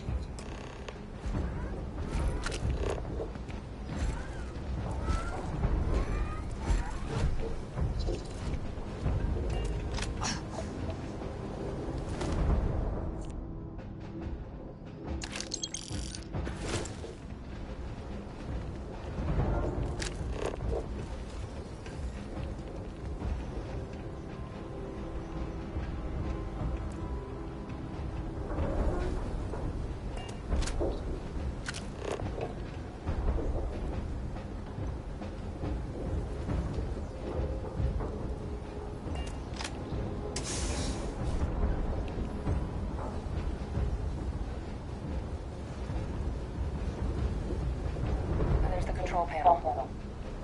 Speaker 15: Control panel.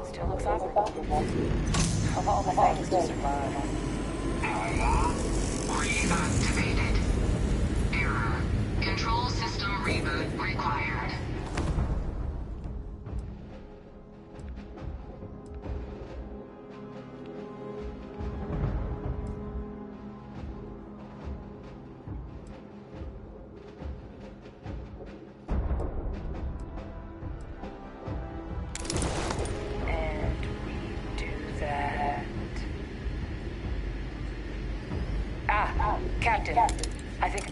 Speaker 15: Still looks operable. Of all the things to survive.
Speaker 3: Reactivated. Error. Control system reboot required.
Speaker 15: Captain, I think...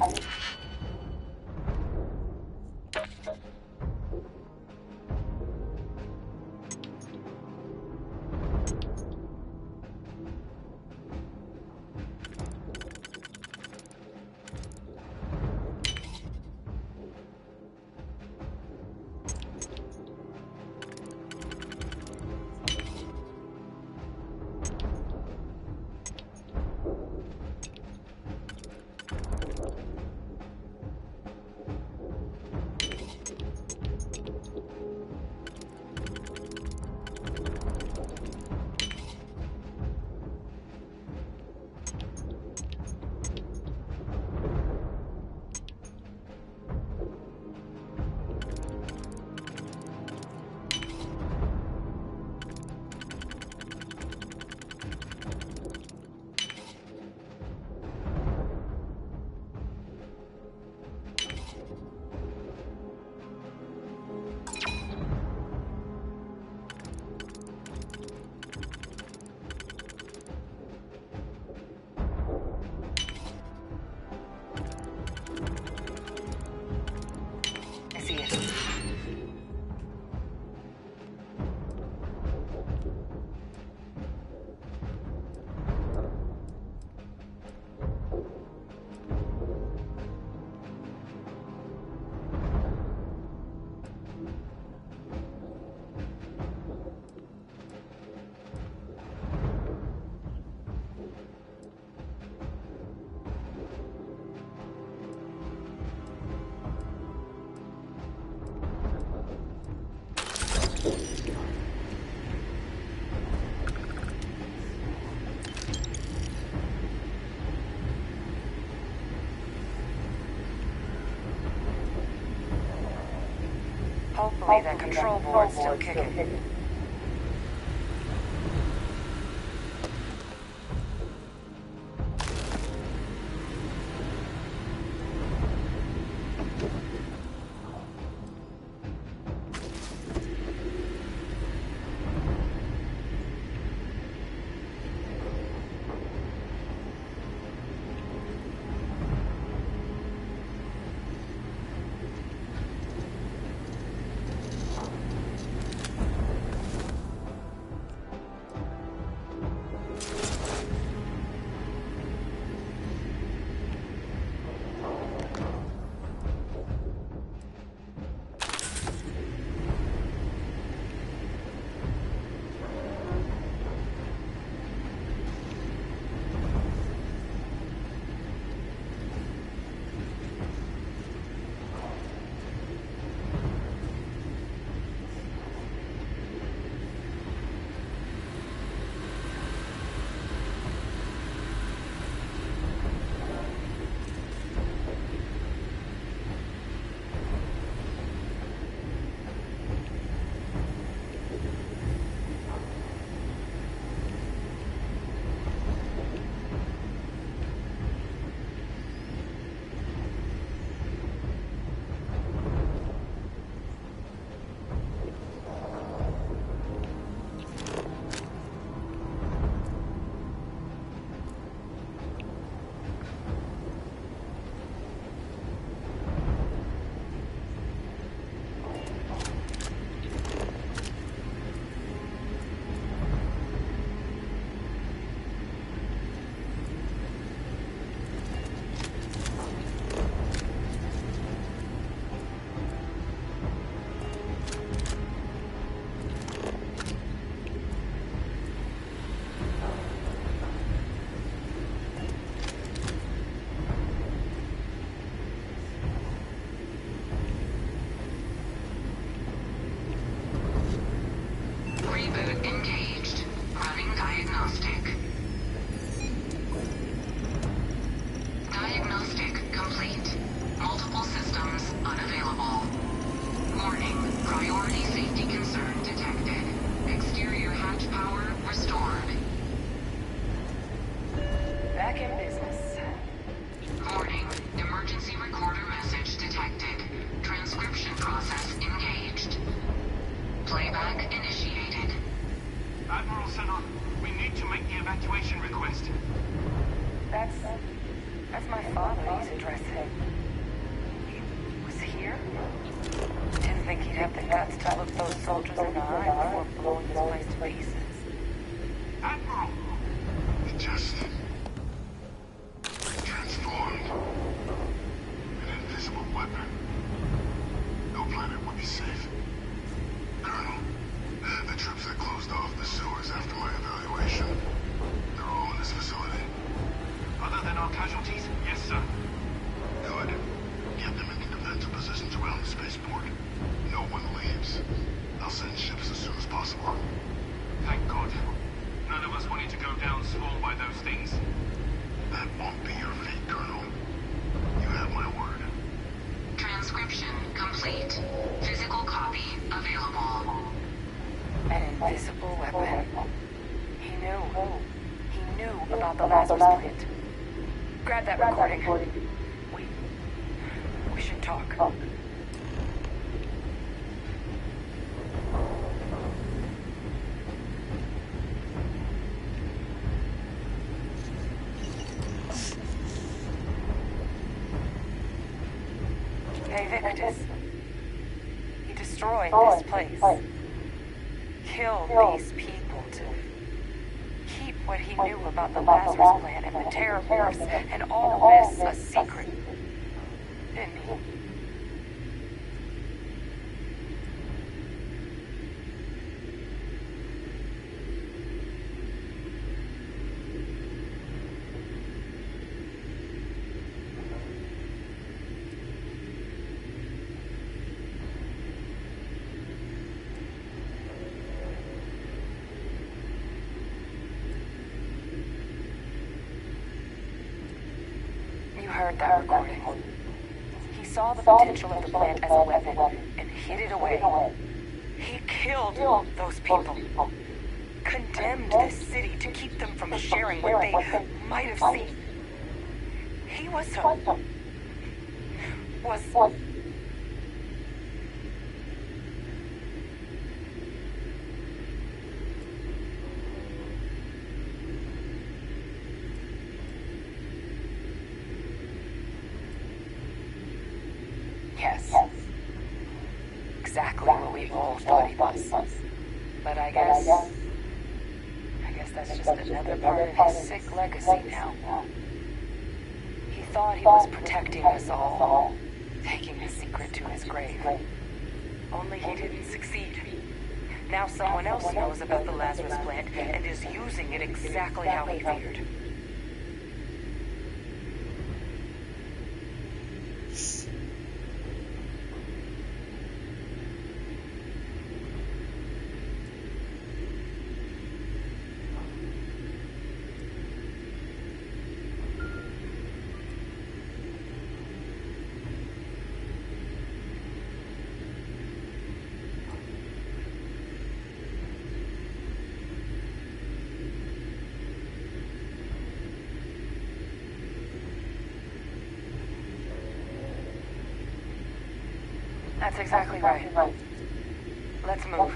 Speaker 15: see that control board's still kicking. That's my father's address. He was here? Didn't think he'd have the guts to look those soldiers in the eye before blowing this place to pieces.
Speaker 12: Admiral! It just transformed. An invisible weapon. No planet would be safe. Colonel, the troops that closed off the sewers after my evaluation, they're all in this facility.
Speaker 17: Other than our casualties? Yes, sir.
Speaker 12: Good. Get them into defensive positions around the spaceport. No one leaves. I'll send ships as soon as possible.
Speaker 17: Thank God. None of us wanted to go down small by those things.
Speaker 12: That won't be your fate, Colonel. You have my word.
Speaker 3: Transcription complete. Physical copy available.
Speaker 15: An invisible weapon. He knew. He knew about the Lazarus plant. Grab that recording. We should talk. Hey, Victus. He destroyed this place. Killed these people to keep what he knew about the Lazarus plant and the Terror Force and all this a secret. Didn't he? Heard that recording. He saw the potential of the plant as a weapon and hid it away. killed those people. Condemned this city to keep them from sharing what they might have seen. He was yes. Exactly what we all thought he was. But I guess that's just another part of his sick legacy now. He thought he was protecting us all, taking a secret to his grave. Only he didn't succeed. Now someone else knows about the Lazarus plant and is using it exactly how he feared. That's exactly right. Let's move.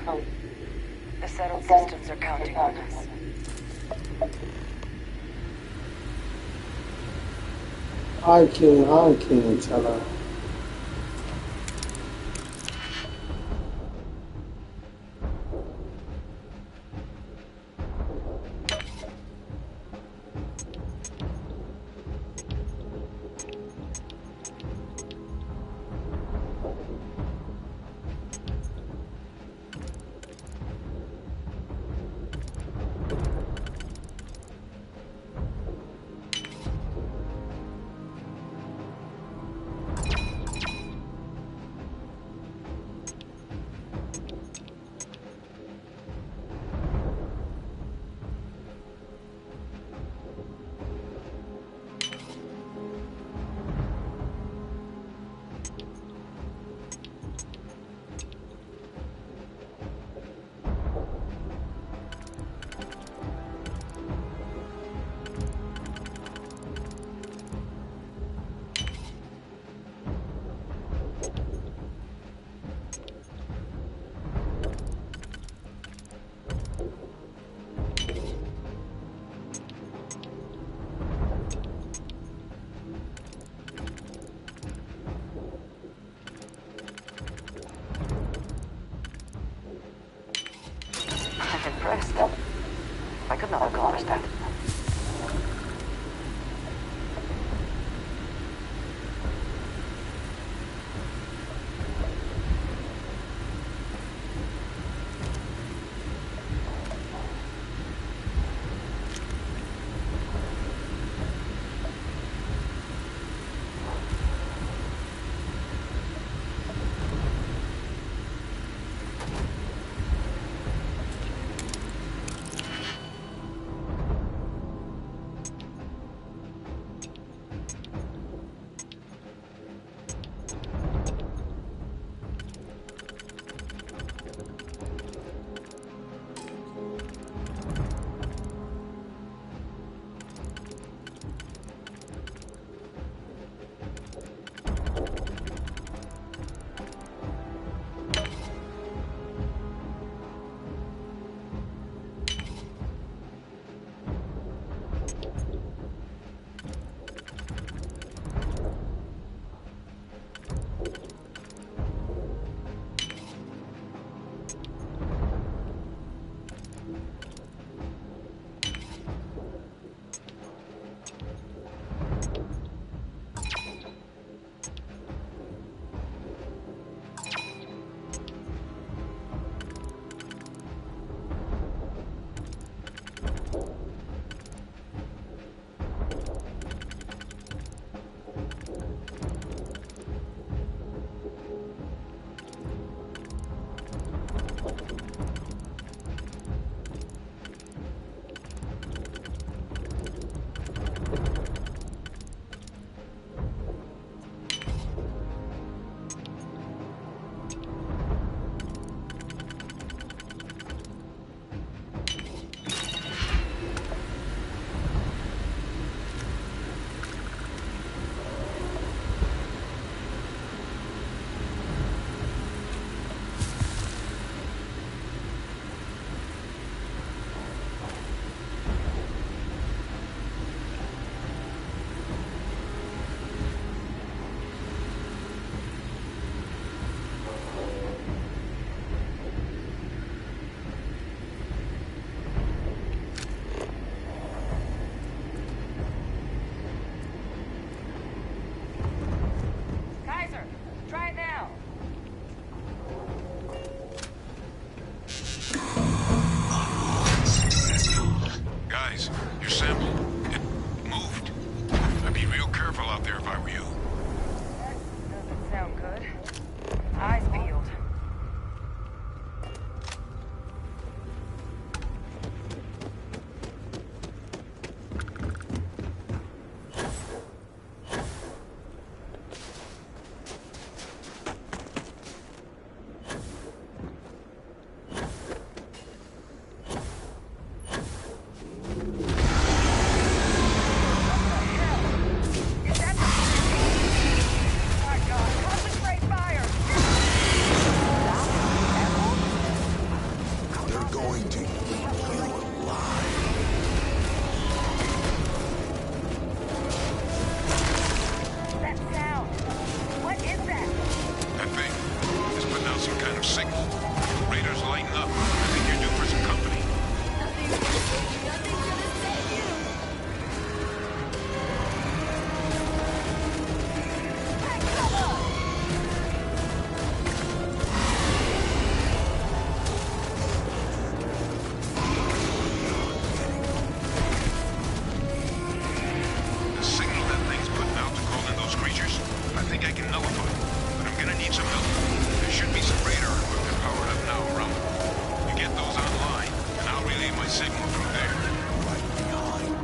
Speaker 15: The settled systems are counting on us.
Speaker 1: I can't tell her.
Speaker 22: I'm impressed. I could not accomplish that.
Speaker 6: going to eat you alive.
Speaker 3: That sound. What is that?
Speaker 7: That thing is putting out some kind of signal. Radar's lighting up. I think you're due for some company. The signal that thing's putting out to call in those creatures, I think I can nullify it. But I'm gonna need some help. There should be some radar equipment powered up now around them. You get those online, and I'll relay my signal through there. Right behind.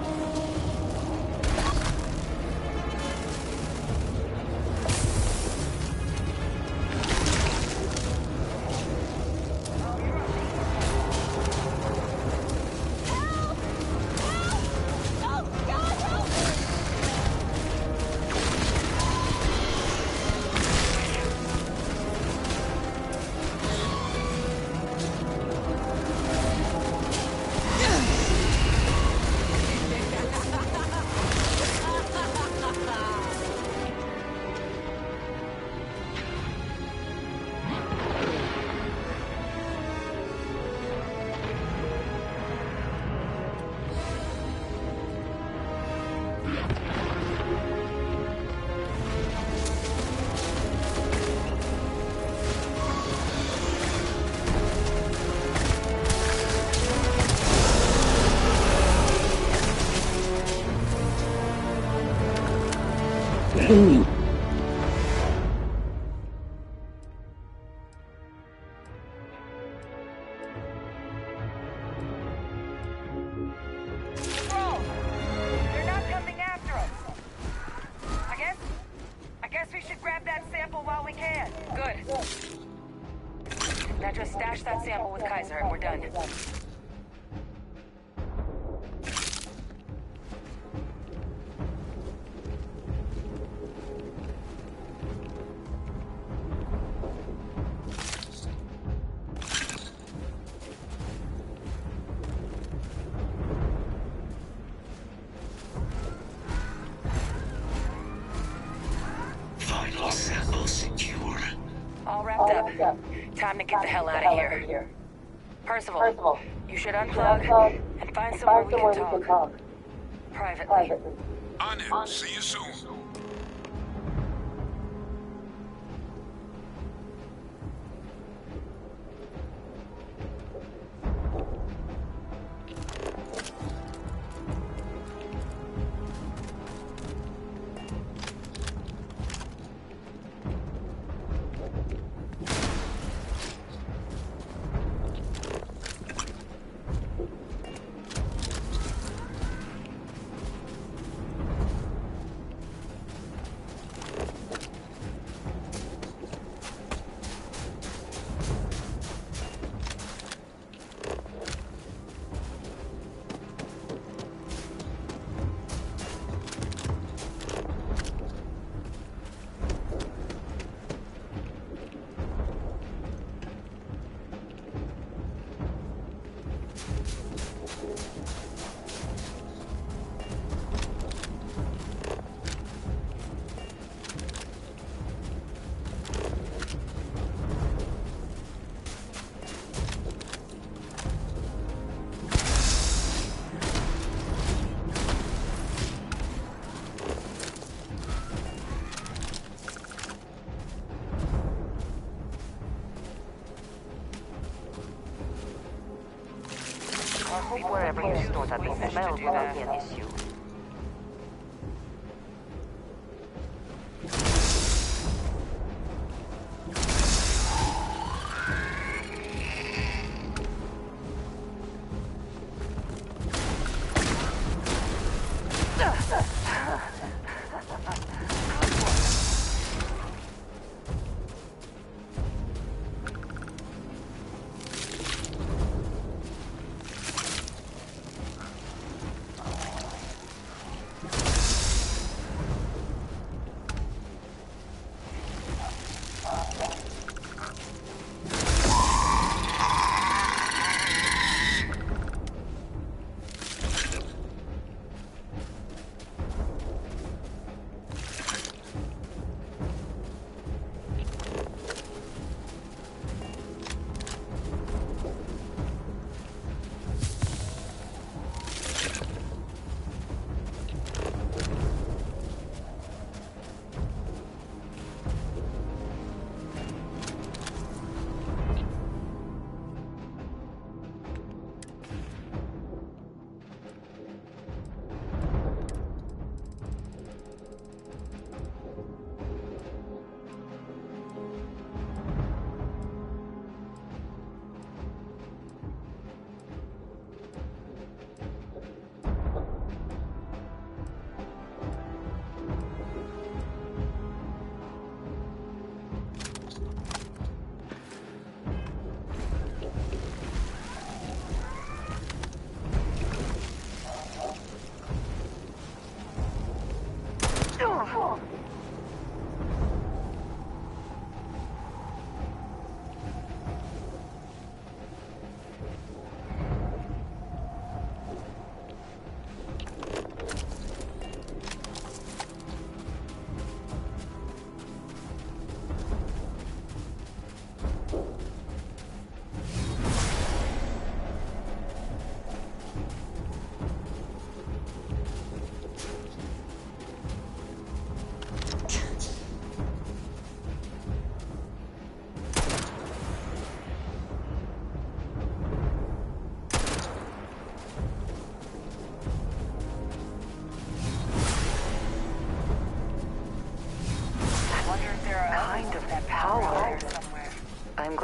Speaker 1: Dang.
Speaker 3: Bro, they're not coming after us. I guess we should grab that sample while we can.
Speaker 15: Good. Now just stash that sample with Kaiser and we're done.
Speaker 10: Final sample secure.
Speaker 15: All wrapped up. Time to get the hell out of here. Percival, you should unplug and find somewhere we can talk. Privately.
Speaker 7: On it. See you soon.
Speaker 22: I hope wherever you store that smell will not be an issue.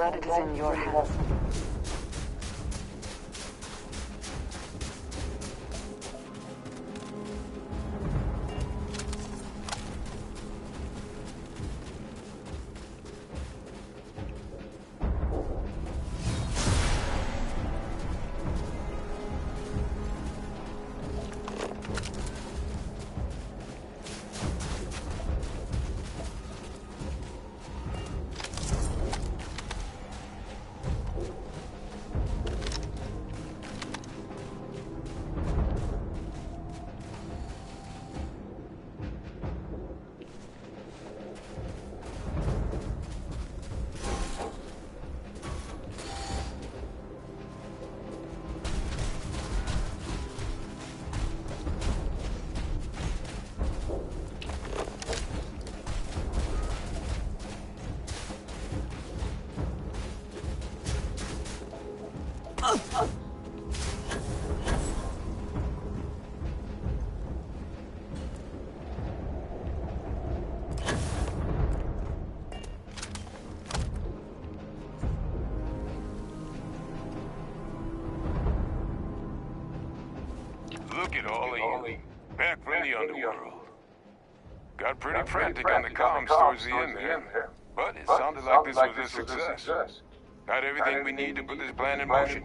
Speaker 22: glad it is in your hands.
Speaker 7: Look at all of you. Back from the underworld. Got pretty frantic on the comms towards the end there. But it sounded like this was a success. Got everything we need to put this plan in motion.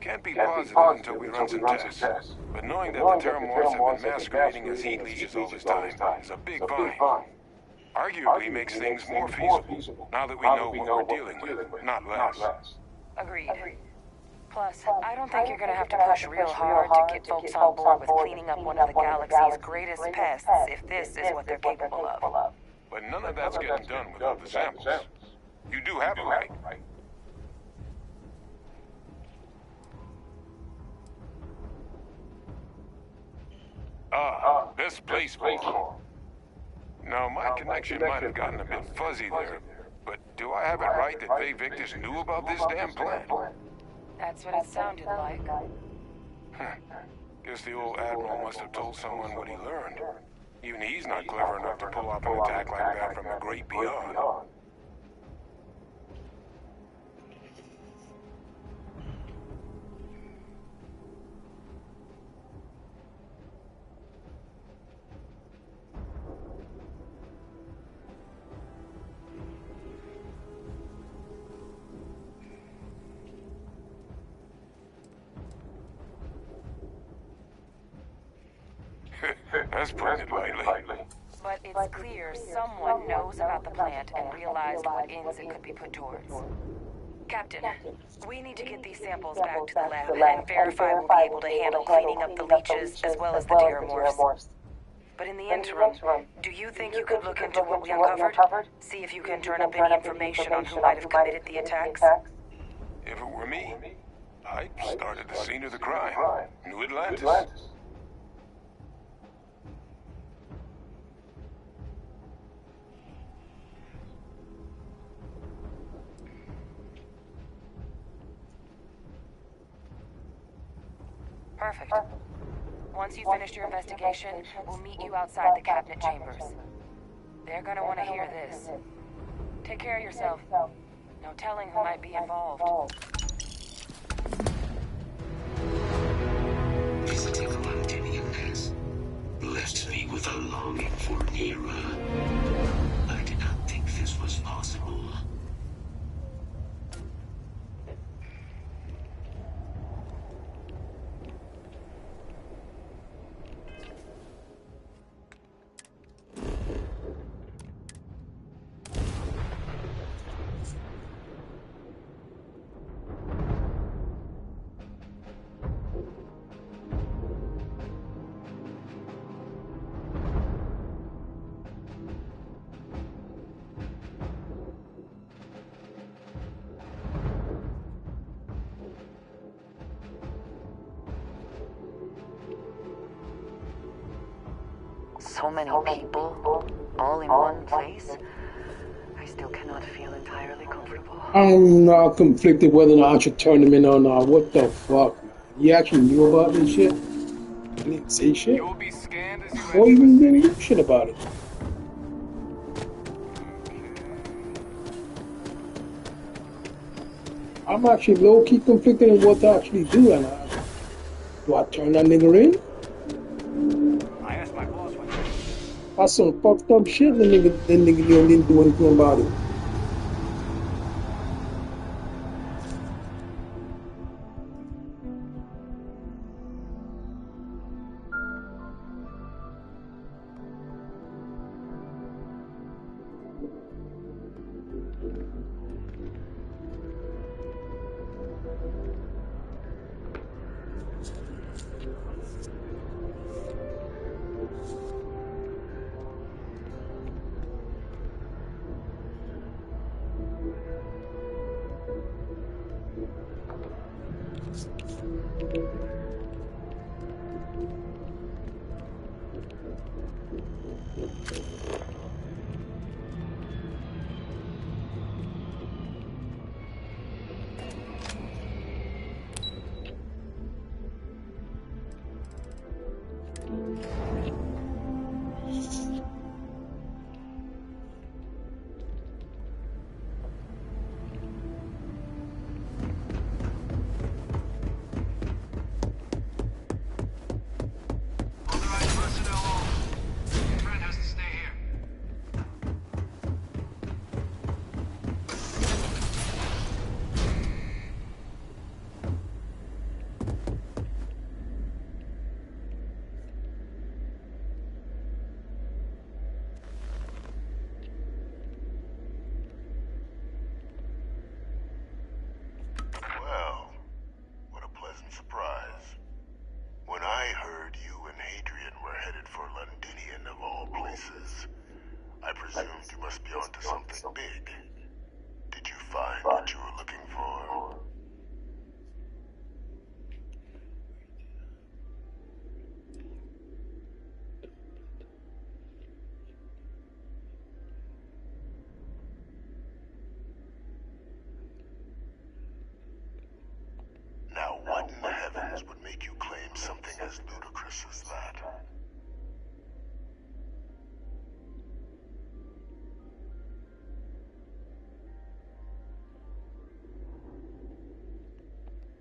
Speaker 7: Can't be positive until we run some tests. But knowing that the Terramorphs have been masquerading as heat leeches all this time is a big find. Arguably makes things more feasible, now that we know what we're dealing with, not less.
Speaker 15: Agreed. Plus, I don't think you're gonna have to push real hard to get folks on board with cleaning up one of the galaxy's greatest pests if this is what they're capable of.
Speaker 7: But none of that's getting done without the samples. You do have it right. This place, now, my connection might have gotten a bit fuzzy there, but do I have it right that Bay Victus knew about this damn plan?
Speaker 15: That's what it sounded like.
Speaker 7: Guess the old Admiral must have told someone what he learned. Even he's not clever enough to pull off an attack like that from the great beyond. That's putting it lightly.
Speaker 15: But it's clear someone knows about the plant and realized what ends it could be put towards. Captain, we need to get these samples back to the lab and verify we'll be able to handle cleaning up the leeches as well as the Terramorphs. But in the interim, do you think you could look into what we uncovered? See if you can turn up any information on who might have committed the attacks?
Speaker 7: If it were me, I'd start at the scene of the crime. New Atlantis.
Speaker 15: Perfect. Once you've finished your investigation, we'll meet you outside the cabinet chambers. They're gonna want to hear this. Take care of yourself. No telling who might be involved.
Speaker 10: Visiting Londonian has left me with a longing for Nira. I did not think this was possible.
Speaker 22: so many people, all in one place, I still cannot feel entirely comfortable.
Speaker 1: I'm not conflicted whether or not I should turn them in or not. What the fuck, man? You actually knew about this shit? I didn't say shit?
Speaker 17: You will be scanned as you
Speaker 1: Or
Speaker 17: enter
Speaker 1: even
Speaker 17: the
Speaker 1: didn't
Speaker 17: city.
Speaker 1: do shit about it. I'm actually low-key conflicted in what to actually do. And do I turn that nigga in?
Speaker 17: I asked my boss what
Speaker 1: That's some fucked up shit. The nigga didn't do anything about it.
Speaker 12: Well, what a pleasant surprise. When I heard you and Hadrian were headed for Londinian of all places, I presumed you must be onto something big. Did you find what you were looking for? Now, what in the heavens would make you claim something as ludicrous as that?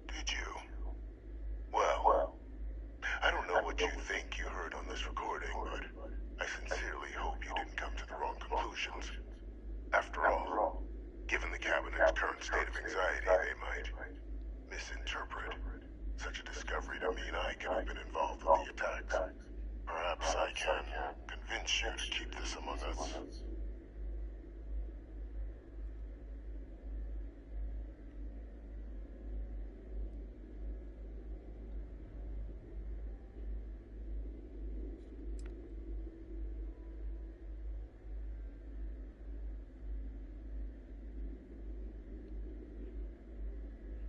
Speaker 12: Did you? Well, I don't know what you think you heard on this recording, but I sincerely hope you didn't come to the wrong conclusions. After all, given the Cabinet's current state of anxiety, they might misinterpret such a discovery to mean I could have been involved with the attacks. Perhaps I can convince you to keep this among us.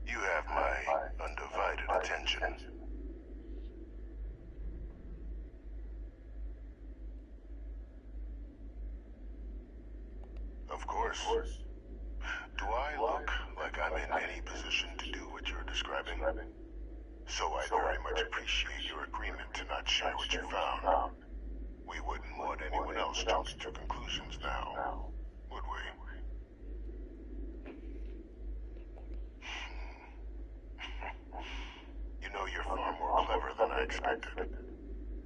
Speaker 12: You have my undivided attention. Of course. Do I look like I'm in any position to do what you're describing? So I very much appreciate your agreement to not share what you found. We wouldn't want anyone else jumping to conclusions now, would we? You know, you're far more clever than I expected.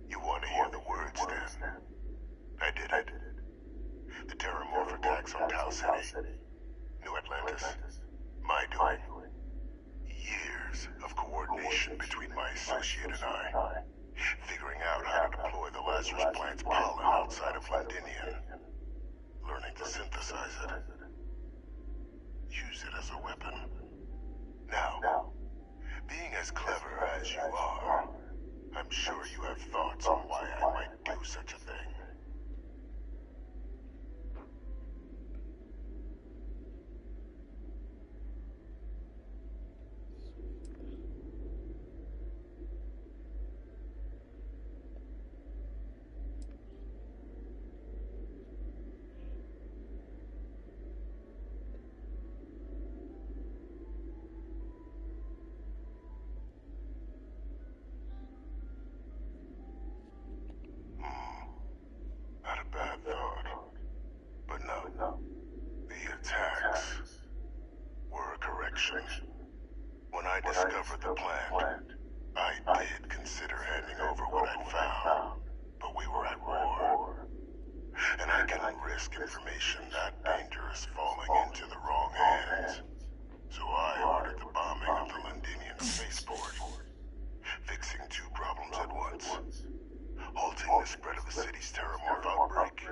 Speaker 12: You want to hear the words, then? I did it. The terramorph attacks on Tau City, New Atlantis, my doing. Years of coordination between my associate and I, figuring out how to deploy the Lazarus plant's pollen outside of Londinian, learning to synthesize it, use it as a weapon. Now, being as clever as you are, I'm sure you risk information that dangerous falling into the wrong hands. So I ordered the bombing of the Londinian spaceport, fixing two problems at once. Halting the spread of the city's terramorph outbreak,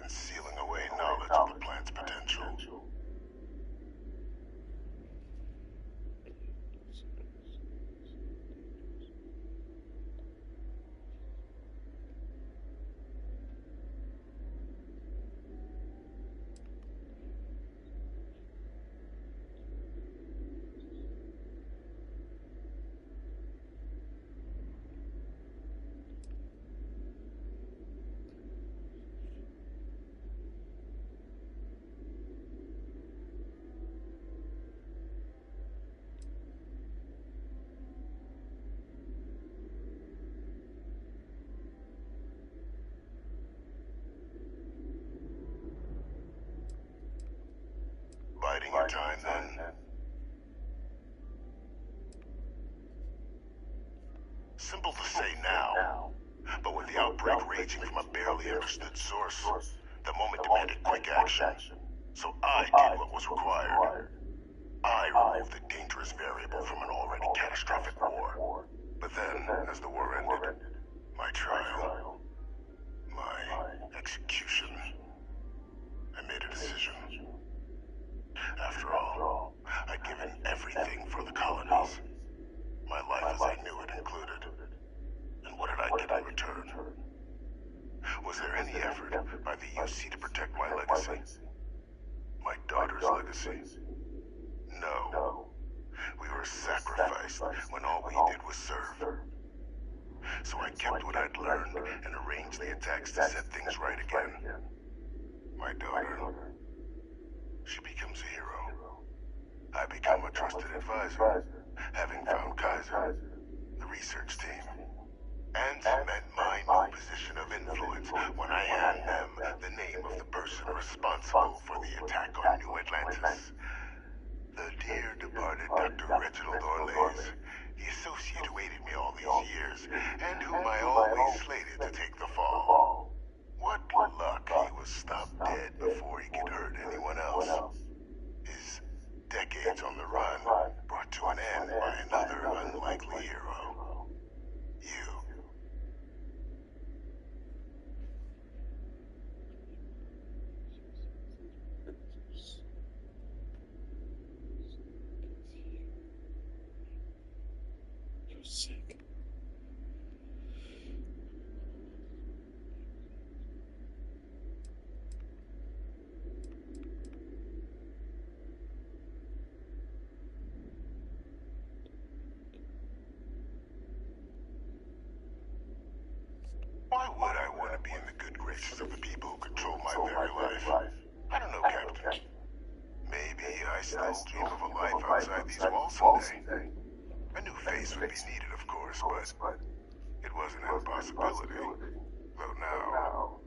Speaker 12: and sealing away knowledge of the plant's potential. Biding your time, then. Simple to say now, but with the outbreak raging from a barely understood source, the moment demanded quick action. So I did what was required. I removed the dangerous variable from an already catastrophic war. But then, as the war ended, my trial, my execution, I made a decision. After all, I'd given everything for the colonies. My life as I knew it included. And what did I get in return? Was there any effort by the UC to protect my legacy? My daughter's legacy? No. We were sacrificed when all we did was serve. So I kept what I'd learned and arranged the attacks to set things right again. My daughter, she becomes a hero. I become a trusted advisor, having found Kaiser, the research team, and cement my new position of influence when I hand them the name of the person responsible for the attack on New Atlantis. The dear departed Dr. Reginald Orlays, the associate who aided me all these years, and whom I always slated to take the fall. What luck he was stopped dead before he could hurt anyone else. His decades on the run brought to an end by another unlikely hero. You.
Speaker 1: You're sick.
Speaker 12: Why would I want to be in the good graces of the people who control my very life? I don't know, Captain. Maybe I still dream of a life outside these walls someday. A new face would be needed, of course, but it wasn't an impossibility. Though now,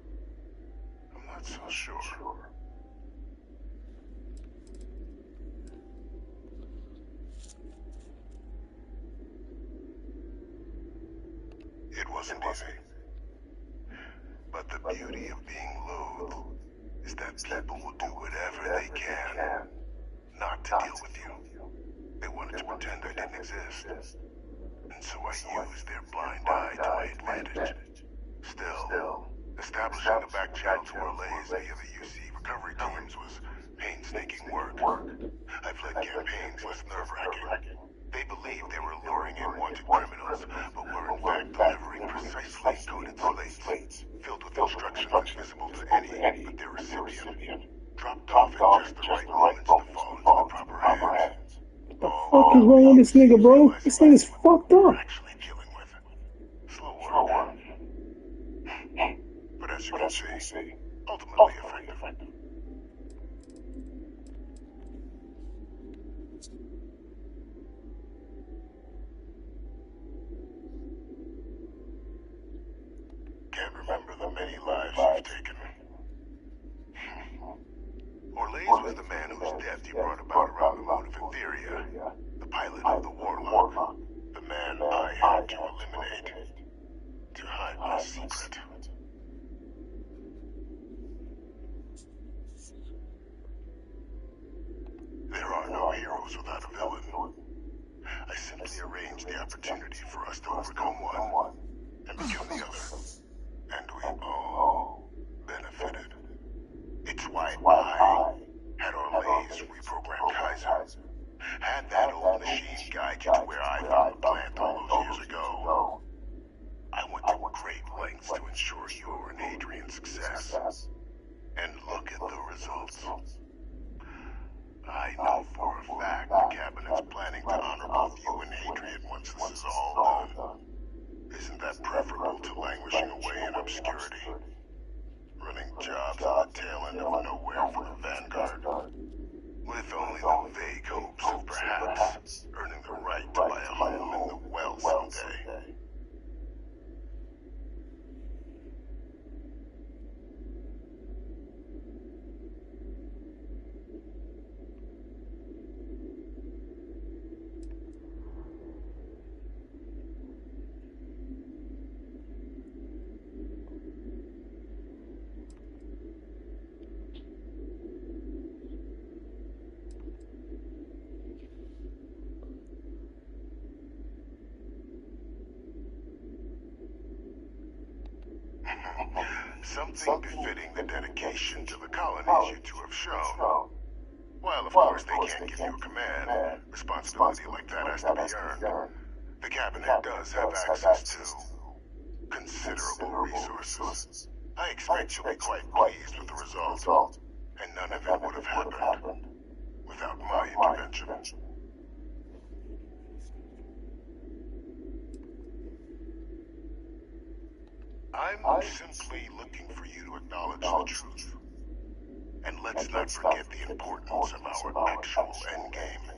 Speaker 12: I'm not so sure. It wasn't easy. But the beauty of being loathed is that people will do whatever they can not to deal with you. They wanted to pretend I didn't exist. And so I used their blind eye to my advantage. Still, establishing a back channel to Orlays via the UC recovery teams was painstaking work. I've led campaigns less nerve-wracking. They believed they were luring in wanted criminals, but were in fact delivering precisely encoded slates, filled with instructions invisible to any but their recipient, dropped off at just the right moments to fall into the proper hands.
Speaker 1: What the fuck is wrong with this nigga, bro? This nigga's fucked up.
Speaker 12: Slow work. But as you can see, ultimately effective. Can't remember the many lives you've taken. Orlays was the man whose death you brought about around the moon of Etheria, the pilot of the Warlock, the man I had to eliminate, to hide my secret. sailing over nowhere for the Vanguard, with only the vague hopes of perhaps earning the right to buy a home in the well someday. Something befitting the dedication to the colonies you two have shown. While, of course, they can't give you a command, responsibility like that has to be earned. The cabinet does have access to considerable resources. I expect you'll be quite pleased with the result, and none of it would have happened without my intervention. I'm simply looking for you to acknowledge the truth. And let's not forget the importance of our actual endgame.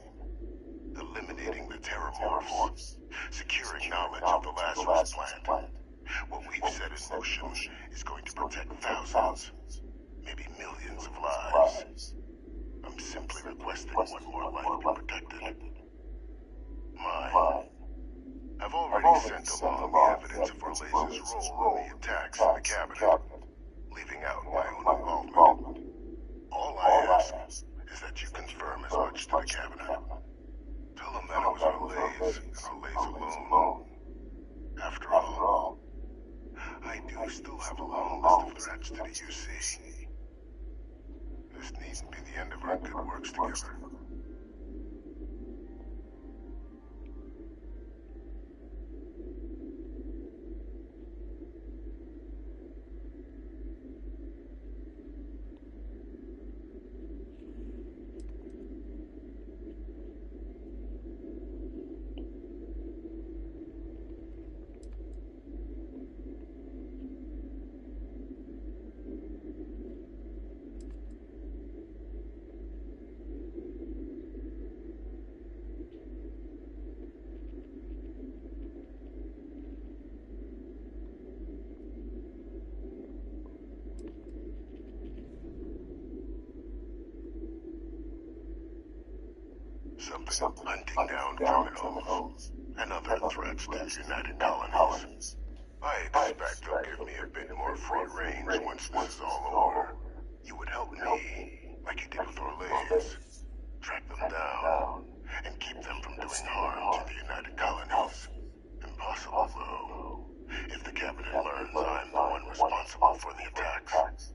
Speaker 12: Eliminating the terramorphs, securing knowledge of the Lazarus plant. What we've set in motion is going to protect thousands, maybe millions of lives. I'm simply requesting one more life be protected. Mine. I've already sent along the evidence of Orleza's role in the attacks in the cabinet, leaving out my own involvement. All I ask is that you confirm as much to the cabinet. Tell them that it was Orlez and Orlez alone. After all, I do still have a long list of threats to the UC. This needn't be the end of our good works together. Something hunting down criminals and other threats to the United Colonies. I expect they'll give me a bit more free range once this is all over. You would help me, like you did with Orlez. Track them down and keep them from doing harm to the United Colonies. Impossible, though, if the cabinet learns I'm the one responsible for the attacks.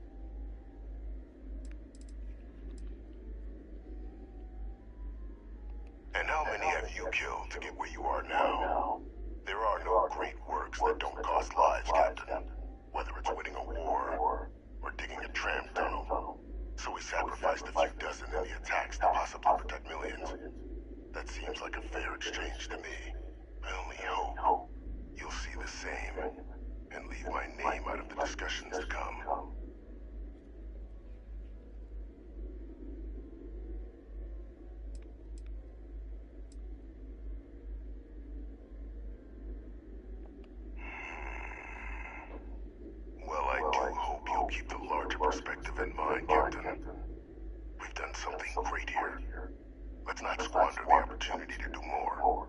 Speaker 12: And how many have you killed to get where you are now? There are no great works that don't cost lives, Captain. Whether it's winning a war or digging a tram tunnel. So we sacrificed a few dozen in the attacks to possibly protect millions. That seems like a fair exchange to me. I only hope you'll see the same and leave my name out of the discussions to come. Well, I do hope you'll keep the larger perspective in mind, Captain. We've done something great here. Let's not squander the opportunity to do more.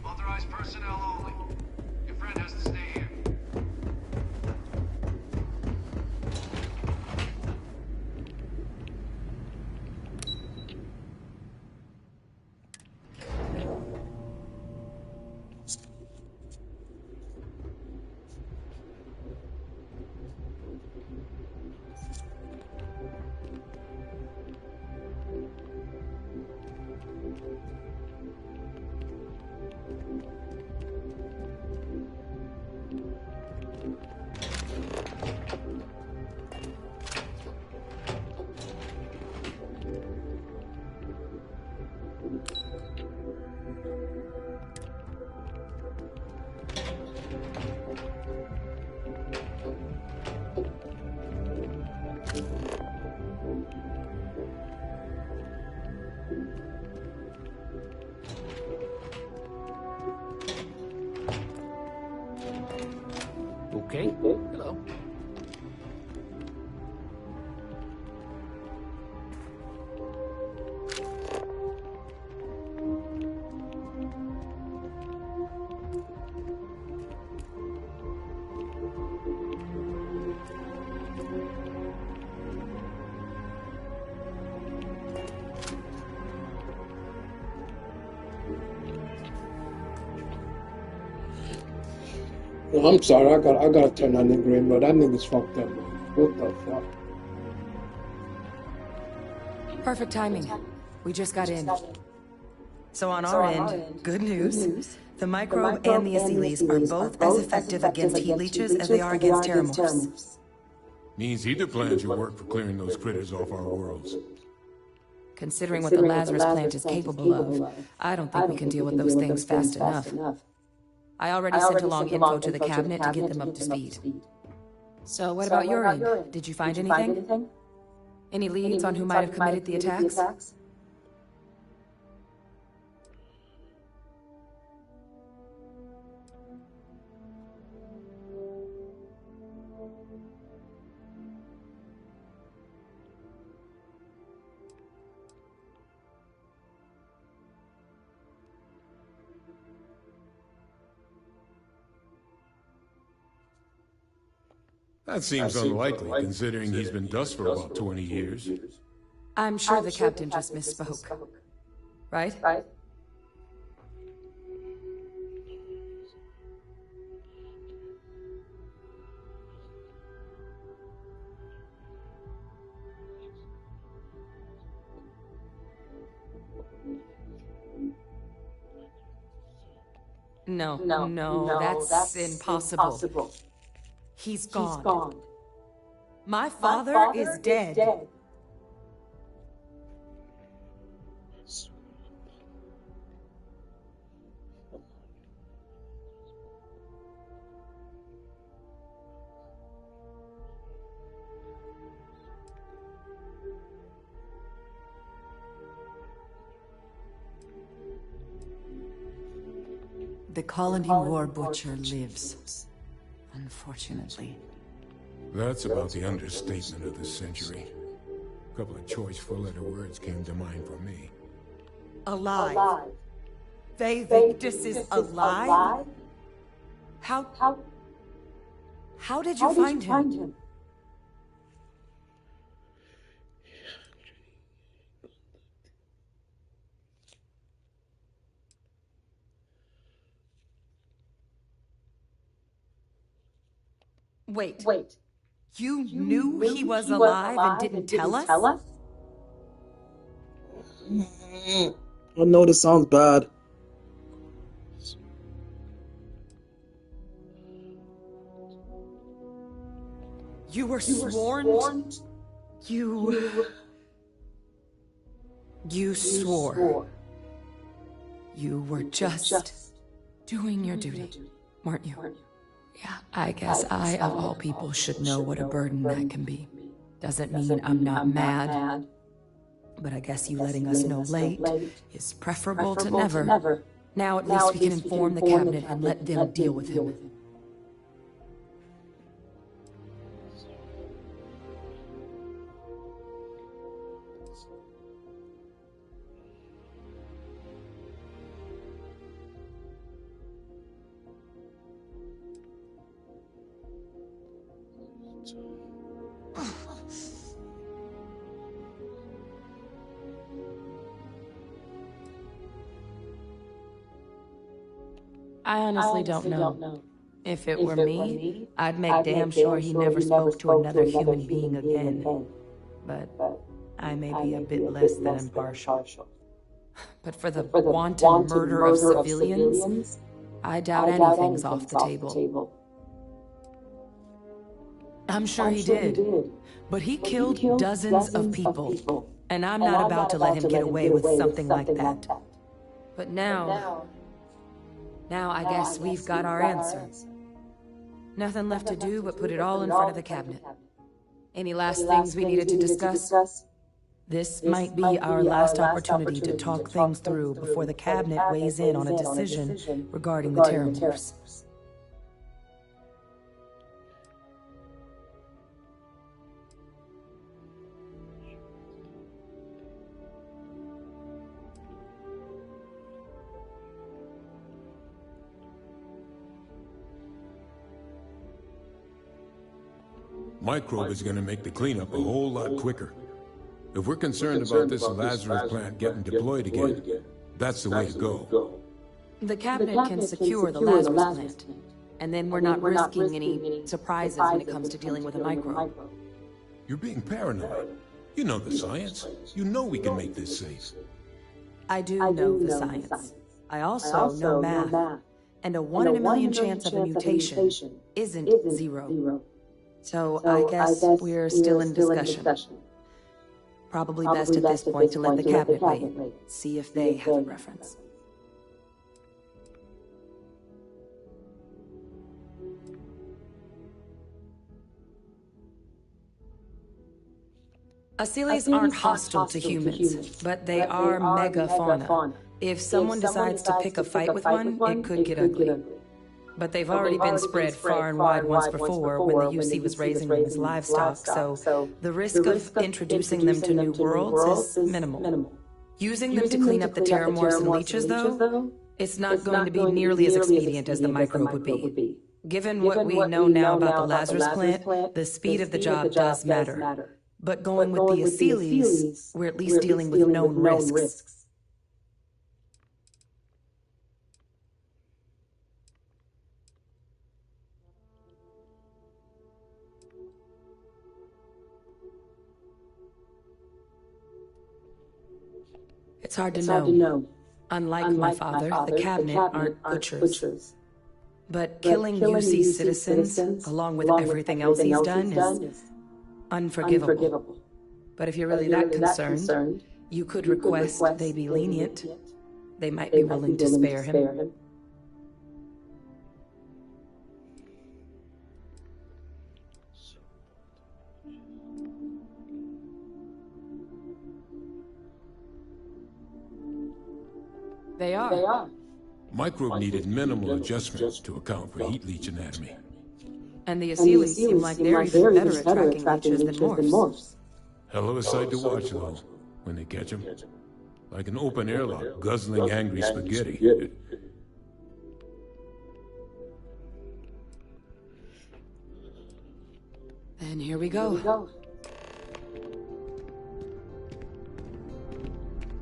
Speaker 17: Authorized personnel only. Your friend has to stay here.
Speaker 18: Okay. Hello.
Speaker 1: No, I'm sorry. I gotta turn that nigga in, bro. That nigga's fucked up, man. What the fuck?
Speaker 2: Perfect timing. We just got in. So on our end, good news. The microbe and the Asylees are both as effective against heat leeches as they are against terramorphs.
Speaker 7: Means either plan should work for clearing those critters off our worlds.
Speaker 2: Considering what the Lazarus plant is capable of, I don't think we can deal with those things fast enough. I already sent along info to the cabinet to get them up to speed. So what about your end? Did you find anything? Any leads on who might have committed the attacks?
Speaker 7: That seems unlikely, considering he's been dust for about 20 years.
Speaker 2: I'm sure the captain just misspoke. Right? No, that's impossible. He's gone. My father is dead. The colony war butcher lives, unfortunately.
Speaker 7: That's about the understatement of the century. A couple of choice four-letter words came to mind for me.
Speaker 2: Alive. Victus is alive? How did you find him? Wait. You knew he was alive and didn't tell us?
Speaker 1: I know this sounds bad.
Speaker 2: You were sworn? You swore. You were just doing your duty, weren't you? Yeah, I guess I, of all people, should know what a burden that can be. Doesn't mean I'm not mad, but I guess you letting us know late is preferable to never. Now at least we can inform the cabinet and let them deal with him. I honestly don't know. If it were me, I'd make damn sure he never spoke to another human being again. But I may be a bit less than impartial. But for the wanton murder of civilians, I doubt anything's off the table. I'm sure he did. But he killed dozens of people. And I'm not about to let him get away with something like that. But now I guess we've got our answer. Nothing left to do but put it all in front of the cabinet. Any last things we needed to discuss? This might be our last opportunity to talk things through before the cabinet weighs in on a decision regarding the Terramorphs.
Speaker 7: Microbe is going to make the cleanup a whole lot quicker. If we're concerned about this Lazarus plant getting deployed again, that's the way to go.
Speaker 2: The cabinet can secure the Lazarus plant, and then we're not risking any surprises when it comes to dealing with a microbe.
Speaker 7: You're being paranoid. You know the science. You know we can make this safe.
Speaker 2: I do know the science. I also know math. And a 1 in a million chance of a mutation isn't 0. So I guess we're still in discussion. Probably best at this point to let the cabinet wait, see if they have a reference. Asilius aren't hostile to humans, but they are megafauna. If someone decides to pick a fight with one, it could get ugly. But they've already been spread far and wide once before when the UC was raising them as livestock, so the risk of introducing them to new worlds is minimal. Using them to clean up the Terramorphs and leeches, though, it's not going to be nearly as expedient as the microbe would be. Given what we know now about the Lazarus plant, the speed of the job does matter. But going with the Asilius, we're at least dealing with known risks. It's hard to know. Unlike my father, the cabinet aren't butchers. But killing UC citizens, along with everything else he's done, is unforgivable. But if you're really that concerned, you could request they be lenient. They might be willing to spare him. They are.
Speaker 7: Microbe needed minimal adjustment to account for heat leech anatomy.
Speaker 2: And the Asili seem like they're even better at tracking leeches than morphs.
Speaker 7: Hell of a sight to watch, though, when they catch them. Like an open airlock guzzling angry spaghetti.
Speaker 2: Then here we go.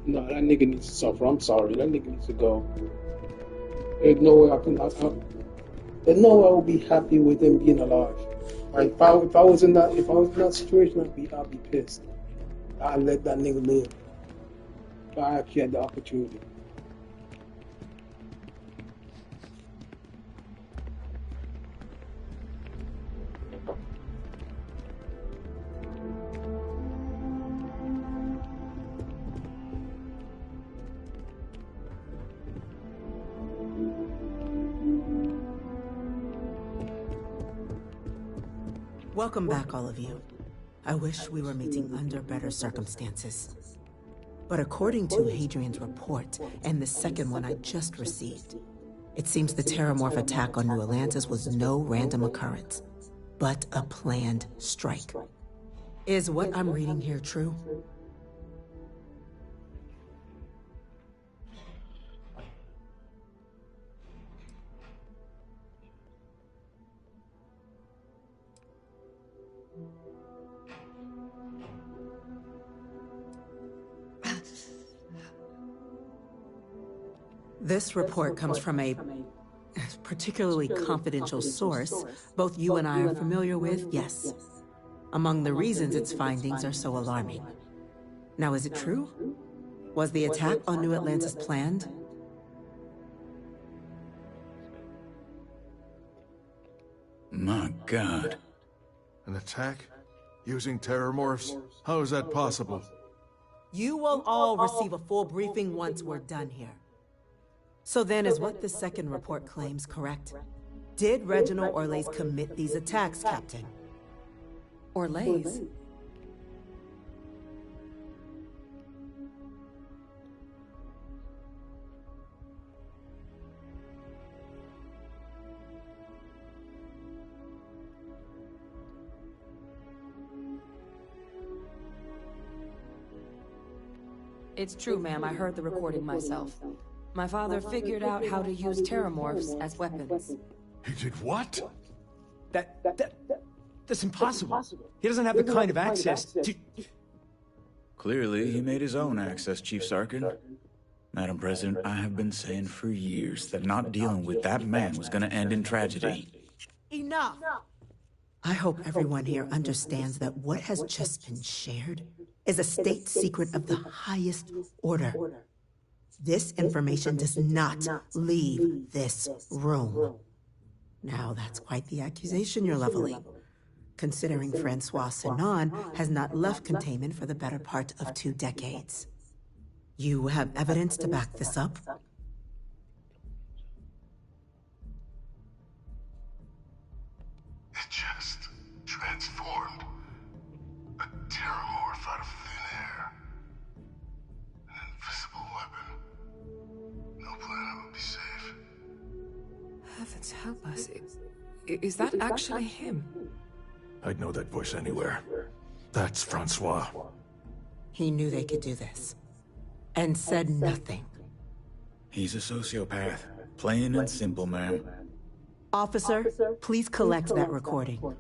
Speaker 1: No, that nigga needs to suffer. I'm sorry. That nigga needs to go. There's no way there's no way I would be happy with him being alive. Like, if I was in that situation, I'd be pissed. I'd let that nigga live. If I actually had the opportunity.
Speaker 5: Welcome back, all of you. I wish we were meeting under better circumstances. But according to Hadrian's report, and the second one I just received, it seems the Terramorph attack on New Atlantis was no random occurrence, but a planned strike. Is what I'm reading here true? This report comes from a particularly confidential source both you and I are familiar with, yes. Among the reasons its findings are so alarming. Now, is it true? Was the attack on New Atlantis planned?
Speaker 6: My God.
Speaker 4: An attack? Using terrormorphs? How is that possible?
Speaker 5: You will all receive a full briefing once we're done here. So then, is what the second report claims correct? Did Reginald Orlais commit these attacks, Captain?
Speaker 2: Orlais? It's true, ma'am. I heard the recording myself. My father figured out how to use terramorphs as weapons.
Speaker 4: He did what?
Speaker 18: That's impossible. He doesn't have the kind of access to...
Speaker 6: Clearly, he made his own access, Chief Sarkin. Madam President, I have been saying for years that not dealing with that man was going to end in tragedy.
Speaker 5: Enough! I hope everyone here understands that what has just been shared is a state secret of the highest order. This information does not leave this room. Now, that's quite the accusation you're leveling, considering Francois Sinon has not left containment for the better part of 2 decades. You have evidence to back this up?
Speaker 12: It just transformed. A terramorph out of thin air. An invisible weapon. No planet would be safe.
Speaker 2: Heavens help us. Is that actually him?
Speaker 4: I'd know that voice anywhere. That's Francois.
Speaker 5: He knew they could do this. And said nothing.
Speaker 6: He's a sociopath. Plain and simple, ma'am.
Speaker 5: Officer, please collect that recording.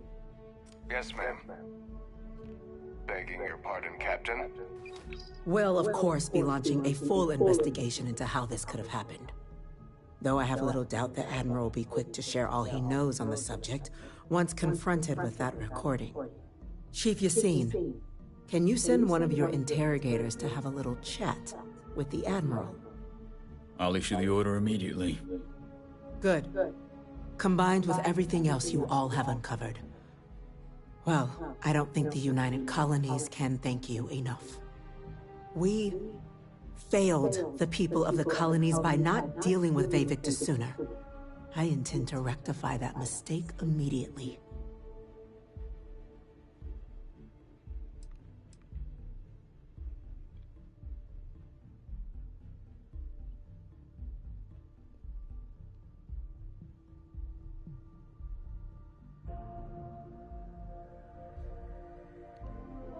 Speaker 17: Yes, ma'am. Begging your pardon, Captain.
Speaker 5: We'll, of course, be launching a full investigation into how this could have happened. Though I have little doubt the Admiral will be quick to share all he knows on the subject once confronted with that recording. Chief Yassine, can you send one of your interrogators to have a little chat with the Admiral?
Speaker 6: I'll issue the order immediately.
Speaker 5: Good. Combined with everything else you all have uncovered. Well, I don't think the United Colonies can thank you enough. We failed the people of the colonies by not dealing with Vayvictus sooner. I intend to rectify that mistake immediately.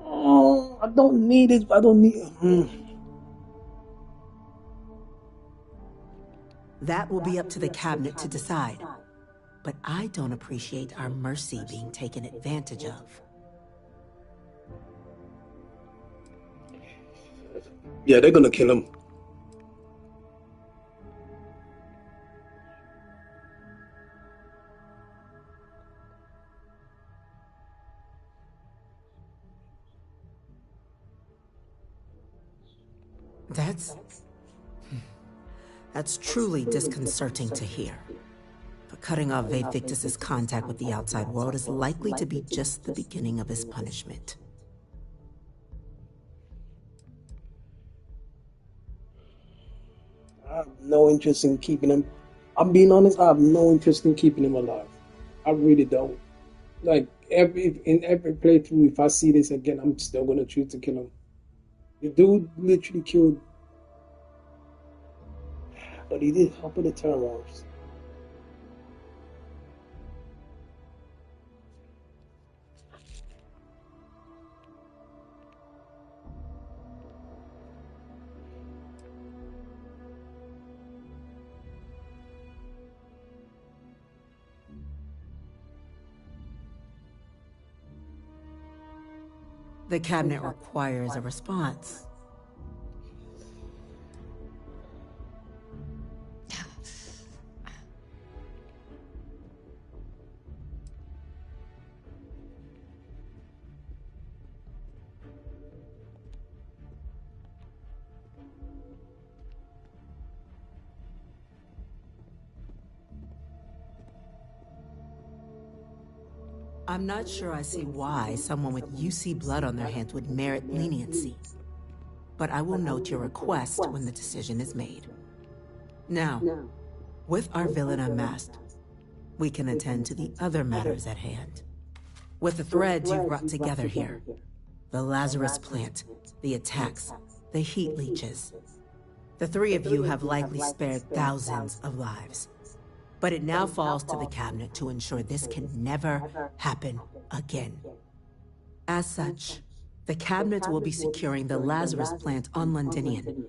Speaker 1: Oh, I don't need it. I don't need...
Speaker 5: That will be up to the cabinet to decide. But I don't appreciate our mercy being taken advantage of.
Speaker 1: Yeah, they're gonna kill him.
Speaker 5: That's truly disconcerting to hear. But cutting off Vayvictus's contact with the outside world is likely to be just the beginning of his punishment.
Speaker 1: I have no interest in keeping him. I'm being honest, I have no interest in keeping him alive. I really don't. Like, in every playthrough, if I see this again, I'm still gonna choose to kill him. The dude literally killed... But he did help with the terrorists.
Speaker 5: The cabinet requires a response. I'm not sure I see why someone with UC blood on their hands would merit leniency. But I will note your request when the decision is made. Now, with our villain unmasked, we can attend to the other matters at hand. With the threads you've brought together here, the Lazarus plant, the attacks, the heat leeches, the three of you have likely spared thousands of lives. But it now falls to the cabinet to ensure this can never happen again. As such, the cabinet will be securing the Lazarus plant on Londinian.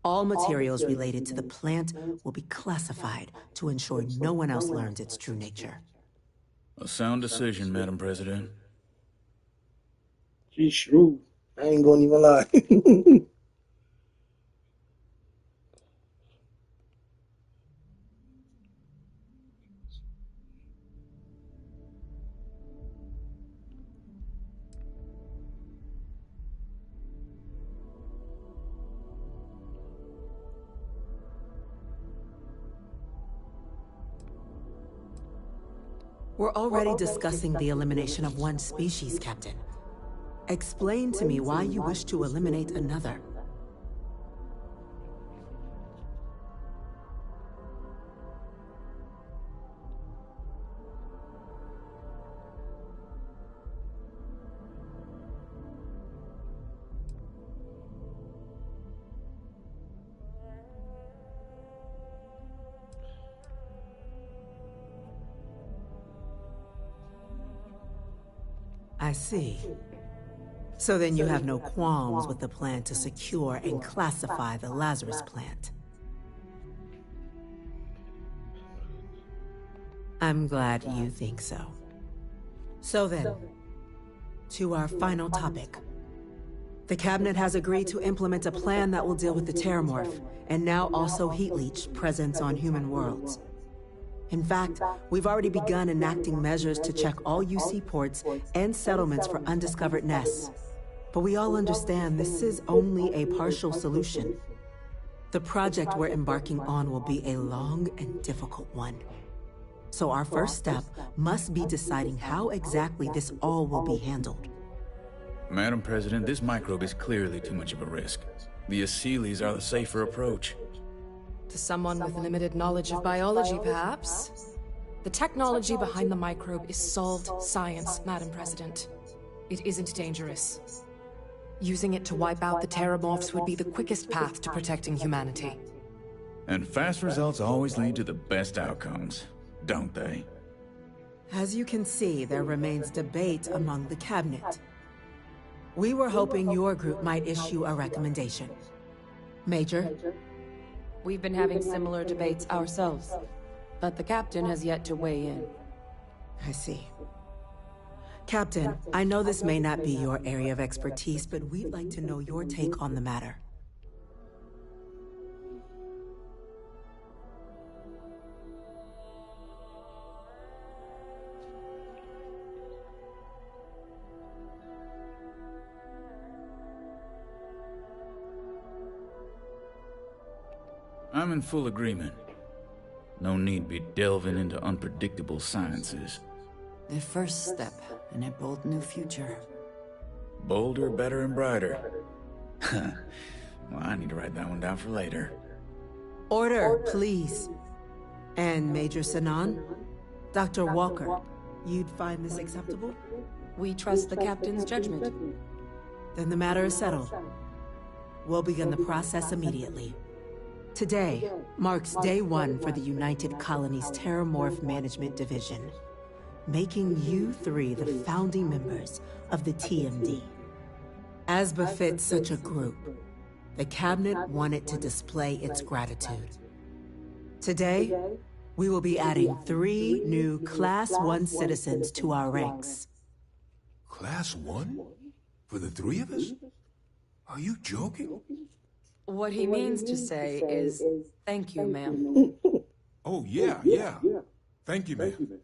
Speaker 5: All materials related to the plant will be classified to ensure no one else learns its true nature.
Speaker 6: A sound decision, Madam President.
Speaker 1: She's shrewd. I ain't gonna even lie.
Speaker 5: We're already discussing the elimination of one species, Captain. Explain to me why you wish to eliminate another. I see. So then you have no qualms with the plan to secure and classify the Lazarus plant. I'm glad you think so. So then, to our final topic. The cabinet has agreed to implement a plan that will deal with the Terramorph, and now also Heat Leech presence on human worlds. In fact, we've already begun enacting measures to check all UC ports and settlements for undiscovered nests. But we all understand this is only a partial solution. The project we're embarking on will be a long and difficult one. So our first step must be deciding how exactly this all will be handled.
Speaker 6: Madam President, this microbe is clearly too much of a risk. The Aseles are the safer approach.
Speaker 9: To someone with limited knowledge of biology, perhaps? The technology behind the microbe is solved science, Madam President. It isn't dangerous. Using it to wipe out the Terramorphs would be the quickest path to protecting humanity.
Speaker 6: And fast results always lead to the best outcomes, don't they?
Speaker 5: As you can see, there remains debate among the cabinet. We were hoping your group might issue a recommendation. Major?
Speaker 2: We've been having similar debates ourselves, but the captain has yet to weigh in.
Speaker 5: I see. Captain, I know this may not be your area of expertise, but we'd like to know your take on the matter.
Speaker 6: I'm in full agreement. No need be delving into unpredictable sciences.
Speaker 16: The first step in a bold new future.
Speaker 6: Bolder, better, and brighter. Well, I need to write that one down for later.
Speaker 5: Order, please. And Major Sanan? Dr. Walker, you'd find this acceptable?
Speaker 2: We trust the captain's judgment.
Speaker 5: Then the matter is settled. We'll begin the process immediately. Today marks day one for the United Colonies Terramorph Management Division, making you three the founding members of the TMD. As befits such a group, the cabinet wanted to display its gratitude. Today, we will be adding 3 new Class 1 citizens to our ranks.
Speaker 20: Class 1? For the 3 of us? Are you joking?
Speaker 2: What he means to say is, thank you, ma'am.
Speaker 20: Oh, yeah. Thank you, ma'am.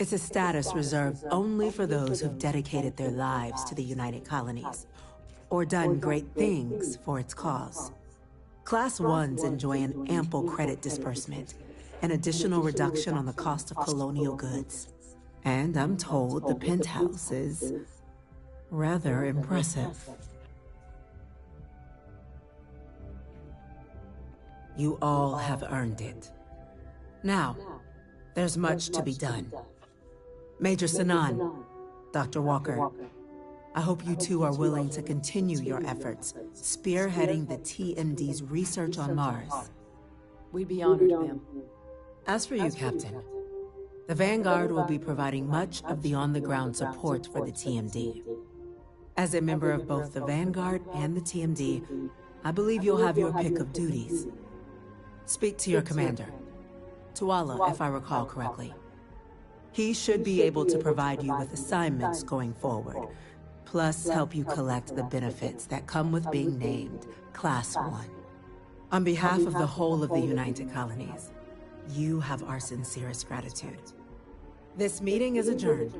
Speaker 5: It's a status reserved only for those who've dedicated their lives to the United Colonies, or done great things for its cause. Class 1s enjoy an ample credit disbursement, an additional reduction on the cost of colonial goods. And I'm told the penthouse is rather impressive. You all have earned it. Now, there's much to be done. Major Sanan, Dr. Walker, I hope you two are willing to continue your efforts, spearheading the TMD's research on Mars.
Speaker 2: We'd be honored, ma'am.
Speaker 5: As for you, Captain, the Vanguard will be providing much of the on-the-ground support for the TMD. As a member of both the Vanguard and the TMD, I believe you'll have your pick of duties. Speak to your commander, Tuala, if I recall correctly. He should be able to provide you with assignments going forward, plus help you collect the benefits that come with being named Class 1. On behalf of the whole of the United Colonies, you have our sincerest gratitude. This meeting is adjourned.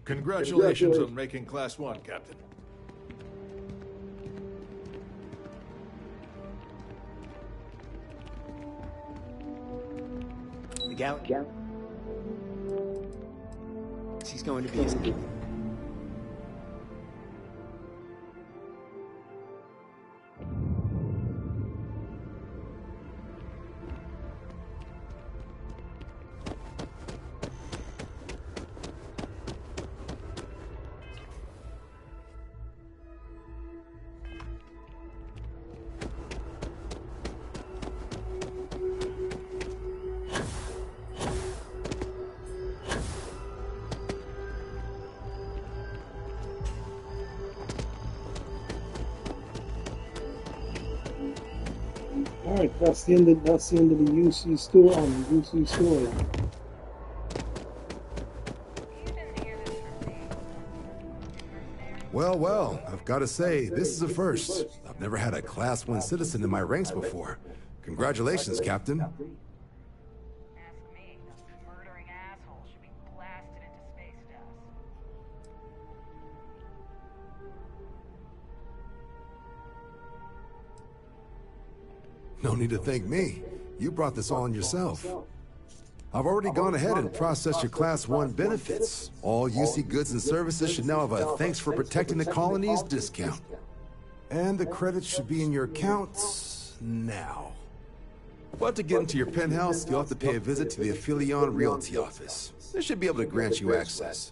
Speaker 4: Congratulations on making Class 1, Captain.
Speaker 18: The galaxy. She's going to be his queen.
Speaker 1: Alright, that's the end of the UC story. UC story.
Speaker 8: Well, well, I've got to say, this is a first. I've never had a Class 1 citizen in my ranks before. Congratulations, Captain. No need to thank me. You brought this all on yourself. I've already gone ahead and processed your Class 1 benefits. All UC goods and services should now have a thanks for protecting the colonies discount. And the credits should be in your accounts now. But to get into your penthouse, you'll have to pay a visit to the Aphelion Realty office. They should be able to grant you access.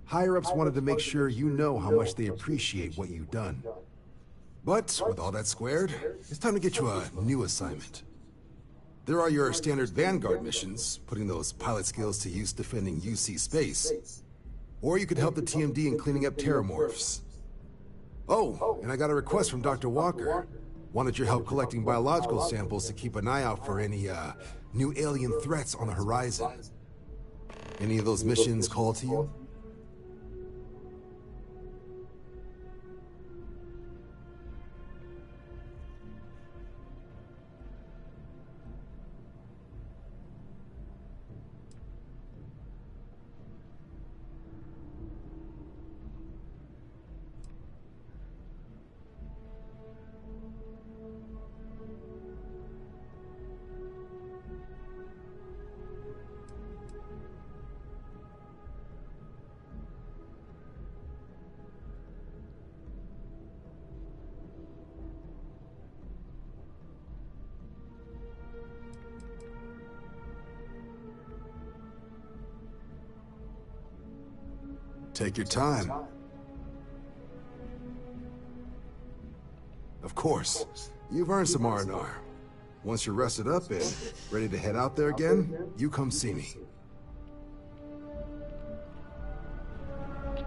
Speaker 8: Higher-ups wanted to make sure you know how much they appreciate what you've done. But, with all that squared, it's time to get you a new assignment. There are your standard Vanguard missions, putting those pilot skills to use defending UC space. Or you could help the TMD in cleaning up terramorphs. Oh, and I got a request from Dr. Walker. Wanted your help collecting biological samples to keep an eye out for any, new alien threats on the horizon. Any of those missions call to you? Take your time. Of course. You've earned some R&R. Once you're rested up and ready to head out there again, you come see me.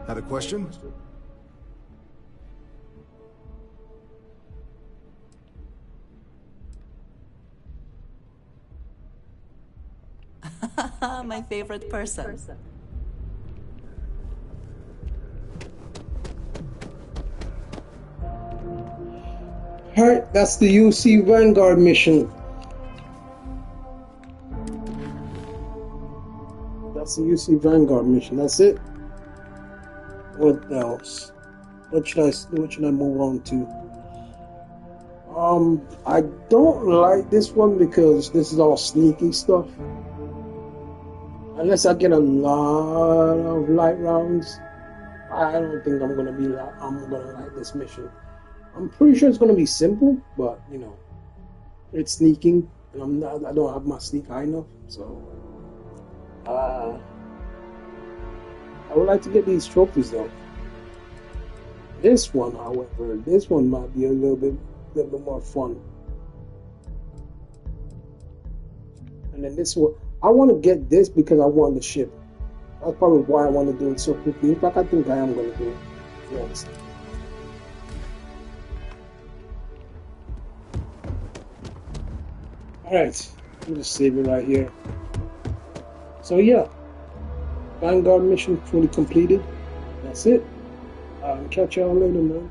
Speaker 8: Had a question?
Speaker 16: My favorite person.
Speaker 1: Alright, that's the UC Vanguard mission. That's the UC Vanguard mission. That's it. What else? What should I move on to? I don't like this one because this is all sneaky stuff. Unless I get a lot of light rounds, I don't think I'm gonna like this mission. I'm pretty sure it's gonna be simple, but you know, it's sneaking, and I don't have my sneak high enough, so I would like to get these trophies though. This one, however, might be a little bit more fun. And then this one, I want to get this because I want the ship. That's probably why I want to do it so quickly. In fact, I think I am going to do it. Yes. Alright, I'll just save it right here. So yeah, Vanguard mission fully completed. That's it. Catch y'all later, man.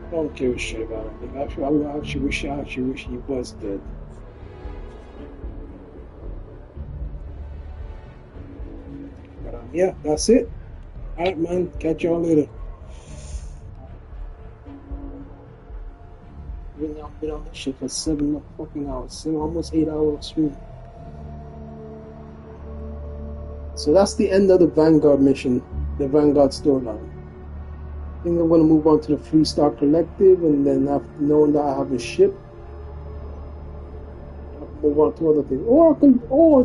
Speaker 1: I don't give a shit about it. I actually wish he was dead. But yeah, that's it. Alright, man. Catch y'all later. I've been on this shit for 7 fucking hours. Almost 8 hours stream. So that's the end of the Vanguard mission, the Vanguard storyline. I think I'm going to move on to the Freestar Collective, and then after knowing that I have a ship, I'll move on to other things. Or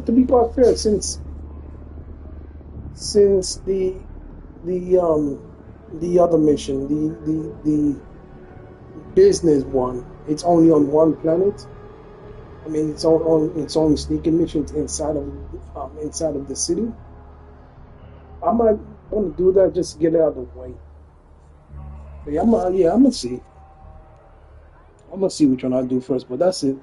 Speaker 1: to be quite fair, since the other mission, the business one, it's only on one planet. I mean, it's only sneaking missions inside of the city. I might want to do that just to get it out of the way. But yeah, I'm gonna see. I'm gonna see which one I do first, but that's it.